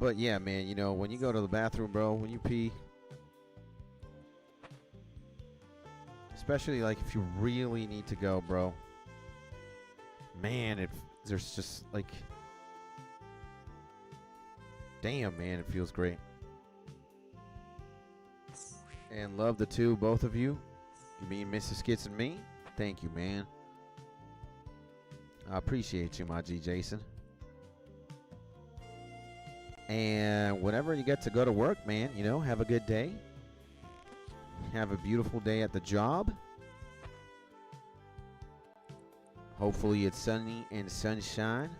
But yeah, man, you know, when you go to the bathroom, bro, when you pee, especially like if you really need to go, bro, man, there's just like, damn, man, it feels great. And love the two, both of you. You mean Mrs. Skits and me? Thank you, man. I appreciate you, my G Jason. And whenever you get to go to work, man, you know, have a good day. Have a beautiful day at the job. Hopefully it's sunny and sunshine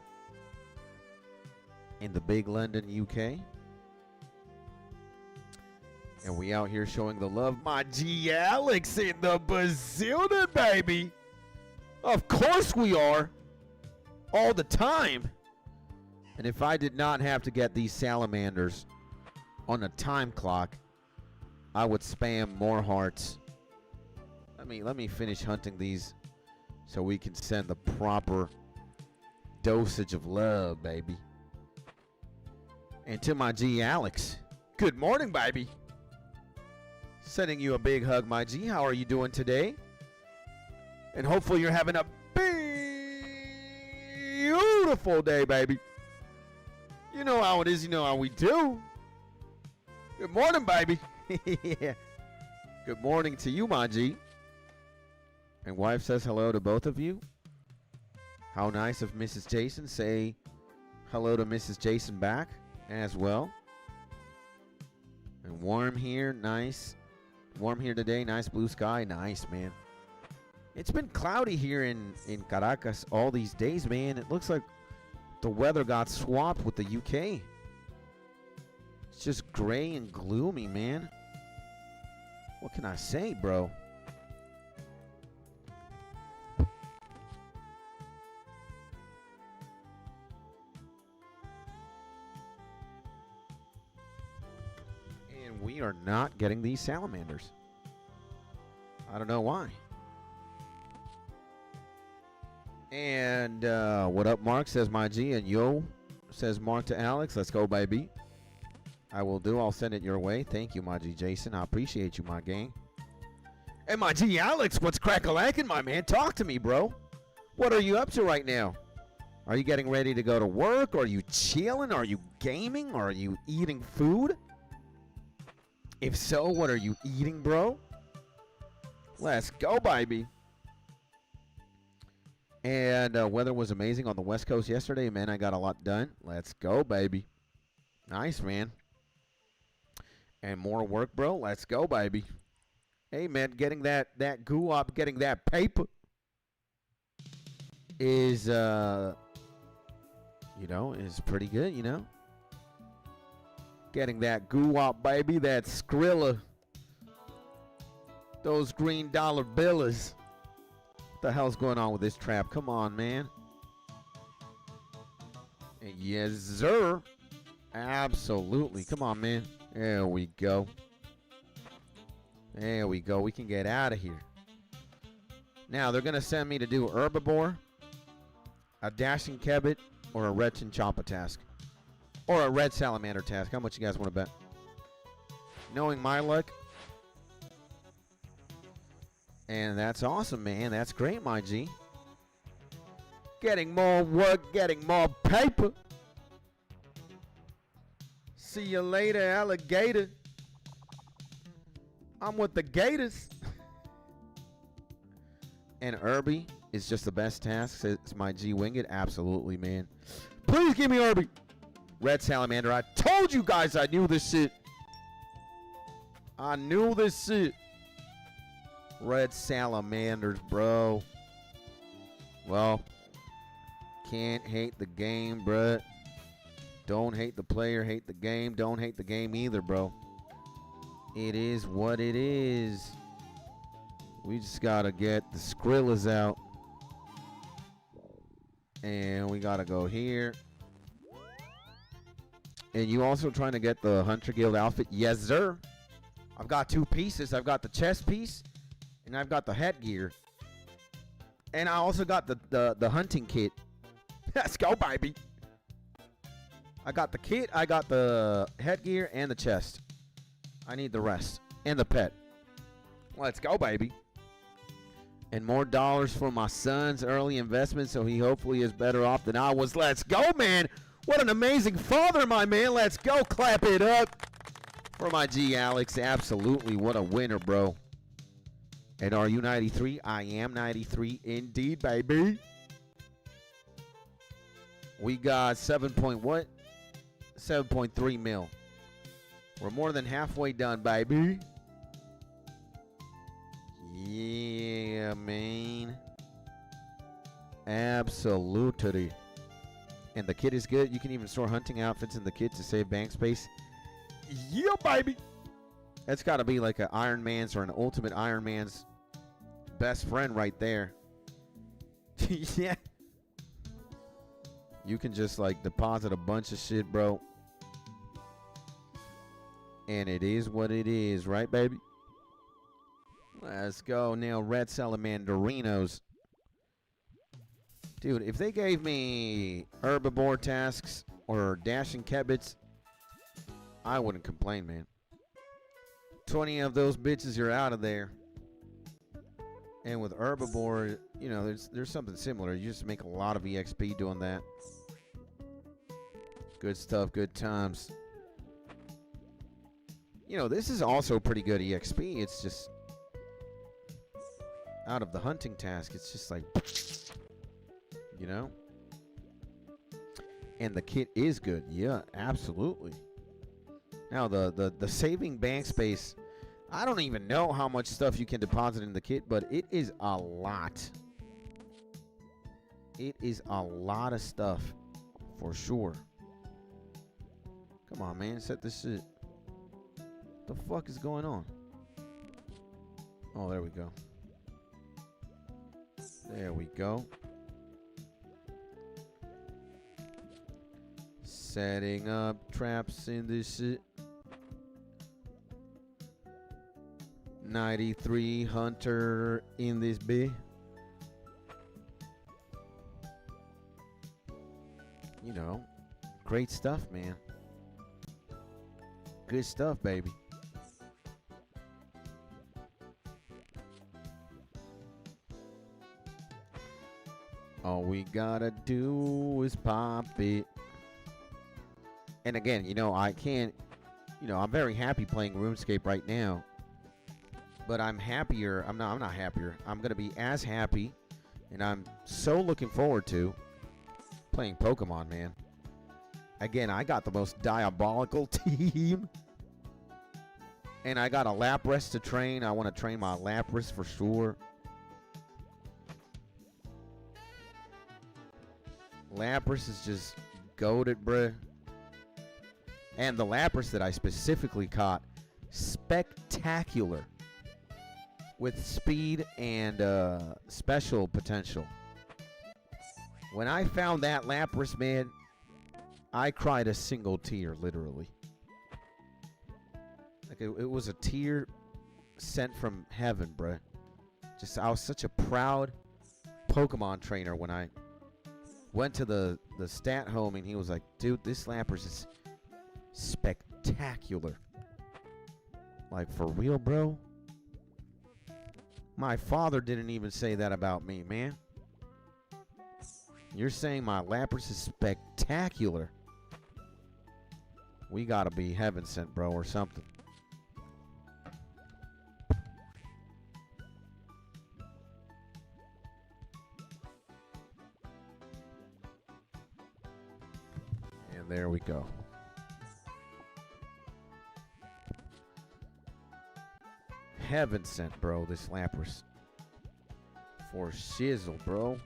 in the big London, UK. And we out here showing the love. My G Alex in the bazillion, baby. Of course we are. All the time. And if I did not have to get these salamanders on a time clock, I would spam more hearts. Let me finish hunting these so we can send the proper dosage of love, baby. And to my G Alex, good morning, baby. Sending you a big hug, my G. How are you doing today? And hopefully you're having a beautiful day, baby. You know how it is. You know how we do. Good morning, baby. Yeah. Good morning to you, my G. And wife says hello to both of you. How nice of Mrs. Jason. Say hello to Mrs. Jason back as well. And warm here. Nice. Warm here today. Nice blue sky. Nice, man. It's been cloudy here in Caracas all these days, man. It looks like the weather got swapped with the UK. It's just gray and gloomy, man. What can I say, bro? And we are not getting these salamanders. I don't know why. And what up, Mark, says my G. And yo, says Mark to Alex. Let's go, baby. I will do. I'll send it your way. Thank you, my G Jason. I appreciate you, my gang. And my G Alex, what's crack-a-lackin', my man? Talk to me, bro. What are you up to right now? Are you getting ready to go to work? Are you chilling? Are you gaming? Are you eating food? If so, what are you eating, bro? Let's go, baby. And weather was amazing on the West Coast yesterday. Man, I got a lot done. Let's go, baby. Nice, man. And more work, bro. Let's go, baby. Hey, man, getting that goo up, getting that paper is, you know, is pretty good, you know. Getting that goo up, baby, that Skrilla. Those green dollar billas. What the hell's going on with this trap? Come on, man. Yes, sir. Absolutely. Come on, man. There we go. There we go. We can get out of here. Now, they're going to send me to do herbiboar, a dashing kebbit, or a red chinchompa task. Or a red salamander task. How much you guys want to bet? Knowing my luck. And that's awesome, man. That's great, my G. Getting more work, getting more paper. See you later, alligator. I'm with the Gators. And Irby is just the best task, says my G Winged. Absolutely, man. Please give me Irby. Red salamander. I told you guys I knew this shit. I knew this shit. Red salamanders, bro. Well, can't hate the game, bruh. Don't hate the player, hate the game. Don't hate the game either, bro. It is what it is. We just gotta get the Skrillas out. And we gotta go here. And you also trying to get the Hunter Guild outfit? Yes, sir. I've got 2 pieces. I've got the chest piece, and I've got the headgear. And I also got the hunting kit. Let's go, baby. I got the kit, I got the headgear, and the chest. I need the rest. And the pet. Let's go, baby. And more dollars for my son's early investment, so he hopefully is better off than I was. Let's go, man. What an amazing father, my man. Let's go. Clap it up for my G, Alex. Absolutely. What a winner, bro. And are you 93? I am 93 indeed, baby. We got 7.3 mil. We're more than halfway done, baby. Yeah, man. Absolutely. And the kit is good. You can even store hunting outfits in the kit to save bank space. Yeah, baby. That's got to be like an Iron Man's or an Ultimate Iron Man's best friend right there. Yeah. You can just like deposit a bunch of shit, bro. And it is what it is, right, baby? Let's go. Now, red salamanderinos. Dude, if they gave me herbiboar tasks or dashing kebbits, I wouldn't complain, man. 20 of those bitches, you're out of there. And with herbiboar, you know, there's something similar. You just make a lot of EXP doing that. Good stuff, good times. You know, this is also pretty good EXP. It's just out of the hunting task. It's just like, you know. And the kit is good. Yeah, absolutely. Now, the saving bank space, I don't even know how much stuff you can deposit in the kit, but it is a lot. It is a lot of stuff, for sure. Come on, man. Set this shit. What the fuck is going on? Oh, there we go. There we go. Setting up traps in this shit. 93 hunter in this bit. You know, great stuff, man. Good stuff, baby. All we gotta do is pop it. And again, you know, I can't, you know, I'm very happy playing RuneScape right now. But I'm happier. I'm not happier. I'm going to be as happy. And I'm so looking forward to playing Pokemon, man. Again, I got the most diabolical team. And I got a Lapras to train. I want to train my Lapras for sure. Lapras is just goated, bruh. And the Lapras that I specifically caught, spectacular. With speed and special potential. When I found that Lapras, man, I cried a single tear, literally. Like it was a tear sent from heaven, bruh. Just I was such a proud Pokemon trainer when I went to the stat home and he was like, dude, this Lapras is spectacular. Like, for real, bro? My father didn't even say that about me, man. You're saying my Lapras is spectacular. We gotta be heaven sent, bro, or something. And there we go. Heaven sent, bro, this Lapras. For shizzle, bro.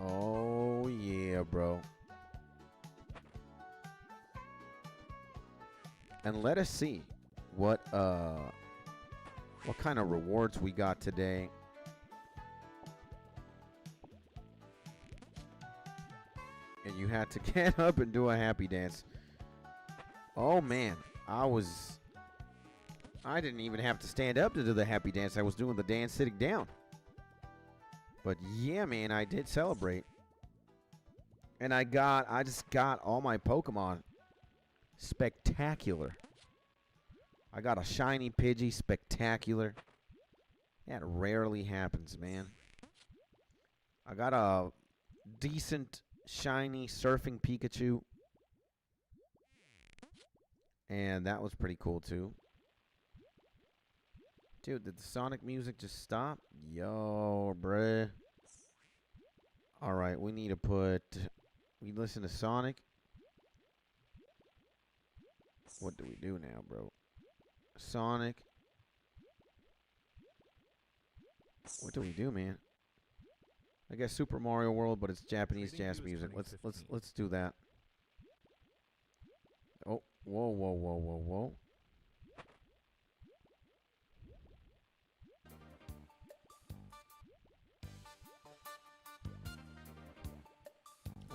Oh, yeah, bro. And let us see what kind of rewards we got today. And you had to get up and do a happy dance. Oh, man. I didn't even have to stand up to do the happy dance. I was doing the dance sitting down. But yeah, man, I did celebrate. And I just got all my Pokemon spectacular. I got a shiny Pidgey spectacular. That rarely happens, man. I got a decent shiny surfing Pikachu. And that was pretty cool, too. Dude, did the Sonic music just stop? Yo, bruh. Alright, we listen to Sonic. What do we do now, bro? Sonic. What do we do, man? I guess Super Mario World, but it's Japanese jazz music. Let's do that. Oh, whoa, whoa, whoa, whoa, whoa.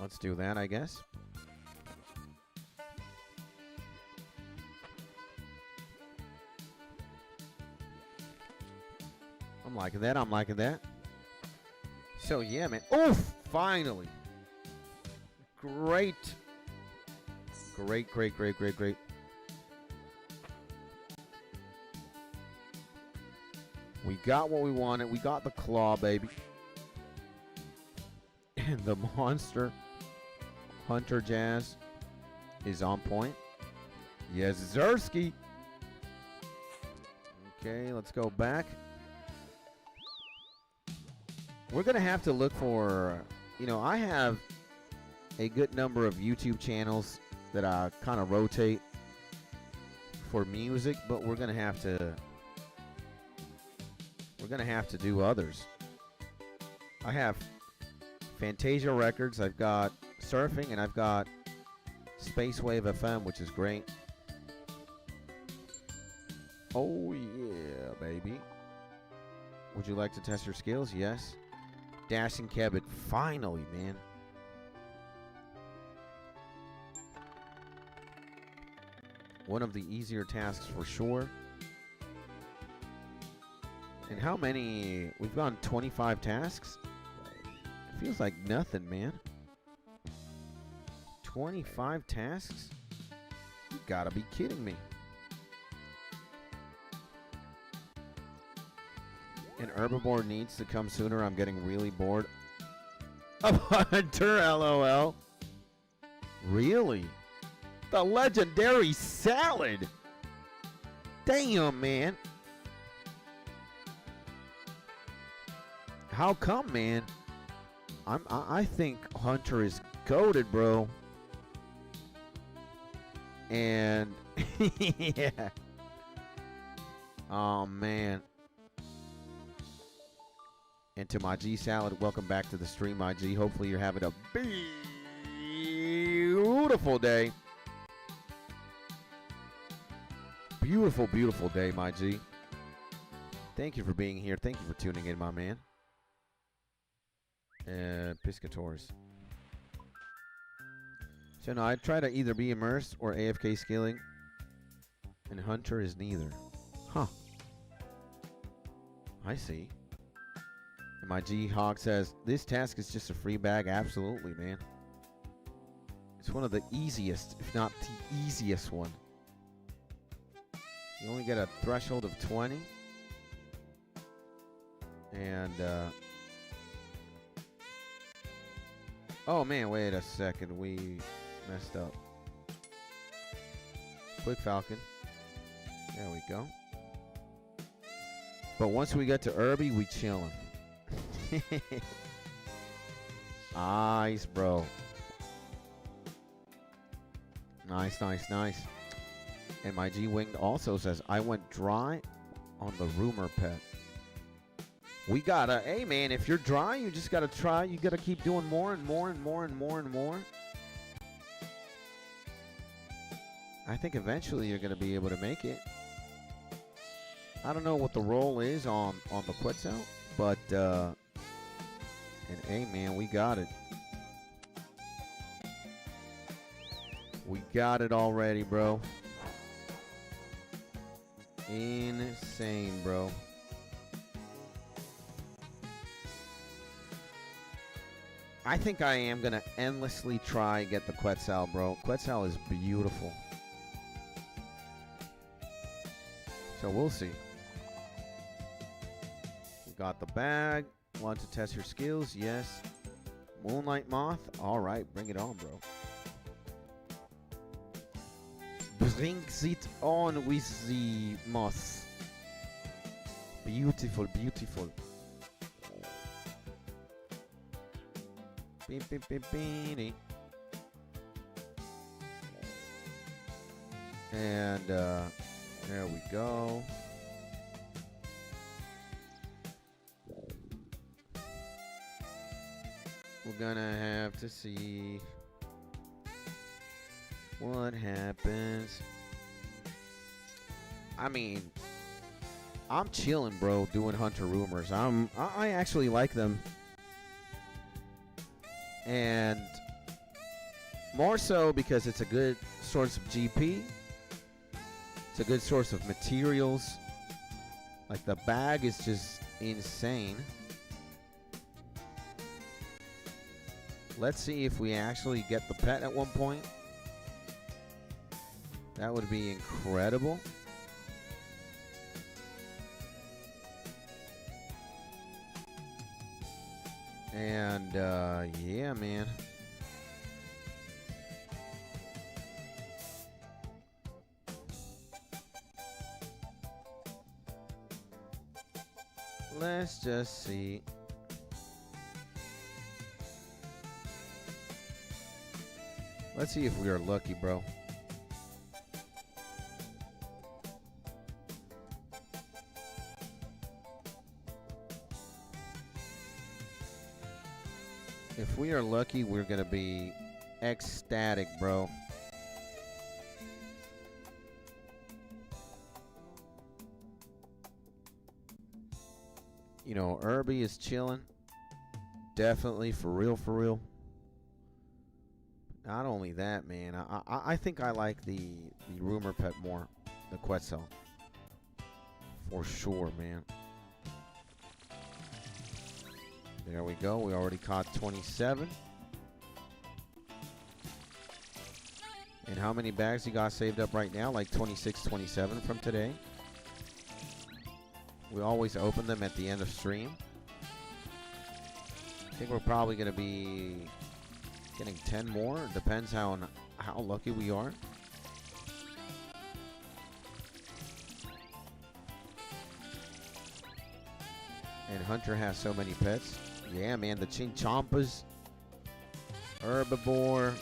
Let's do that, I guess. I'm liking that. I'm liking that. So, yeah, man. Oh, finally. Great. Great, great, great, great, great. We got what we wanted. We got the claw, baby. And the monster Hunter Jazz is on point. Yes, Zersky. Okay, let's go back. We're going to have to look for, I have a good number of YouTube channels that I kind of rotate for music, but we're going to have to do others. I have Fantasia Records, I've got Surfing, and I've got Space Wave FM, which is great. Oh, yeah, baby. Would you like to test your skills? Yes. Dashing Cabot, finally, man. One of the easier tasks for sure. And how many? We've gone 25 tasks. It feels like nothing, man. 25 tasks? You gotta be kidding me. And herbiboar needs to come sooner. I'm getting really bored of Hunter, LOL. Really? The legendary salad. Damn, man. How come, man? I think Hunter is goated, bro. And yeah. Oh, man. And to my G Salad, welcome back to the stream, my G. Hopefully you're having a beautiful day. Beautiful, beautiful day, my G. Thank you for being here. Thank you for tuning in, my man. Piscators. So no, I try to either be immersed or AFK skilling. And Hunter is neither. Huh. I see. And my G Hog says, this task is just a free bag. Absolutely, man. It's one of the easiest, if not the easiest one. You only get a threshold of 20. And, oh man, wait a second. We messed up. Quick Falcon. There we go. But once we get to Irby, we chillin'. Nice, bro. Nice, nice, nice. And my G-Winged also says, I went dry on the rumor pet. We gotta, hey man, if you're dry, you just gotta try. You gotta keep doing more and more and more and more and more. I think eventually you're gonna be able to make it. I don't know what the role is on the Quetzal, but and hey man, we got it. We got it already, bro. Insane, bro. I think I am gonna endlessly try get the Quetzal, bro. Quetzal is beautiful. So we'll see. We got the bag. Want to test your skills? Yes. Moonlight Moth? Alright, bring it on, bro. Bring it on with the moth. Beautiful, beautiful. Beep, beep, beep, beep. And there we go. We're gonna have to see what happens. I mean, I'm chilling, bro, doing Hunter Rumors. I actually like them. And more so because it's a good source of GP. It's a good source of materials. Like, the bag is just insane. Let's see if we actually get the pet at one point. That would be incredible. And, yeah, man. Let's just see. Let's see if we are lucky, bro. If we are lucky, we're going to be ecstatic, bro. You know, Irby is chilling. Definitely, for real, for real. Not only that, man. I think I like the rumor pet more. The Quetzal. For sure, man. There we go. We already caught 27. And how many bags you got saved up right now? Like 26, 27 from today. We always open them at the end of stream. I think we're probably going to be getting 10 more. Depends how lucky we are. And Hunter has so many pets. Yeah, man, the Chinchompas, Herbiboar,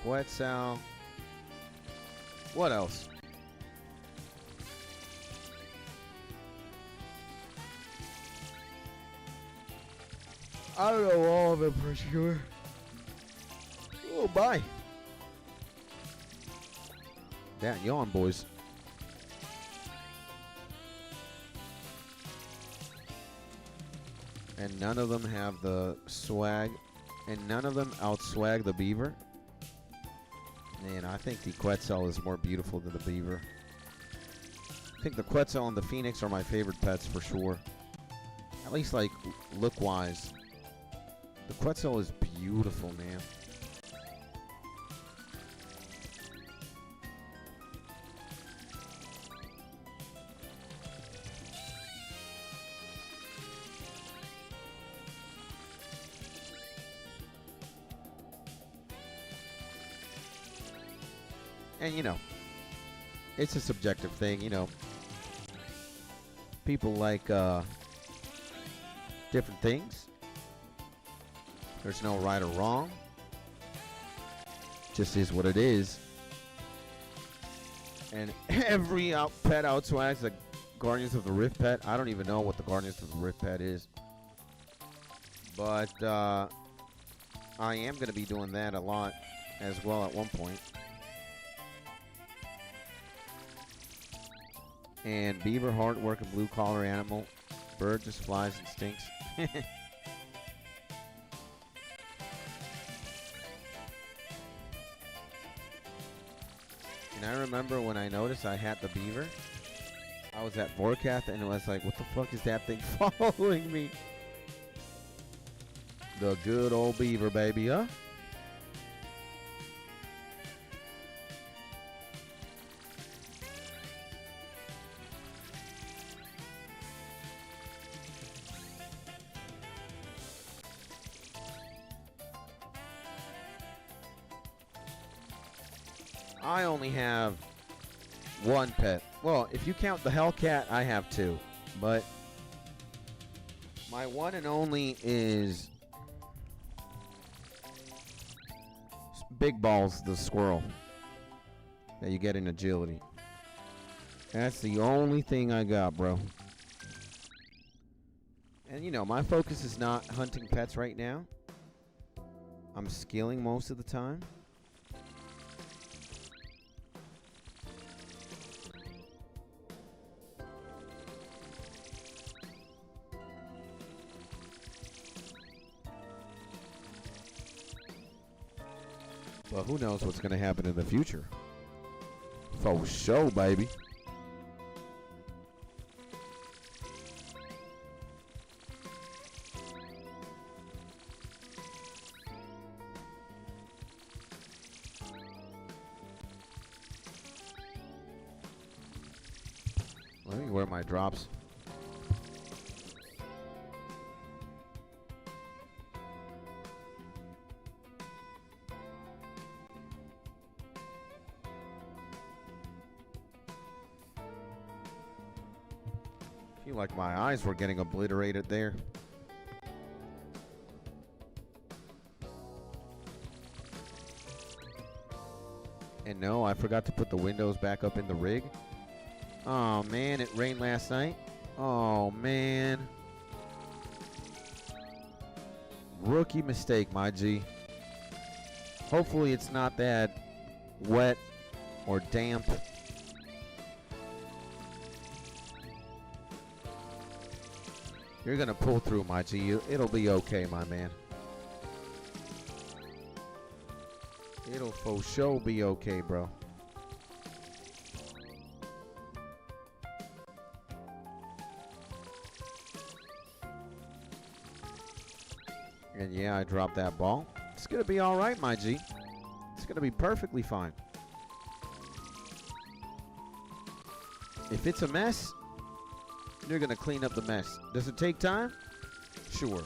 Quetzal. What else? I don't know all of them for sure. Oh, bye. That yawn, boys. And none of them have the swag. And none of them outswag the beaver. Man, I think the Quetzal is more beautiful than the beaver. I think the Quetzal and the Phoenix are my favorite pets for sure. At least like look-wise. The Quetzal is beautiful, man. And you know, it's a subjective thing, you know. People like different things. There's no right or wrong. Just is what it is. And every pet outswags the Guardians of the Rift pet. I don't even know what the Guardians of the Rift pet is. But I am going to be doing that a lot as well at one point. And beaver, hard working, blue collar animal. Bird just flies and stinks. And I remember when I noticed I had the beaver, I was at Vorkath and it was like, what the fuck is that thing following me? The good old beaver, baby, huh? I only have one pet. Well, if you count the Hellcat, I have two. But my one and only is Big Balls, the squirrel that you get in agility. That's the only thing I got, bro. And you know, my focus is not hunting pets right now. I'm skilling most of the time. Well, who knows what's going to happen in the future? For sure, baby. Let me wear my drops. I feel like my eyes were getting obliterated there. And no, I forgot to put the windows back up in the rig. Oh man, it rained last night. Oh man. Rookie mistake, my G. Hopefully it's not that wet or damp. You're gonna pull through, my G. It'll be okay, my man. It'll for sure be okay, bro. And yeah, I dropped that ball. It's gonna be all right, my G. It's gonna be perfectly fine. If it's a mess, you're gonna clean up the mess. Does it take time? Sure.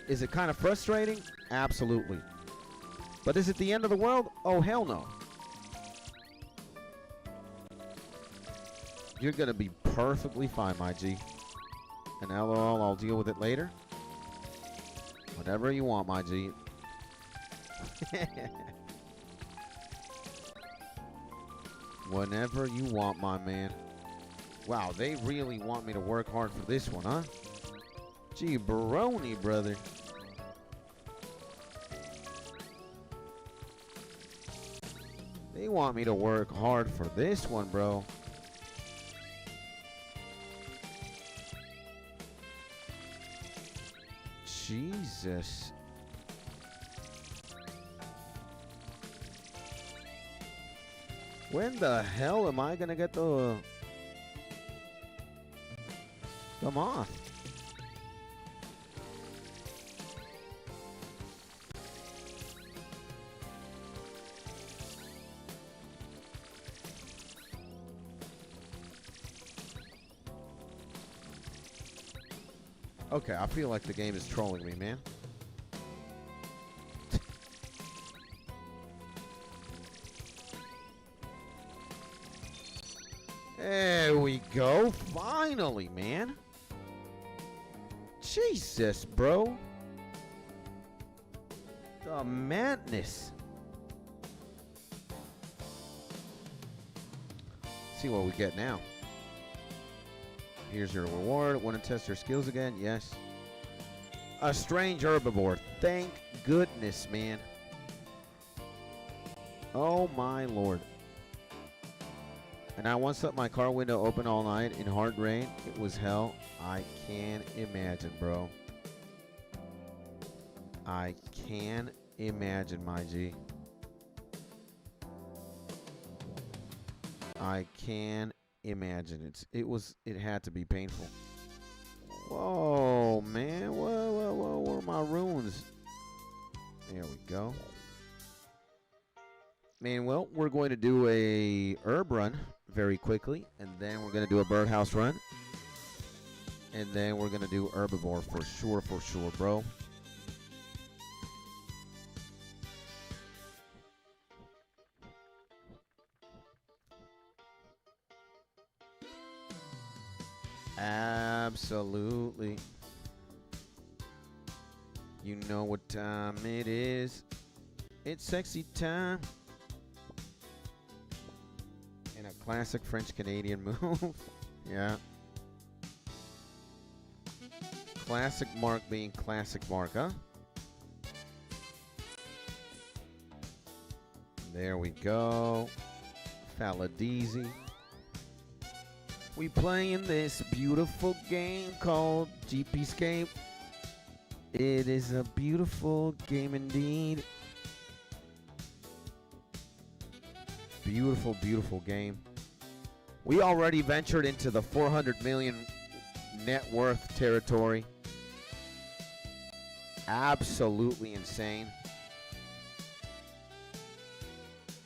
Is it kind of frustrating? Absolutely. But is it the end of the world? Oh, hell no. You're gonna be perfectly fine, my G. And LOL, I'll deal with it later. Whatever you want, my G. Whenever you want, my man. Wow, they really want me to work hard for this one, huh? Gee, baroni, brother. They want me to work hard for this one, bro. Jesus. When the hell am I gonna get the moth? Okay, I feel like the game is trolling me, man. There we go. Finally, man. Jesus, bro. The madness. See what we get now. Here's your reward. Want to test your skills again? Yes. A strange herbiboar. Thank goodness, man. Oh, my Lord. And I once left my car window open all night in hard rain. It was hell. I can't imagine, bro. I can imagine, my G. I can imagine. It had to be painful. Whoa, man. Whoa. Where are my runes? There we go. Man, well, we're going to do a herb run very quickly, and then we're going to do a birdhouse run, and then we're going to do herbiboar for sure, bro. Absolutely. You know what time it is. It's sexy time. In a classic French-Canadian move. Yeah. Classic Mark being classic Mark, huh? There we go. Faladizi. We playing this beautiful game called GPscape. It is a beautiful game indeed. Beautiful, beautiful game. We already ventured into the 400 million net worth territory. Absolutely insane.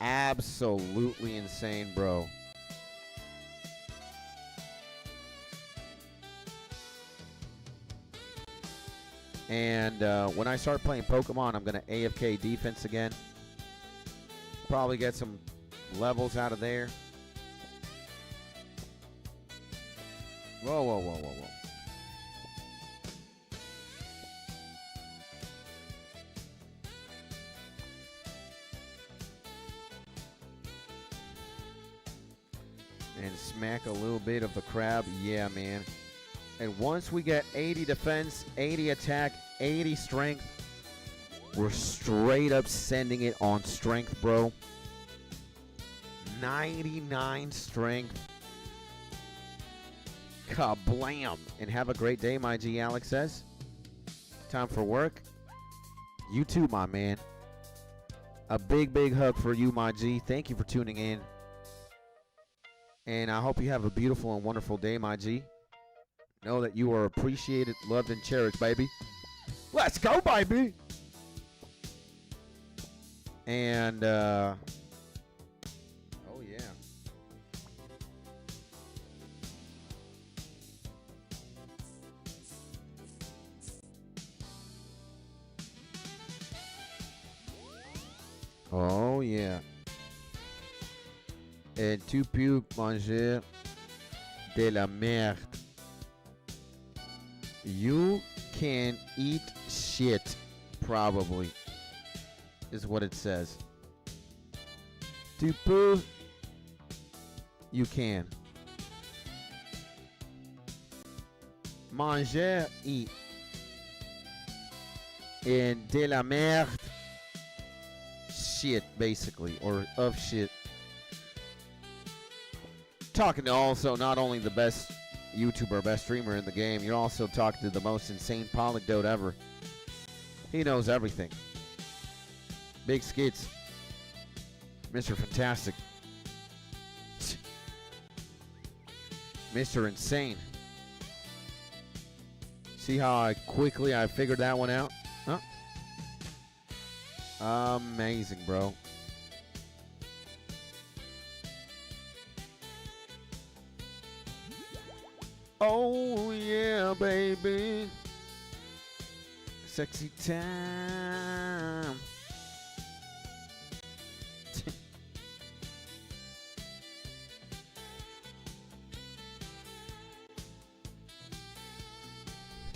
Absolutely insane, bro. And when I start playing Pokemon, I'm going to AFK defense again. Probably get some levels out of there. Whoa. And smack a little bit of the crab. Yeah, man. And once we get 80 defense, 80 attack, 80 strength, we're straight up sending it on strength, bro. 99 strength. Kablam. And have a great day, my G, Alex says. Time for work. You too, my man. A big, big hug for you, my G. Thank you for tuning in. And I hope you have a beautiful and wonderful day, my G. Know that you are appreciated, loved, and cherished, baby. Let's go, baby. And, oh, yeah. Oh, yeah. Et tu peux manger de la merde. You can eat shit, probably, is what it says. Tu peux. You can. Manger, eat. And de la merde, shit, basically, or of shit. Talking to also not only the best YouTuber, best streamer in the game, you're also talking to the most insane polygoat ever. He knows everything. Big skits. Mr. Fantastic. Mr. Insane. See how quickly I figured that one out? Huh? Amazing, bro. Oh, yeah, baby. Sexy time.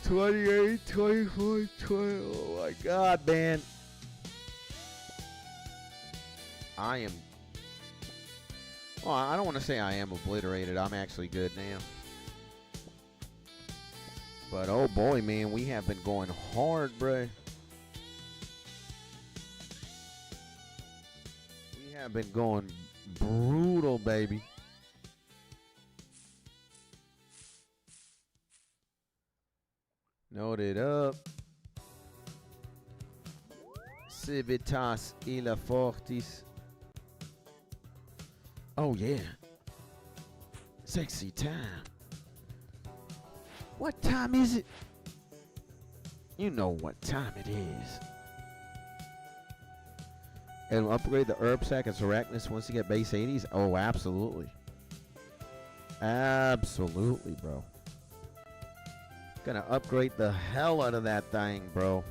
28, 24, 20. Oh my God, man. I am. Well, I don't want to say I am obliterated. I'm actually good now. But oh boy, man, we have been going hard, bruh. We have been going brutal, baby. Note it up. Civitas illa fortis. Oh yeah. Sexy time. What time is it? You know what time it is. And upgrade the herb sack and Arachnus once you get base 80s? Oh, absolutely. Absolutely, bro. Gonna upgrade the hell out of that thing, bro.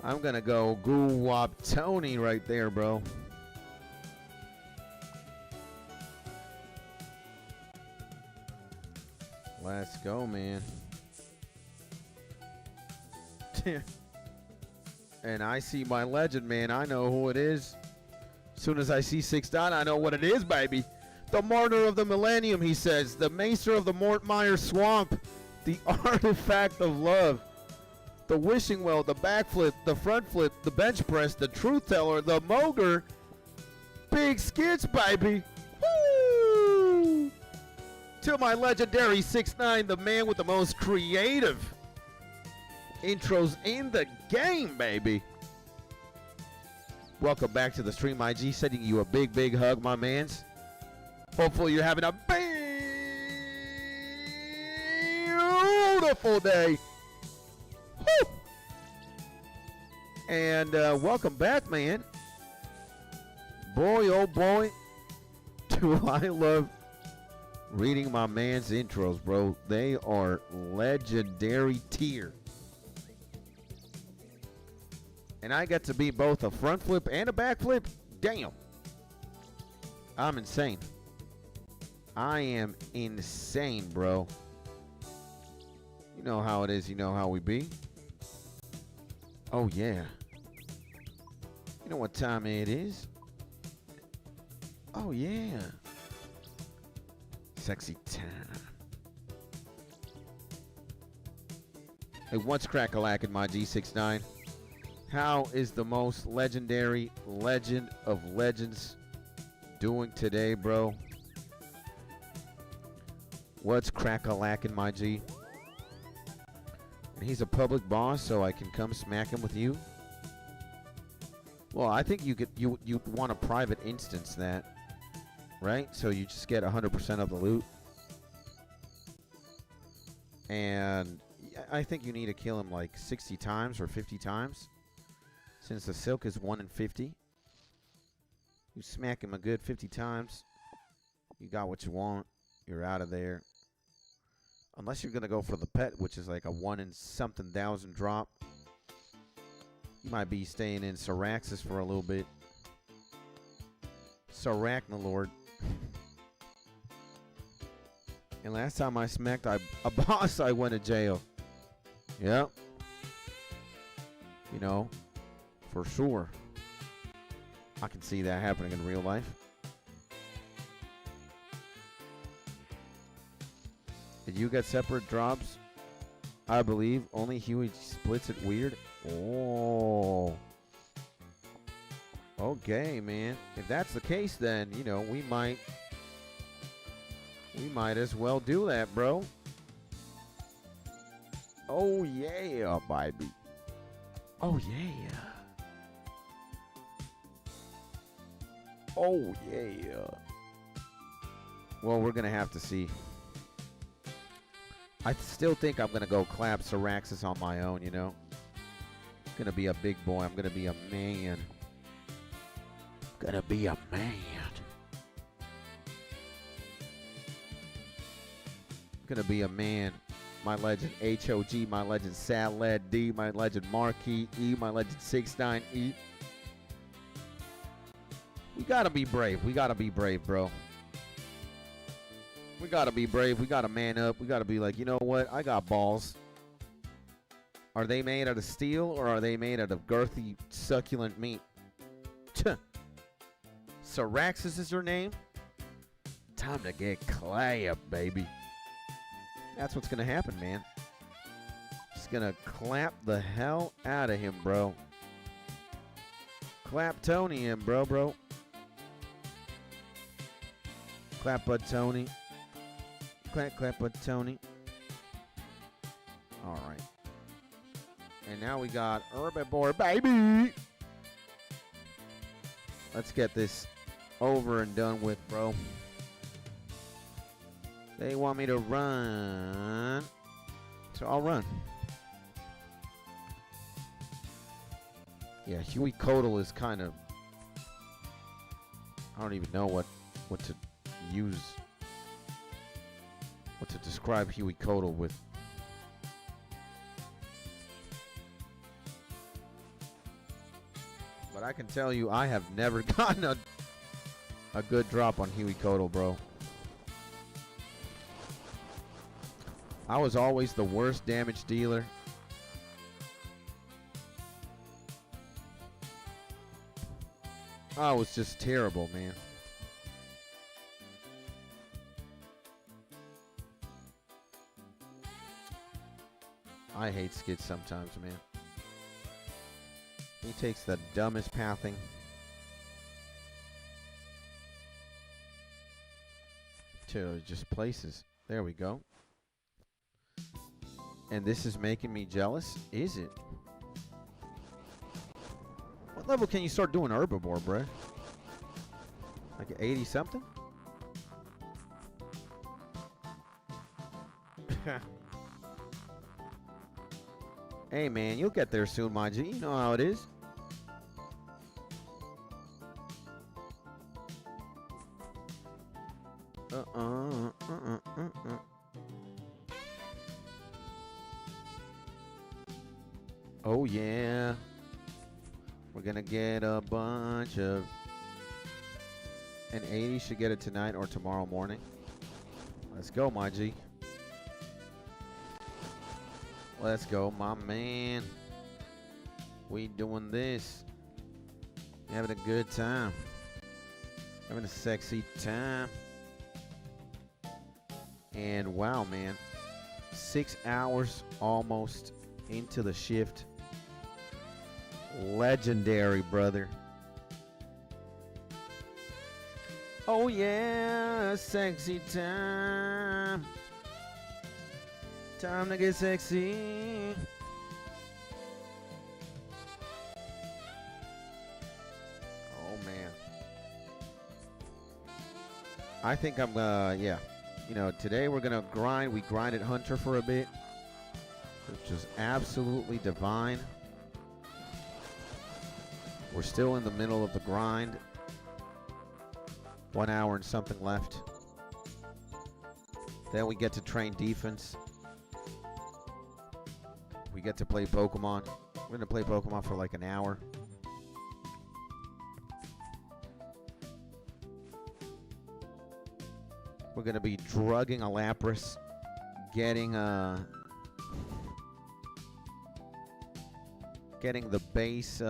I'm gonna go Goo Wop Tony right there, bro. Let's go, man. And I see my legend, man. I know who it is. As soon as I see 6 Dot, I know what it is, baby. The Martyr of the Millennium, he says. The Maester of the Mortmire Swamp. The Artifact of Love. The Wishing Well, the backflip, the front flip, the bench press, the Truth Teller, the Moger. Big skits, baby. Woo! To my legendary 6ix9ine, the man with the most creative intros in the game, baby. Welcome back to the stream, IG. Sending you a big, big hug, my mans. Hopefully you're having a beautiful day. Woo! And welcome back, man. Boy, oh boy, do I love reading my man's intros, bro. They are legendary tier. And I get to be both a front flip and a back flip. Damn. I'm insane. I am insane, bro. You know how it is. You know how we be. Oh, yeah. You know what time it is? Oh, yeah. Sexy time. Hey, what's crack-a-lack in my G69? How is the most legendary legend of legends doing today, bro? What's crack-a-lack in my G? And he's a public boss, so I can come smack him with you. Well, I think you want a private instance that, right? So you just get 100% of the loot. And I think you need to kill him like 60 times or 50 times. Since the silk is 1 in 50. You smack him a good 50 times. You got what you want. You're out of there. Unless you're going to go for the pet, which is like a 1 in something thousand drop. You might be staying in Syraxis for a little bit. Sarachnalord. And last time I smacked a boss, I went to jail. Yep. You know, for sure. I can see that happening in real life. Did you get separate drops? I believe only Huey splits it weird. Oh. Okay, man. If that's the case, then, you know, we might We might as well do that, bro. Oh, yeah, baby. Oh, yeah. Oh, yeah. Well, we're going to have to see. I still think I'm going to go clap Syraxis on my own, you know. I'm going to be a big boy. I'm going to be a man. Gonna be a man. Gonna be a man. My legend HOG, my legend Salad D, my legend Marquis E, my legend 69E. We gotta be brave. We gotta be brave, bro. We gotta be brave. We gotta man up. We gotta be like, you know what? I got balls. Are they made out of steel or are they made out of girthy, succulent meat? Syraxis is her name. Time to get clapped, baby. That's what's gonna happen, man. Just gonna clap the hell out of him, bro. Clap Tony in, bro. Clap Bud Tony. Clap Bud Tony. All right. And now we got herbiboar, baby. Let's get this over and done with, bro. They want me to run, so I'll run. Yeah, Huey Codal is kind of, I don't even know what to use, what to describe Huey Codal with. But I can tell you, I have never gotten a good drop on Huey Codal, bro. I was always the worst damage dealer. I was just terrible, man. I hate Skid sometimes, man. He takes the dumbest pathing. To just places. There we go. And this is making me jealous? Is it? What level can you start doing herbiboar, bruh? Like 80 something? Hey man, you'll get there soon, my G. You know how it is. Oh yeah. We're gonna get a bunch of, and 80 should get it tonight or tomorrow morning. Let's go, my G. Let's go, my man. We doing this. Having a good time. Having a sexy time. And wow, man. 6 hours almost into the shift. Legendary, brother. Oh yeah, sexy time. Time to get sexy. Oh man. I think I'm yeah. You know, today we're gonna grind. We grinded Hunter for a bit, which is absolutely divine. We're still in the middle of the grind. 1 hour and something left. Then we get to train defense. We get to play Pokemon. We're gonna play Pokemon for like an hour. We're gonna be drugging a Lapras, getting the base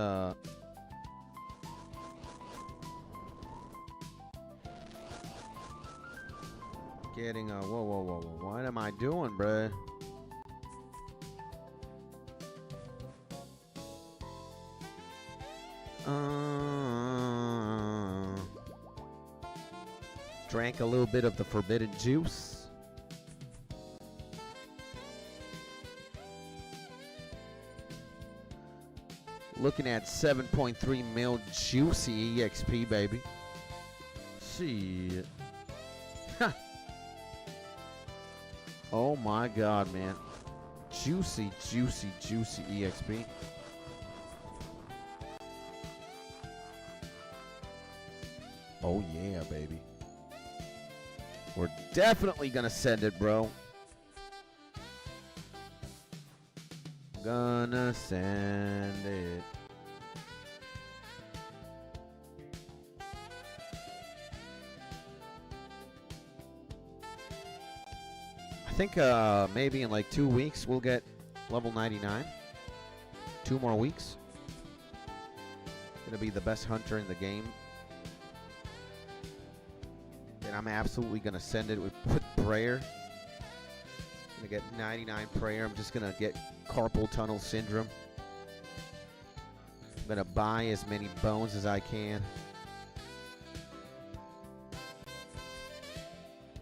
getting a whoa. What am I doing, bruh? Drank a little bit of the forbidden juice. Looking at 7.3 mil juicy EXP, baby. Shit. Oh my god, man. Juicy, juicy, juicy EXP. Oh yeah, baby. We're definitely gonna send it, bro. Gonna send it. I think maybe in like 2 weeks we'll get level 99. 2 more weeks. Gonna be the best hunter in the game. And I'm absolutely gonna send it with prayer. Gonna get 99 prayer. I'm just gonna get carpal tunnel syndrome. I'm gonna buy as many bones as I can.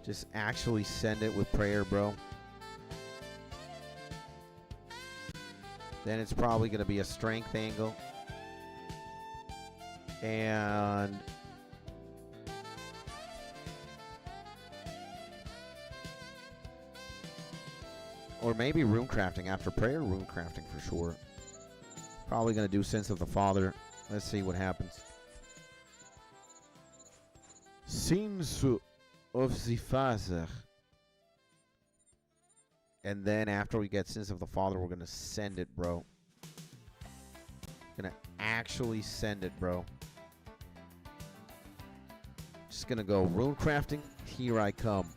Just actually send it with prayer, bro. Then it's probably gonna be a strength angle. And or maybe rune crafting after prayer. Rune crafting for sure. Probably gonna do Sins of the Father. Let's see what happens. Sins of the Father. And then after we get Sins of the Father, we're gonna send it, bro. Gonna actually send it, bro. Just gonna go rune crafting. Here I come.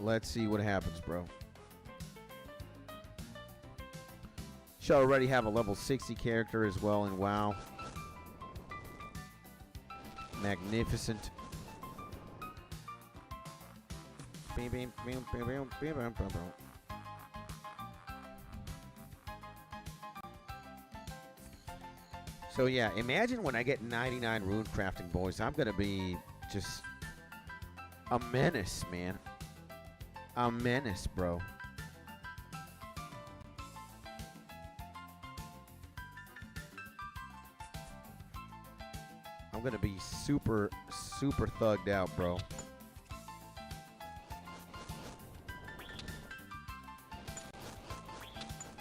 Let's see what happens, bro. Should already have a level 60 character as well in WoW. Magnificent. So yeah, imagine when I get 99 rune crafting, boys. I'm gonna be just a menace, man. A menace, bro. I'm gonna be super, super thugged out, bro.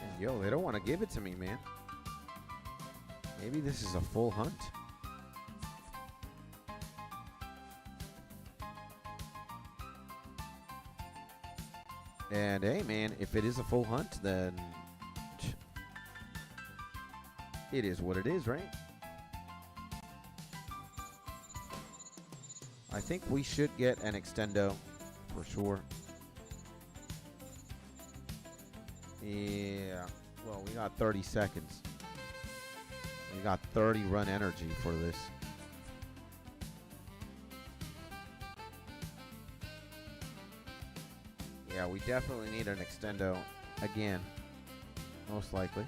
And yo, they don't want to give it to me, man. Maybe this is a full hunt. And hey, man, if it is a full hunt, then it is what it is, right? I think we should get an extendo for sure. Yeah. Well, we got 30 seconds. We got 30 run energy for this. Yeah, we definitely need an extendo again, most likely.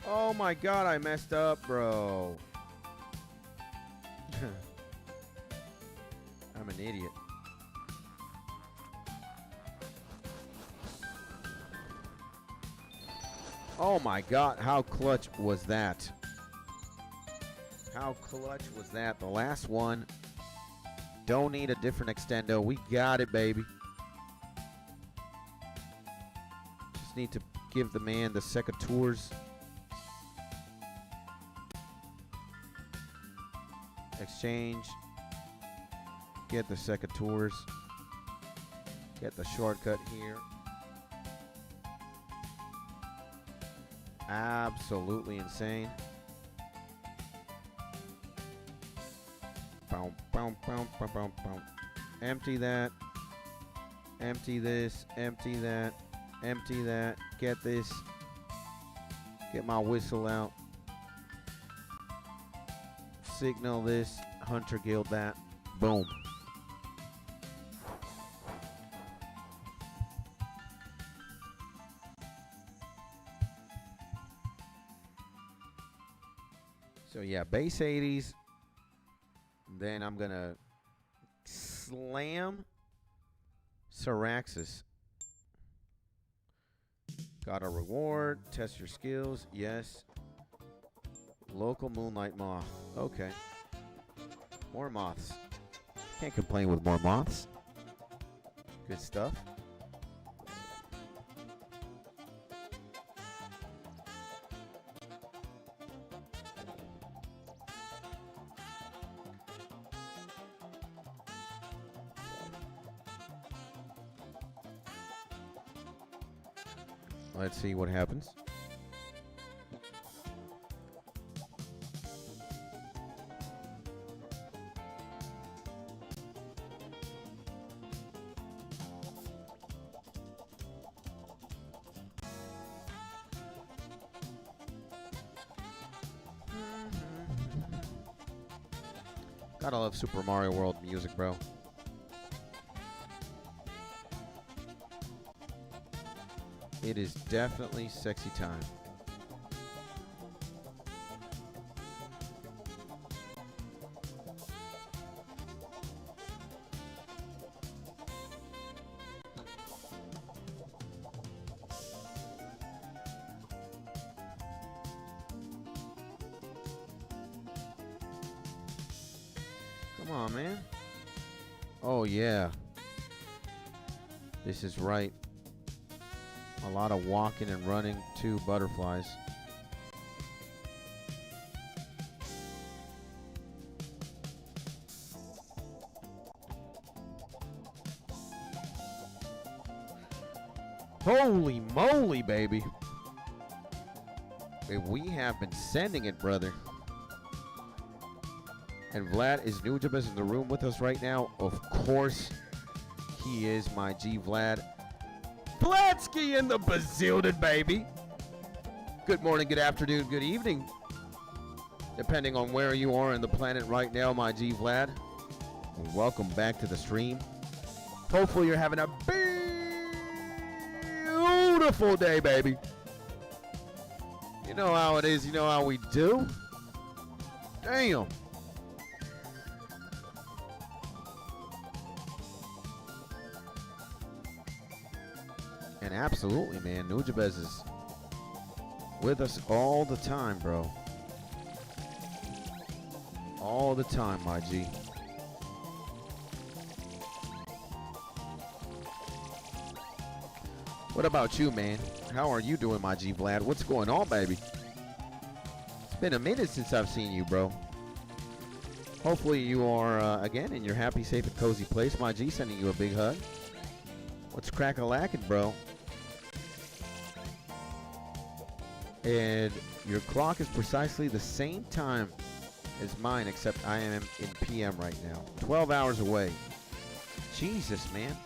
Oh my god, I messed up, bro. I'm an idiot. Oh my god, how clutch was that? How clutch was that? The last one. Don't need a different extendo. We got it, baby. Just need to give the man the secateurs. Exchange. Get the secateurs. Get the shortcut here. Absolutely insane. Empty that. Empty this. Empty that. Empty that. Get this. Get my whistle out. Signal this. Hunter Guild that. Boom. yeah, base 80s. Then I'm going to slam Syraxis. Got a reward. Test your skills. Yes. Local Moonlight Moth. Okay. More moths. Can't complain with more moths. Good stuff. Let's see what happens. Gotta love Super Mario World music, bro. It is definitely sexy time. Come on, man. Oh, yeah. This is right. A lot of walking and running, 2 butterflies. Holy moly, baby. We have been sending it, brother. And Vlad, is Nujabes in the room with us right now? Of course he is, my G Vlad. Vladsky in the bazillion, baby. Good morning, good afternoon, good evening. Depending on where you are on the planet right now, my G Vlad. And welcome back to the stream. Hopefully you're having a beautiful day, baby. You know how it is, you know how we do. Damn. And absolutely, man, Nujabes is with us all the time, bro. All the time, my G. What about you, man? How are you doing, my G Vlad? What's going on, baby? It's been a minute since I've seen you, bro. Hopefully you are, again, in your happy, safe, and cozy place, my G. Sending you a big hug. What's crack-a-lackin', bro? And your clock is precisely the same time as mine, except I am in PM right now. 12 hours away. Jesus, man.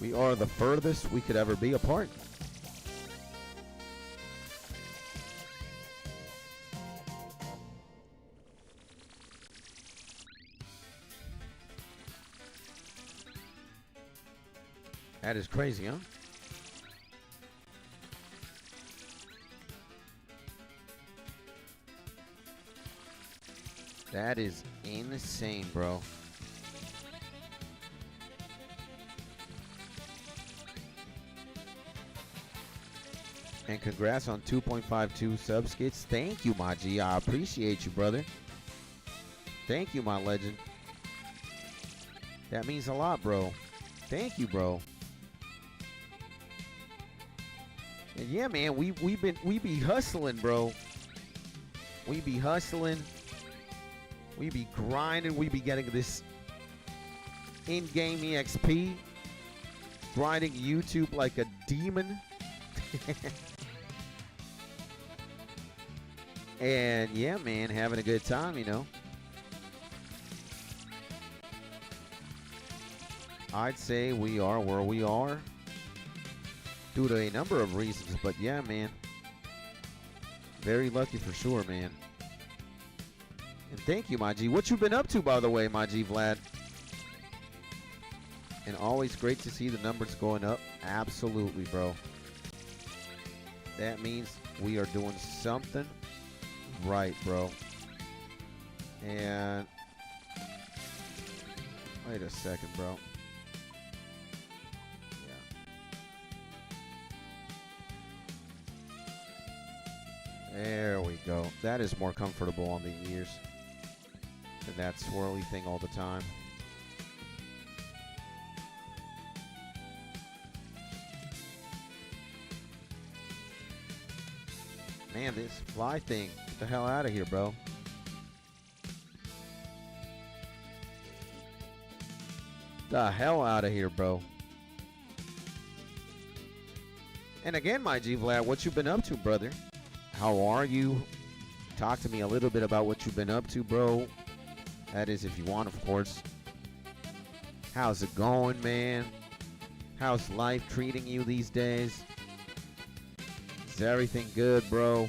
We are the furthest we could ever be apart. That is crazy, huh? That is insane, bro. And congrats on 2.52 sub skits. Thank you, my G. I appreciate you, brother. Thank you, my legend. That means a lot, bro. Thank you, bro. And yeah, man, we be hustling, bro. We be hustling. We be grinding. We be getting this in-game EXP. Grinding YouTube like a demon. And yeah, man, having a good time, you know. I'd say we are where we are due to a number of reasons, but yeah, man, very lucky for sure, man. And thank you, my G. What you been up to, by the way, my G Vlad? And always great to see the numbers going up. Absolutely, bro. That means we are doing something right, bro. And wait a second, bro. Yeah. There we go. That is more comfortable on the ears than that swirly thing all the time. Man, this fly thing, get the hell out of here, bro. The hell out of here, bro. And again, my G Vlad, what you been up to, brother? How are you? Talk to me a little bit about what you've been up to, bro. That is, if you want, of course. How's it going, man? How's life treating you these days? Is everything good, bro?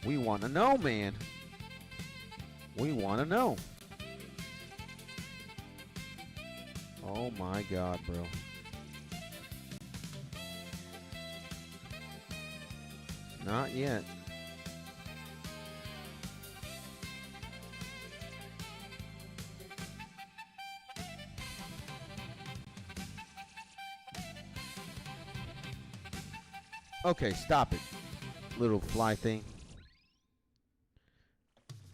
We want to know, man. We want to know. Oh my God, bro. Not yet. Okay, stop it, little fly thing.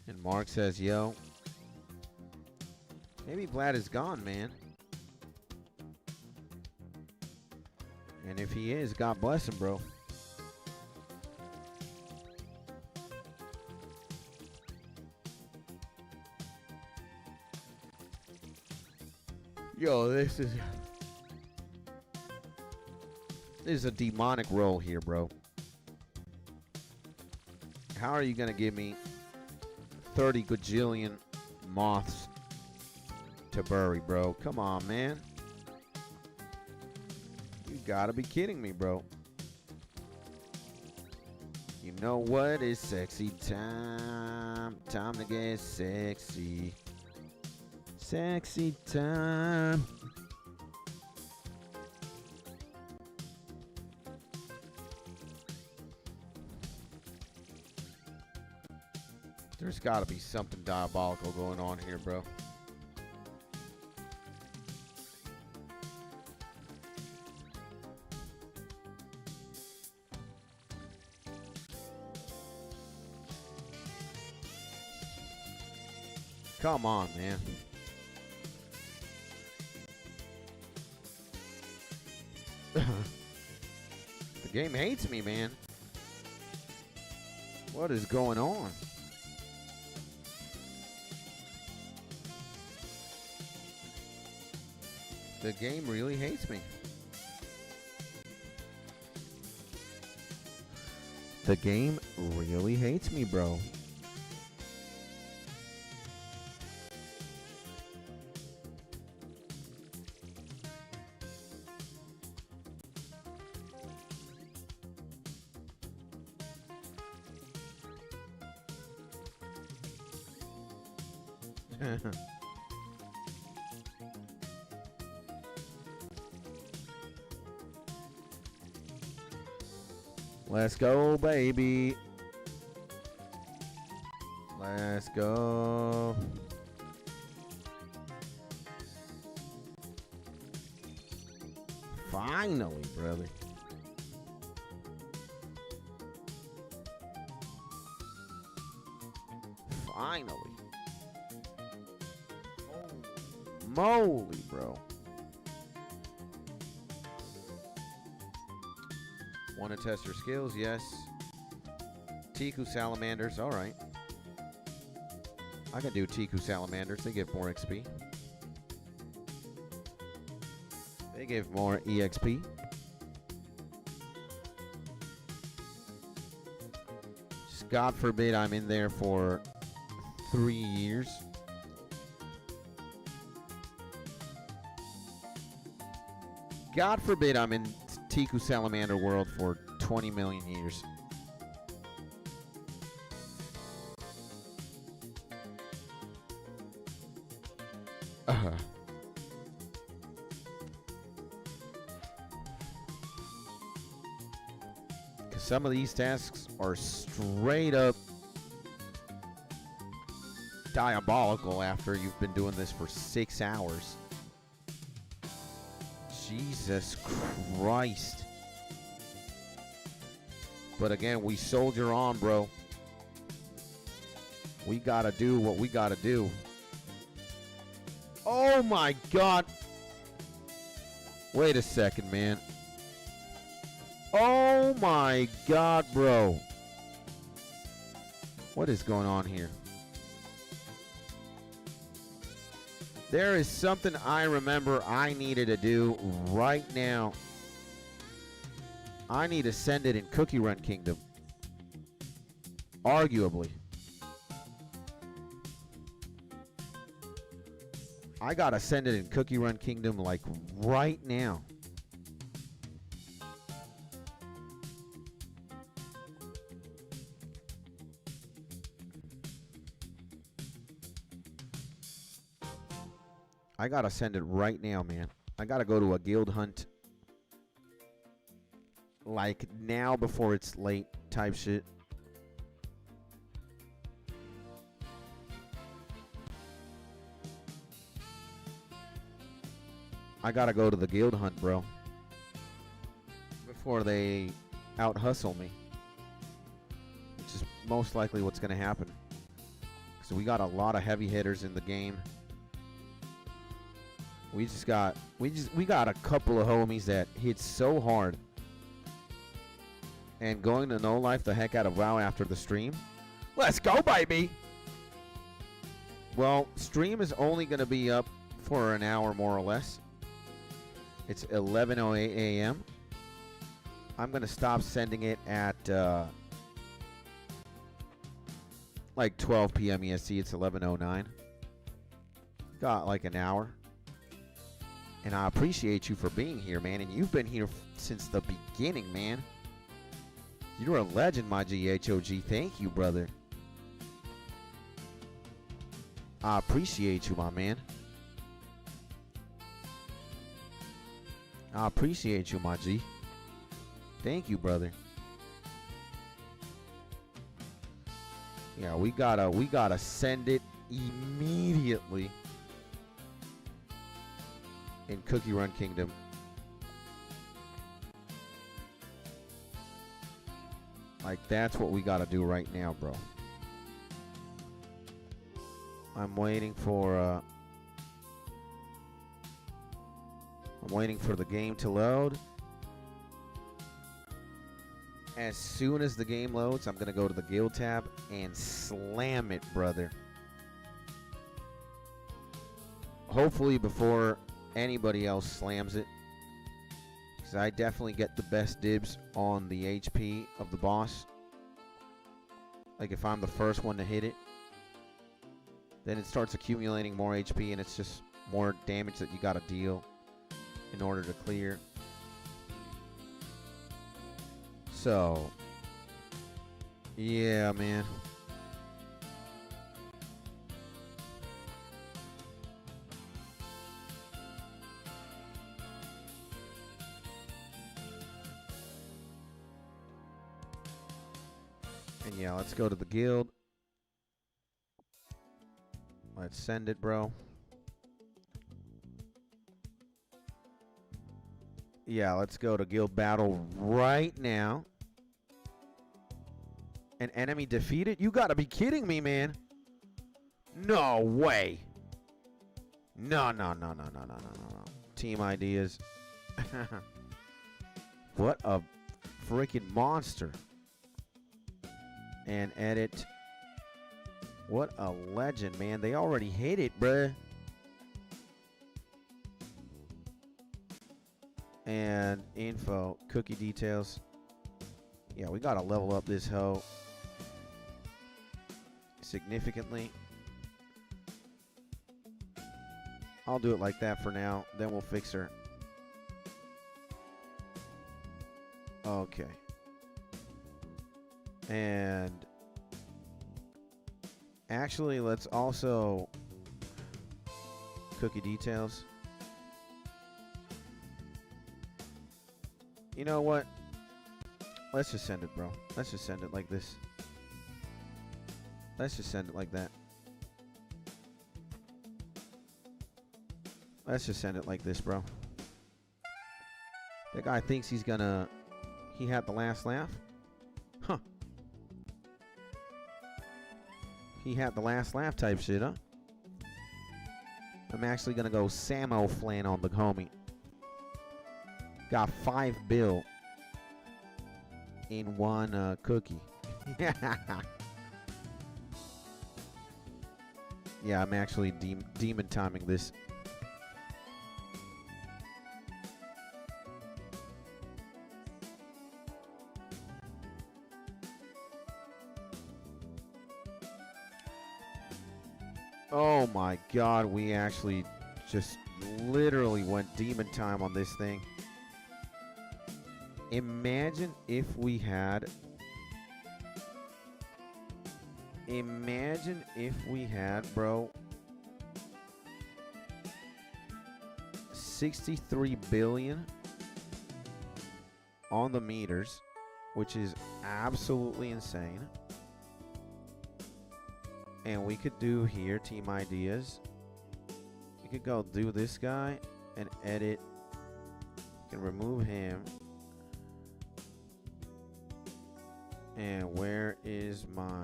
And Mark says, yo, maybe Vlad is gone, man. And if he is, God bless him, bro. Yo, this is a demonic roll here, bro. How are you gonna give me 30 gajillion moths to bury, bro? Come on, man. You gotta be kidding me, bro. You know what? It's sexy time. Time to get sexy. Sexy time. There's got to be something diabolical going on here, bro. Come on, man. The game hates me, man. What is going on? The game really hates me. The game really hates me, bro. Let's go, baby. Let's go. Finally, brother. Finally. Moly, bro. Want to test your skills? Yes. Tiku salamanders. All right. I can do Tiku salamanders. They give more XP. They give more EXP. Just God forbid I'm in there for 3 years. God forbid I'm in Tiku Salamander world for 20 million years. Some of these tasks are straight up diabolical after you've been doing this for 6 hours. Jesus Christ. But again, we soldier on, bro. We gotta do what we gotta do. Oh my God. Wait a second, man. Oh my God, bro. What is going on here? There is something I remember I needed to do right now. I need to send it in Cookie Run Kingdom. Arguably. I gotta send it in Cookie Run Kingdom like right now. I gotta send it right now, man. I gotta go to a guild hunt. Like now before it's late type shit. I gotta go to the guild hunt, bro. Before they out hustle me. Which is most likely what's gonna happen. So we got a lot of heavy hitters in the game. We got a couple of homies that hit so hard. And going to no life the heck out of WoW after the stream. Let's go, baby! Well, stream is only going to be up for an hour more or less. It's 11:08 a.m. I'm going to stop sending it at like 12 p.m. EST. It's 11:09. Got like an hour. And I appreciate you for being here, man. And you've been here since the beginning, man. You're a legend, my GHOG. Thank you, brother. I appreciate you, my man. I appreciate you, my G. Thank you, brother. Yeah, we gotta send it immediately in Cookie Run Kingdom. Like, that's what we gotta do right now, bro. I'm waiting for the game to load. As soon as the game loads, I'm gonna go to the guild tab and slam it, brother. Hopefully before anybody else slams it, because I definitely get the best dibs on the HP of the boss. Like if I'm the first one to hit it, then it starts accumulating more HP and it's just more damage that you gotta deal in order to clear. So yeah, man. And yeah, let's go to the guild. Let's send it, bro. Yeah, let's go to guild battle right now. An enemy defeated? You gotta be kidding me, man. No way. No. Team ideas. What a freaking monster. And edit. What a legend, man. They already hit it, bruh. And info, cookie details. Yeah, we gotta level up this hoe significantly. I'll do it like that for now, then we'll fix her. Okay. And actually, let's also cookie details. You know what? Let's just send it, bro. Let's just send it like this. Let's just send it like that. Let's just send it like this, bro. That guy thinks he's gonna... He had the last laugh? Huh. He had the last laugh type shit, huh? I'm actually gonna go Samo Flan on the homie. Got 5 bill in one cookie. Yeah, I'm actually demon timing this. Oh my god, we actually just literally went demon time on this thing. Imagine if we had... Imagine if we had, bro, 63 billion on the meters, which is absolutely insane. And we could do here, team ideas. We could go do this guy and edit. You can remove him. And where is my...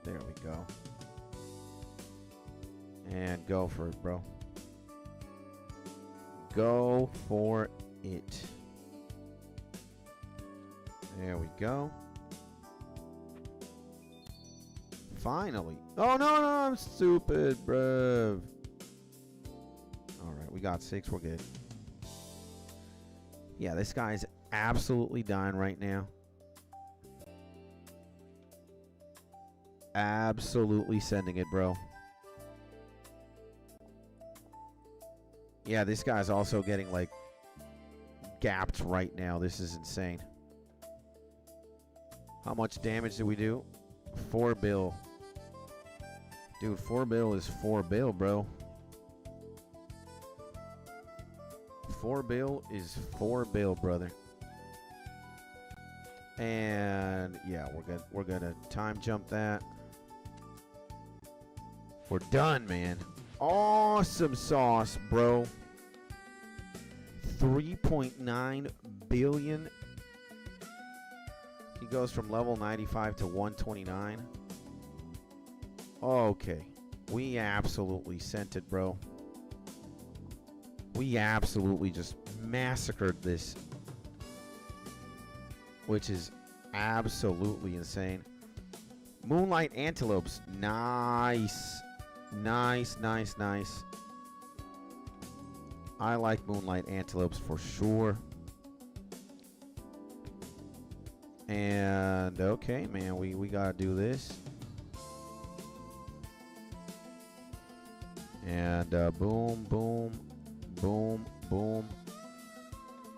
There we go. And go for it, bro. Go for it. There we go. Finally. Oh, no, I'm stupid, bruv. All right, we got 6. We're good. Yeah, this guy's absolutely dying right now. Absolutely sending it, bro. Yeah, this guy's also getting, like, gapped right now. This is insane. How much damage did we do? 4 bill. Dude, 4 bill is 4 bill, bro. 4 bill is 4 bill, brother. And yeah, we're gonna time jump that. We're done, man. Awesome sauce, bro. 3.9 billion. He goes from level 95 to 129. Okay. We absolutely sent it, bro. We absolutely just massacred this. Which is absolutely insane. Moonlight antelopes. Nice. Nice, nice, nice. I like moonlight antelopes for sure. And okay, man, we gotta do this. And boom, boom, boom, boom.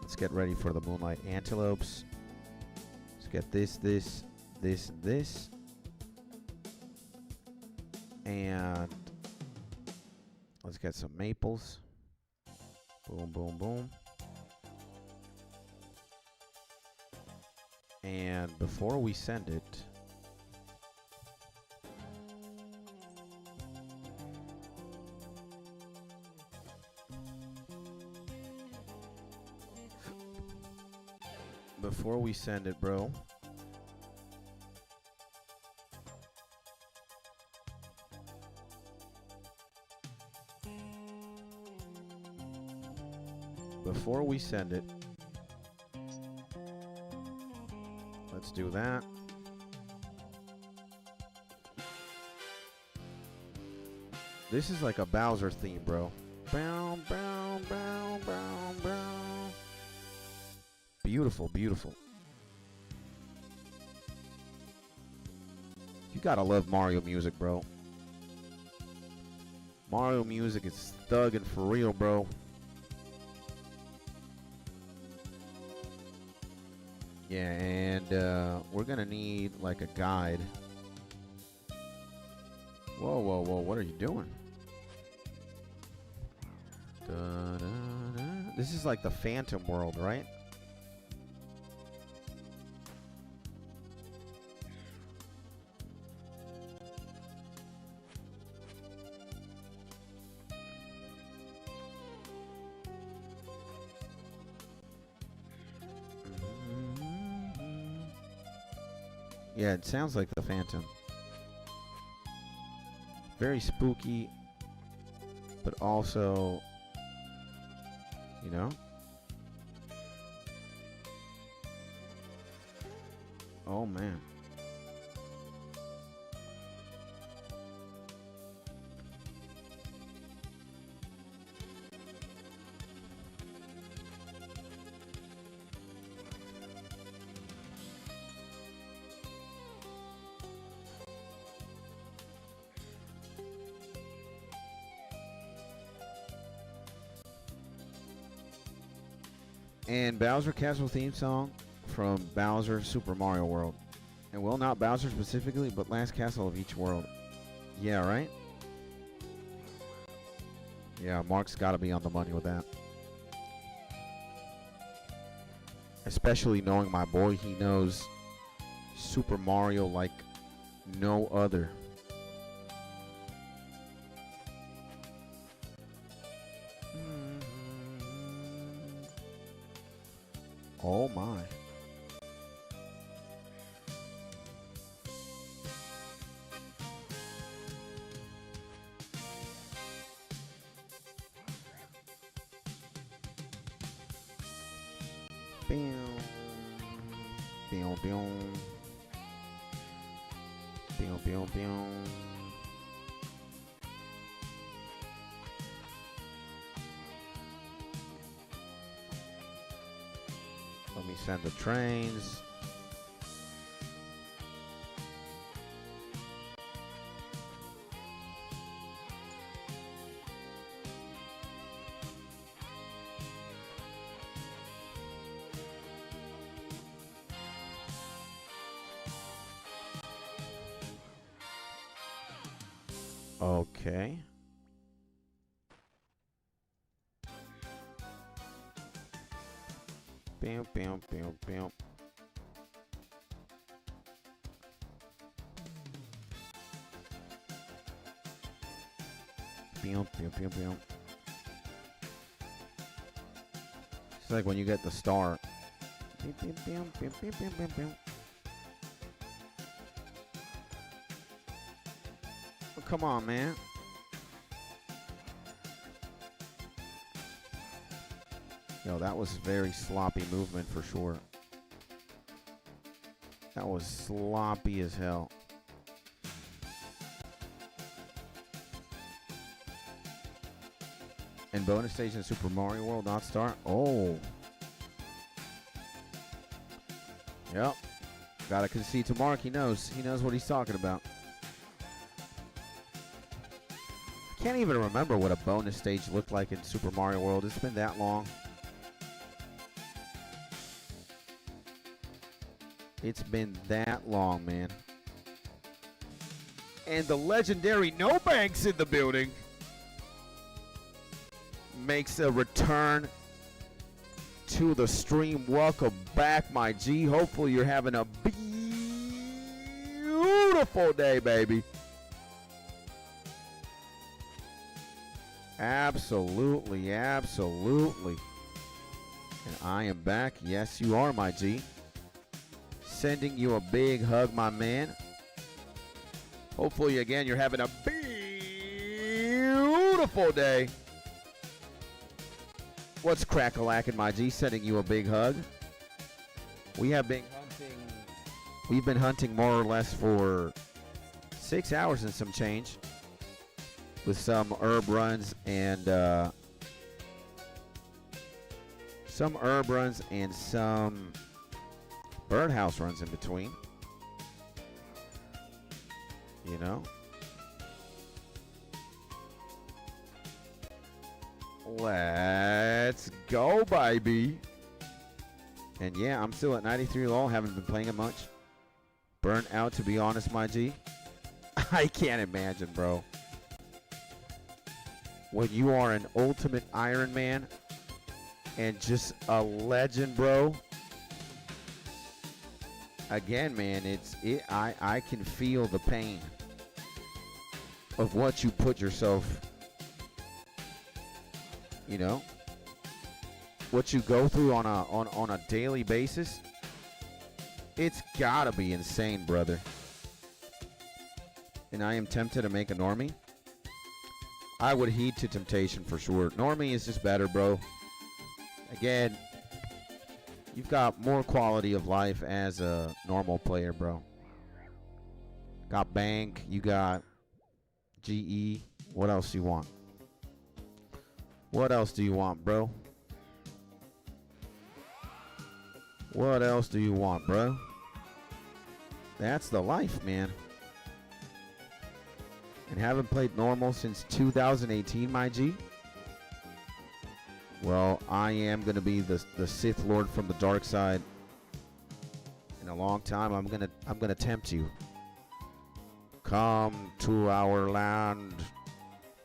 Let's get ready for the moonlight antelopes. Let's get this, this. And let's get some maples. Boom, boom, boom. And before we send it, bro, before we send it, let's do that. This is like a Bowser theme, bro. Bow, bow, bow, bow, bow. Beautiful, beautiful. You gotta love Mario music, bro. Mario music is thugging for real, bro. Yeah, and we're gonna need like a guide. Whoa, whoa, whoa, what are you doing? Da, da, da. This is like the Phantom world, right? Yeah, it sounds like the Phantom. Very spooky, but also, you know? Oh, man. And Bowser Castle theme song from Bowser Super Mario World. And well, not Bowser specifically, but last castle of each world. Yeah, right? Yeah, Mark's got to be on the money with that. Especially knowing my boy, he knows Super Mario like no other. Oh my. Bam. Bam, bam. Bam, bam, bam. Let me send the trains. Okay. Bam, bam, bam, bam. Bam, bam, bam, bam. It's like when you get the star. Bam, bam, bam, bam, bam, bam, bam, bam. Oh, come on, man. Yo, that was very sloppy movement for sure. That was sloppy as hell. And bonus stage in Super Mario World not start. Oh. Yep. Gotta concede to Mark. He knows. He knows what he's talking about. I can't even remember what a bonus stage looked like in Super Mario World. It's been that long. It's been that long, man. And the legendary No Banks in the building makes a return to the stream. Welcome back, my G. Hopefully you're having a beautiful day, baby. Absolutely, absolutely. And I am back. Yes, you are, my G. Sending you a big hug, my man. Hopefully, again, you're having a beautiful day. What's crack-a-lackin', my G? Sending you a big hug. We have been hunting. We've been hunting more or less for 6 hours and some change, with some herb runs and some birdhouse runs in between. You know? Let's go, baby. And yeah, I'm still at 93 low. Haven't been playing it much. Burnt out, to be honest, my G. I can't imagine, bro. When you are an ultimate Iron Man and just a legend, bro. Again, man, I can feel the pain of what you put yourself, you know, what you go through on a daily basis. It's gotta be insane, brother. And I am tempted to make a normie. I would heed to temptation for sure. Normie is just better, bro. Again, you've got more quality of life as a normal player, bro. Got bank, you got GE. What else do you want? What else do you want, bro? What else do you want, bro? That's the life, man. And haven't played normal since 2018, my G. Well, I am gonna be the Sith Lord from the dark side. In a long time, I'm gonna tempt you. Come to our land,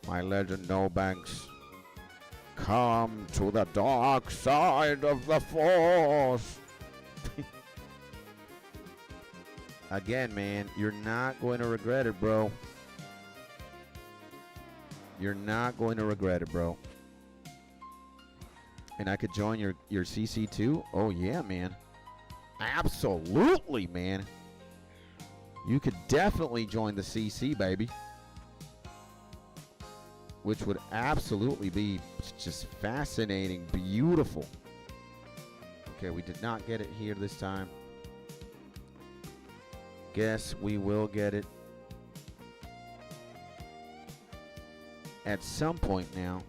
my legend no banks. Come to the dark side of the Force. Again, man, you're not going to regret it, bro. You're not going to regret it, bro. And I could join your CC too? Oh, yeah, man. Absolutely, man. You could definitely join the CC, baby. Which would absolutely be just fascinating, beautiful. Okay, we did not get it here this time. Guess we will get it at some point now.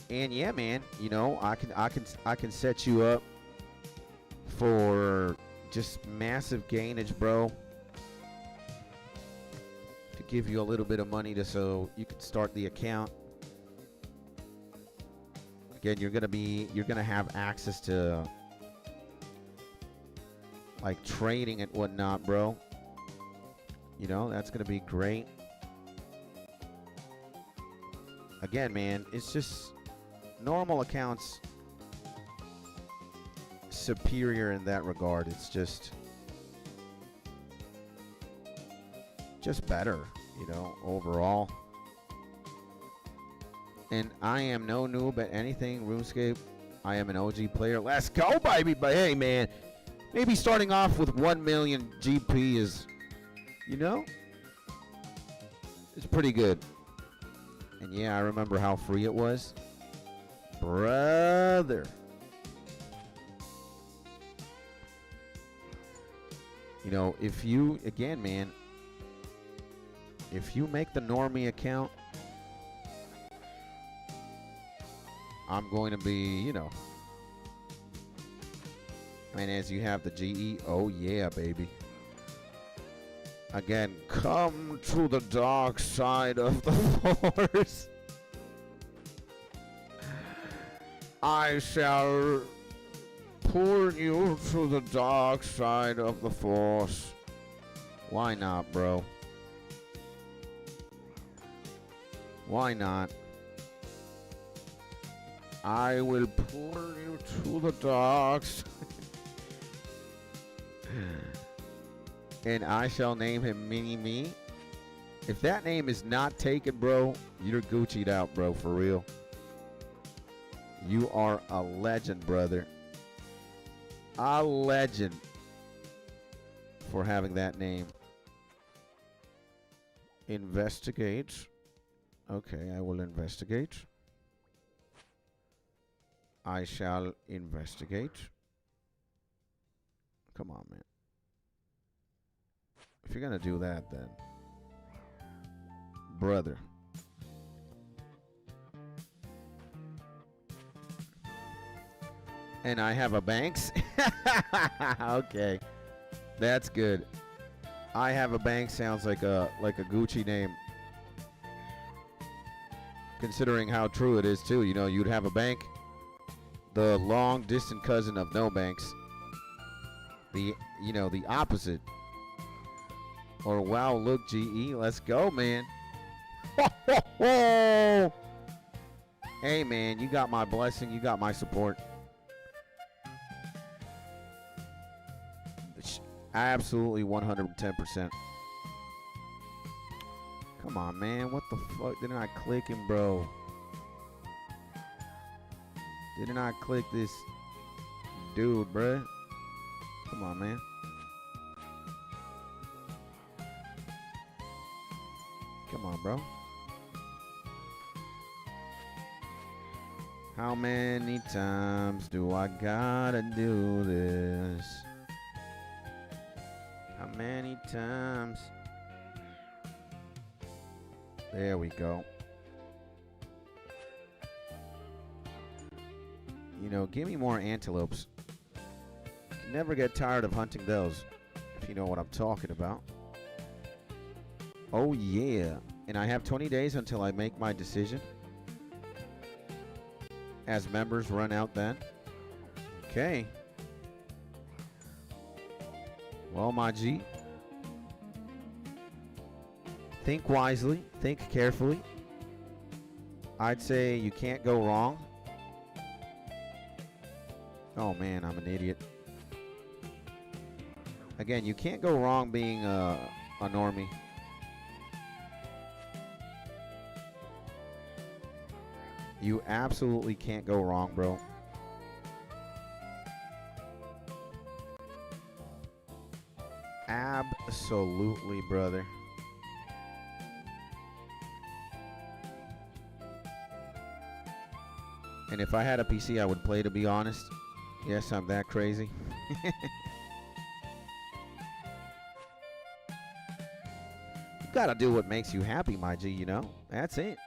And yeah, man, you know, I can set you up for just massive gainage, bro. To give you a little bit of money so you can start the account. Again, you're gonna have access to like trading and whatnot, bro. You know, that's gonna be great. Again, man, it's just normal accounts superior in that regard. It's just better, you know, overall. And I am no noob at anything RuneScape. I am an OG player. Let's go, baby. But hey, man, maybe starting off with 1 million GP is, you know, it's pretty good. And yeah, I remember how free it was. Brother. You know, if you, again, man, if you make the normie account, I'm going to be, you know, and as you have the GE, oh yeah, baby. Again, come to the dark side of the Force. I shall pull you to the dark side of the Force. Why not, bro? Why not? I will pull you to the dark side. And I shall name him Mini-Me. If that name is not taken, bro, you're Gucci'd out, bro, for real. You are a legend, brother. A legend for having that name. Investigate. Okay, I will investigate. I shall investigate. Come on, man. If you're gonna do that, then, brother. And I have a Banks. Okay, that's good. I have a Banks sounds like a Gucci name. Considering how true it is too, you know, you'd have a bank, the long distant cousin of no banks. The, you know, the opposite. Or wow, look, GE, let's go, man. Hey, man, you got my blessing, you got my support. Absolutely 110%. Come on, man, what the fuck? Didn't I click him, bro? Didn't I click this dude, bruh. Come on, man. Come on, bro. How many times do I gotta do this? How many times? There we go. You know, give me more antelopes. You never get tired of hunting those, if you know what I'm talking about. Oh, yeah. And I have 20 days until I make my decision. As members run out then. Okay. Well, my G. Think wisely. Think carefully. I'd say you can't go wrong. Oh, man, I'm an idiot. Again, you can't go wrong being a normie. You absolutely can't go wrong, bro. Absolutely, brother. And if I had a PC, I would play, to be honest. Yes, I'm that crazy. You gotta do what makes you happy, my G, you know? That's it.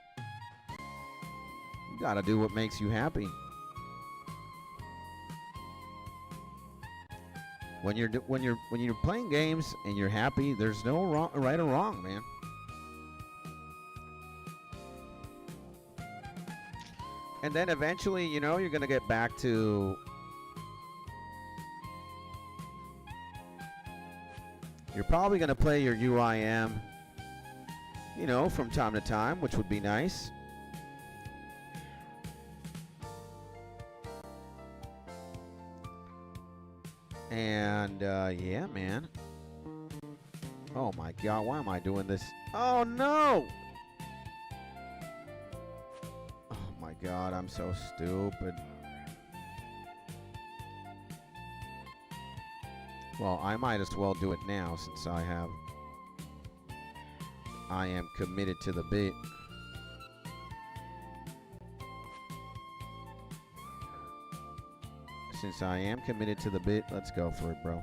You gotta do what makes you happy. When you're playing games and you're happy, there's no right or wrong, man. And then eventually, you know, you're gonna get back to you're probably gonna play your UIM, you know, from time to time, which would be nice. And yeah, man. Oh my God, why am I doing this? Oh no! Oh my God, I'm so stupid. Well, I might as well do it now since I am committed to the bit. Since I am committed to the bit, let's go for it, bro.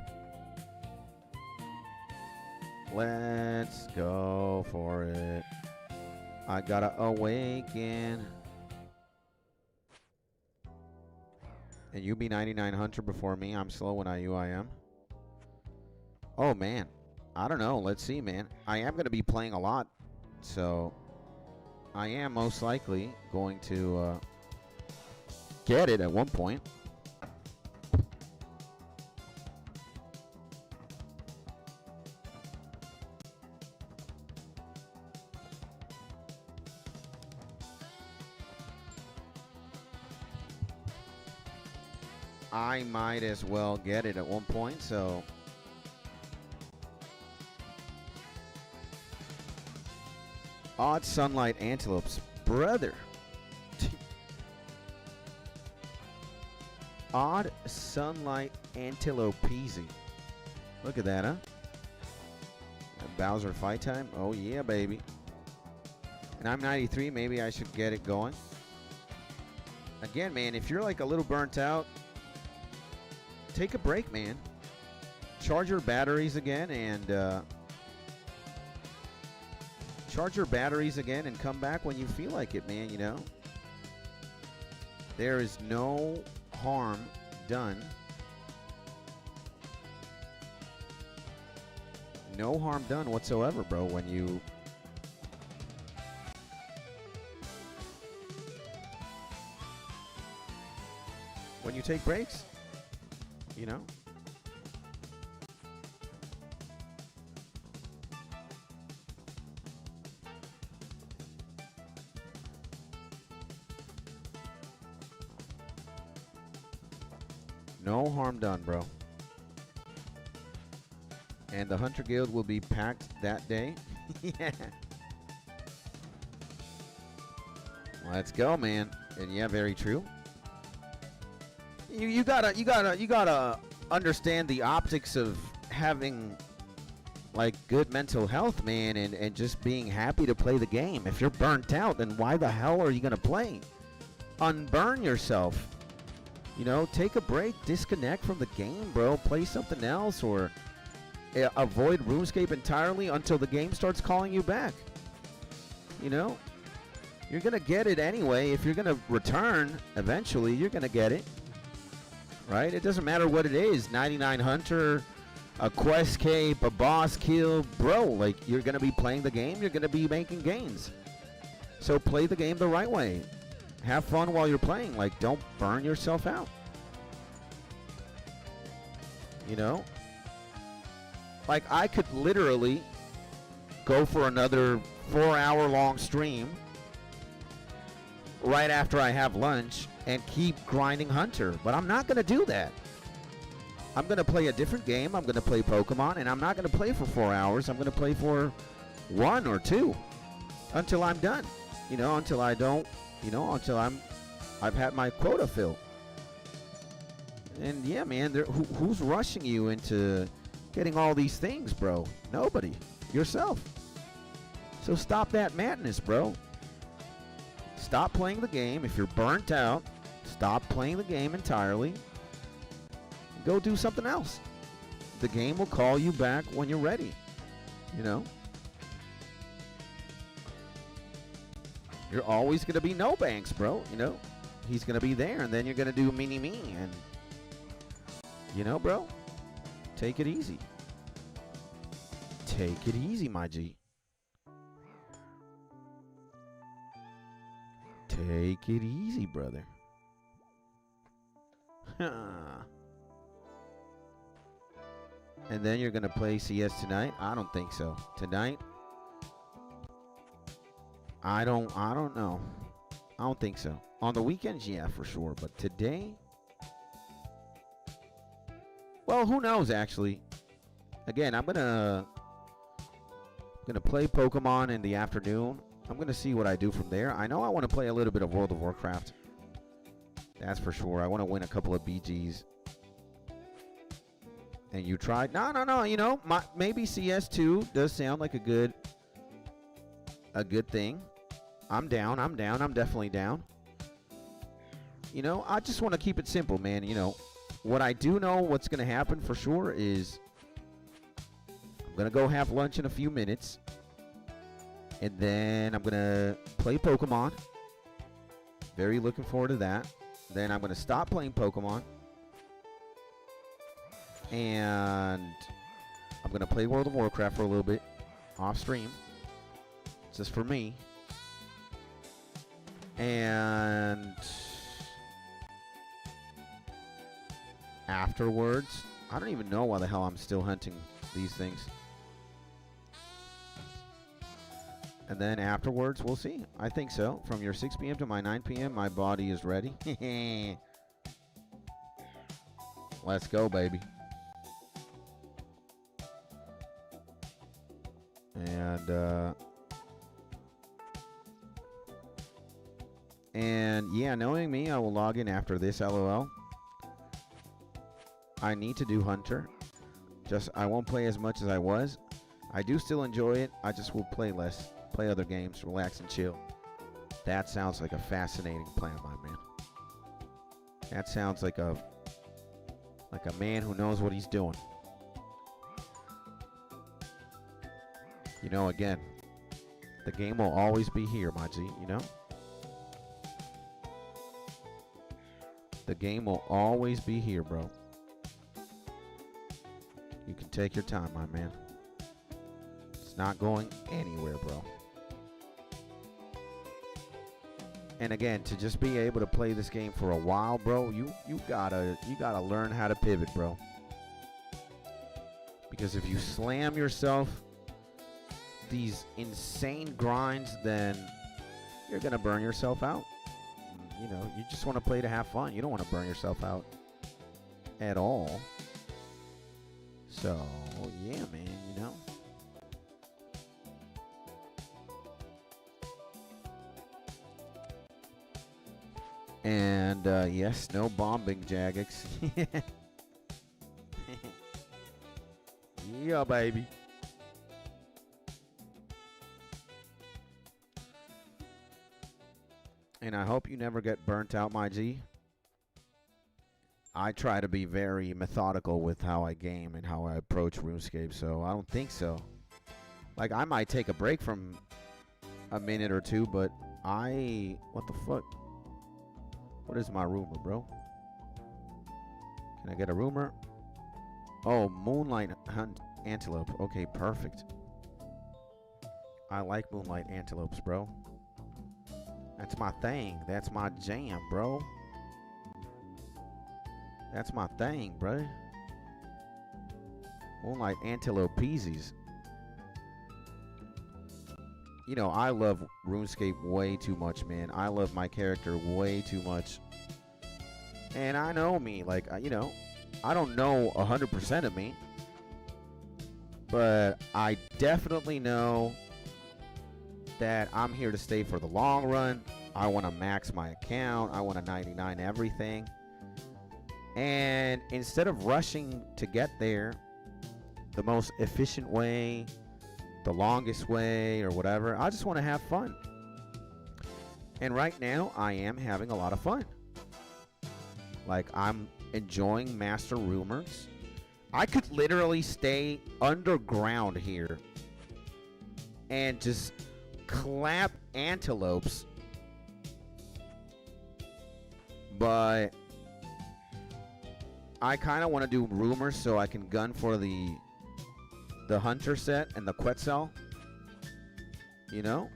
Let's go for it. I gotta awaken. And you be 99 Hunter before me. I'm slow when I UIM. Oh, man. I don't know. Let's see, man. I am going to be playing a lot. So, I am most likely going to get it at one point. I might as well get it at one point, so odd sunlight antelopes, brother. Odd sunlight antelope peasy. Look at that, huh? Bowser fight time. Oh yeah, baby. And I'm 93. Maybe I should get it going. Again, man, if you're like a little burnt out, take a break, man. Charge your batteries again and come back when you feel like it, man, you know. There is no harm done. No harm done whatsoever, bro, when you take breaks. You know? No harm done, bro. And the Hunter Guild will be packed that day. Yeah. Let's go, man. And yeah, very true. you gotta understand the optics of having like good mental health, man, and just being happy to play the game. If you're burnt out, then why the hell are you gonna play? Unburn yourself. You know, take a break, disconnect from the game, bro. Play something else, or avoid RuneScape entirely until the game starts calling you back. You know, you're gonna get it anyway. If you're gonna return eventually, you're gonna get it, right? It doesn't matter what it is, 99 Hunter, a quest cape, a boss kill, bro. Like, you're gonna be playing the game, you're gonna be making gains. So play the game the right way. Have fun while you're playing. Like, don't burn yourself out. You know? Like, I could literally go for another 4-hour-long stream right after I have lunch and keep grinding Hunter. But I'm not going to do that. I'm going to play a different game. I'm going to play Pokemon, and I'm not going to play for 4 hours. I'm going to play for 1 or 2 until I'm done. You know, until I don't, you know, until I've had my quota filled. And yeah, man, who's rushing you into getting all these things, bro? Nobody. Yourself. So stop that madness, bro. Stop playing the game. If you're burnt out, stop playing the game entirely. Go do something else. The game will call you back when you're ready. You know? You're always going to be no banks, bro. You know? He's going to be there, and then you're going to do mini-me. And, you know, bro? Take it easy. Take it easy, my G. Take it easy, brother. And then you're going to play CS tonight? I don't think so. Tonight? I don't know. I don't think so. On the weekends, yeah, for sure. But today? Well, who knows, actually. Again, I'm gonna play Pokemon in the afternoon. I'm going to see what I do from there. I know I want to play a little bit of World of Warcraft. That's for sure. I want to win a couple of BGs. And you tried? No. You know, maybe CS2 does sound like a good thing. I'm down. I'm definitely down. You know, I just want to keep it simple, man. You know, what I do know what's going to happen for sure is I'm going to go have lunch in a few minutes. And then I'm going to play Pokemon. Very looking forward to that. Then I'm going to stop playing Pokemon. And I'm going to play World of Warcraft for a little bit off stream. Just for me. And afterwards, I don't even know why the hell I'm still hunting these things. And then afterwards, we'll see. I think so. From your 6 p.m. to my 9 p.m., my body is ready. Let's go, baby. And yeah, knowing me, I will log in after this, LOL. I need to do Hunter. I won't play as much as I was. I do still enjoy it. I just will play less. Play other games, relax and chill. That sounds like a fascinating plan, my man. That sounds like a man who knows what he's doing. You know, again, the game will always be here, my G, you know? The game will always be here, bro. You can take your time, my man. It's not going anywhere, bro. And again, to just be able to play this game for a while, bro, you gotta learn how to pivot, bro. Because if you slam yourself these insane grinds, then you're gonna burn yourself out. You know, you just want to play to have fun. You don't want to burn yourself out at all. So, yeah, man, you know. And yes, no bombing, Jagex. Yeah, baby. And I hope you never get burnt out, my G. I try to be very methodical with how I game and how I approach RuneScape, so I don't think so. Like, I might take a break from a minute or two, but what the fuck? What is my rumor, bro? Can I get a rumor? Oh, Moonlight Hunt Antelope. Okay, perfect. I like Moonlight Antelopes, bro. That's my thing. That's my jam, bro. That's my thing, bro. Moonlight Antelope Peasies. You know, I love RuneScape way too much, man. I love my character way too much. And I know me. Like, you know, I don't know 100% of me. But I definitely know that I'm here to stay for the long run. I want to max my account. I want to 99 everything. And instead of rushing to get there the most efficient way, the longest way, or whatever, I just want to have fun. And right now, I am having a lot of fun. Like, I'm enjoying Master Rumors. I could literally stay underground here and just clap antelopes, but I kind of want to do Rumors so I can gun for the Hunter set and the Quetzal. You know?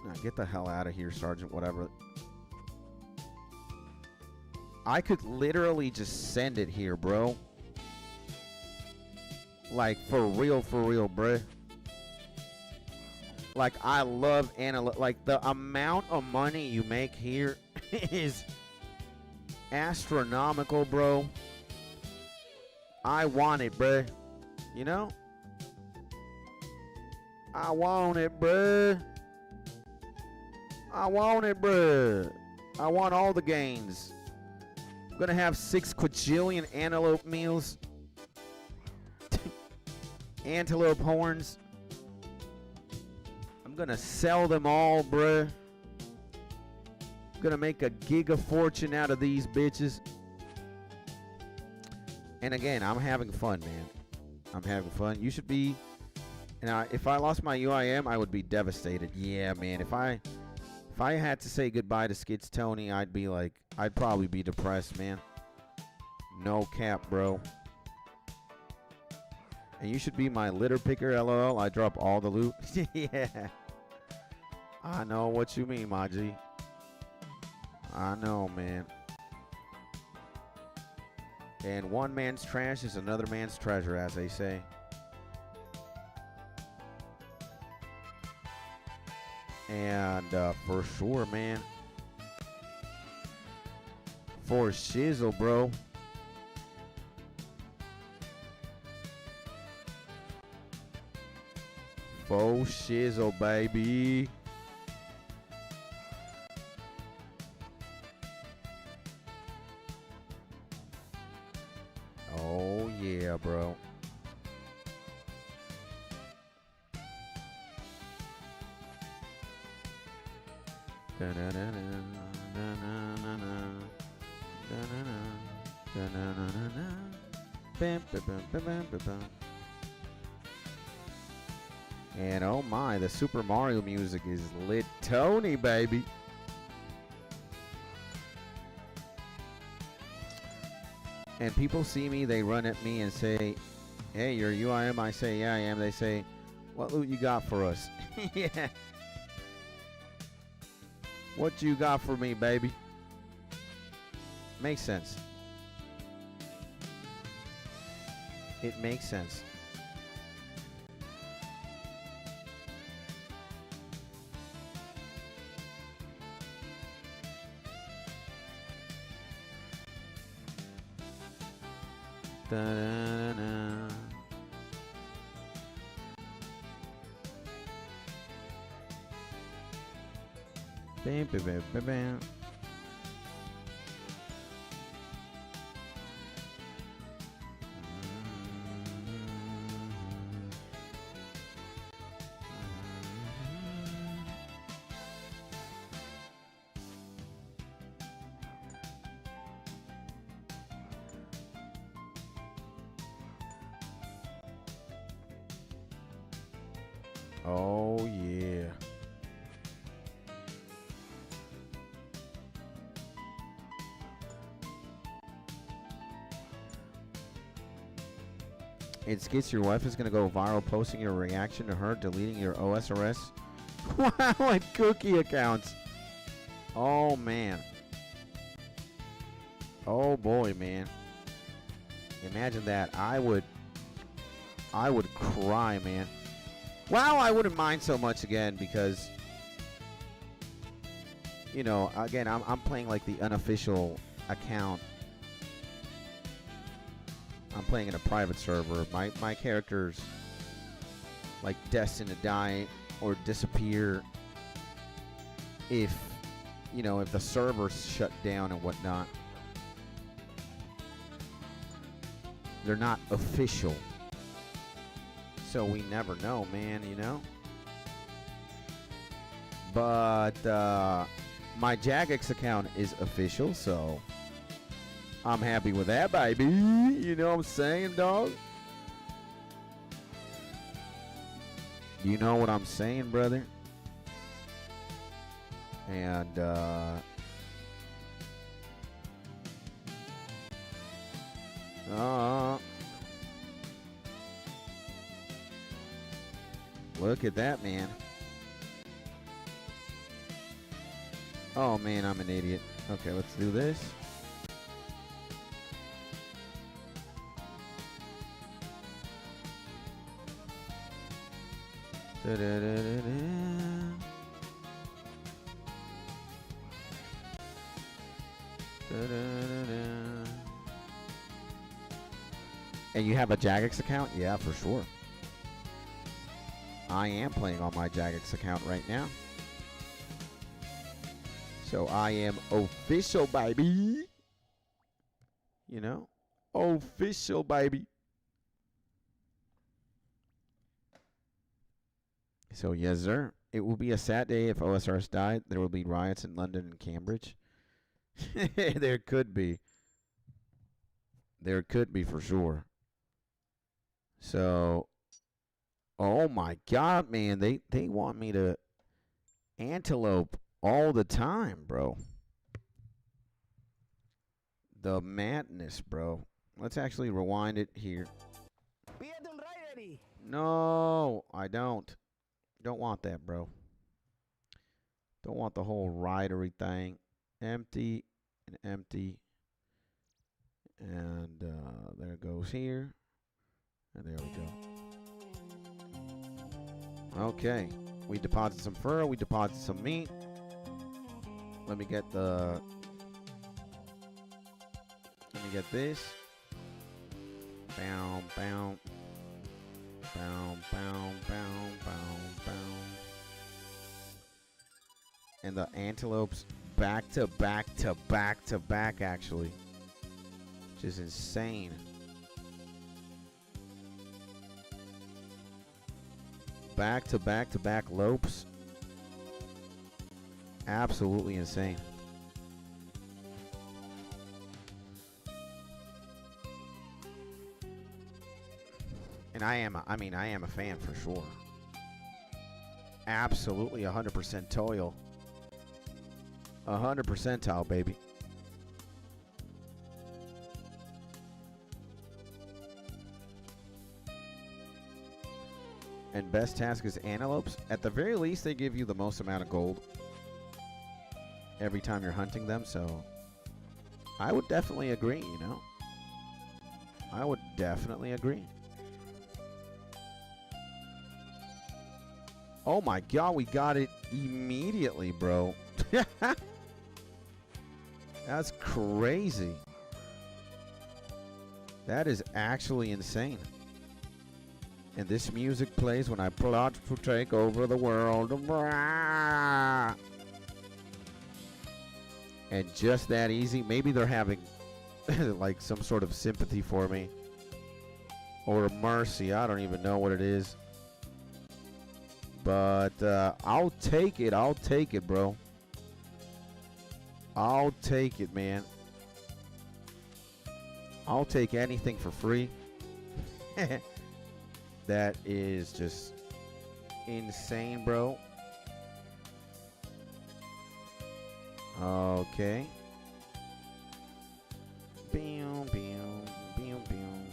Nah, get the hell out of here, Sergeant, whatever. I could literally just send it here, bro. Like, for real, bruh. Like, I love antelope. Like, the amount of money you make here is astronomical, bro. I want it, bruh. You know? I want it, bruh. I want it, bruh. I want all the gains. I'm gonna have 6 quadrillion antelope meals. Antelope horns. I'm gonna sell them all, bruh. I'm gonna make a giga fortune out of these bitches. And again, I'm having fun, man. I'm having fun. You should be. And if I lost my UIM, I would be devastated. Yeah, man. If I had to say goodbye to Skids Tony, I'd probably be depressed, man. No cap, bro. And you should be my litter picker, LOL. I drop all the loot. Yeah. I know what you mean, Maji. I know, man. And one man's trash is another man's treasure, as they say. And for sure, man. For shizzle, bro. Faux shizzle, baby. Oh, yeah, bro. And oh my, the Super Mario music is lit. Tony, baby. And people see me, they run at me and say, hey, you're UIM? I say, yeah, I am. They say, what loot you got for us? Yeah. What you got for me, baby? Makes sense. It makes sense. Da-da-da. Bam, bam, bam, bam, bam. Oh, yeah. In skits, your wife is going to go viral posting your reaction to her deleting your OSRS. Wow, and cookie accounts. Oh, man. Oh, boy, man. Imagine that. I would cry, man. Wow, I wouldn't mind so much again because, you know, again, I'm playing like the unofficial account. I'm playing in a private server. My character's like destined to die or disappear if, you know, if the server's shut down and whatnot. They're not official. So we never know, man, you know? But my Jagex account is official, so I'm happy with that, baby. You know what I'm saying, dog? You know what I'm saying, brother? And look at that, man. Oh, man, I'm an idiot. Okay, let's do this. And you have a Jagex account? Yeah, for sure. I am playing on my Jagex account right now. So I am official, baby. You know? Official, baby. So, yes, sir. It will be a sad day if OSRs died. There will be riots in London and Cambridge. There could be. There could be for sure. So, oh my God, man. They want me to antelope all the time, bro. The madness, bro. Let's actually rewind it here. No, I don't. Don't want that, bro. Don't want the whole ridery thing. Empty and empty. And there it goes here. And there we go. Okay. We deposit some fur. We deposit some meat. Let me get the... Let me get this. Bow, bow. Bow, bow, bow, bow, bow. And the antelopes back to back to back to back, actually. Which is insane. Back to back to back lopes. Absolutely insane. And I am a fan for sure. Absolutely 100% toil. 100 percentile, baby. And best task is antelopes. At the very least, they give you the most amount of gold every time you're hunting them, so I would definitely agree, you know? I would definitely agree. Oh my God, we got it immediately, bro. That's crazy. That is actually insane. And this music plays when I plot to take over the world. And just that easy. Maybe they're having like some sort of sympathy for me. Or mercy. I don't even know what it is. But I'll take it. I'll take it, bro. I'll take it, man. I'll take anything for free. That is just insane, bro. Okay. Boom, boom, boom, boom.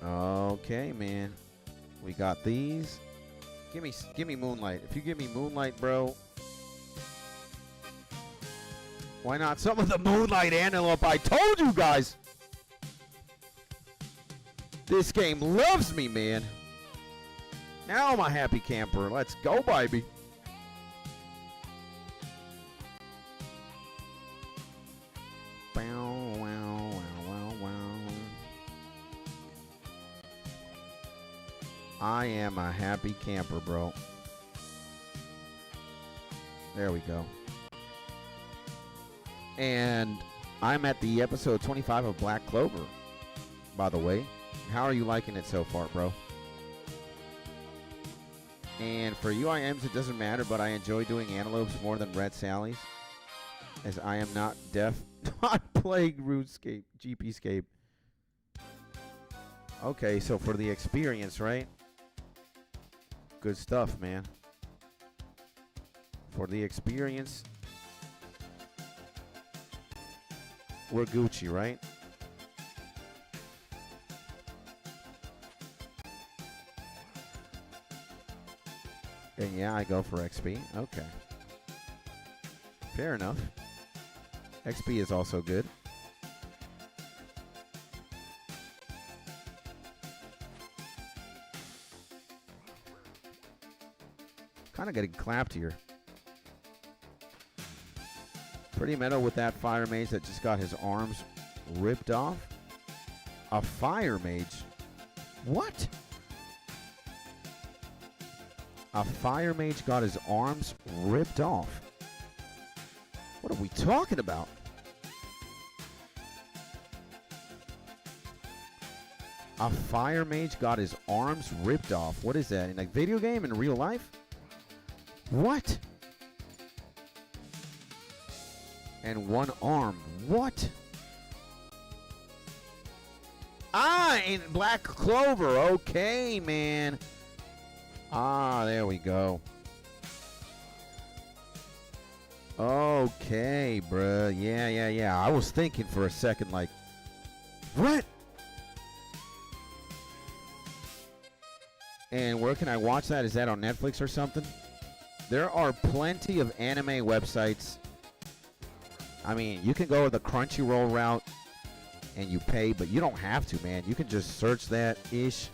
Okay, man. We got these. Give me Moonlight. If you give me Moonlight, bro. Why not some of the Moonlight Antelope? I told you guys. This game loves me, man. Now I'm a happy camper. Let's go, baby. Bow, wow, wow, wow, wow. I am a happy camper, bro. There we go. And I'm at the episode 25 of Black Clover, by the way. How are you liking it so far, bro? And for UIMs, it doesn't matter, but I enjoy doing antelopes more than Red Sallies, as I am not deaf, not playing RuneScape, GPscape. Okay, so for the experience, right? Good stuff, man. For the experience, we're Gucci, right? And yeah, I go for XP. Okay. Fair enough. XP is also good. Kind of getting clapped here. Pretty metal with that fire mage that just got his arms ripped off. A fire mage? What? A fire mage got his arms ripped off. What are we talking about? A fire mage got his arms ripped off. What is that? In a video game? In real life? What? And one arm. What? Ah, in Black Clover. Okay, man. Ah, there we go. Okay, bruh. Yeah. I was thinking for a second, like, what? And where can I watch that? Is that on Netflix or something? There are plenty of anime websites. I mean, you can go the Crunchyroll route and you pay, but you don't have to, man. You can just search that-ish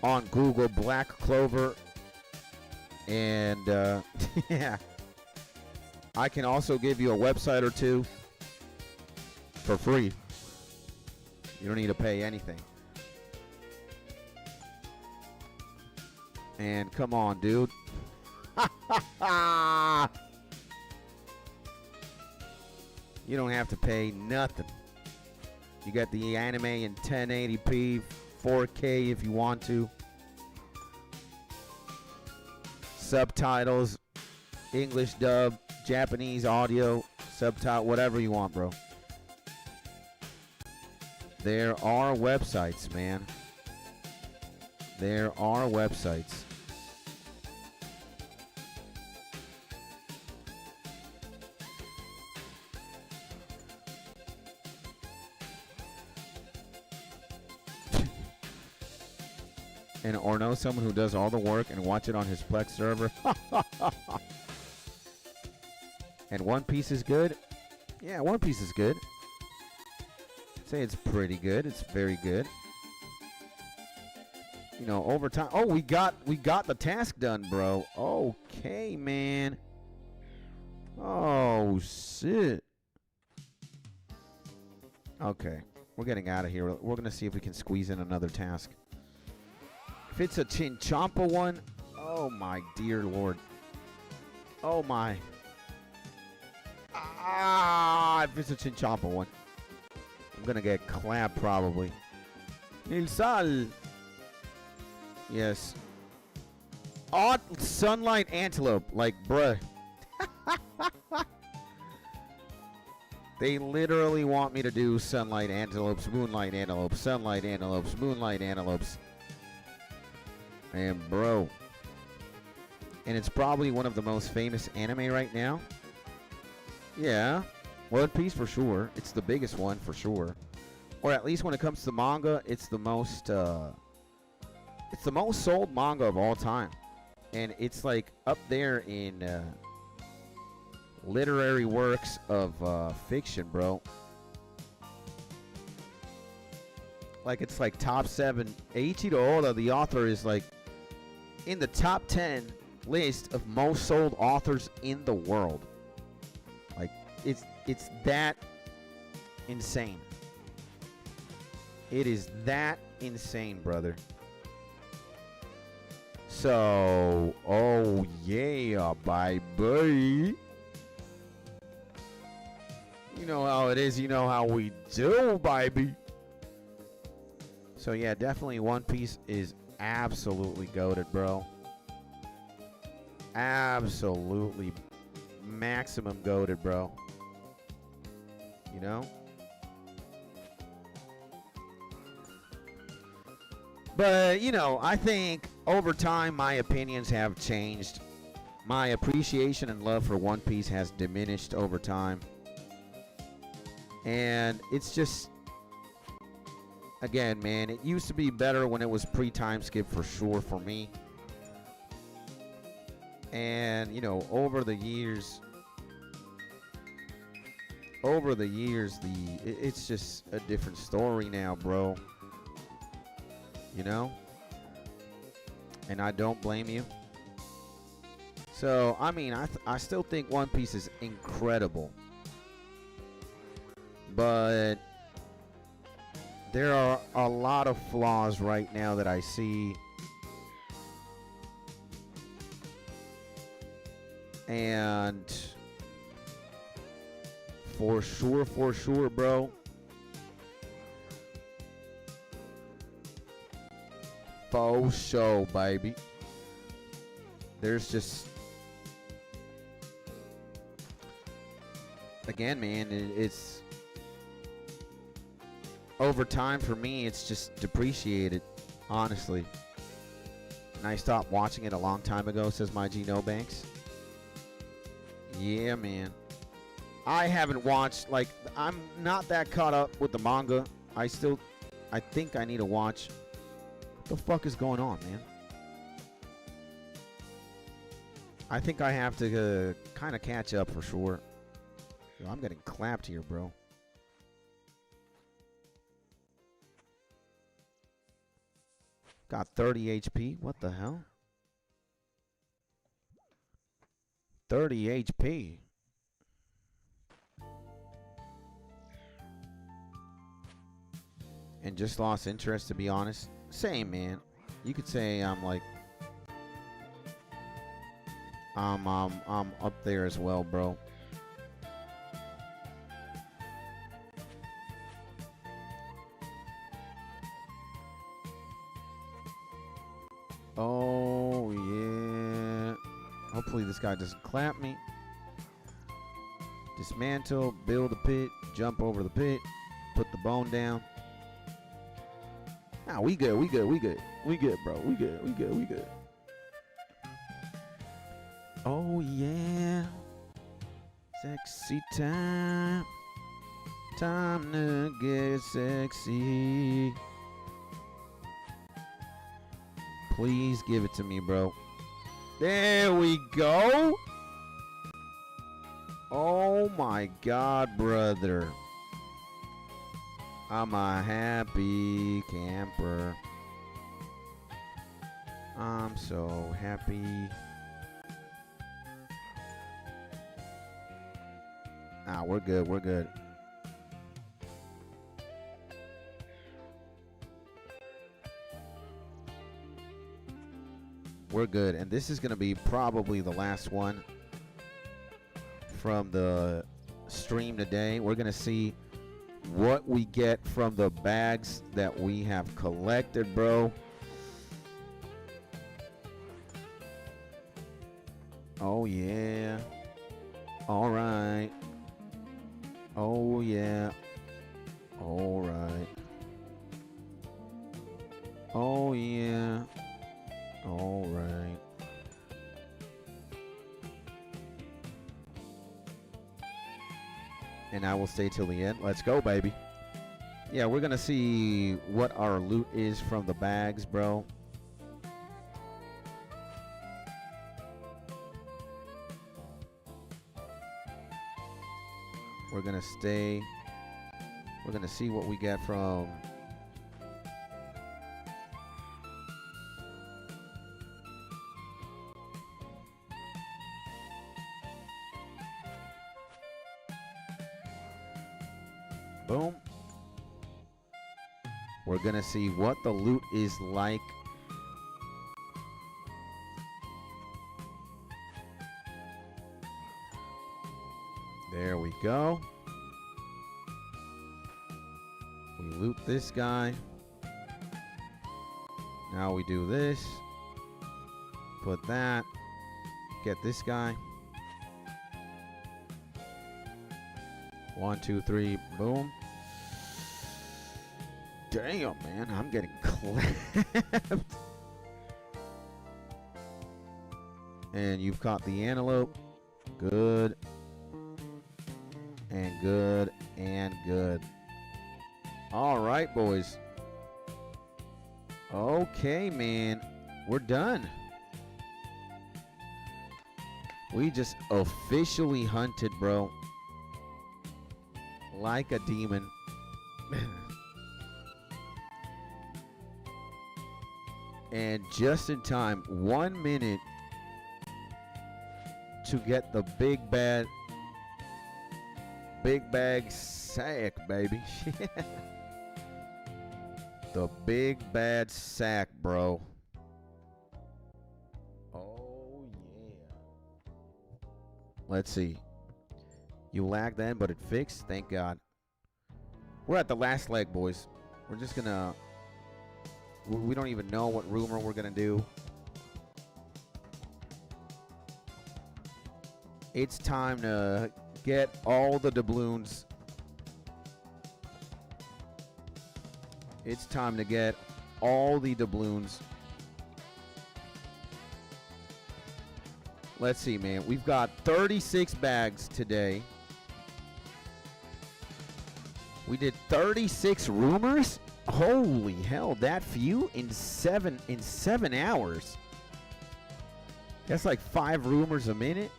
on Google, Black Clover, and yeah. I can also give you a website or two for free. You don't need to pay anything. And come on, dude. You don't have to pay nothing. You got the anime in 1080p, 4K if you want to. Subtitles, English dub, Japanese audio, subtitle, whatever you want, bro. There are websites, man. There are websites. And or know someone who does all the work and watch it on his Plex server. And One Piece is good? Yeah, One Piece is good. I'd say it's pretty good. It's very good. You know, over time. Oh, we got the task done, bro. Okay, man. Oh, shit. Okay. We're getting out of here. We're going to see if we can squeeze in another task. If it's a Chinchompa one, oh my dear Lord. Oh my. Ah, if it's a Chinchompa one, I'm gonna get clapped probably. Il Sal. Yes. Odd Sunlight Antelope. Like, bruh. They literally want me to do sunlight antelopes, moonlight antelopes, sunlight antelopes, moonlight antelopes. And bro. And it's probably one of the most famous anime right now. Yeah. One Piece for sure. It's the biggest one for sure. Or at least when it comes to manga, it's the most sold manga of all time. And it's like up there in literary works of fiction, bro. Like it's like top 7. Eiichiro Oda, the author, is like in the top 10 list of most sold authors in the world. Like it's that insane. It is that insane, brother. So, oh yeah, baby. You know how it is. You know how we do, baby. So yeah, definitely One Piece is absolutely goated, bro. Absolutely maximum goated, bro. You know? But, you know, I think over time my opinions have changed. My appreciation and love for One Piece has diminished over time. And it's just, again, man, it used to be better when it was pre-time skip for sure for me. And, you know, over the years, it's just a different story now, bro. You know? And I don't blame you. So, I mean, I still think One Piece is incredible. But there are a lot of flaws right now that I see. And for sure, bro. For sure, baby. There's just, again, man, it's over time for me, it's just depreciated, honestly. And I stopped watching it a long time ago, says my G No Banks. Yeah, man. I haven't watched, like, I'm not that caught up with the manga. I think I need to watch. What the fuck is going on, man? I think I have to kind of catch up for sure. Yo, I'm getting clapped here, bro. Got 30 HP. What the hell? 30 HP. And just lost interest, to be honest. Same, man. You could say I'm like, I'm up there as well, bro. Oh yeah. Hopefully this guy doesn't clap me. Dismantle, build a pit, jump over the pit, put the bone down. Nah, we good, bro. We good. Oh yeah. Sexy time. Time to get sexy. Please give it to me, bro. There we go. Oh my God, brother. I'm a happy camper. I'm so happy. Ah, we're good. We're good. And this is going to be probably the last one from the stream today. We're going to see what we get from the bags that we have collected, bro. Oh, yeah. All right. Oh, yeah. All right. Oh, yeah. All right. And I will stay till the end. Let's go, baby. Yeah, we're going to see what our loot is from the bags, bro. We're going to stay. We're going to see what we get from... Boom. We're going to see what the loot is like. There we go. We loot this guy. Now we do this. Put that. Get this guy. 1, 2, 3, boom. Damn, man, I'm getting clapped. And you've caught the antelope. Good. And good. And good. All right, boys. Okay, man. We're done. We just officially hunted, bro. Like a demon. And just in time, 1 minute to get the big bag sack, baby. The big bad sack, bro. Oh, yeah. Let's see. You lagged then, but it fixed. Thank God. We're at the last leg, boys. We're just gonna... We don't even know what rumor we're gonna do. It's time to get all the doubloons. It's time to get all the doubloons. Let's see, man. We've got 36 bags today. We did 36 rumors? Holy hell, that few in 7 hours. That's like 5 rumors a minute?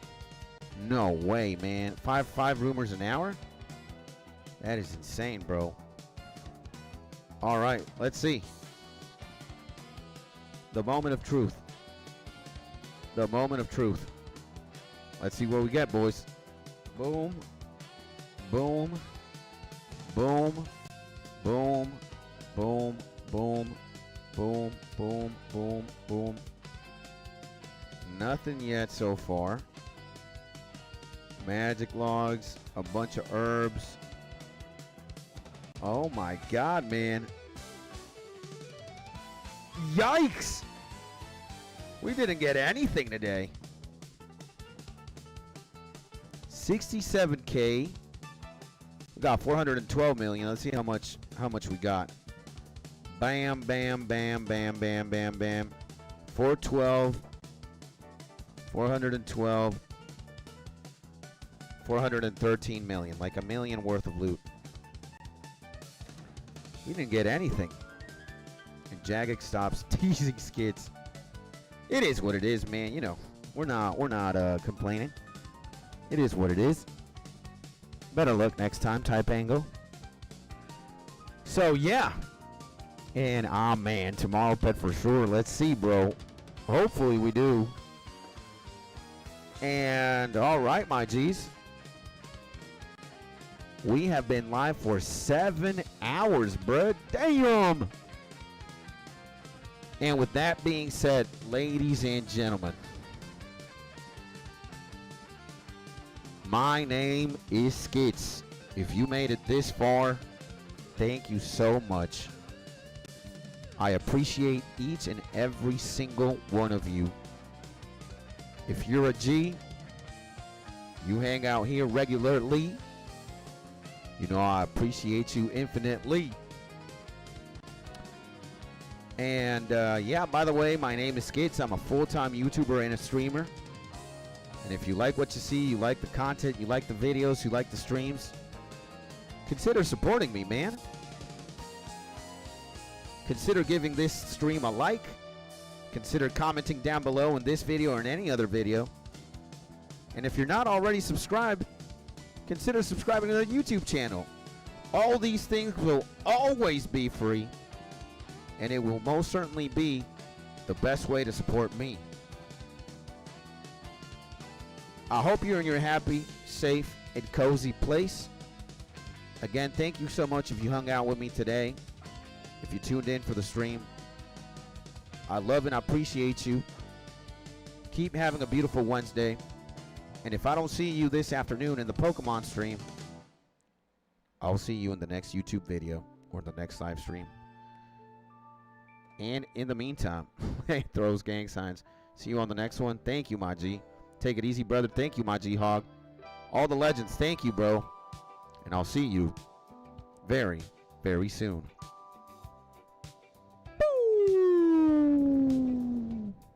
No way, man. 5 rumors an hour? That is insane, bro. All right, let's see. The moment of truth. The moment of truth. Let's see what we get, boys. Boom. Boom. Boom. Boom. Boom. Boom. Boom. Boom. Boom. Boom. Nothing yet so far. Magic logs. A bunch of herbs. Oh my God, man. Yikes! We didn't get anything today. 67K. We got 412 million. Let's see how much we got. Bam, bam, bam, bam, bam, bam, bam. 412. 412. 413 million. Like a million worth of loot. We didn't get anything. And Jagex stops teasing Skids. It is what it is, man. You know, we're not complaining. It is what it is. Better luck next time, type angle. So yeah. And man, tomorrow bet for sure. Let's see, bro. Hopefully we do. And all right, my G's. We have been live for 7 hours, bruh. Damn! And with that being said, ladies and gentlemen, my name is Skits. If you made it this far, thank you so much. I appreciate each and every single one of you. If you're a G, you hang out here regularly. You know I appreciate you infinitely. And yeah, by the way, my name is Skits. I'm a full-time YouTuber and a streamer. And if you like what you see, you like the content, you like the videos, you like the streams, consider supporting me, man. Consider giving this stream a like. Consider commenting down below in this video or in any other video. And if you're not already subscribed, consider subscribing to the YouTube channel. All these things will always be free, and it will most certainly be the best way to support me. I hope you're in your happy, safe, and cozy place. Again, thank you so much if you hung out with me today, if you tuned in for the stream. I love and I appreciate you. Keep having a beautiful Wednesday. And if I don't see you this afternoon in the Pokemon stream, I'll see you in the next YouTube video or the next live stream. And in the meantime, hey, throws gang signs. See you on the next one. Thank you, my G. Take it easy, brother. Thank you, my G-Hog. All the legends, thank you, bro. And I'll see you very, very soon.